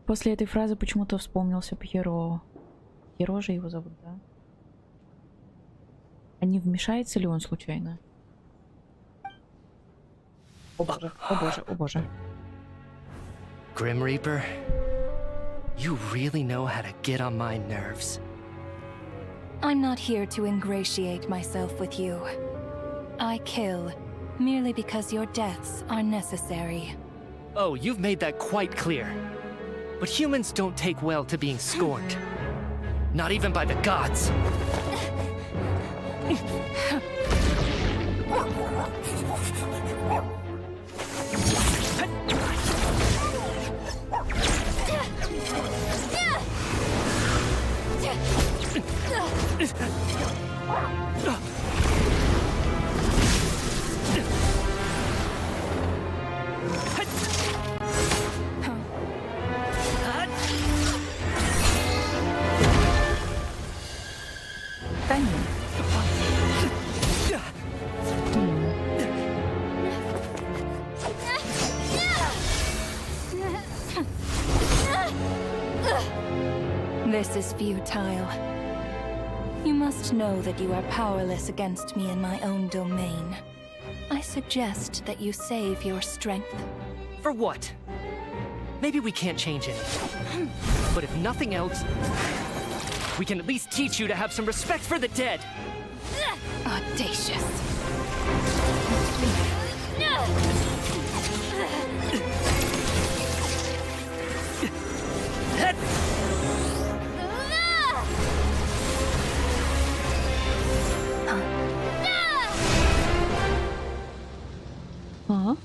После этой фразы почему-то вспомнился Пьеро. Пьеро же его зовут, да? А не вмешается ли он случайно? О боже, о боже, о боже. Grim Reaper, you really know how to get on my nerves. I'm not here to ingratiate myself with you. I kill merely because your deaths are necessary. Oh, you've made that quite clear. But humans don't take well to being scorned. Not even by the gods. This is futile. You must know that you are powerless against me in my own domain. I suggest that you save your strength. For what? Maybe we can't change anything. But if nothing else, we can at least teach you to have some respect for the dead. Audacious. Huh?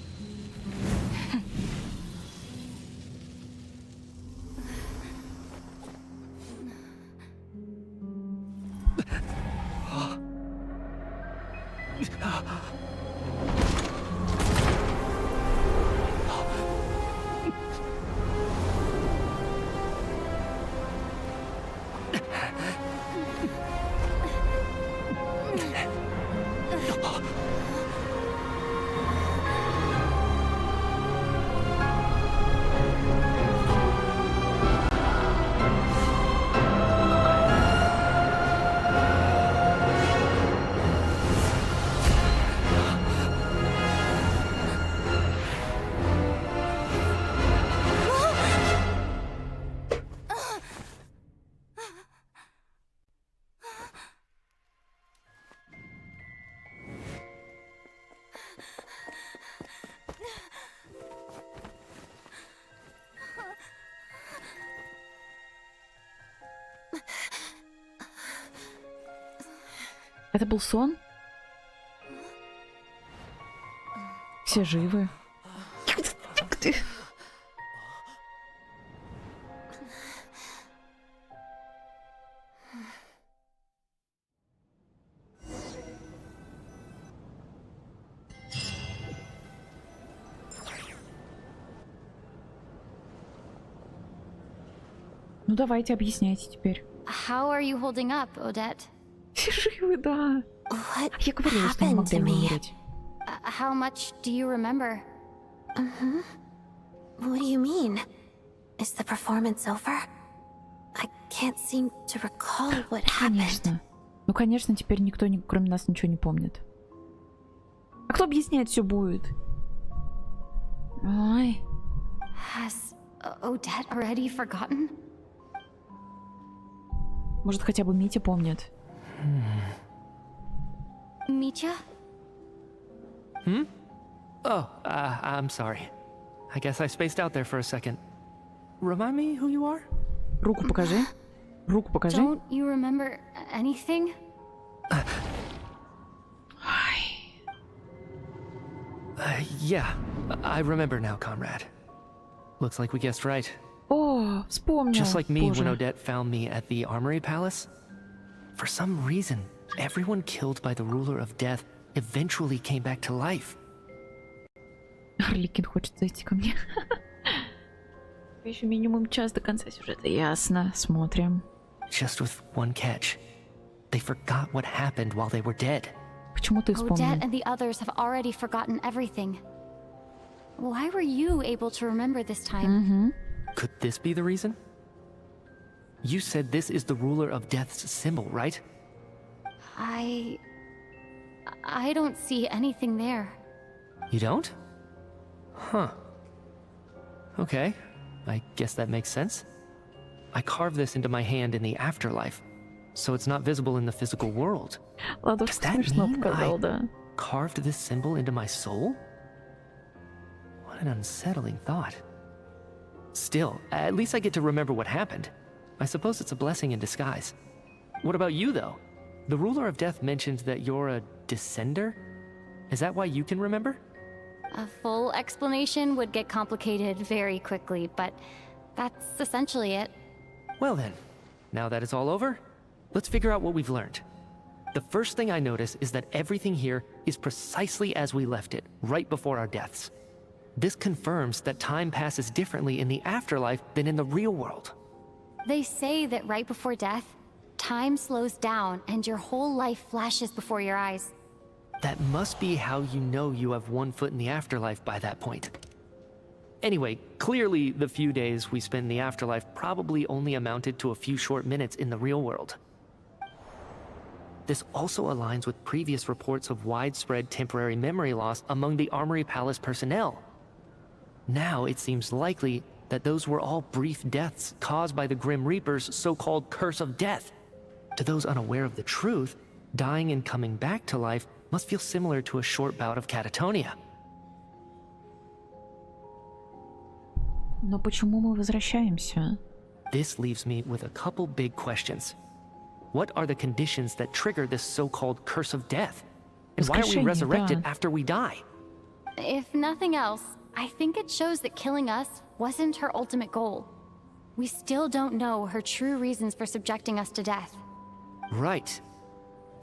Это был сон? Все живы. Ну давайте, объясняйте теперь. How are you holding up, Odette? Все живы, да. Я говорила, что не могли умереть. How much do you remember? What do you mean? Is the performance over? I can't seem to recall what happened. Конечно. Ну, конечно, теперь никто, кроме нас, ничего не помнит. А кто объяснять все будет? Ой. Has Odette already forgotten? Может, хотя бы Митя помнит. Mitya? Oh, I'm sorry. I guess I spaced out there for a second. Remind me who you are? Руку покажи. Руку покажи. Don't you remember anything? Yeah, I remember now, comrade. Looks like we guessed right. О, вспомнил. Just like me Боже. when Odette found me at the Armory Palace. For some reason, everyone killed by the ruler of death eventually came back to life. Харликин хочет зайти ко мне. Еще минимум час до конца сюжета. Ясно, смотрим. Just with one catch. They forgot what happened while they were dead. Почему ты вспомнил? Odette and the others have already forgotten everything. Why were you able to remember this time? Could this be the reason? You said this is the ruler of death's symbol, right? I don't see anything there. You don't? Huh. Okay, I guess that makes sense. I carved this into my hand in the afterlife, so it's not visible in the physical world. Does that mean I carved this symbol into my soul? What an unsettling thought. Still, at least I get to remember what happened. I suppose it's a blessing in disguise. What about you, though? The ruler of death mentioned that you're a descender? Is that why you can remember? A full explanation would get complicated very quickly, but that's essentially it. Well then, now that it's all over, let's figure out what we've learned. The first thing I notice is that everything here is precisely as we left it, right before our deaths. This confirms that time passes differently in the afterlife than in the real world. They say that right before death, time slows down and your whole life flashes before your eyes. That must be how you know you have one foot in the afterlife by that point. Anyway, clearly the few days we spent in the afterlife probably only amounted to a few short minutes in the real world. This also aligns with previous reports of widespread temporary memory loss among the Armory Palace personnel. Now it seems likely that those were all brief deaths caused by the Grim Reaper's so-called curse of death. To those unaware of the truth, dying and coming back to life must feel similar to a short bout of catatonia. Но почему мы возвращаемся? This leaves me with a couple big questions. What are the conditions that trigger this so-called curse of death? And why are we resurrected after we die? If nothing else, I think it shows that killing us wasn't her ultimate goal. We still don't know her true reasons for subjecting us to death. Right.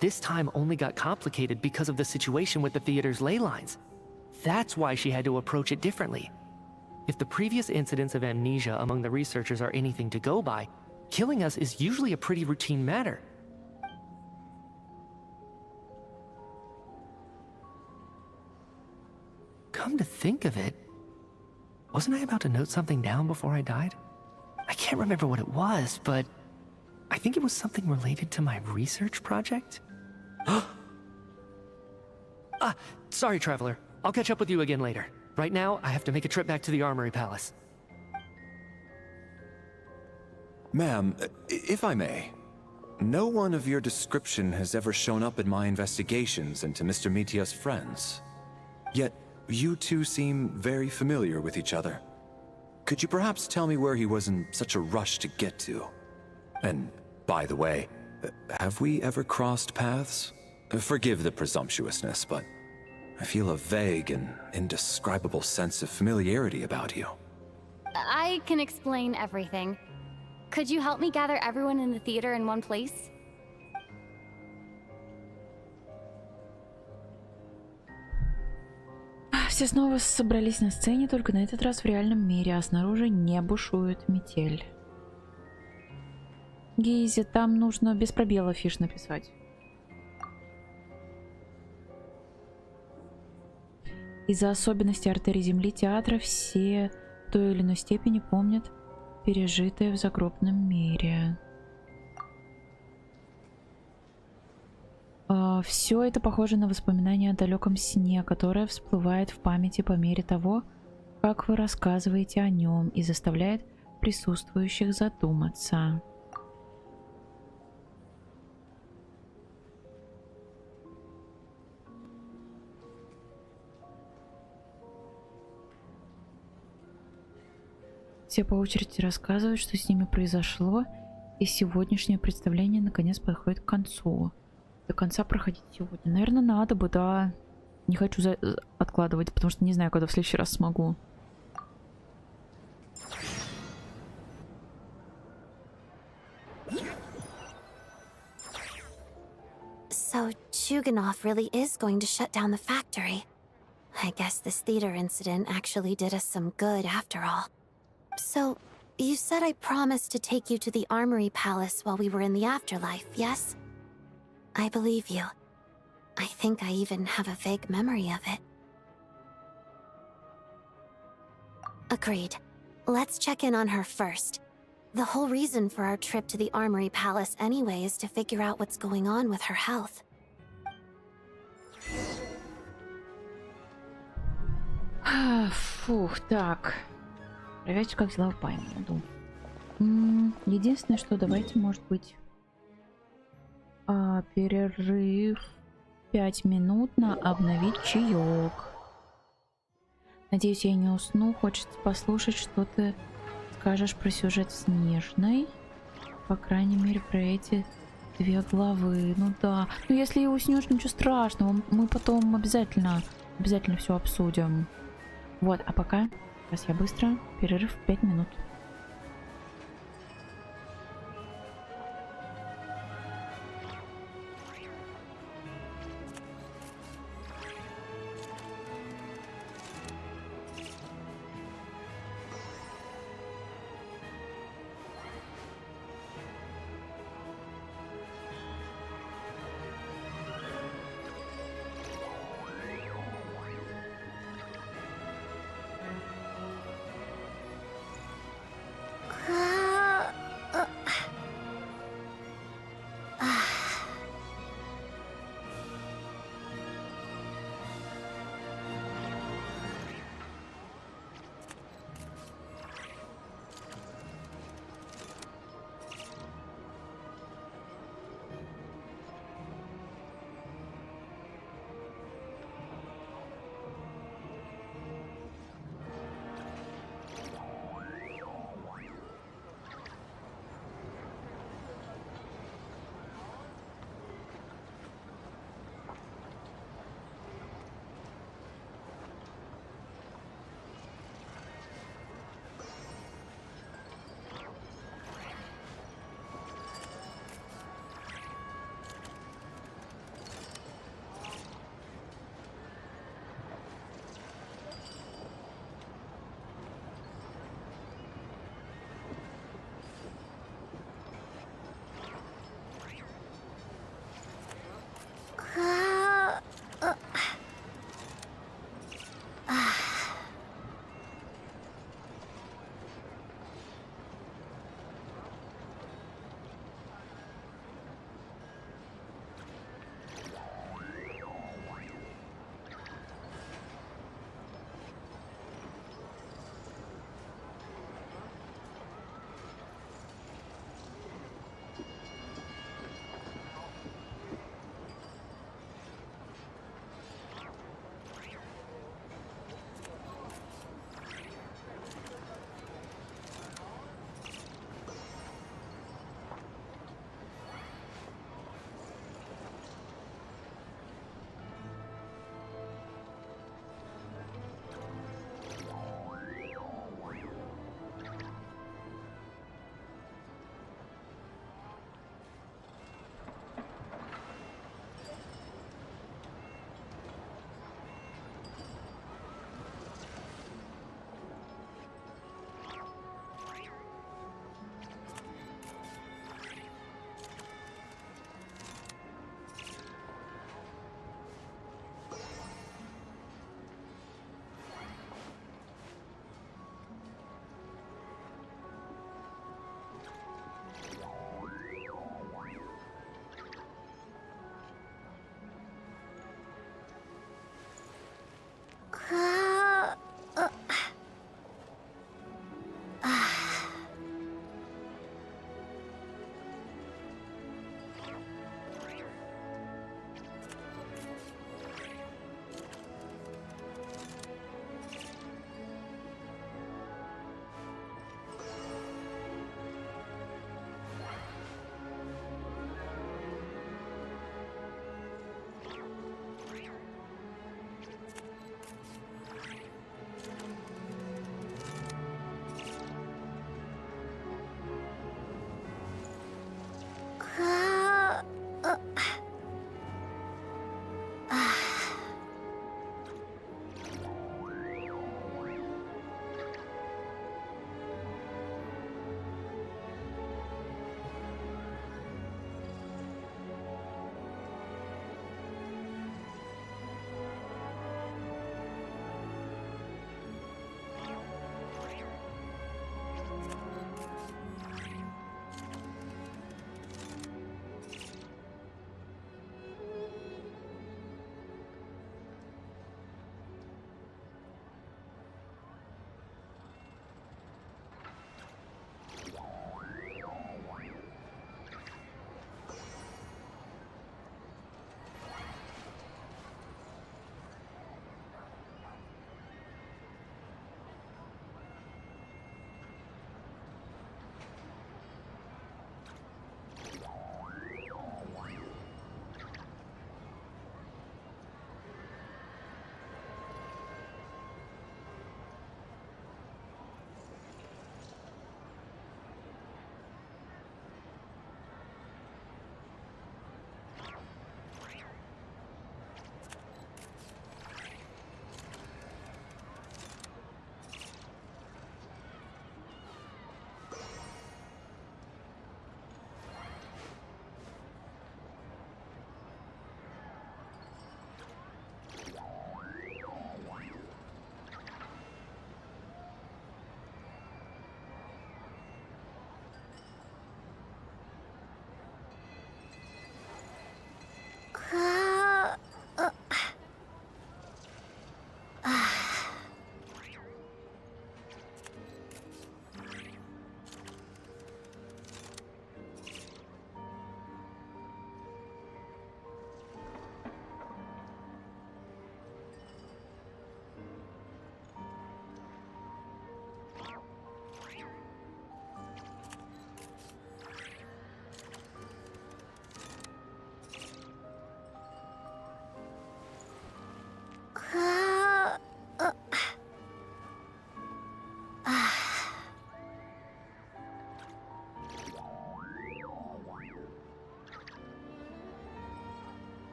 This time only got complicated because of the situation with the theater's ley lines. That's why she had to approach it differently. If the previous incidents of amnesia among the researchers are anything to go by, killing us is usually a pretty routine matter. Come to think of it, wasn't I about to note something down before I died? I can't remember what it was, but I think it was something related to my research project. Sorry, Traveler. I'll catch up with you again later. Right now, I have to make a trip back to the Armory Palace. Ma'am, if I may, no one of your description has ever shown up in my investigations into Mr. Mitia's friends. Yet, you two seem very familiar with each other. Could you perhaps tell me where he was in such a rush to get to? And, by the way, have we ever crossed paths? Forgive the presumptuousness, but I feel a vague and indescribable sense of familiarity about you. I can explain everything. Could you help me gather everyone in the theater in one place? Все снова собрались на сцене, только на этот раз в реальном мире, а снаружи не бушует метель. Гейзи, там нужно без пробела фиш написать. Из-за особенностей артерий Земли театра все в той или иной степени помнят пережитое в загробном мире. Все это похоже на воспоминание о далеком сне, которое всплывает в памяти по мере того, как вы рассказываете о нем, и заставляет присутствующих задуматься. Все по очереди рассказывают, что с ними произошло, И сегодняшнее представление наконец подходит к концу. До конца проходить сегодня. Наверное, надо бы, да. Не хочу откладывать, потому что не знаю, когда в следующий раз смогу. So, Chuganov really is going to shut down the factory. I guess this theater incident actually did us some good after all. So, you said I promised to take you to the Armory Palace while we were in the afterlife, yes? I believe you. I think I even have a vague memory of it. Agreed. Let's check in on her first. The whole reason for our trip to the Armory Palace anyway is to figure out what's going on with her health. Фух, так. Проверьте, как дела в Байнмуду. Единственное, что давайте, может быть, перерыв 5 минут на обновить чаек. Надеюсь, я не усну. Хочется послушать, что ты скажешь про сюжет Снежной. По крайней мере, про эти 2 главы. Ну да. Ну если и уснешь, ничего страшного. Мы потом обязательно все обсудим. Вот, а пока, сейчас я быстро, перерыв 5 минут.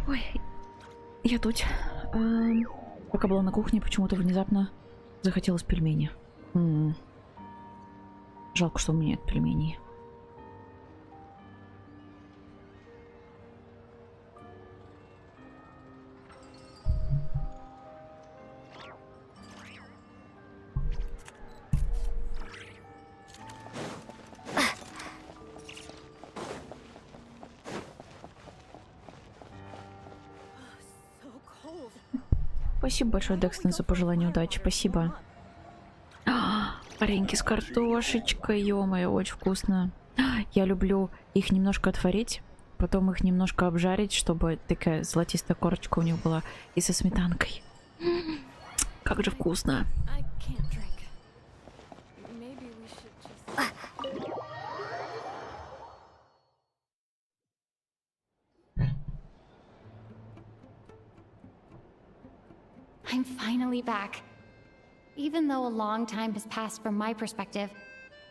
Ой, я тут. Пока была на кухне, почему-то внезапно захотелось пельмени. Жалко, что у меня нет пельменей. Спасибо большое, Декстон, за пожелание удачи. Спасибо. Вареньки с картошечкой, ё-моё, очень вкусно. Я люблю их немножко отварить, потом их немножко обжарить, чтобы такая золотистая корочка у них была, и со сметанкой. Как же вкусно. I'm finally back. Even though a long time has passed from my perspective,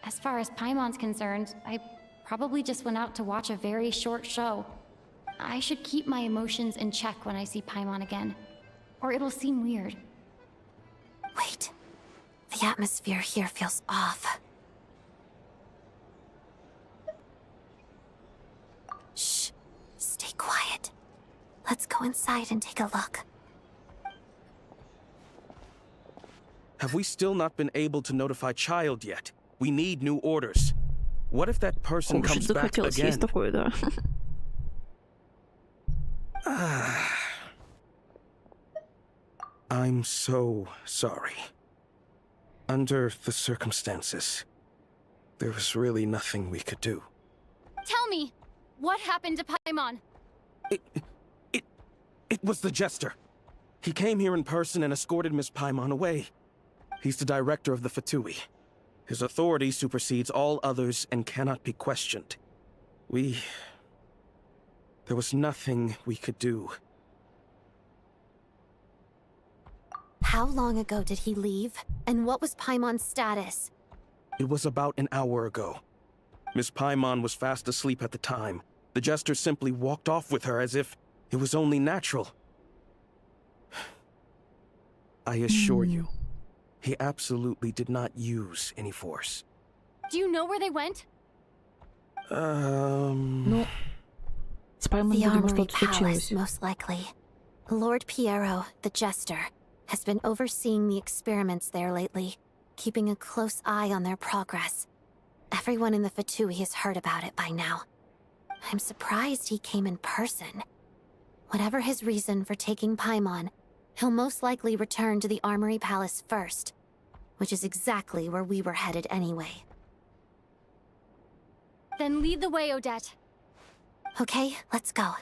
as far as Paimon's concerned, I probably just went out to watch a very short show. I should keep my emotions in check when I see Paimon again, or it'll seem weird. Wait. The atmosphere here feels off. Shh. Stay quiet. Let's go inside and take a look. Have we still not been able to notify Child yet? We need new orders. What if that person comes back again? Такое, да. I'm so sorry. Under the circumstances, there was really nothing we could do. Tell me, what happened to Paimon? It was the Jester. He came here in person and escorted Miss Paimon away. He's the director of the VII. His authority supersedes all others and cannot be questioned. There was nothing we could do. How long ago did he leave? And what was Paimon's status? It was about an hour ago. Miss Paimon was fast asleep at the time. The Jester simply walked off with her as if it was only natural. I assure you, he absolutely did not use any force. Do you know where they went? The Armory Palace, most likely. Lord Piero, the Jester, has been overseeing the experiments there lately, keeping a close eye on their progress. Everyone in the VII has heard about it by now. I'm surprised he came in person. Whatever his reason for taking Paimon, he'll most likely return to the Armory Palace first, which is exactly where we were headed anyway. Then lead the way, Odette. Okay, let's go.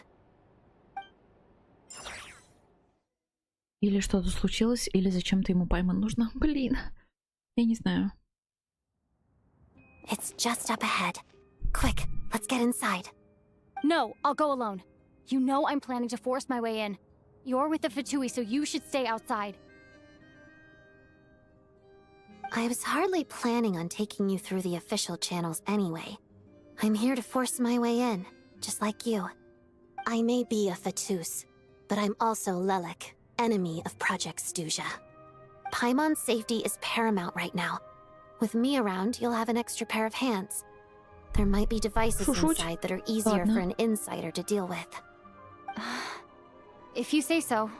Или что-то случилось, или зачем-то ему Пайман нужна. Блин, я не знаю. It's just up ahead. Quick, let's get inside. No, I'll go alone. You know I'm planning to force my way in. You're with the Fatui, so you should stay outside. I was hardly planning on taking you through the official channels anyway. I'm here to force my way in, just like you. I may be a Fatus, but I'm also Lelek, enemy of Project Stuja. Paimon's safety is paramount right now. With me around, you'll have an extra pair of hands. There might be devices inside that are easier for an insider to deal with. If you say so.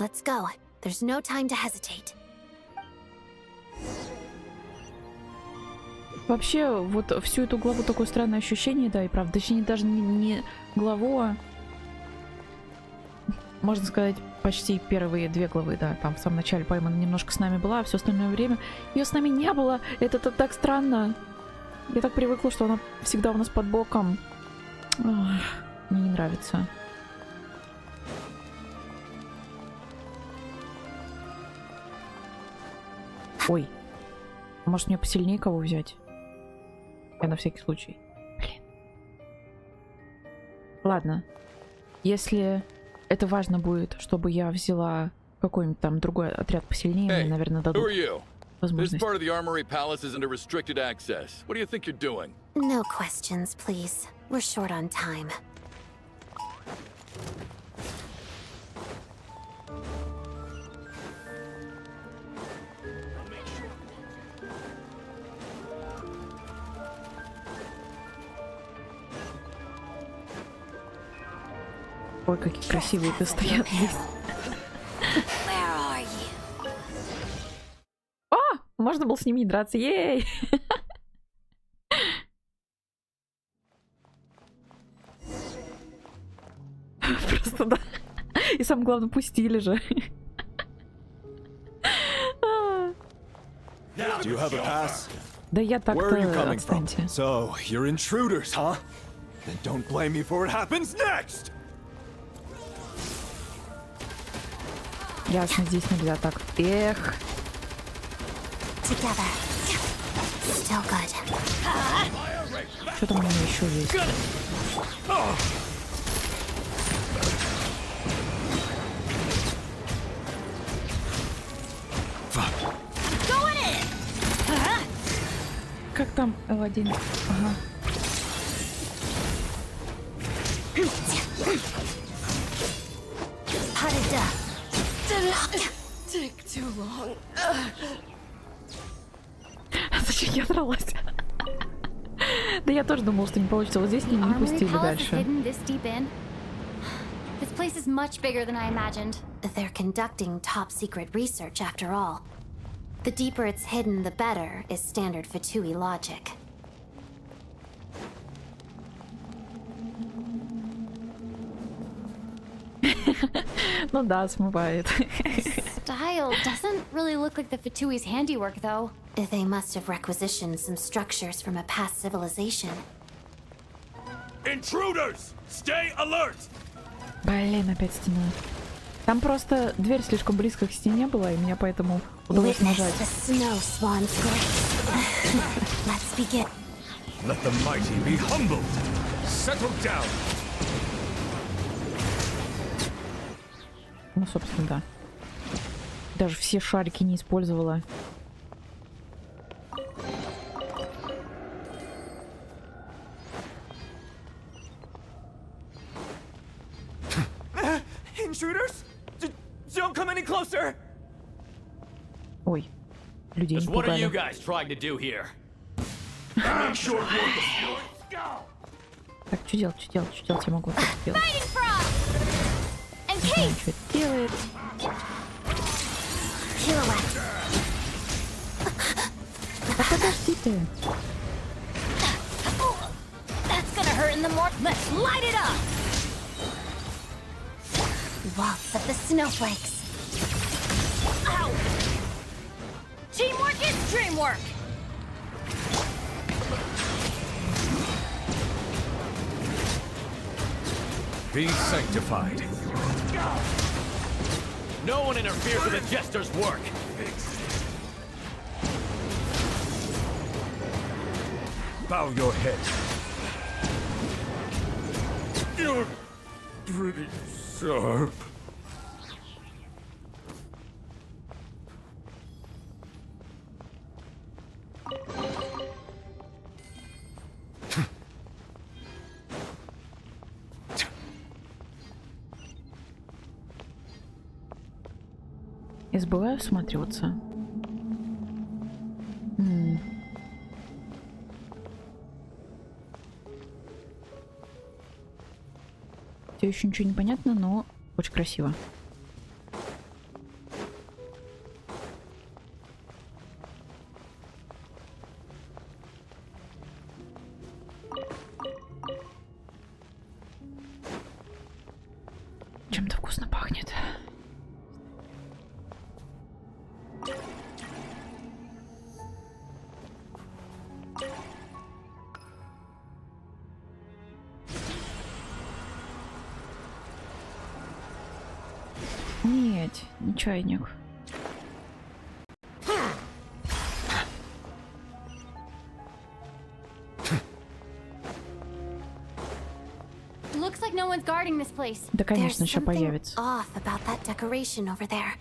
Let's go. There's no time to hesitate. Вообще, вот всю эту главу такое странное ощущение, да, и правда. Точнее, даже не главу, а... Можно сказать, почти первые 2 главы, да. Там в самом начале Пайман немножко с нами была, а все остальное время ее с нами не было. Это так странно. Я так привыкла, что она всегда у нас под боком. Ох, мне не нравится. Ой. Может, мне посильнее кого взять? Я на всякий случай. Блин. Ладно. Если это важно будет, чтобы я взяла какой-нибудь там другой отряд посильнее, мне, наверное, дадут возможность. This part of the Armory Palace is under restricted access. What do you think you're doing? No questions, please. We're short on time. Ой, какие красивые-то стоят здесь. О! Можно было с ними не драться. Ей! Просто да. И самое главное, пустили же. Do you have a pass? Да я так-то отстаньте. So, you're intruders, huh? Then don't blame me for what happens next! Ясно, здесь нельзя так. Эх. Together. Still good. Что там у меня еще есть? Как там L1? Ага. Take too long. Зачем я дралась? Да я тоже думала, что не получится. Вот здесь не пустили дальше. This place is much bigger than I imagined. They're conducting top-secret research after all. The deeper it's hidden, the better, is standard Fatui logic. Ну да, смывает. Style doesn't really look like the Fatui's handiwork, though. They must have requisitioned some structures from a past civilization. Intruders! Stay alert! Блин, опять стена. Там просто дверь слишком близко к стене была, и меня поэтому удалось нажать. Let the mighty be humbled. Settle down. Ну, собственно, да. Даже все шарики не использовала. Intruders? Don't come any closer. Ой, людей не What are you пугали. guys trying to do here? Так, что делать, я могу это сделать. Что это делает? Да подожди ты. That's gonna hurt in the more. Let's light it up. Waltz of the snowflakes. Ow! Teamwork is dreamwork. Be sanctified. No one interferes with a jester's work. Bow your head. You're pretty sharp. Я забываю всматриваться. Все еще ничего не понятно, но очень красиво. Чем-то вкусно пахнет. Нет, не чайник. Looks like no one's guarding this place. Да, конечно, еще появится. Off about that decoration over there.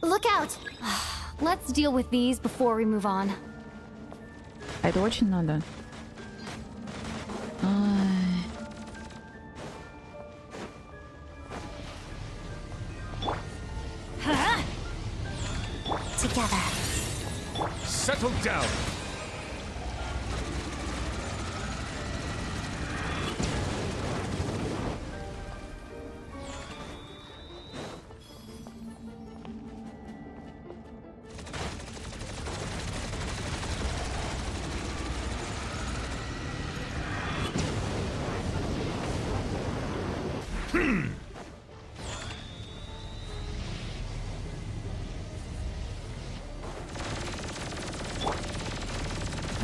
Look out! Let's deal with these before we move on. А это очень надо. Together. Settle down.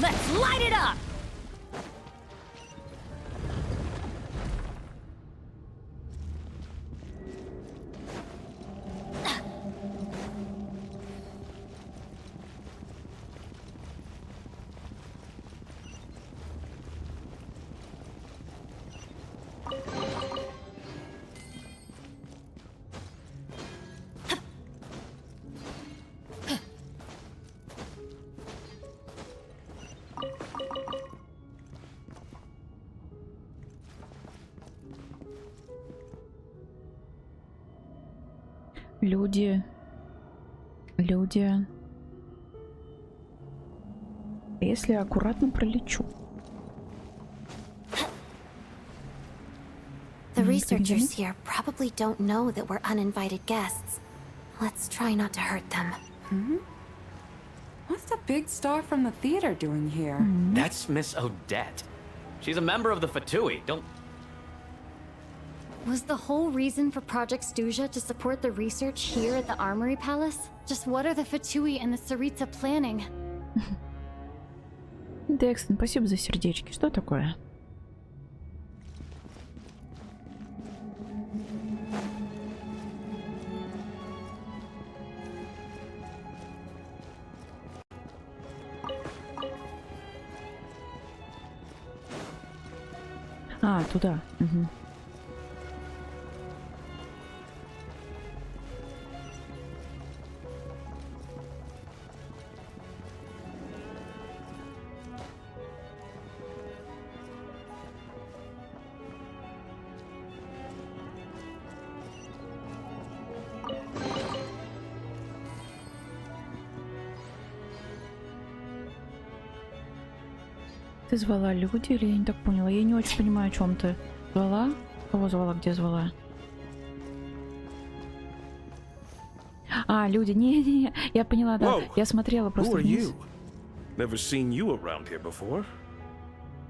Let's light it up! Люди. Если я аккуратно пролечу. The researchers here probably don't know that we're uninvited guests. Let's try not to hurt them. What's the big star from the theater doing here? That's Miss Odette. She's a member of the VII. Don't... Was the whole reason for Project Stuja to support the research here at the Armory Palace? Just what are the VII and the Tsaritsa planning? Декстон, спасибо за сердечки. Что такое? А, туда. Угу. Ты звала люди или я не так поняла? Я не очень понимаю, о чем ты. Звала? Кого звала? Где звала? А, люди. Не-не-не. Я поняла, да. Я смотрела просто вниз.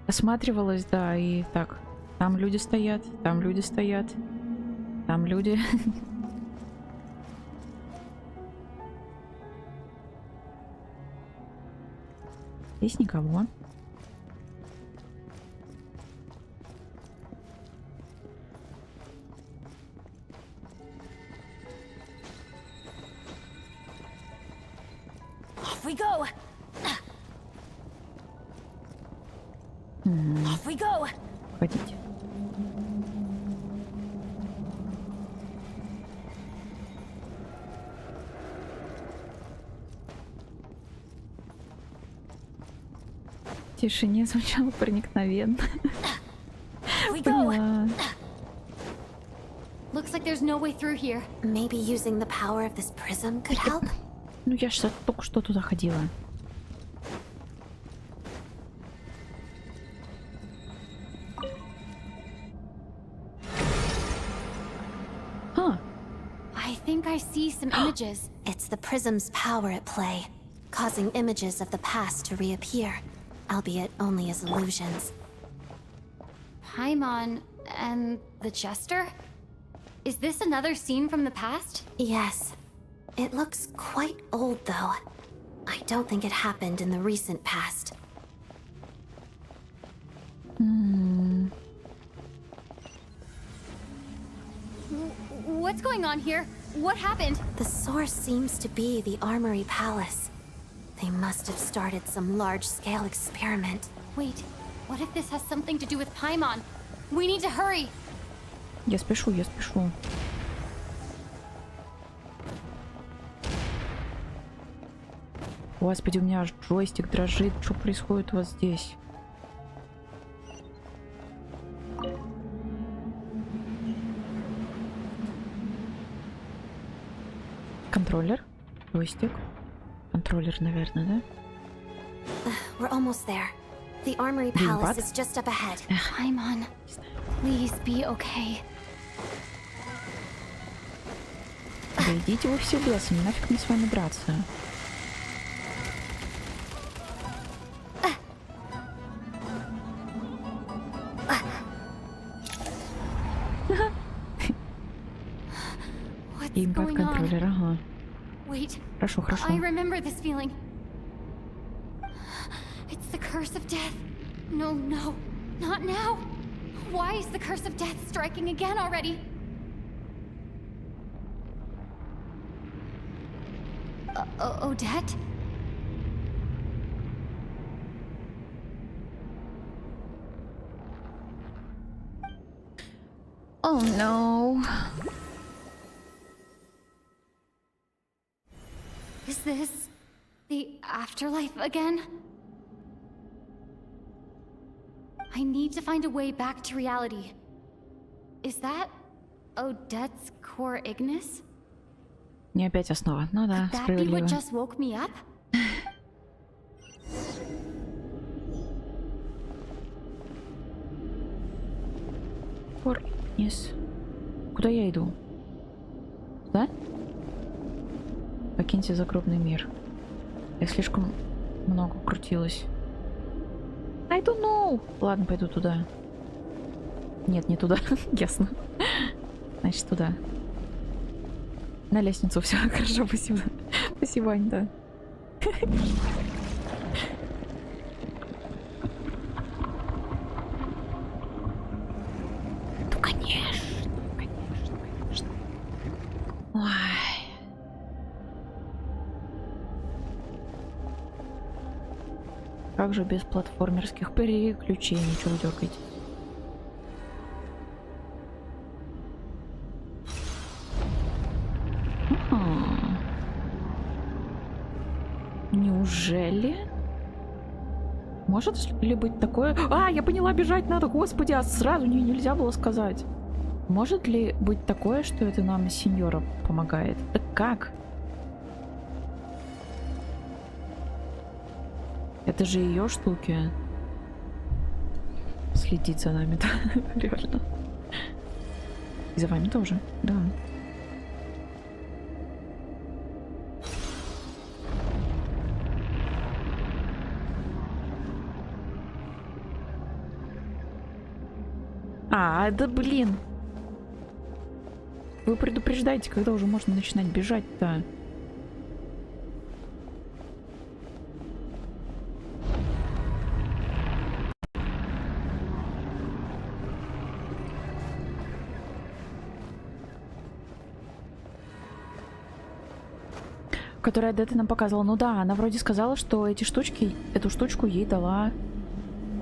Осматривалась, да, и так. Там люди стоят, там люди стоят, там люди. Здесь никого. we go. Off we go. Ходите. В тишине звучало проникновенно. Поняла. Looks like there's no way through here. Maybe using the power of this prism could help? Ну я же только что туда ходила. I think I see some images. It's the prism's power at play, causing images of the past to reappear, albeit only as illusions. Paimon and the Jester? Is this another scene from the past? Yes. It looks quite old, though. I don't think it happened in the recent past. What's going on here? What happened? The source seems to be the Armory Palace. They must have started some large-scale experiment. Wait, what if this has something to do with Paimon? We need to hurry! Я спешу, я спешу. Господи, у меня аж джойстик дрожит. Что происходит у вас здесь? Контроллер? Джойстик? Контроллер, наверное, да? We're almost there. The Armory Palace is just up ahead. Paimon, please be okay. Да идите вы все лесом, нафиг мне с вами драться. Импакт контроллер, ага. Wait, Хорошо, хорошо. I remember this feeling. It's the curse of death. No, no, not now. Why is the curse of death striking again already? Odette? Oh no. Is this the afterlife again? I need to find a way back to reality. Is that Odette's core Ignis? Не опять основа. Ну да, Could that be справедливо. what just woke me up? Core Ignis. Куда я иду? Да? Покиньте загробный мир. Я слишком много крутилась. I don't know. Ладно, пойду туда. Нет, не туда. Ясно. Значит, туда. На лестницу. Все хорошо, спасибо. Спасибо, Ань, да. Ну, конечно. Конечно, конечно. Ой. Как же без платформерских переключений? Чего вы дергаете? Неужели? Может ли быть такое? А, я поняла, бежать надо, господи, а сразу нельзя было сказать. Может ли быть такое, что это нам сеньора помогает? Да как? Это же ее штуки. Следить за нами, да, реально. И за вами тоже, да. А, да блин. Вы предупреждаете, когда уже можно начинать бежать-то. которую Адетта нам показывала. Ну да, она вроде сказала, что эти штучки, эту штучку ей дала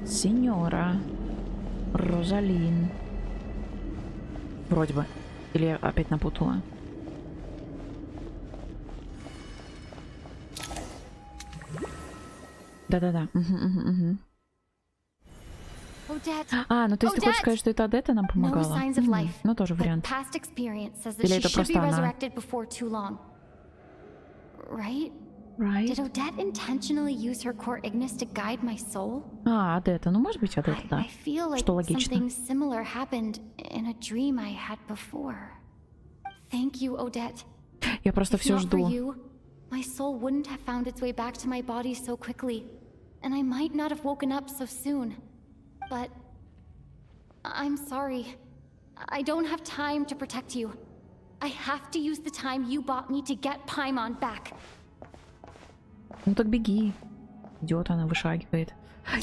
сеньора Розалин. Вроде бы. Или я опять напутала? Да-да-да. А, ну то есть ты хочешь сказать, что это Адетта нам помогала? Ну тоже вариант. Или это просто она? Right? Right. Did Odette intentionally use her core Ignis to guide my soul? А, Адетта. Ну может быть Адетта, да. I feel like Что логично. something similar happened in a dream I had before. Thank you, Odette. Я просто все If not for жду. you, my soul wouldn't have found its way back to my body so quickly, and I might not have woken up so soon. But I'm sorry. I don't have time to protect you. I have to use the time you bought me to get Paimon back. Ну так беги. Идет, она вышагивает.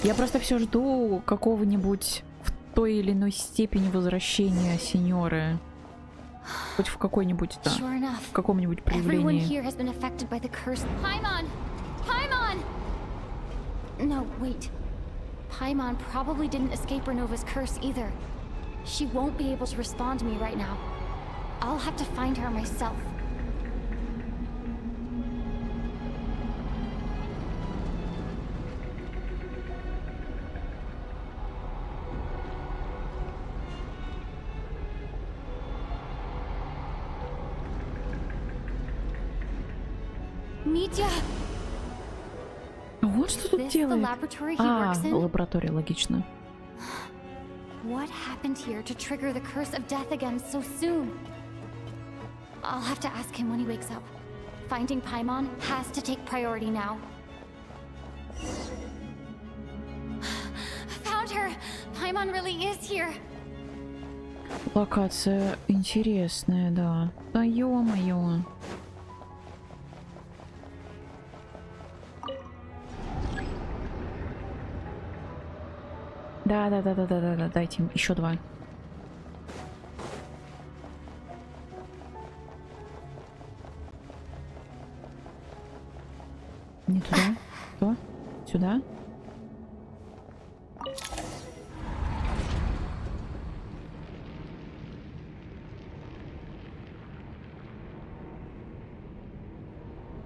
Я просто все жду какого-нибудь в той или иной степени возвращения сеньоры. Хоть в какой-нибудь, да, в каком-нибудь проявлении. Paimon! Paimon! No, wait. Paimon probably didn't escape Renova's curse either. She won't be able to respond to me right now. I'll have to find her myself. Mitya! Вот что тут делает. А, лаборатория, логично. What happened here to trigger the curse of death again so soon? I'll have to ask him when he wakes up. Finding Paimon has to take priority now. I found her! Paimon really is here! Локация интересная, да. Да ё-моё. Да, дайте им еще 2. Не туда. Что? Сюда?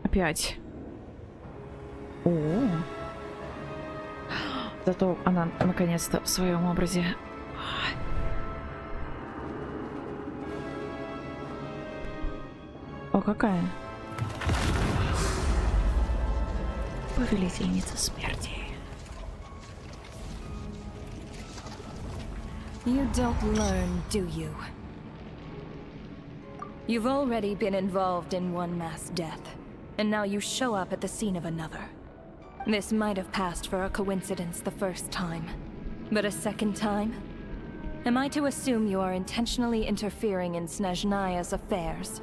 Опять. О. Зато она наконец-то в своем образе. О, какая? Повелительница смерти. You don't learn, do you? You've already been involved in one mass death, and now you show up at the scene of another. This might have passed for a coincidence the first time, but a second time? Am I to assume you are intentionally interfering in Snezhnaya's affairs?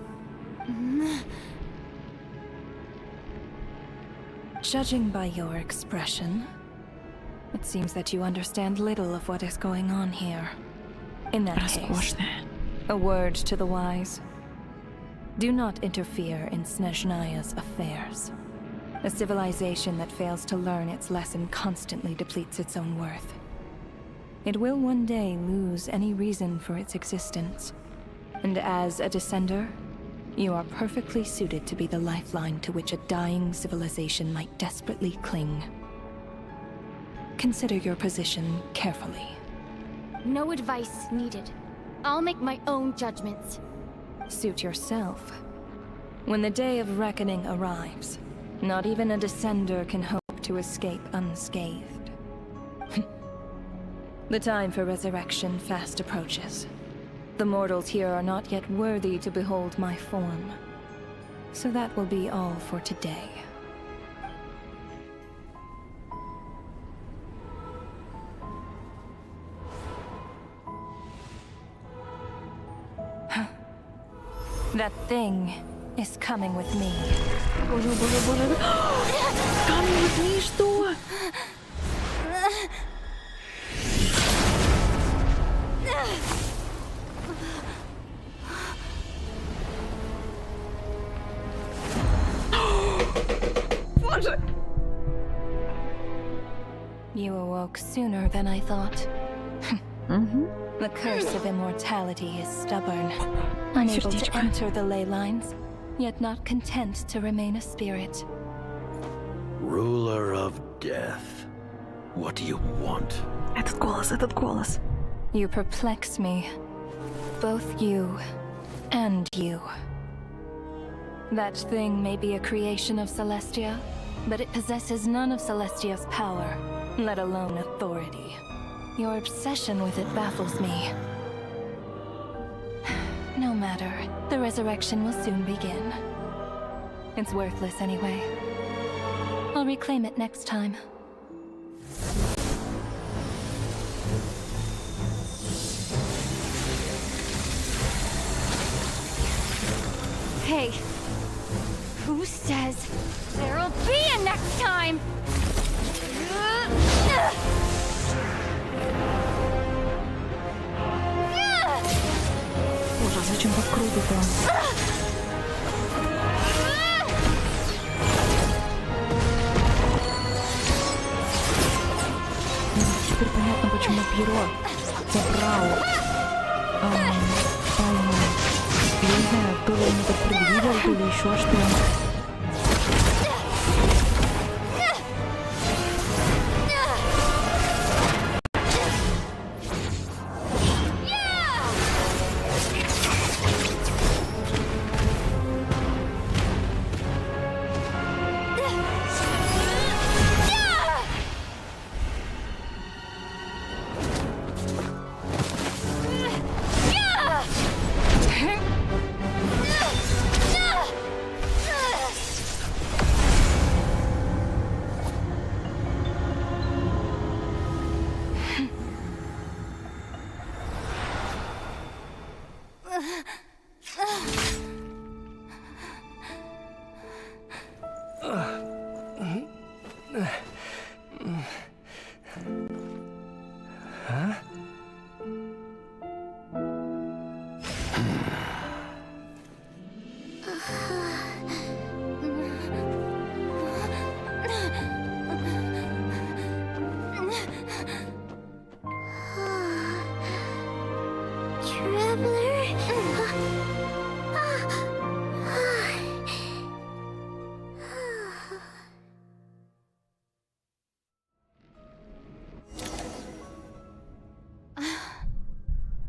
Judging by your expression, it seems that you understand little of what is going on here. In that case, a word to the wise. Do not interfere in Snezhnaya's affairs. A civilization that fails to learn its lesson constantly depletes its own worth. It will one day lose any reason for its existence. And as a descender, you are perfectly suited to be the lifeline to which a dying civilization might desperately cling. Consider your position carefully. No advice needed. I'll make my own judgments. Suit yourself. When the day of reckoning arrives, not even a descender can hope to escape unscathed. The time for resurrection fast approaches. The mortals here are not yet worthy to behold my form. So that will be all for today. That thing is coming with me. Боже, боже, боже. Coming with me, что? you awoke sooner than I thought. The curse of immortality is stubborn, unable to enter the ley lines, yet not content to remain a spirit. Ruler of death. What do you want? Этот голос. You perplex me. Both you and you. That thing may be a creation of Celestia, but it possesses none of Celestia's power, let alone authority. Your obsession with it baffles me. No matter. The resurrection will soon begin. It's worthless anyway. I'll reclaim it next time. Hey, who says there'll be a next time? Боже, а зачем так круто-то? Теперь понятно, почему Пьеро забрал Пальму. Я не знаю, то ли он это предвидел, то ли еще что.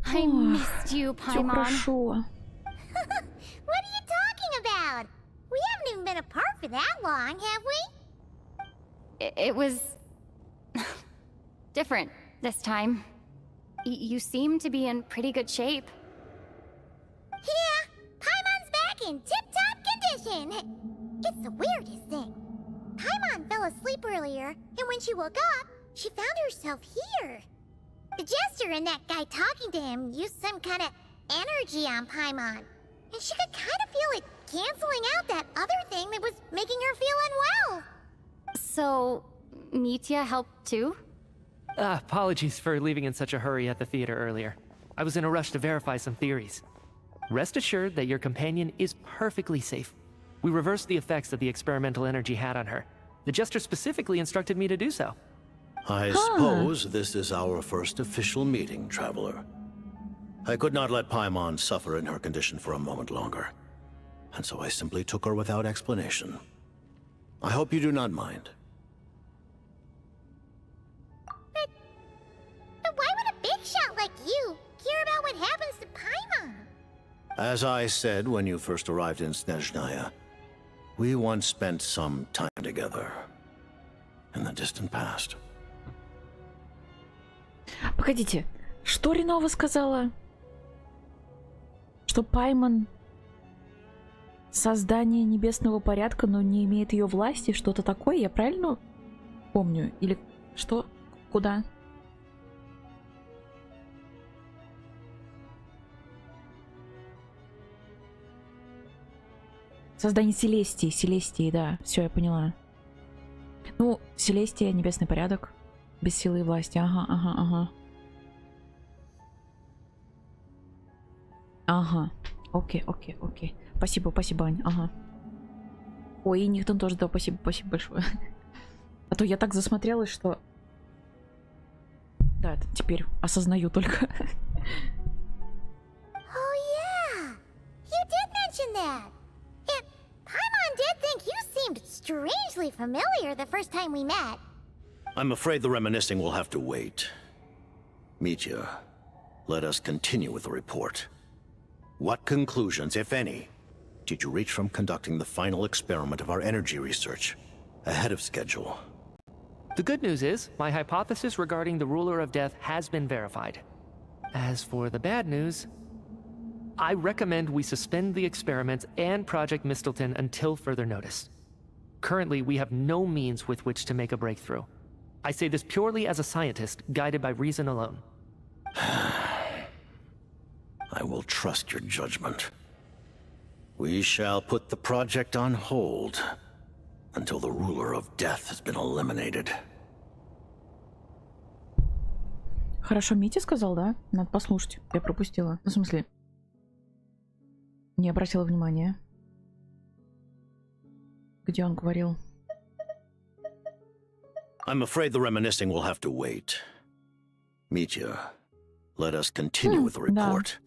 I missed you, Paimon. Хорошо. What are you talking about? We haven't even been apart for that long, have we? It was different this time. You seem to be in pretty good shape. Yeah, Paimon's back in tip-top condition. It's the weirdest thing. Paimon fell asleep earlier, and when she woke up, she found herself here. The jester and that guy talking to him used some kind of energy on Paimon, and she could kind of feel it canceling out that other thing that was making her feel unwell. So, Mitya helped too? Apologies for leaving in such a hurry at the theater earlier. I was in a rush to verify some theories. Rest assured that your companion is perfectly safe. We reversed the effects that the experimental energy had on her. The jester specifically instructed me to do so. I suppose this is our first official meeting, Traveler. I could not let Paimon suffer in her condition for a moment longer, and so I simply took her without explanation. I hope you do not mind. But why would a big shot like you care about what happens to Paimon? As I said when you first arrived in Snezhnaya, we once spent some time together in the distant past. Погодите, что Ренова сказала? Что Паймон создание небесного порядка, но не имеет ее власти, что-то такое, я правильно помню? Или что? Куда? Создание Селестии, да, все, я поняла. Ну, Селестия, небесный порядок, без силы и власти, ага. Ага, окей. Спасибо, Ань, ага. Ой, и Нихтон тоже, да, спасибо большое. А то я так засмотрелась, что Да, это теперь осознаю только. Oh yeah, you did mention that. And Paimon did think you seemed strangely familiar the first time we met. I'm afraid the reminiscing will have to wait. Mitya, let us continue with the report. What conclusions, if any, did you reach from conducting the final experiment of our energy research ahead of schedule? The good news is, my hypothesis regarding the Ruler of Death has been verified. As for the bad news, I recommend we suspend the experiments and Project Mistleton until further notice. Currently, we have no means with which to make a breakthrough. I say this purely as a scientist, guided by reason alone. I will trust your judgment. We shall put the project on hold until the Ruler of Death has been eliminated. Хорошо, Митя сказал, да? Надо послушать. Я пропустила. Ну, в смысле, не обратила внимания. Где он говорил? I'm afraid the reminiscing will have to wait. Mitya, let us continue with the report.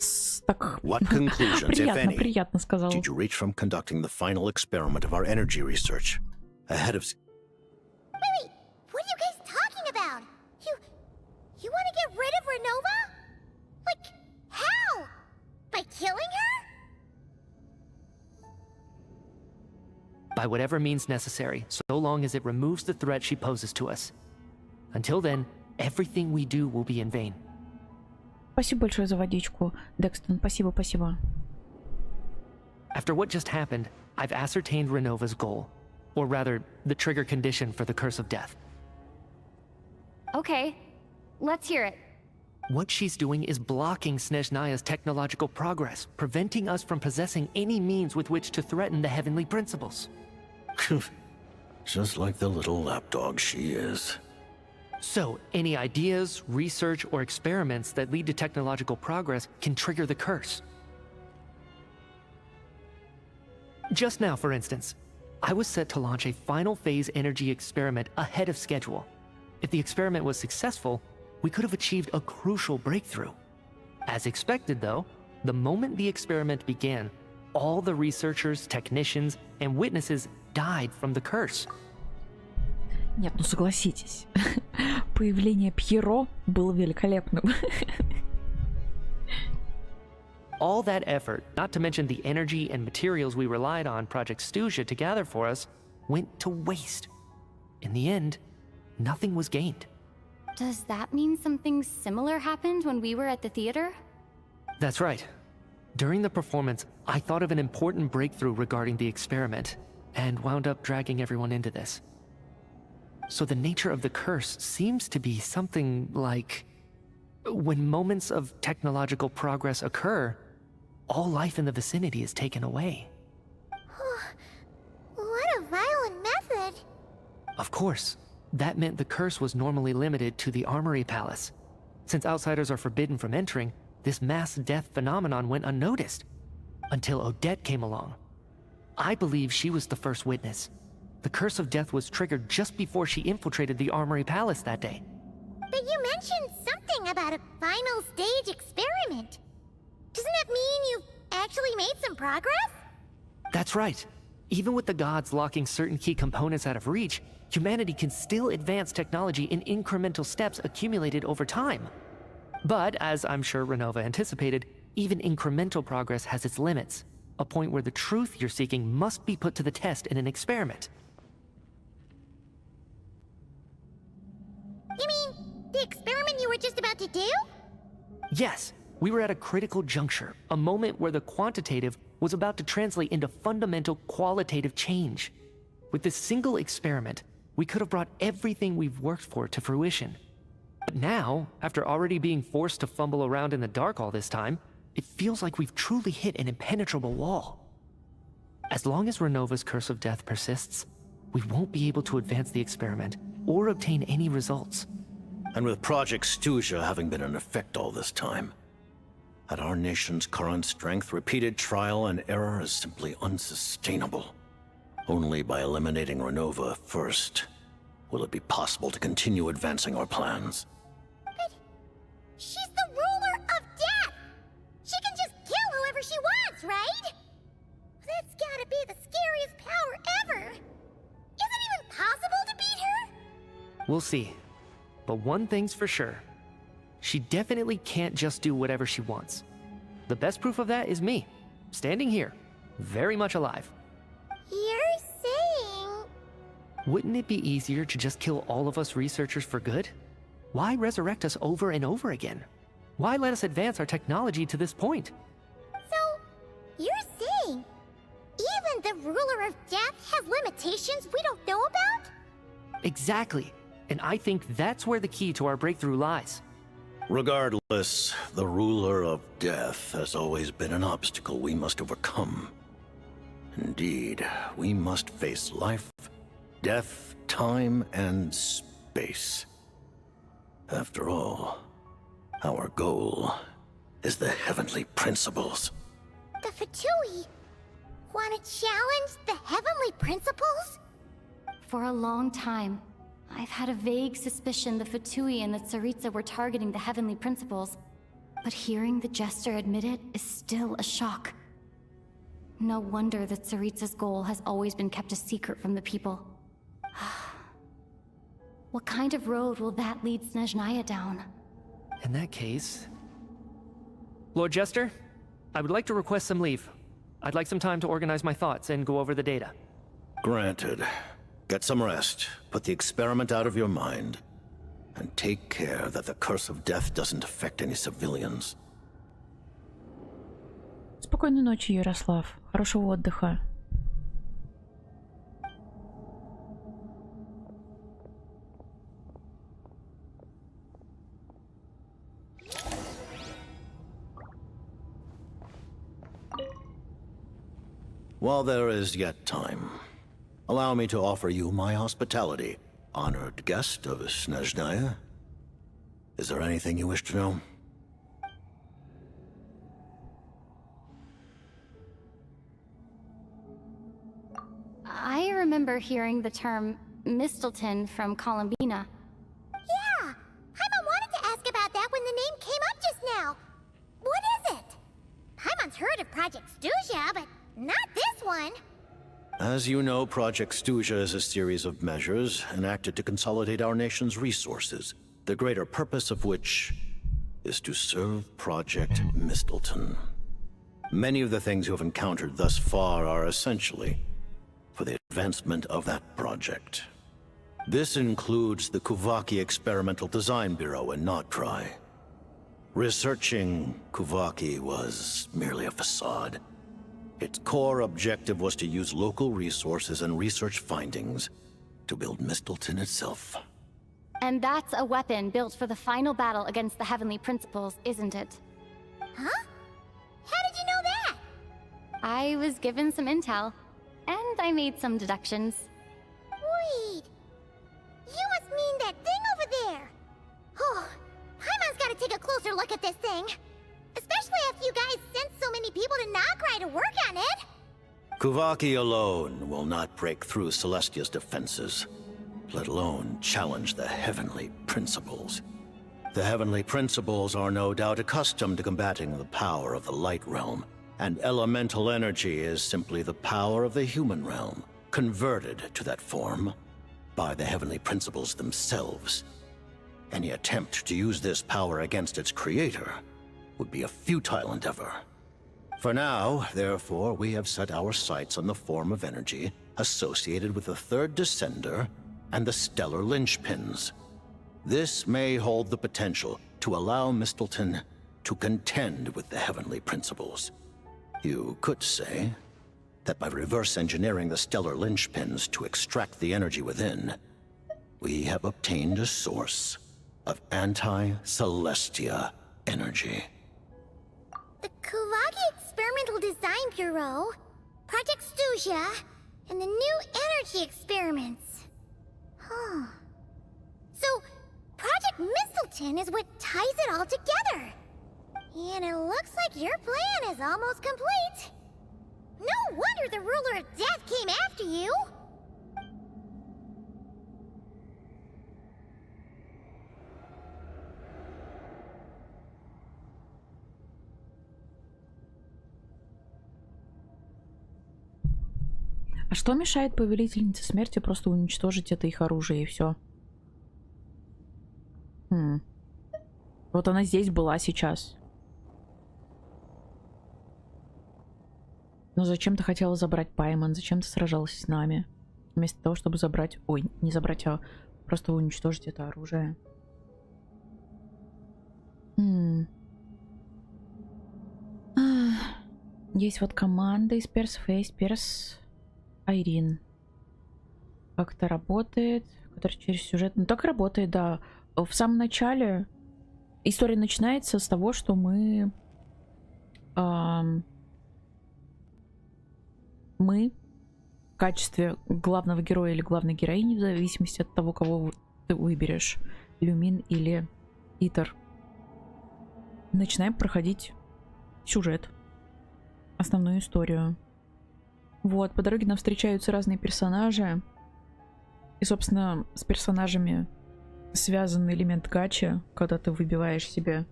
Так, What conclusions, if any, приятно сказал. did you reach from conducting the final experiment of our energy research ahead of... Wait, what are you guys talking about? You want to get rid of Renova? Like, how? By killing her? By whatever means necessary, so long as it removes the threat she poses to us. Until then, everything we do will be in vain. Спасибо большое за водичку, Декстон. Спасибо, спасибо. After what just happened, I've ascertained Renova's goal. Or rather, the trigger condition for the Curse of Death. Okay, let's hear it. What she's doing is blocking Snezhnaya's technological progress, preventing us from possessing any means with which to threaten the heavenly principles. Just like the little lapdog she is. So, any ideas, research, or experiments that lead to technological progress can trigger the curse. Just now, for instance, I was set to launch a final phase energy experiment ahead of schedule. If the experiment was successful, we could have achieved a crucial breakthrough. As expected, though, the moment the experiment began, all the researchers, technicians, and witnesses died from the curse. Нет, ну согласитесь, появление Пьеро было великолепным. All that effort, not to mention the energy and materials we relied on Project Stuja to gather for us, went to waste. In the end, nothing was gained. Does that mean something similar happened when we were at the theater? That's right. During the performance, I thought of an important breakthrough regarding the experiment, and wound up dragging everyone into this. So the nature of the curse seems to be something like... when moments of technological progress occur, all life in the vicinity is taken away. What a violent method. Of course, that meant the curse was normally limited to the Armory Palace. Since outsiders are forbidden from entering, this mass death phenomenon went unnoticed. Until Odette came along. I believe she was the first witness. The Curse of Death was triggered just before she infiltrated the Armory Palace that day. But you mentioned something about a final stage experiment. Doesn't that mean you've actually made some progress? That's right. Even with the gods locking certain key components out of reach, humanity can still advance technology in incremental steps accumulated over time. But, as I'm sure Renova anticipated, even incremental progress has its limits. A point where the truth you're seeking must be put to the test in an experiment. You mean the experiment you were just about to do? Yes, we were at a critical juncture, a moment where the quantitative was about to translate into fundamental qualitative change. With this single experiment, we could have brought everything we've worked for to fruition. But now, after already being forced to fumble around in the dark all this time, it feels like we've truly hit an impenetrable wall. As long as Renova's Curse of Death persists, we won't be able to advance the experiment or obtain any results. And with Project Stuja having been in effect all this time, at our nation's current strength, repeated trial and error is simply unsustainable. Only by eliminating Renova first will it be possible to continue advancing our plans. But We'll see. But one thing's for sure. She definitely can't just do whatever she wants. The best proof of that is me, standing here, very much alive. You're saying... Wouldn't it be easier to just kill all of us researchers for good? Why resurrect us over and over again? Why let us advance our technology to this point? So, you're saying even the ruler of death has limitations we don't know about? Exactly. And I think that's where the key to our breakthrough lies. Regardless, the ruler of death has always been an obstacle we must overcome. Indeed, we must face life, death, time, and space. After all, our goal is the heavenly principles. The Fatui want to challenge the heavenly principles? For a long time, I've had a vague suspicion the Fatui and the Tsaritsa were targeting the heavenly principles, but hearing the Jester admit it is still a shock. No wonder the Tsaritsa's goal has always been kept a secret from the people. What kind of road will that lead Snezhnaya down? In that case... Lord Jester, I would like to request some leave. I'd like some time to organize my thoughts and go over the data. Granted. Get some rest, put the experiment out of your mind, and take care that the curse of death doesn't affect any civilians. Спокойной ночи, Ярослав. Хорошего отдыха. While there is yet time, allow me to offer you my hospitality, honored guest of Snezhnaya. Is there anything you wish to know? I remember hearing the term Mistelton from Columbina. Yeah! Paimon wanted to ask about that when the name came up just now. What is it? Paimon's heard of Project Stuja, but not this one. As you know, Project Stuja is a series of measures enacted to consolidate our nation's resources, the greater purpose of which is to serve Project Mistelton. Many of the things you have encountered thus far are essentially for the advancement of that project. This includes the Kuvaki Experimental Design Bureau in Notri. Researching Kuvaki was merely a facade. Its core objective was to use local resources and research findings to build Mistelton itself. And that's a weapon built for the final battle against the Heavenly Principles, isn't it? Huh? How did you know that? I was given some intel, and I made some deductions. Wait. You must mean that thing over there. Oh, Paimon's gotta take a closer look at this thing. Especially after you guys sent so many people to Nokrai to work on it. Kuvaki alone will not break through Celestia's defenses, let alone challenge the Heavenly Principles. The Heavenly Principles are no doubt accustomed to combating the power of the Light Realm, and elemental energy is simply the power of the human realm, converted to that form by the Heavenly Principles themselves. Any attempt to use this power against its creator would be a futile endeavor. For now, therefore, we have set our sights on the form of energy associated with the Third Descender and the Stellar Linchpins. This may hold the potential to allow Mistelton to contend with the Heavenly Principles. You could say that by reverse engineering the Stellar Linchpins to extract the energy within, we have obtained a source of anti-Celestia energy. The Kuvaki Experimental Design Bureau, Project Stuja, and the new energy experiments. Huh. So, Project Mistelton is what ties it all together. And it looks like your plan is almost complete. No wonder the Ruler of Death came after you. А что мешает повелительнице смерти просто уничтожить это их оружие и все? Вот она здесь была сейчас. Но зачем ты хотела забрать Пайман? Зачем ты сражалась с нами? Вместо того, чтобы забрать... Ой, не забрать, а просто уничтожить это оружие. Есть вот команда из Персфейс, Перс Айрин. Как это работает? Который через сюжет... Ну так работает, да. В самом начале история начинается с того, что мы... Мы в качестве главного героя или главной героини, в зависимости от того, кого ты выберешь, Люмин или Итер, начинаем проходить сюжет, основную историю. Вот, по дороге нам встречаются разные персонажи. И, собственно, с персонажами связан элемент гачи, когда ты выбиваешь себе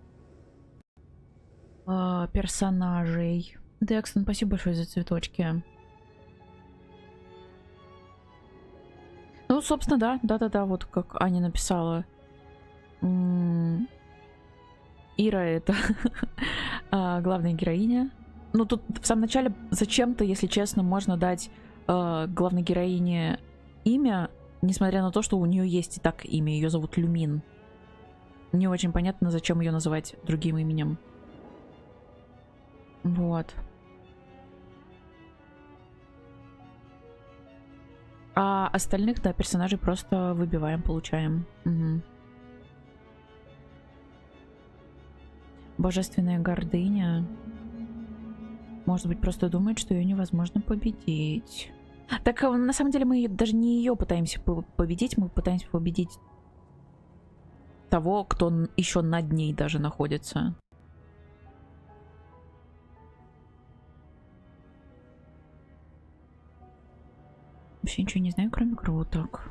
персонажей. Декстон, спасибо большое за цветочки. Ну, собственно, да, вот как Аня написала. Ира это главная героиня. Ну, тут в самом начале зачем-то, если честно, можно дать главной героине имя, несмотря на то, что у нее есть и так имя. Ее зовут Люмин. Не очень понятно, зачем ее называть другим именем. Вот. А остальных, да, персонажей просто выбиваем, получаем. Угу. Божественная гордыня. Может быть, просто думает, что ее невозможно победить. Так, на самом деле, мы даже не ее пытаемся победить, мы пытаемся победить того, кто еще над ней даже находится. Вообще ничего не знаю, кроме круток.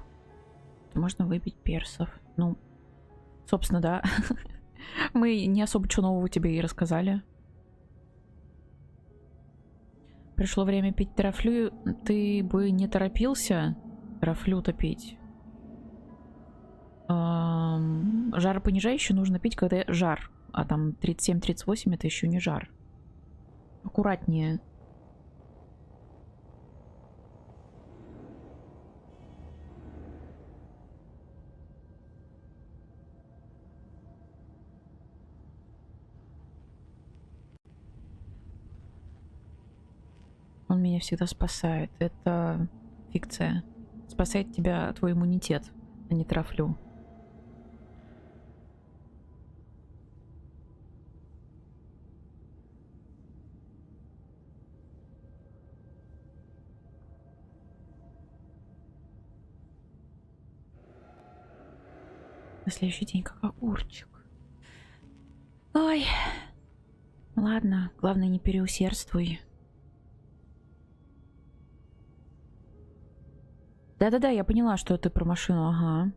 Можно выбить персов. Ну, собственно, да. Мы не особо что нового тебе и рассказали. Пришло время пить трафлю. Ты бы не торопился трафлю-то пить. Жаропонижающий нужно пить, когда жар. А там 37-38 это еще не жар. Аккуратнее. Он меня всегда спасает. Это фикция. Спасает тебя твой иммунитет, а не трафлю. На следующий день как огурчик. Ой. Ладно, главное не переусердствуй. Да-да-да, я поняла, что ты про машину, ага.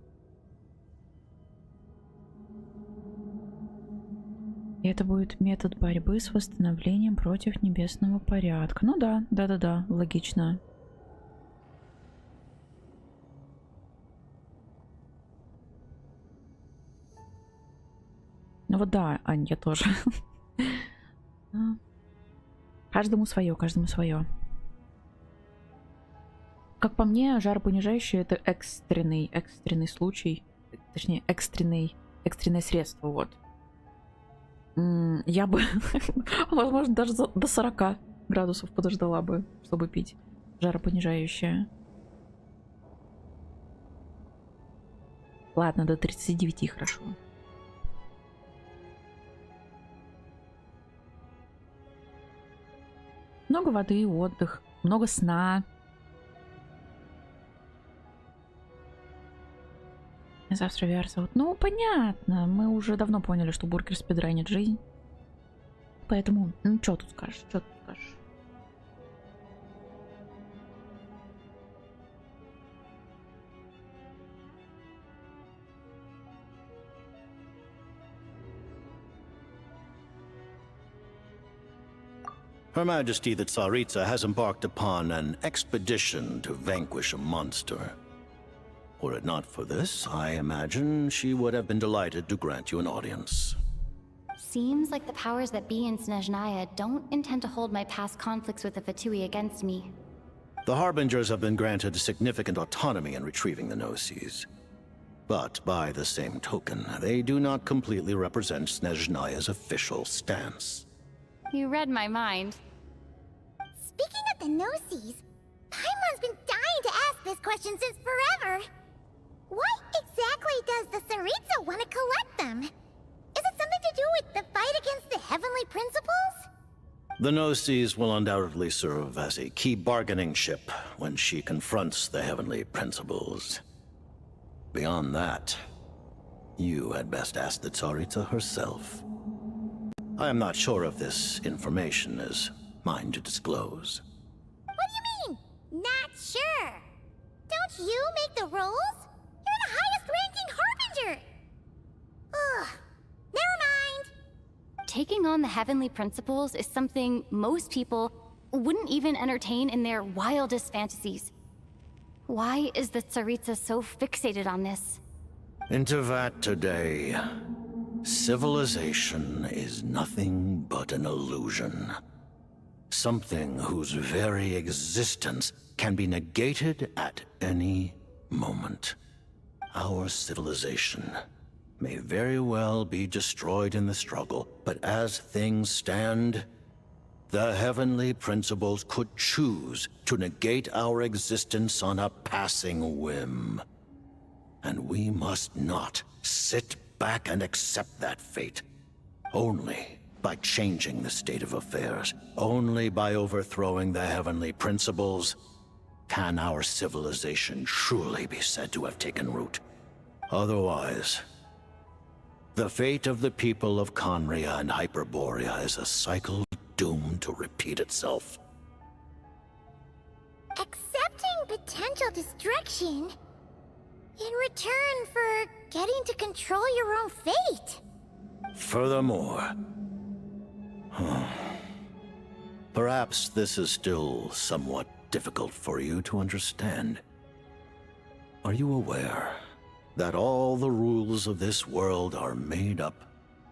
И это будет метод борьбы с восстановлением против небесного порядка. Ну да, да-да-да, логично. Ну вот да, Ань, я тоже. Каждому свое, каждому свое. Как по мне, жаропонижающий это экстренный случай. Точнее, экстренное средство, вот. Я бы, возможно, даже до 40 градусов подождала бы, чтобы пить жаропонижающее. Ладно, до 39 хорошо. Много воды, отдых, много сна. Завтра VR зовут. Ну, понятно. Мы уже давно поняли, что бургер спидранит жизнь. Поэтому, ну, что тут скажешь? Что тут скажешь? Her Majesty the Tsaritsa has embarked upon an expedition to vanquish a monster. Were it not for this, I imagine she would have been delighted to grant you an audience. Seems like the powers that be in Snezhnaya don't intend to hold my past conflicts with the Fatui against me. The Harbingers have been granted significant autonomy in retrieving the Gnosis. But by the same token, they do not completely represent Snezhnaya's official stance. You read my mind. Speaking of the Gnosis, Paimon's been dying to ask this question since forever. Why exactly does the Tsaritsa want to collect them? Is it something to do with the fight against the Heavenly Principles? The Gnosis will undoubtedly serve as a key bargaining chip when she confronts the Heavenly Principles. Beyond that, you had best ask the Tsaritsa herself. I am not sure if this information is mine to disclose. What do you mean, not sure? Don't you make the rolls? You're the highest-ranking Harbinger! Ugh, never mind. Taking on the Heavenly Principles is something most people wouldn't even entertain in their wildest fantasies. Why is the Tsaritsa so fixated on this? In Tevat today, civilization is nothing but an illusion. Something whose very existence can be negated at any moment. Our civilization may very well be destroyed in the struggle, but as things stand, the Heavenly Principles could choose to negate our existence on a passing whim. And we must not sit back and accept that fate. Only by changing the state of affairs, only by overthrowing the Heavenly Principles, can our civilization truly be said to have taken root. Otherwise, the fate of the people of Conria and Hyperborea is a cycle doomed to repeat itself. Accepting potential destruction in return for getting to control your own fate. Furthermore, perhaps this is still somewhat difficult for you to understand. Are you aware that all the rules of this world are made up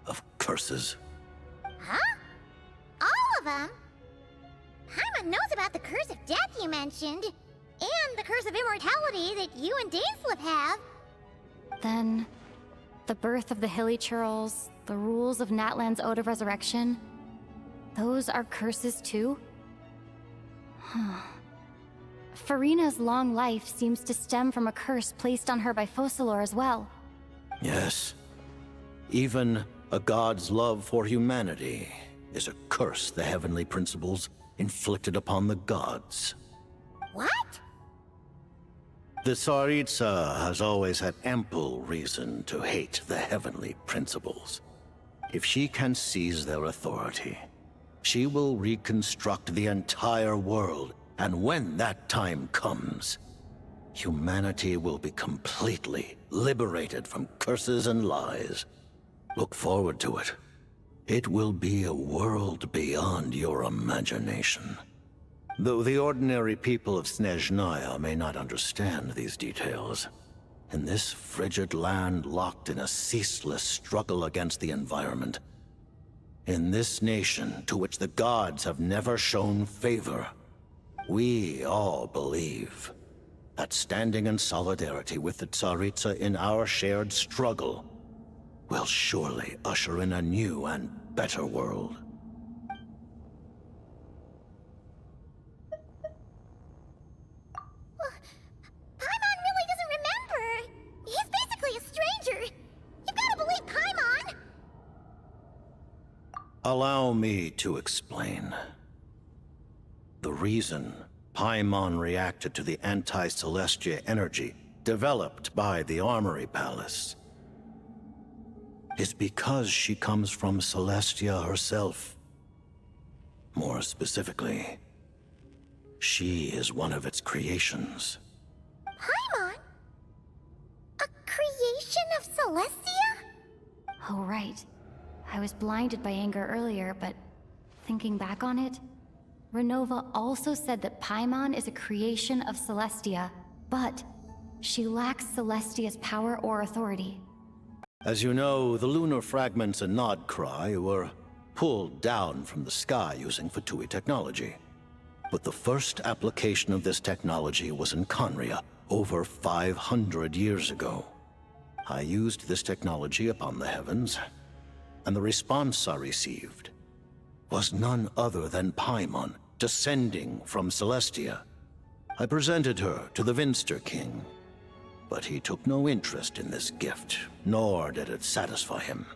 of curses? Huh? All of them? Paimon knows about the curse of death you mentioned, and the curse of immortality that you and Dainsleif have. Then, the birth of the Hilly Churls, the rules of Natlan's Ode of Resurrection, those are curses too? Farina's long life seems to stem from a curse placed on her by Focalor as well. Yes. Even a god's love for humanity is a curse the Heavenly Principles inflicted upon the gods. What? The Tsaritsa has always had ample reason to hate the Heavenly Principles. If she can seize their authority, she will reconstruct the entire world, and when that time comes, humanity will be completely liberated from curses and lies. Look forward to it. It will be a world beyond your imagination. Though the ordinary people of Snezhnaya may not understand these details, in this frigid land locked in a ceaseless struggle against the environment, in this nation to which the gods have never shown favor, we all believe that standing in solidarity with the Tsaritsa in our shared struggle will surely usher in a new and better world. Paimon really doesn't remember. He's basically a stranger. You've got to believe Paimon. Allow me to explain. The reason Paimon reacted to the anti-Celestia energy developed by the Armory Palace is because she comes from Celestia herself. More specifically, she is one of its creations. Paimon? A creation of Celestia? Oh, right. I was blinded by anger earlier, but thinking back on it, Renova also said that Paimon is a creation of Celestia, but she lacks Celestia's power or authority. As you know, the lunar fragments in Nodcry were pulled down from the sky using Fatui technology. But the first application of this technology was in Conria, over 500 years ago. I used this technology upon the heavens, and the response I received was none other than Paimon, descending from Celestia. I presented her to the Vinster King, but he took no interest in this gift, nor did it satisfy him.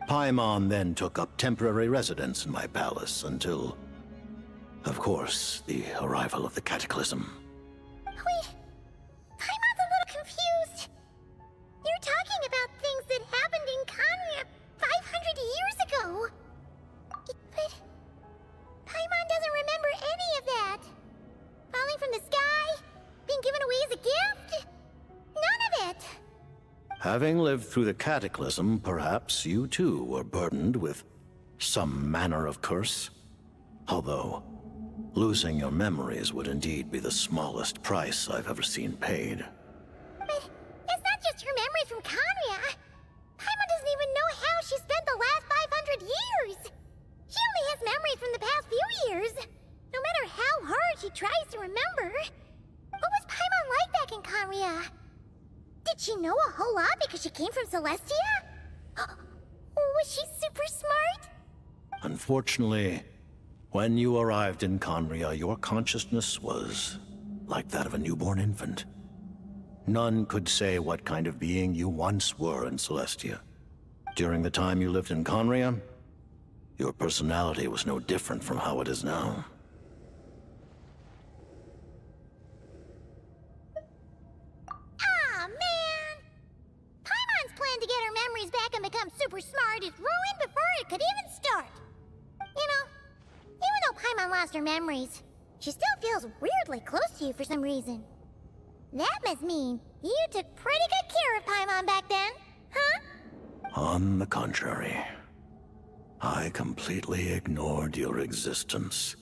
Paimon then took up temporary residence in my palace until, of course, the arrival of the Cataclysm. Wait, Paimon's a little confused. You're talking about things that happened in Conria 500 years ago. But Paimon doesn't remember any of that. Falling from the sky, being given away as a gift, none of it. Having lived through the Cataclysm, perhaps you too were burdened with some manner of curse. Although, losing your memories would indeed be the smallest price I've ever seen paid. But it's not just her memories from Conria. Paimon doesn't even know how she spent the last 500 years. She only has memories from the past few years. No matter how hard she tries to remember. What was Paimon like back in Conria? Did she know a whole lot because she came from Celestia? Was she super smart? Unfortunately, when you arrived in Conria, your consciousness was like that of a newborn infant. None could say what kind of being you once were in Celestia. During the time you lived in Conria, your personality was no different from how it is now. Aw, man! Paimon's plan to get her memories back and become super smart is ruined before it could even start. You know, even though Paimon lost her memories, she still feels weirdly close to you for some reason. That must mean you took pretty good care of Paimon back then, huh? On the contrary, I completely ignored your existence.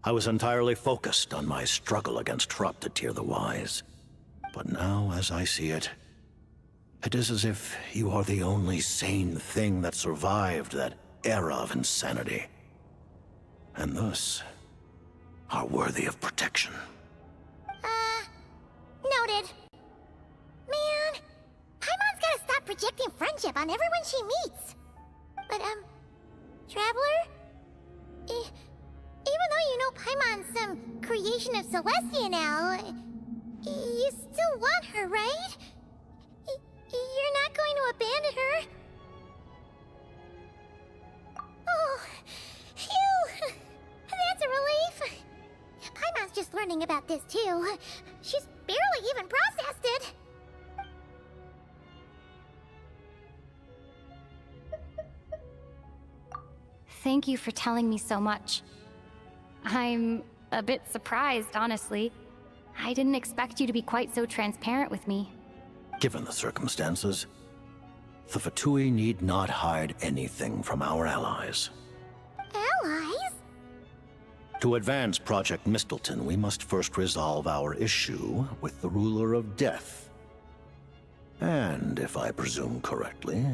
I was entirely focused on my struggle against Troptatyr the Wise. But now, as I see it, it is as if you are the only sane thing that survived that era of insanity. And thus, are worthy of protection. Noted. Man, Paimon's gotta stop projecting friendship on everyone she meets. But, Traveler? Even though you know Paimon's some creation of Celestia now, you still want her, right? You're not going to abandon her? Oh, phew! That's a relief. Paimon's just learning about this too. She's barely even processed it. Thank you for telling me so much. I'm a bit surprised, honestly. I didn't expect you to be quite so transparent with me. Given the circumstances, the Fatui need not hide anything from our allies. Allies? To advance Project Mistleton, we must first resolve our issue with the Ruler of Death. And, if I presume correctly,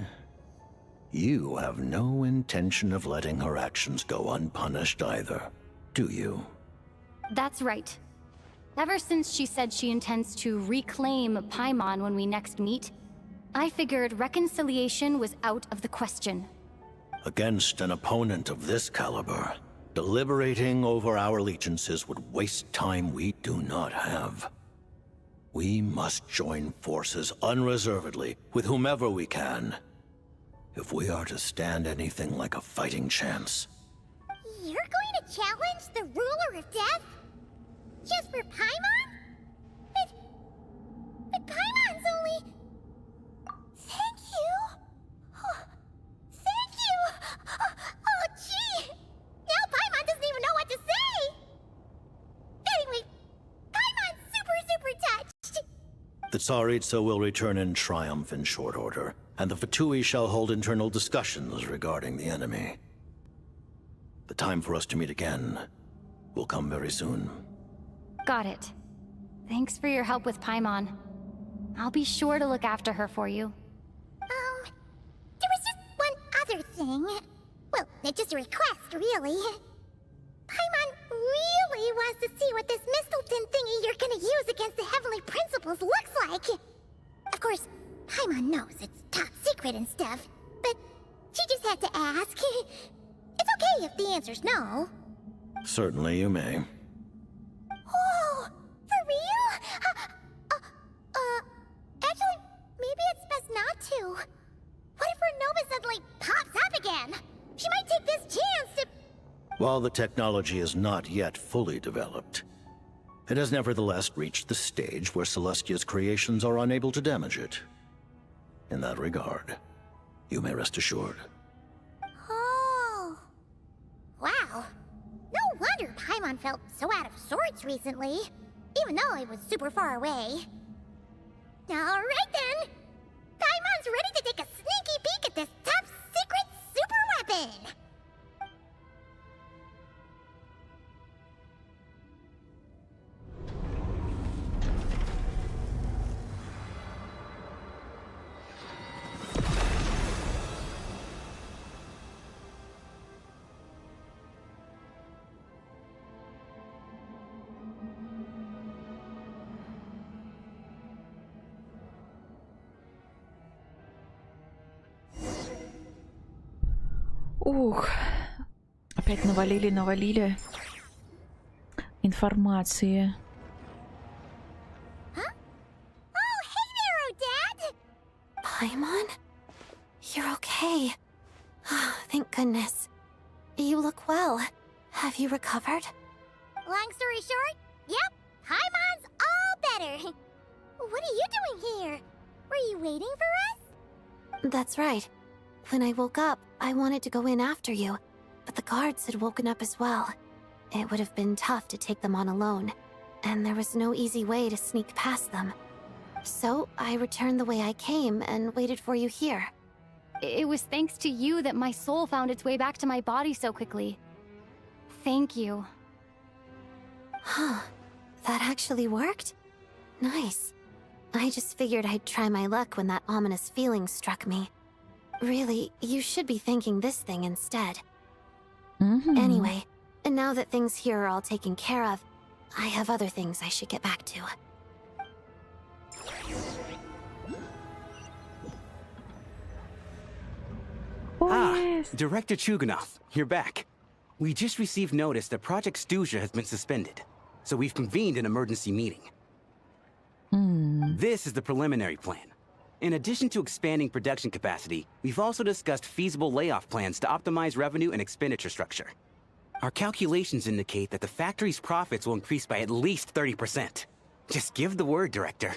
you have no intention of letting her actions go unpunished either, do you? That's right. Ever since she said she intends to reclaim Paimon when we next meet, I figured reconciliation was out of the question. Against an opponent of this caliber, deliberating over our allegiances would waste time we do not have. We must join forces unreservedly with whomever we can, if we are to stand anything like a fighting chance. You're going to challenge the Ruler of Death? Just for Paimon? But Paimon's only... The Tsaritsa will return in triumph in short order, and the VII shall hold internal discussions regarding the enemy. The time for us to meet again will come very soon. Got it. Thanks for your help with Paimon. I'll be sure to look after her for you. There was just one other thing. Well, it's just a request, really. Paimon really wants to see what this Mistelton thingy you're gonna use against the Heavenly Principles looks like. Of course, Paimon knows it's top secret and stuff, but she just had to ask. It's okay if the answer's no. Certainly you may. Oh, for real? Actually, maybe it's best not to. What if her Nova suddenly pops up again? She might take this chance to... While the technology is not yet fully developed, it has nevertheless reached the stage where Celestia's creations are unable to damage it. In that regard, you may rest assured. Oh. Wow. No wonder Paimon felt so out of sorts recently, even though it was super far away. Alright then! Paimon's ready to take a sneaky peek at this top secret super weapon! Ух, опять навалили информации. Huh? Oh, hey there, Odette! Paimon? You're okay. Thank goodness. You look well. Have you recovered? Long story short, yep, Paimon's all better. What are you doing here? Were you waiting for us? That's right. When I woke up, I wanted to go in after you, but the guards had woken up as well. It would have been tough to take them on alone, and there was no easy way to sneak past them. So I returned the way I came and waited for you here. It was thanks to you that my soul found its way back to my body so quickly. Thank you. Huh. That actually worked? Nice. I just figured I'd try my luck when that ominous feeling struck me. Really, you should be thanking this thing instead. Anyway, now that things here are all taken care of, I have other things I should get back to. Director Chuganov, you're back. We just received notice that Project Stuja has been suspended, so we've convened an emergency meeting. This is the preliminary plan. In addition to expanding production capacity, we've also discussed feasible layoff plans to optimize revenue and expenditure structure. Our calculations indicate that the factory's profits will increase by at least 30%. Just give the word, Director.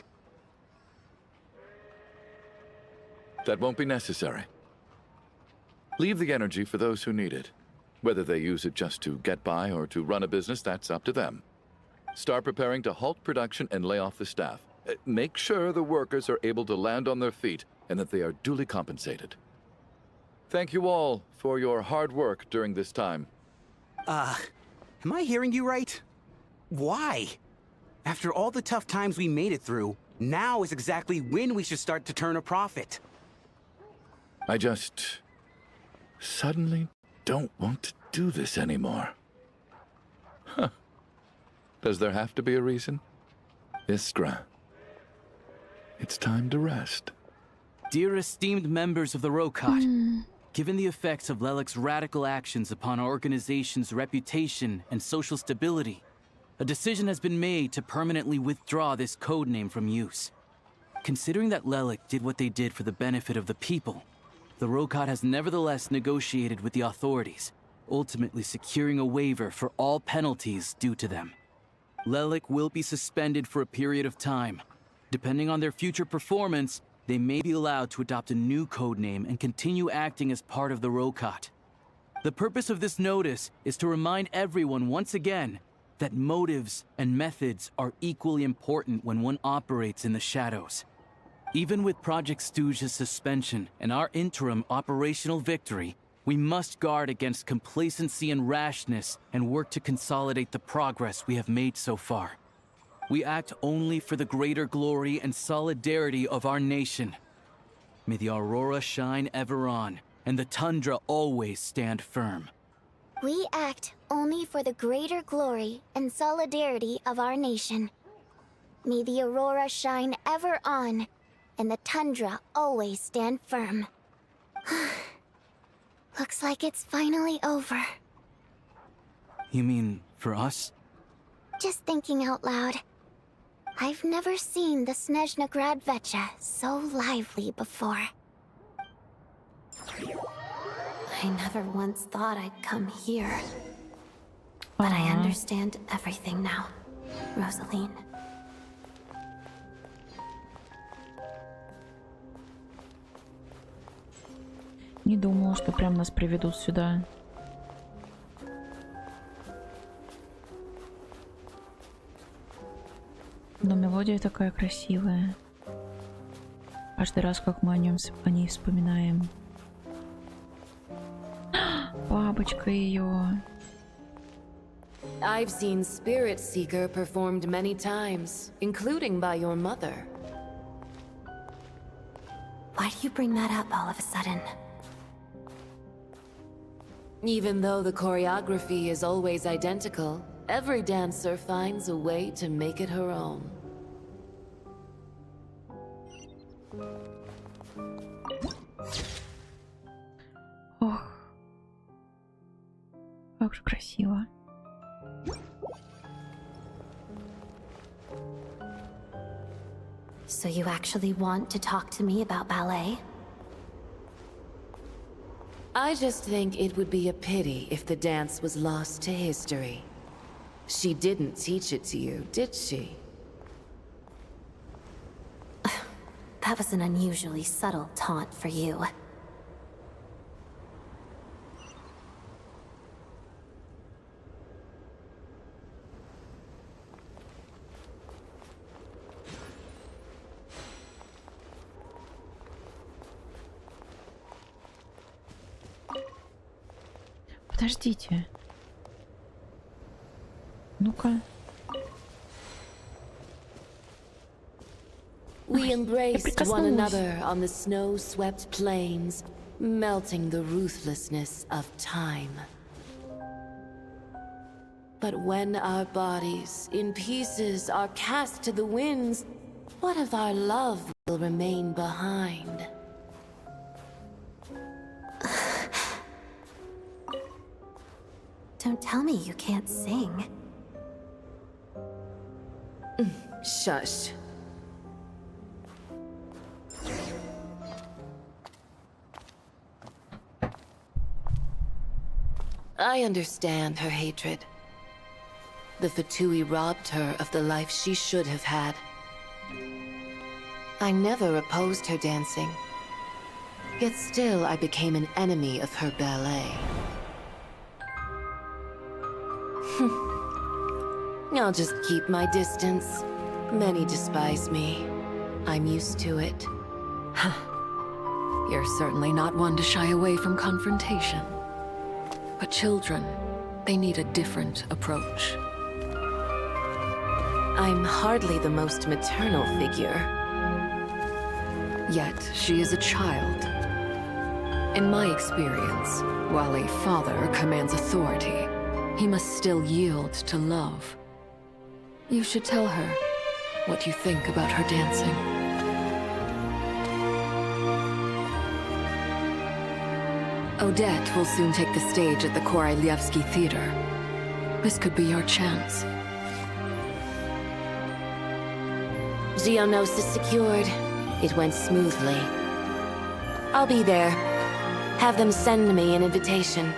That won't be necessary. Leave the energy for those who need it. Whether they use it just to get by or to run a business, that's up to them. Start preparing to halt production and lay off the staff. Make sure the workers are able to land on their feet and that they are duly compensated. Thank you all for your hard work during this time. Am I hearing you right? Why? After all the tough times we made it through, now is exactly when we should start to turn a profit. I just suddenly don't want to do this anymore. Huh. Does there have to be a reason? Iskra. It's time to rest. Dear esteemed members of the Rokat, given the effects of Lelik's radical actions upon our organization's reputation and social stability, a decision has been made to permanently withdraw this codename from use. Considering that Lelik did what they did for the benefit of the people, the Rokat has nevertheless negotiated with the authorities, ultimately securing a waiver for all penalties due to them. Lelik will be suspended for a period of time. Depending on their future performance, they may be allowed to adopt a new codename and continue acting as part of the Rokat. The purpose of this notice is to remind everyone once again that motives and methods are equally important when one operates in the shadows. Even with Project Stooge's suspension and our interim operational victory, we must guard against complacency and rashness and work to consolidate the progress we have made so far. We act only for the greater glory and solidarity of our nation. May the aurora shine ever on, and the tundra always stand firm. We act only for the greater glory and solidarity of our nation. May the aurora shine ever on, and the tundra always stand firm. Looks like it's finally over. You mean for us? Just thinking out loud. I've never seen the Snezhna Grad Vecha so lively before. I never once thought I'd come here. But I understand everything now, Rosaline. Не думала, что прям нас приведут сюда. Но мелодия такая красивая. Каждый раз, как мы о ней вспоминаем. Бабочка ее. I've seen Spirit Seeker performed many times, including by your mother. Why do you bring that up all of a sudden? Even though the choreography is always identical, every dancer finds a way to make it her own. Ох, как же красиво. So you actually want to talk to me about ballet? I just think it would be a pity if the dance was lost to history. She didn't teach it to you, did she? That was an unusually subtle taunt for you. Подождите. Ну-ка. We embraced one another on the snow-swept plains, melting the ruthlessness of time. But when our bodies, in pieces, are cast to the winds, what of our love will remain behind? Don't tell me you can't sing. Shush. I understand her hatred. The Fatui robbed her of the life she should have had. I never opposed her dancing. Yet still I became an enemy of her ballet. I'll just keep my distance. Many despise me. I'm used to it. You're certainly not one to shy away from confrontation. But children, they need a different approach. I'm hardly the most maternal figure. Yet, she is a child. In my experience, while a father commands authority, he must still yield to love. You should tell her what you think about her dancing. Odette will soon take the stage at the Koralyevsky Theater. This could be your chance. Geonosis secured. It went smoothly. I'll be there. Have them send me an invitation.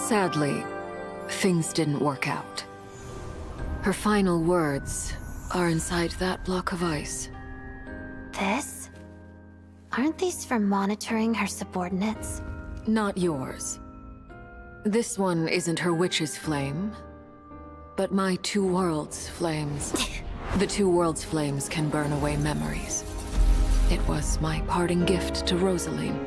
Sadly, things didn't work out. Her final words are inside that block of ice. This? Aren't these for monitoring her subordinates? Not yours. This one isn't her witch's flame, but my two worlds' flames. The two worlds' flames can burn away memories. It was my parting gift to Rosaline.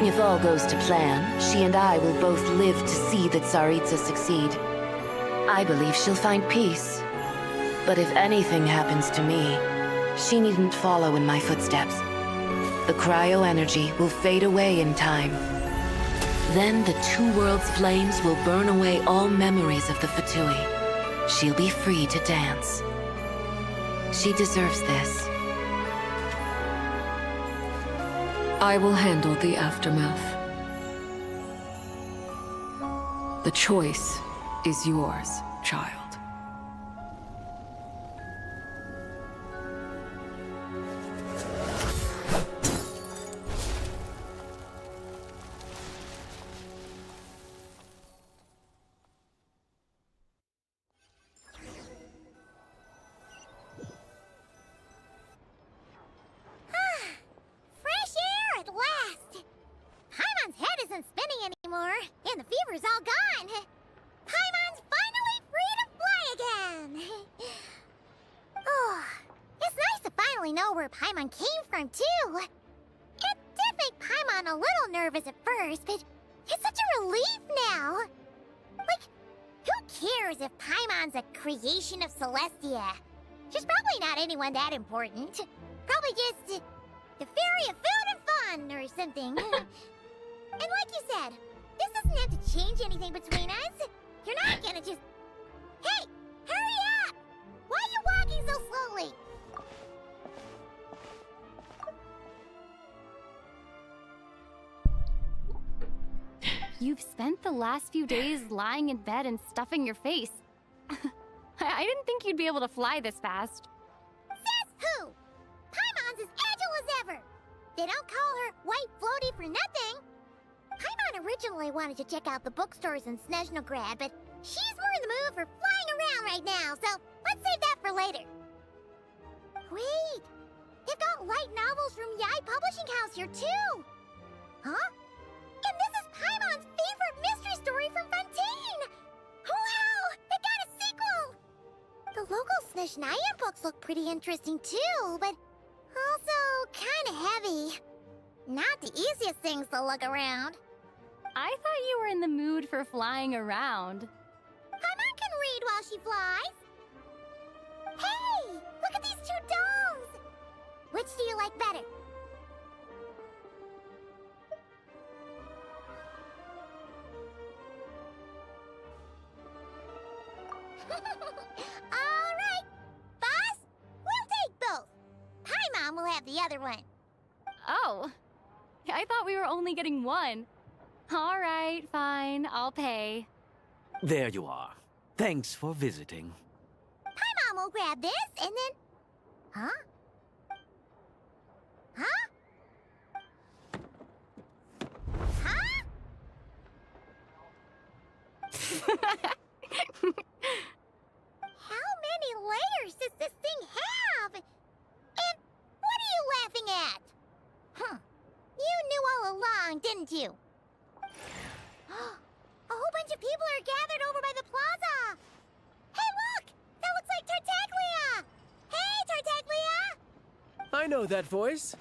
If all goes to plan, she and I will both live to see that Tsaritsa succeed. I believe she'll find peace. But if anything happens to me, she needn't follow in my footsteps. The cryo-energy will fade away in time. Then the two worlds' flames will burn away all memories of the Fatui. She'll be free to dance. She deserves this. I will handle the aftermath. The choice is yours, child. Fresh air at last! Paimon's head isn't spinning anymore, and the fever's all gone. Paimon's finally free to fly again! Oh, it's nice to finally know where Paimon came from, too. It did make Paimon a little nervous at first, but it's such a relief now. Like, who cares if Paimon's a creation of Celestia? She's probably not anyone that important. Probably just the fairy of food and fun or something. And like you said, this doesn't have to change anything between us. You're not gonna just... Hey! Hurry up! Why are you walking so slowly? You've spent the last few days lying in bed and stuffing your face. I didn't think you'd be able to fly this fast. Says who? Paimon's as agile as ever. They don't call her White Floaty for nothing. Paimon originally wanted to check out the bookstores in Snezhnograd, but she's more in the mood for flying around right now, so let's save that for later. Wait, they've got light novels from VII Publishing House here too. Huh? And this is Paimon's favorite mystery story from Fontaine! Wow! They got a sequel! The local Snezhnayan books look pretty interesting too, but also kinda heavy. Not the easiest things to look around. I thought you were in the mood for flying around. Paimon can read while she flies. Hey! Look at these two domes! Which do you like better? Alright! Boss, we'll take both. Paimon will have the other one. Oh, I thought we were only getting one. All right, fine, I'll pay. There you are. Thanks for visiting. Paimon will grab this and then... Huh? Huh? Huh? How many layers does this thing have? And what are you laughing at? Huh. You knew all along, didn't you? A whole bunch of people are gathered over by the plaza. Hey, look! That looks like Tartaglia! Hey, Tartaglia! I know that voice.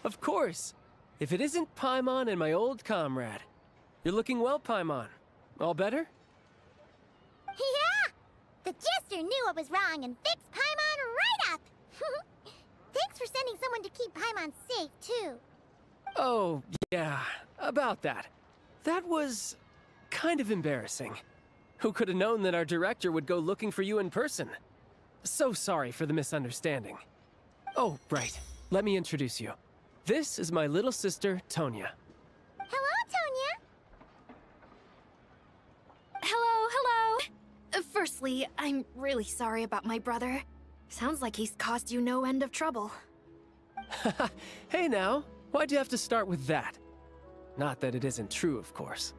Of course. If it isn't Paimon and my old comrade. You're looking well, Paimon. All better? Yeah! The Jester knew I was wrong and fixed Paimon right up! Thanks for sending someone to keep Paimon safe, too. Oh, yeah, about that. That was kind of embarrassing. Who could have known that our director would go looking for you in person? So sorry for the misunderstanding. Oh, right. Let me introduce you. This is my little sister, Tonya. Hello, Tonya. Hello. Firstly, I'm really sorry about my brother. Sounds like he's caused you no end of trouble. Hey now, why'd you have to start with that? Not that it isn't true, of course.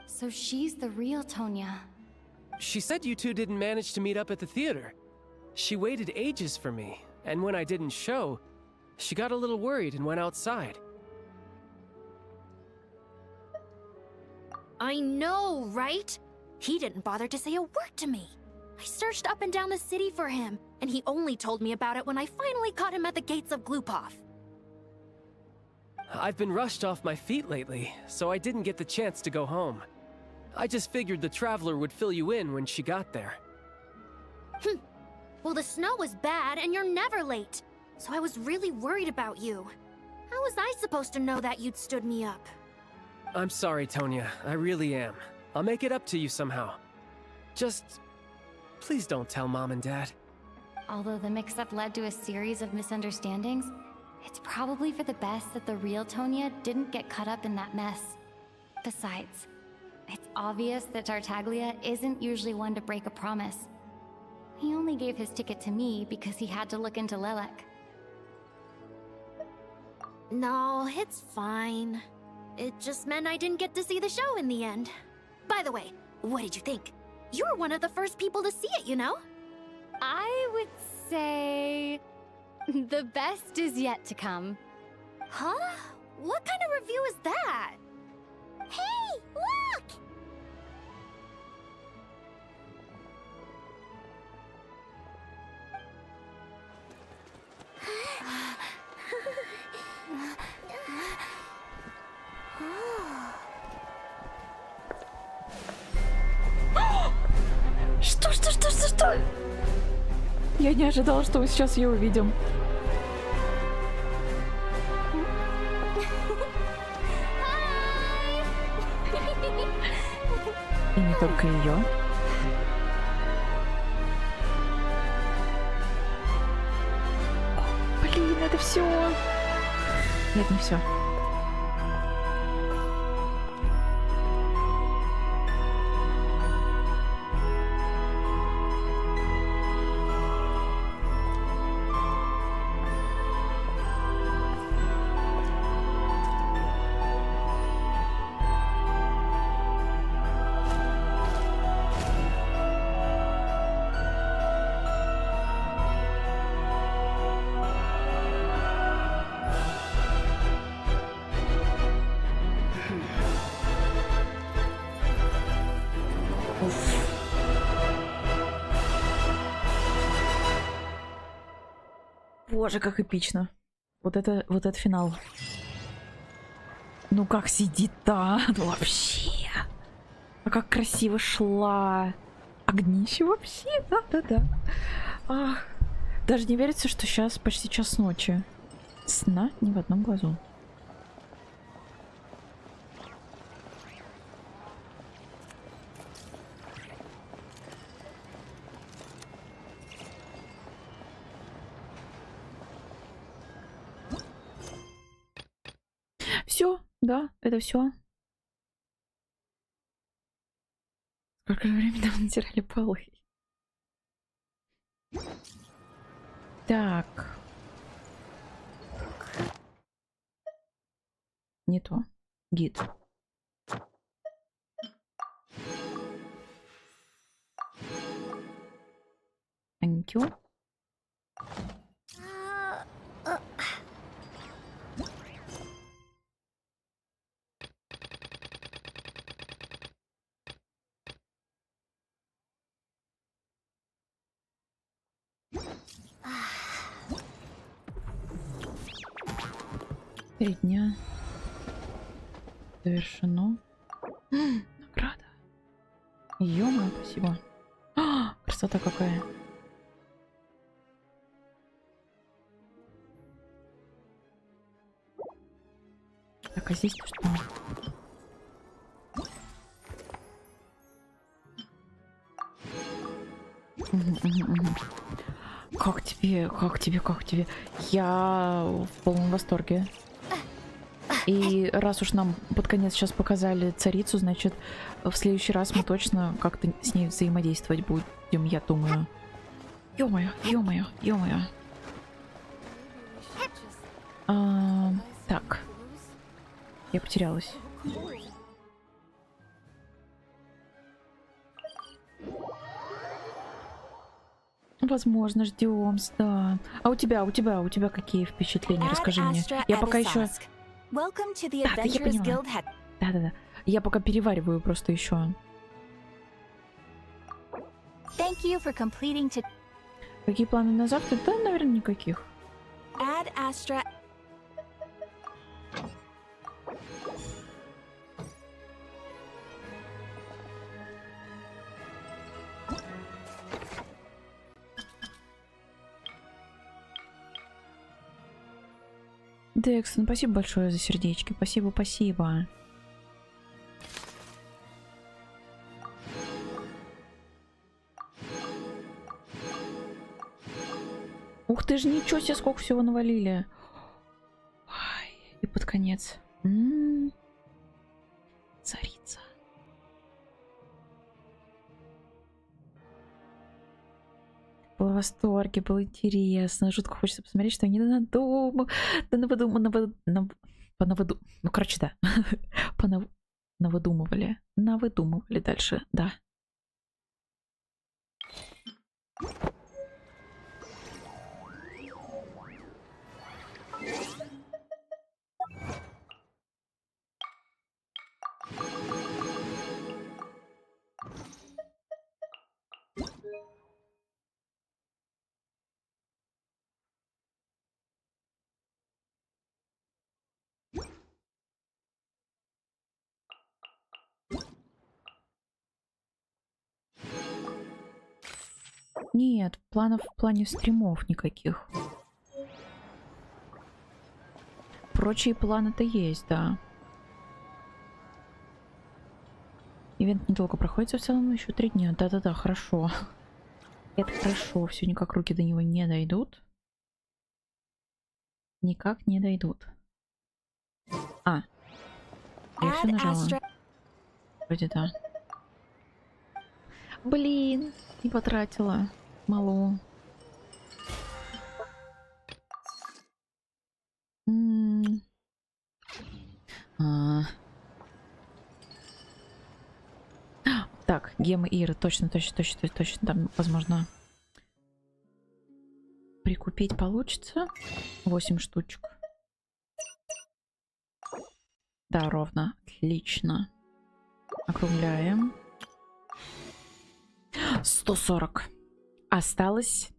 So she's the real Tonya. She said you two didn't manage to meet up at the theater. She waited ages for me, and when I didn't show, she got a little worried and went outside. I know, right? He didn't bother to say a word to me. I searched up and down the city for him, and he only told me about it when I finally caught him at the gates of Glupov. I've been rushed off my feet lately, so I didn't get the chance to go home. I just figured the Traveler would fill you in when she got there. Well, the snow was bad, and you're never late. So I was really worried about you. How was I supposed to know that you'd stood me up? I'm sorry, Tonya. I really am. I'll make it up to you somehow. Just... please don't tell Mom and Dad. Although the mix-up led to a series of misunderstandings, it's probably for the best that the real Tonya didn't get caught up in that mess. Besides, it's obvious that Tartaglia isn't usually one to break a promise. He only gave his ticket to me because he had to look into Lelek. No, it's fine. It just meant I didn't get to see the show in the end. By the way, what did you think? You were one of the first people to see it, you know? I would say... the best is yet to come. Huh? What kind of review is that? Hey, look! Что? Я не ожидала, что мы сейчас ее увидим. И не только ее. Блин, это все. Нет, не все. Боже, как эпично. Вот это финал. Ну как сидит-то? Ну вообще. А как красиво шла. Огнище вообще. Да. Ах. Даже не верится, что сейчас почти час ночи. Сна ни в одном глазу. Все, да, это все. Сколько времени мы натирали полы? Так. Не то. Гид. Thank you. Три дня завершено. Награда. Ё-моё, спасибо. Красота какая. Так, а здесь что? Как тебе? Я в полном восторге. И раз уж нам под конец сейчас показали царицу, значит, в следующий раз мы точно как-то с ней взаимодействовать будем, я думаю. Ё-моё. Так. Я потерялась. Возможно, ждем, да. А у тебя какие впечатления? Расскажи мне. Я пока еще... Да, я поняла. Да. Я пока перевариваю просто еще. Какие планы на завтра? Да, наверное, никаких. Дексон, спасибо большое за сердечки. Спасибо. Ух ты ж, ничего себе, сколько всего навалили. Ай, и под конец. Царица. Был в восторге, было интересно. Жутко хочется посмотреть, что они надумали. Ну, короче, да. Навыдумывали дальше, да. Нет, планов в плане стримов никаких. Прочие планы-то есть, да. Ивент недолго проходит, в целом еще 3 дня. Да, хорошо. Это хорошо, все никак руки до него не дойдут. Никак не дойдут. Я все нажала. Вроде да. Блин, не потратила. Мало. Так, гемы Иры, точно. Там, возможно, прикупить получится. 8 штучек. Да, ровно. Отлично. Округляем. 140. Осталось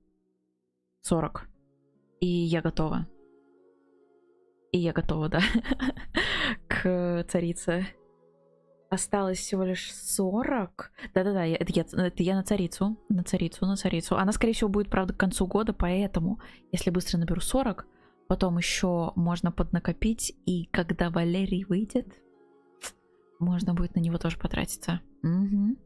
40. И я готова. Да. К царице. Осталось всего лишь 40. Да, это я на царицу. На царицу. Она, скорее всего, будет, правда, к концу года, поэтому, если быстро наберу 40, потом еще можно поднакопить, и когда Валерий выйдет, можно будет на него тоже потратиться. Угу.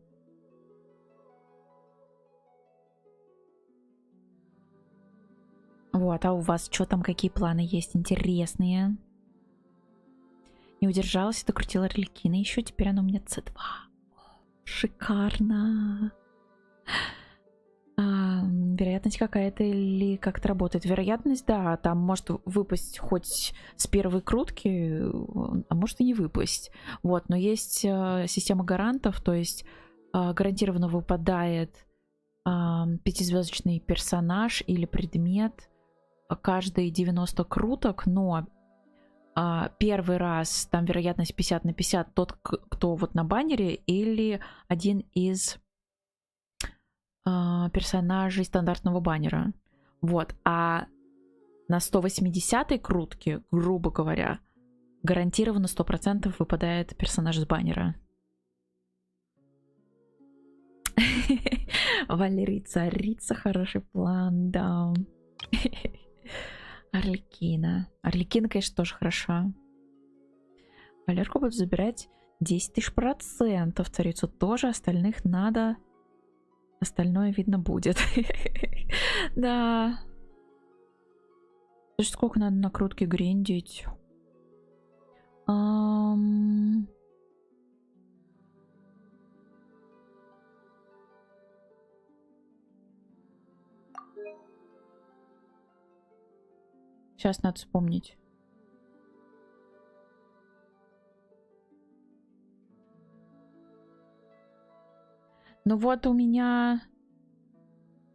Вот, а у вас что там, какие планы есть интересные? Не удержалась, докрутила Арлекина еще, теперь она у меня C2. Шикарно. Вероятность какая-то или как-то работает? Вероятность, да, там может выпасть хоть с первой крутки, а может и не выпасть. Вот, но есть система гарантов, то есть гарантированно выпадает 5-звездочный персонаж или предмет каждые 90 круток, но первый раз там вероятность 50 на 50 тот, кто вот на баннере, или один из персонажей стандартного баннера. Вот. А на 180-й крутке, грубо говоря, гарантированно 100% выпадает персонаж с баннера. Валерий, царица, хороший план, да. Арлекина. Арлекина, конечно, тоже хороша. Валерку будет забирать 10 000%. Царицу тоже, остальных надо. Остальное видно будет. Да. Слушай, сколько надо накрутки гриндить? Сейчас надо вспомнить. Ну вот у меня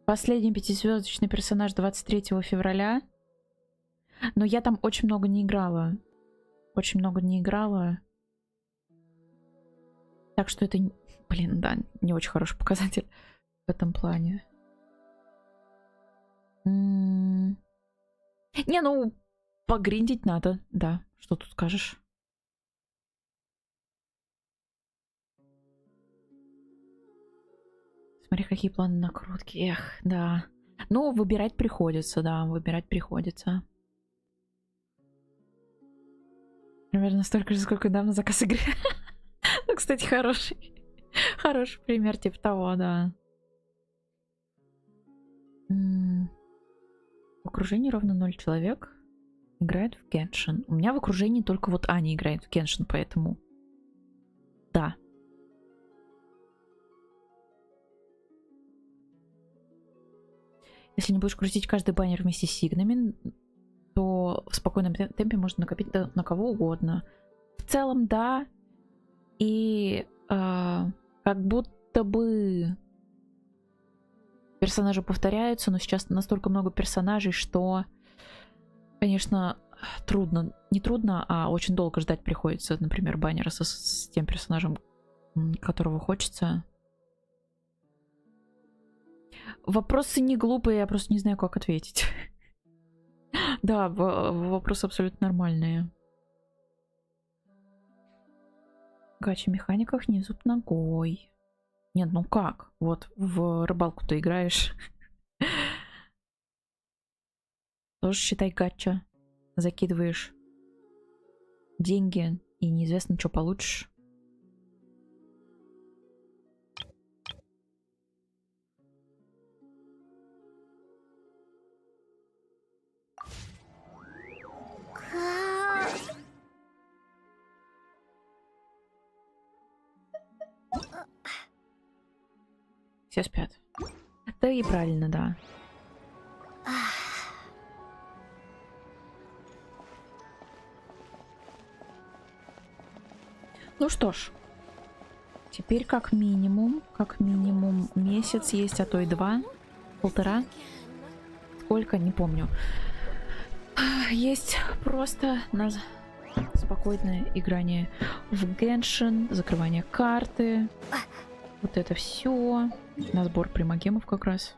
Последний 5-звездочный персонаж 23 февраля. Но я там очень много не играла. Очень много не играла. Так что это, блин, да, не очень хороший показатель в этом плане. Не, ну, погриндить надо, да. Что тут скажешь? Смотри, какие планы накрутки. Эх, да. Ну, выбирать приходится, да, выбирать приходится. Примерно столько же, сколько недавно заказ игры. Ну, кстати, хороший пример типа того, да. В окружении ровно 0 человек играет в Genshin. У меня в окружении только вот Аня играет в Genshin, поэтому да. Если не будешь крутить каждый баннер вместе с сигнами, то в спокойном темпе можно накопить на кого угодно. В целом, да. И как будто бы персонажи повторяются, но сейчас настолько много персонажей, что, конечно, трудно. Не трудно, а очень долго ждать приходится, например, баннера с тем персонажем, которого хочется. Вопросы не глупые, я просто не знаю, как ответить. Да, вопросы абсолютно нормальные. Гача механиках не зуб ногой. Нет, ну как? Вот в рыбалку ты играешь. Тоже считай гача. Закидываешь деньги и неизвестно, что получишь. Все спят. Да и правильно, да. Ну что ж. Теперь как минимум месяц есть, а то и 2. 1,5. Сколько, не помню. Есть просто на спокойное играние в Genshin, закрывание карты. Вот это все. На сбор примагемов как раз.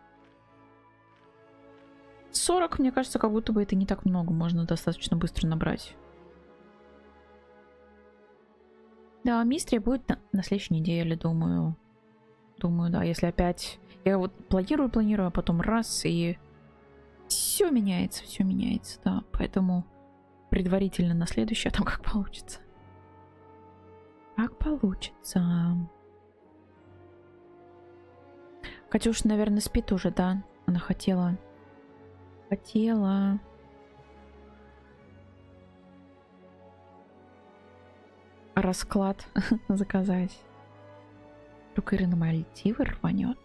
40, мне кажется, как будто бы это не так много. Можно достаточно быстро набрать. Да, мистерия будет на следующей неделе, думаю. Думаю, да, если опять... Я вот планирую, а потом раз, и... Все меняется, да. Поэтому предварительно на следующее, а там как получится. Как получится. Катюша, наверное, спит уже, да? Она хотела. Расклад заказать. Вдруг Ирина Мальтивы рванет.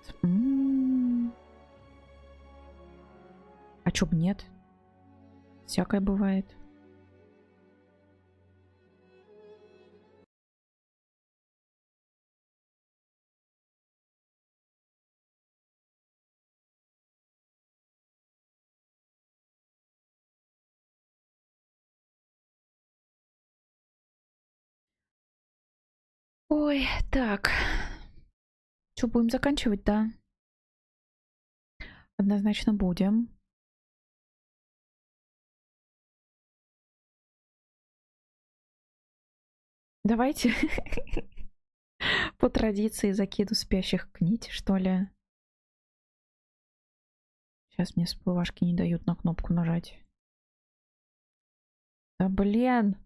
А чё б нет? Всякое бывает. Ой, так. Что, будем заканчивать, да? Однозначно будем. Давайте по традиции закиду спящих к нити, что ли. Сейчас мне всплывашки не дают на кнопку нажать. Да блин.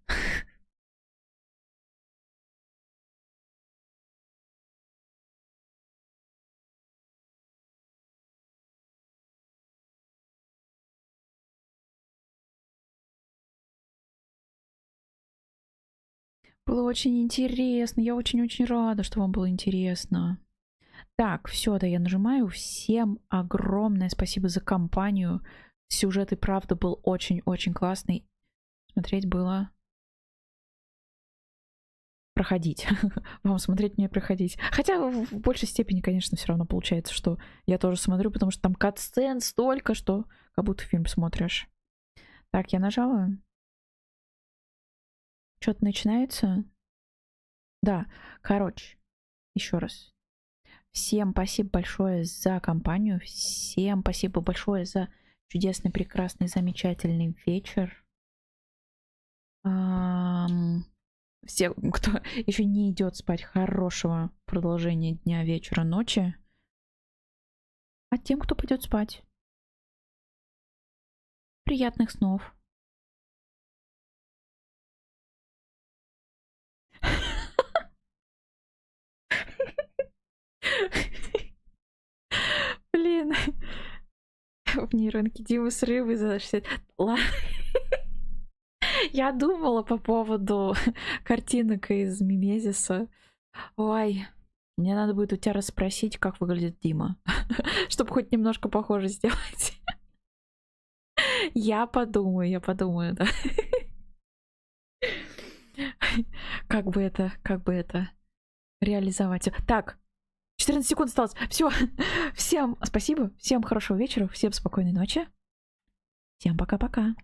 Было очень интересно. Я очень-очень рада, что вам было интересно. Так, все, да, я нажимаю. Всем огромное спасибо за компанию. Сюжет и правда был очень-очень классный. Смотреть было проходить. Вам смотреть, мне проходить. Хотя в большей степени, конечно, все равно получается, что я тоже смотрю, потому что там кат-сцен столько, что как будто фильм смотришь. Так, я нажала. Что-то начинается. Да, короче, еще раз. Всем спасибо большое за компанию. Всем спасибо большое за чудесный, прекрасный, замечательный вечер. Все, кто еще не идет спать, хорошего продолжения дня, вечера, ночи. А тем, кто пойдет спать, приятных снов. Блин. В нейронке Димы срывы за 60. Ладно. Я думала по поводу картинок из Мимезиса. Ой, мне надо будет у тебя расспросить, как выглядит Дима. Чтобы хоть немножко похоже сделать. Я подумаю, да. Как бы это реализовать. Так, 14 секунд осталось. Все. Всем спасибо, всем хорошего вечера, всем спокойной ночи. Всем пока-пока.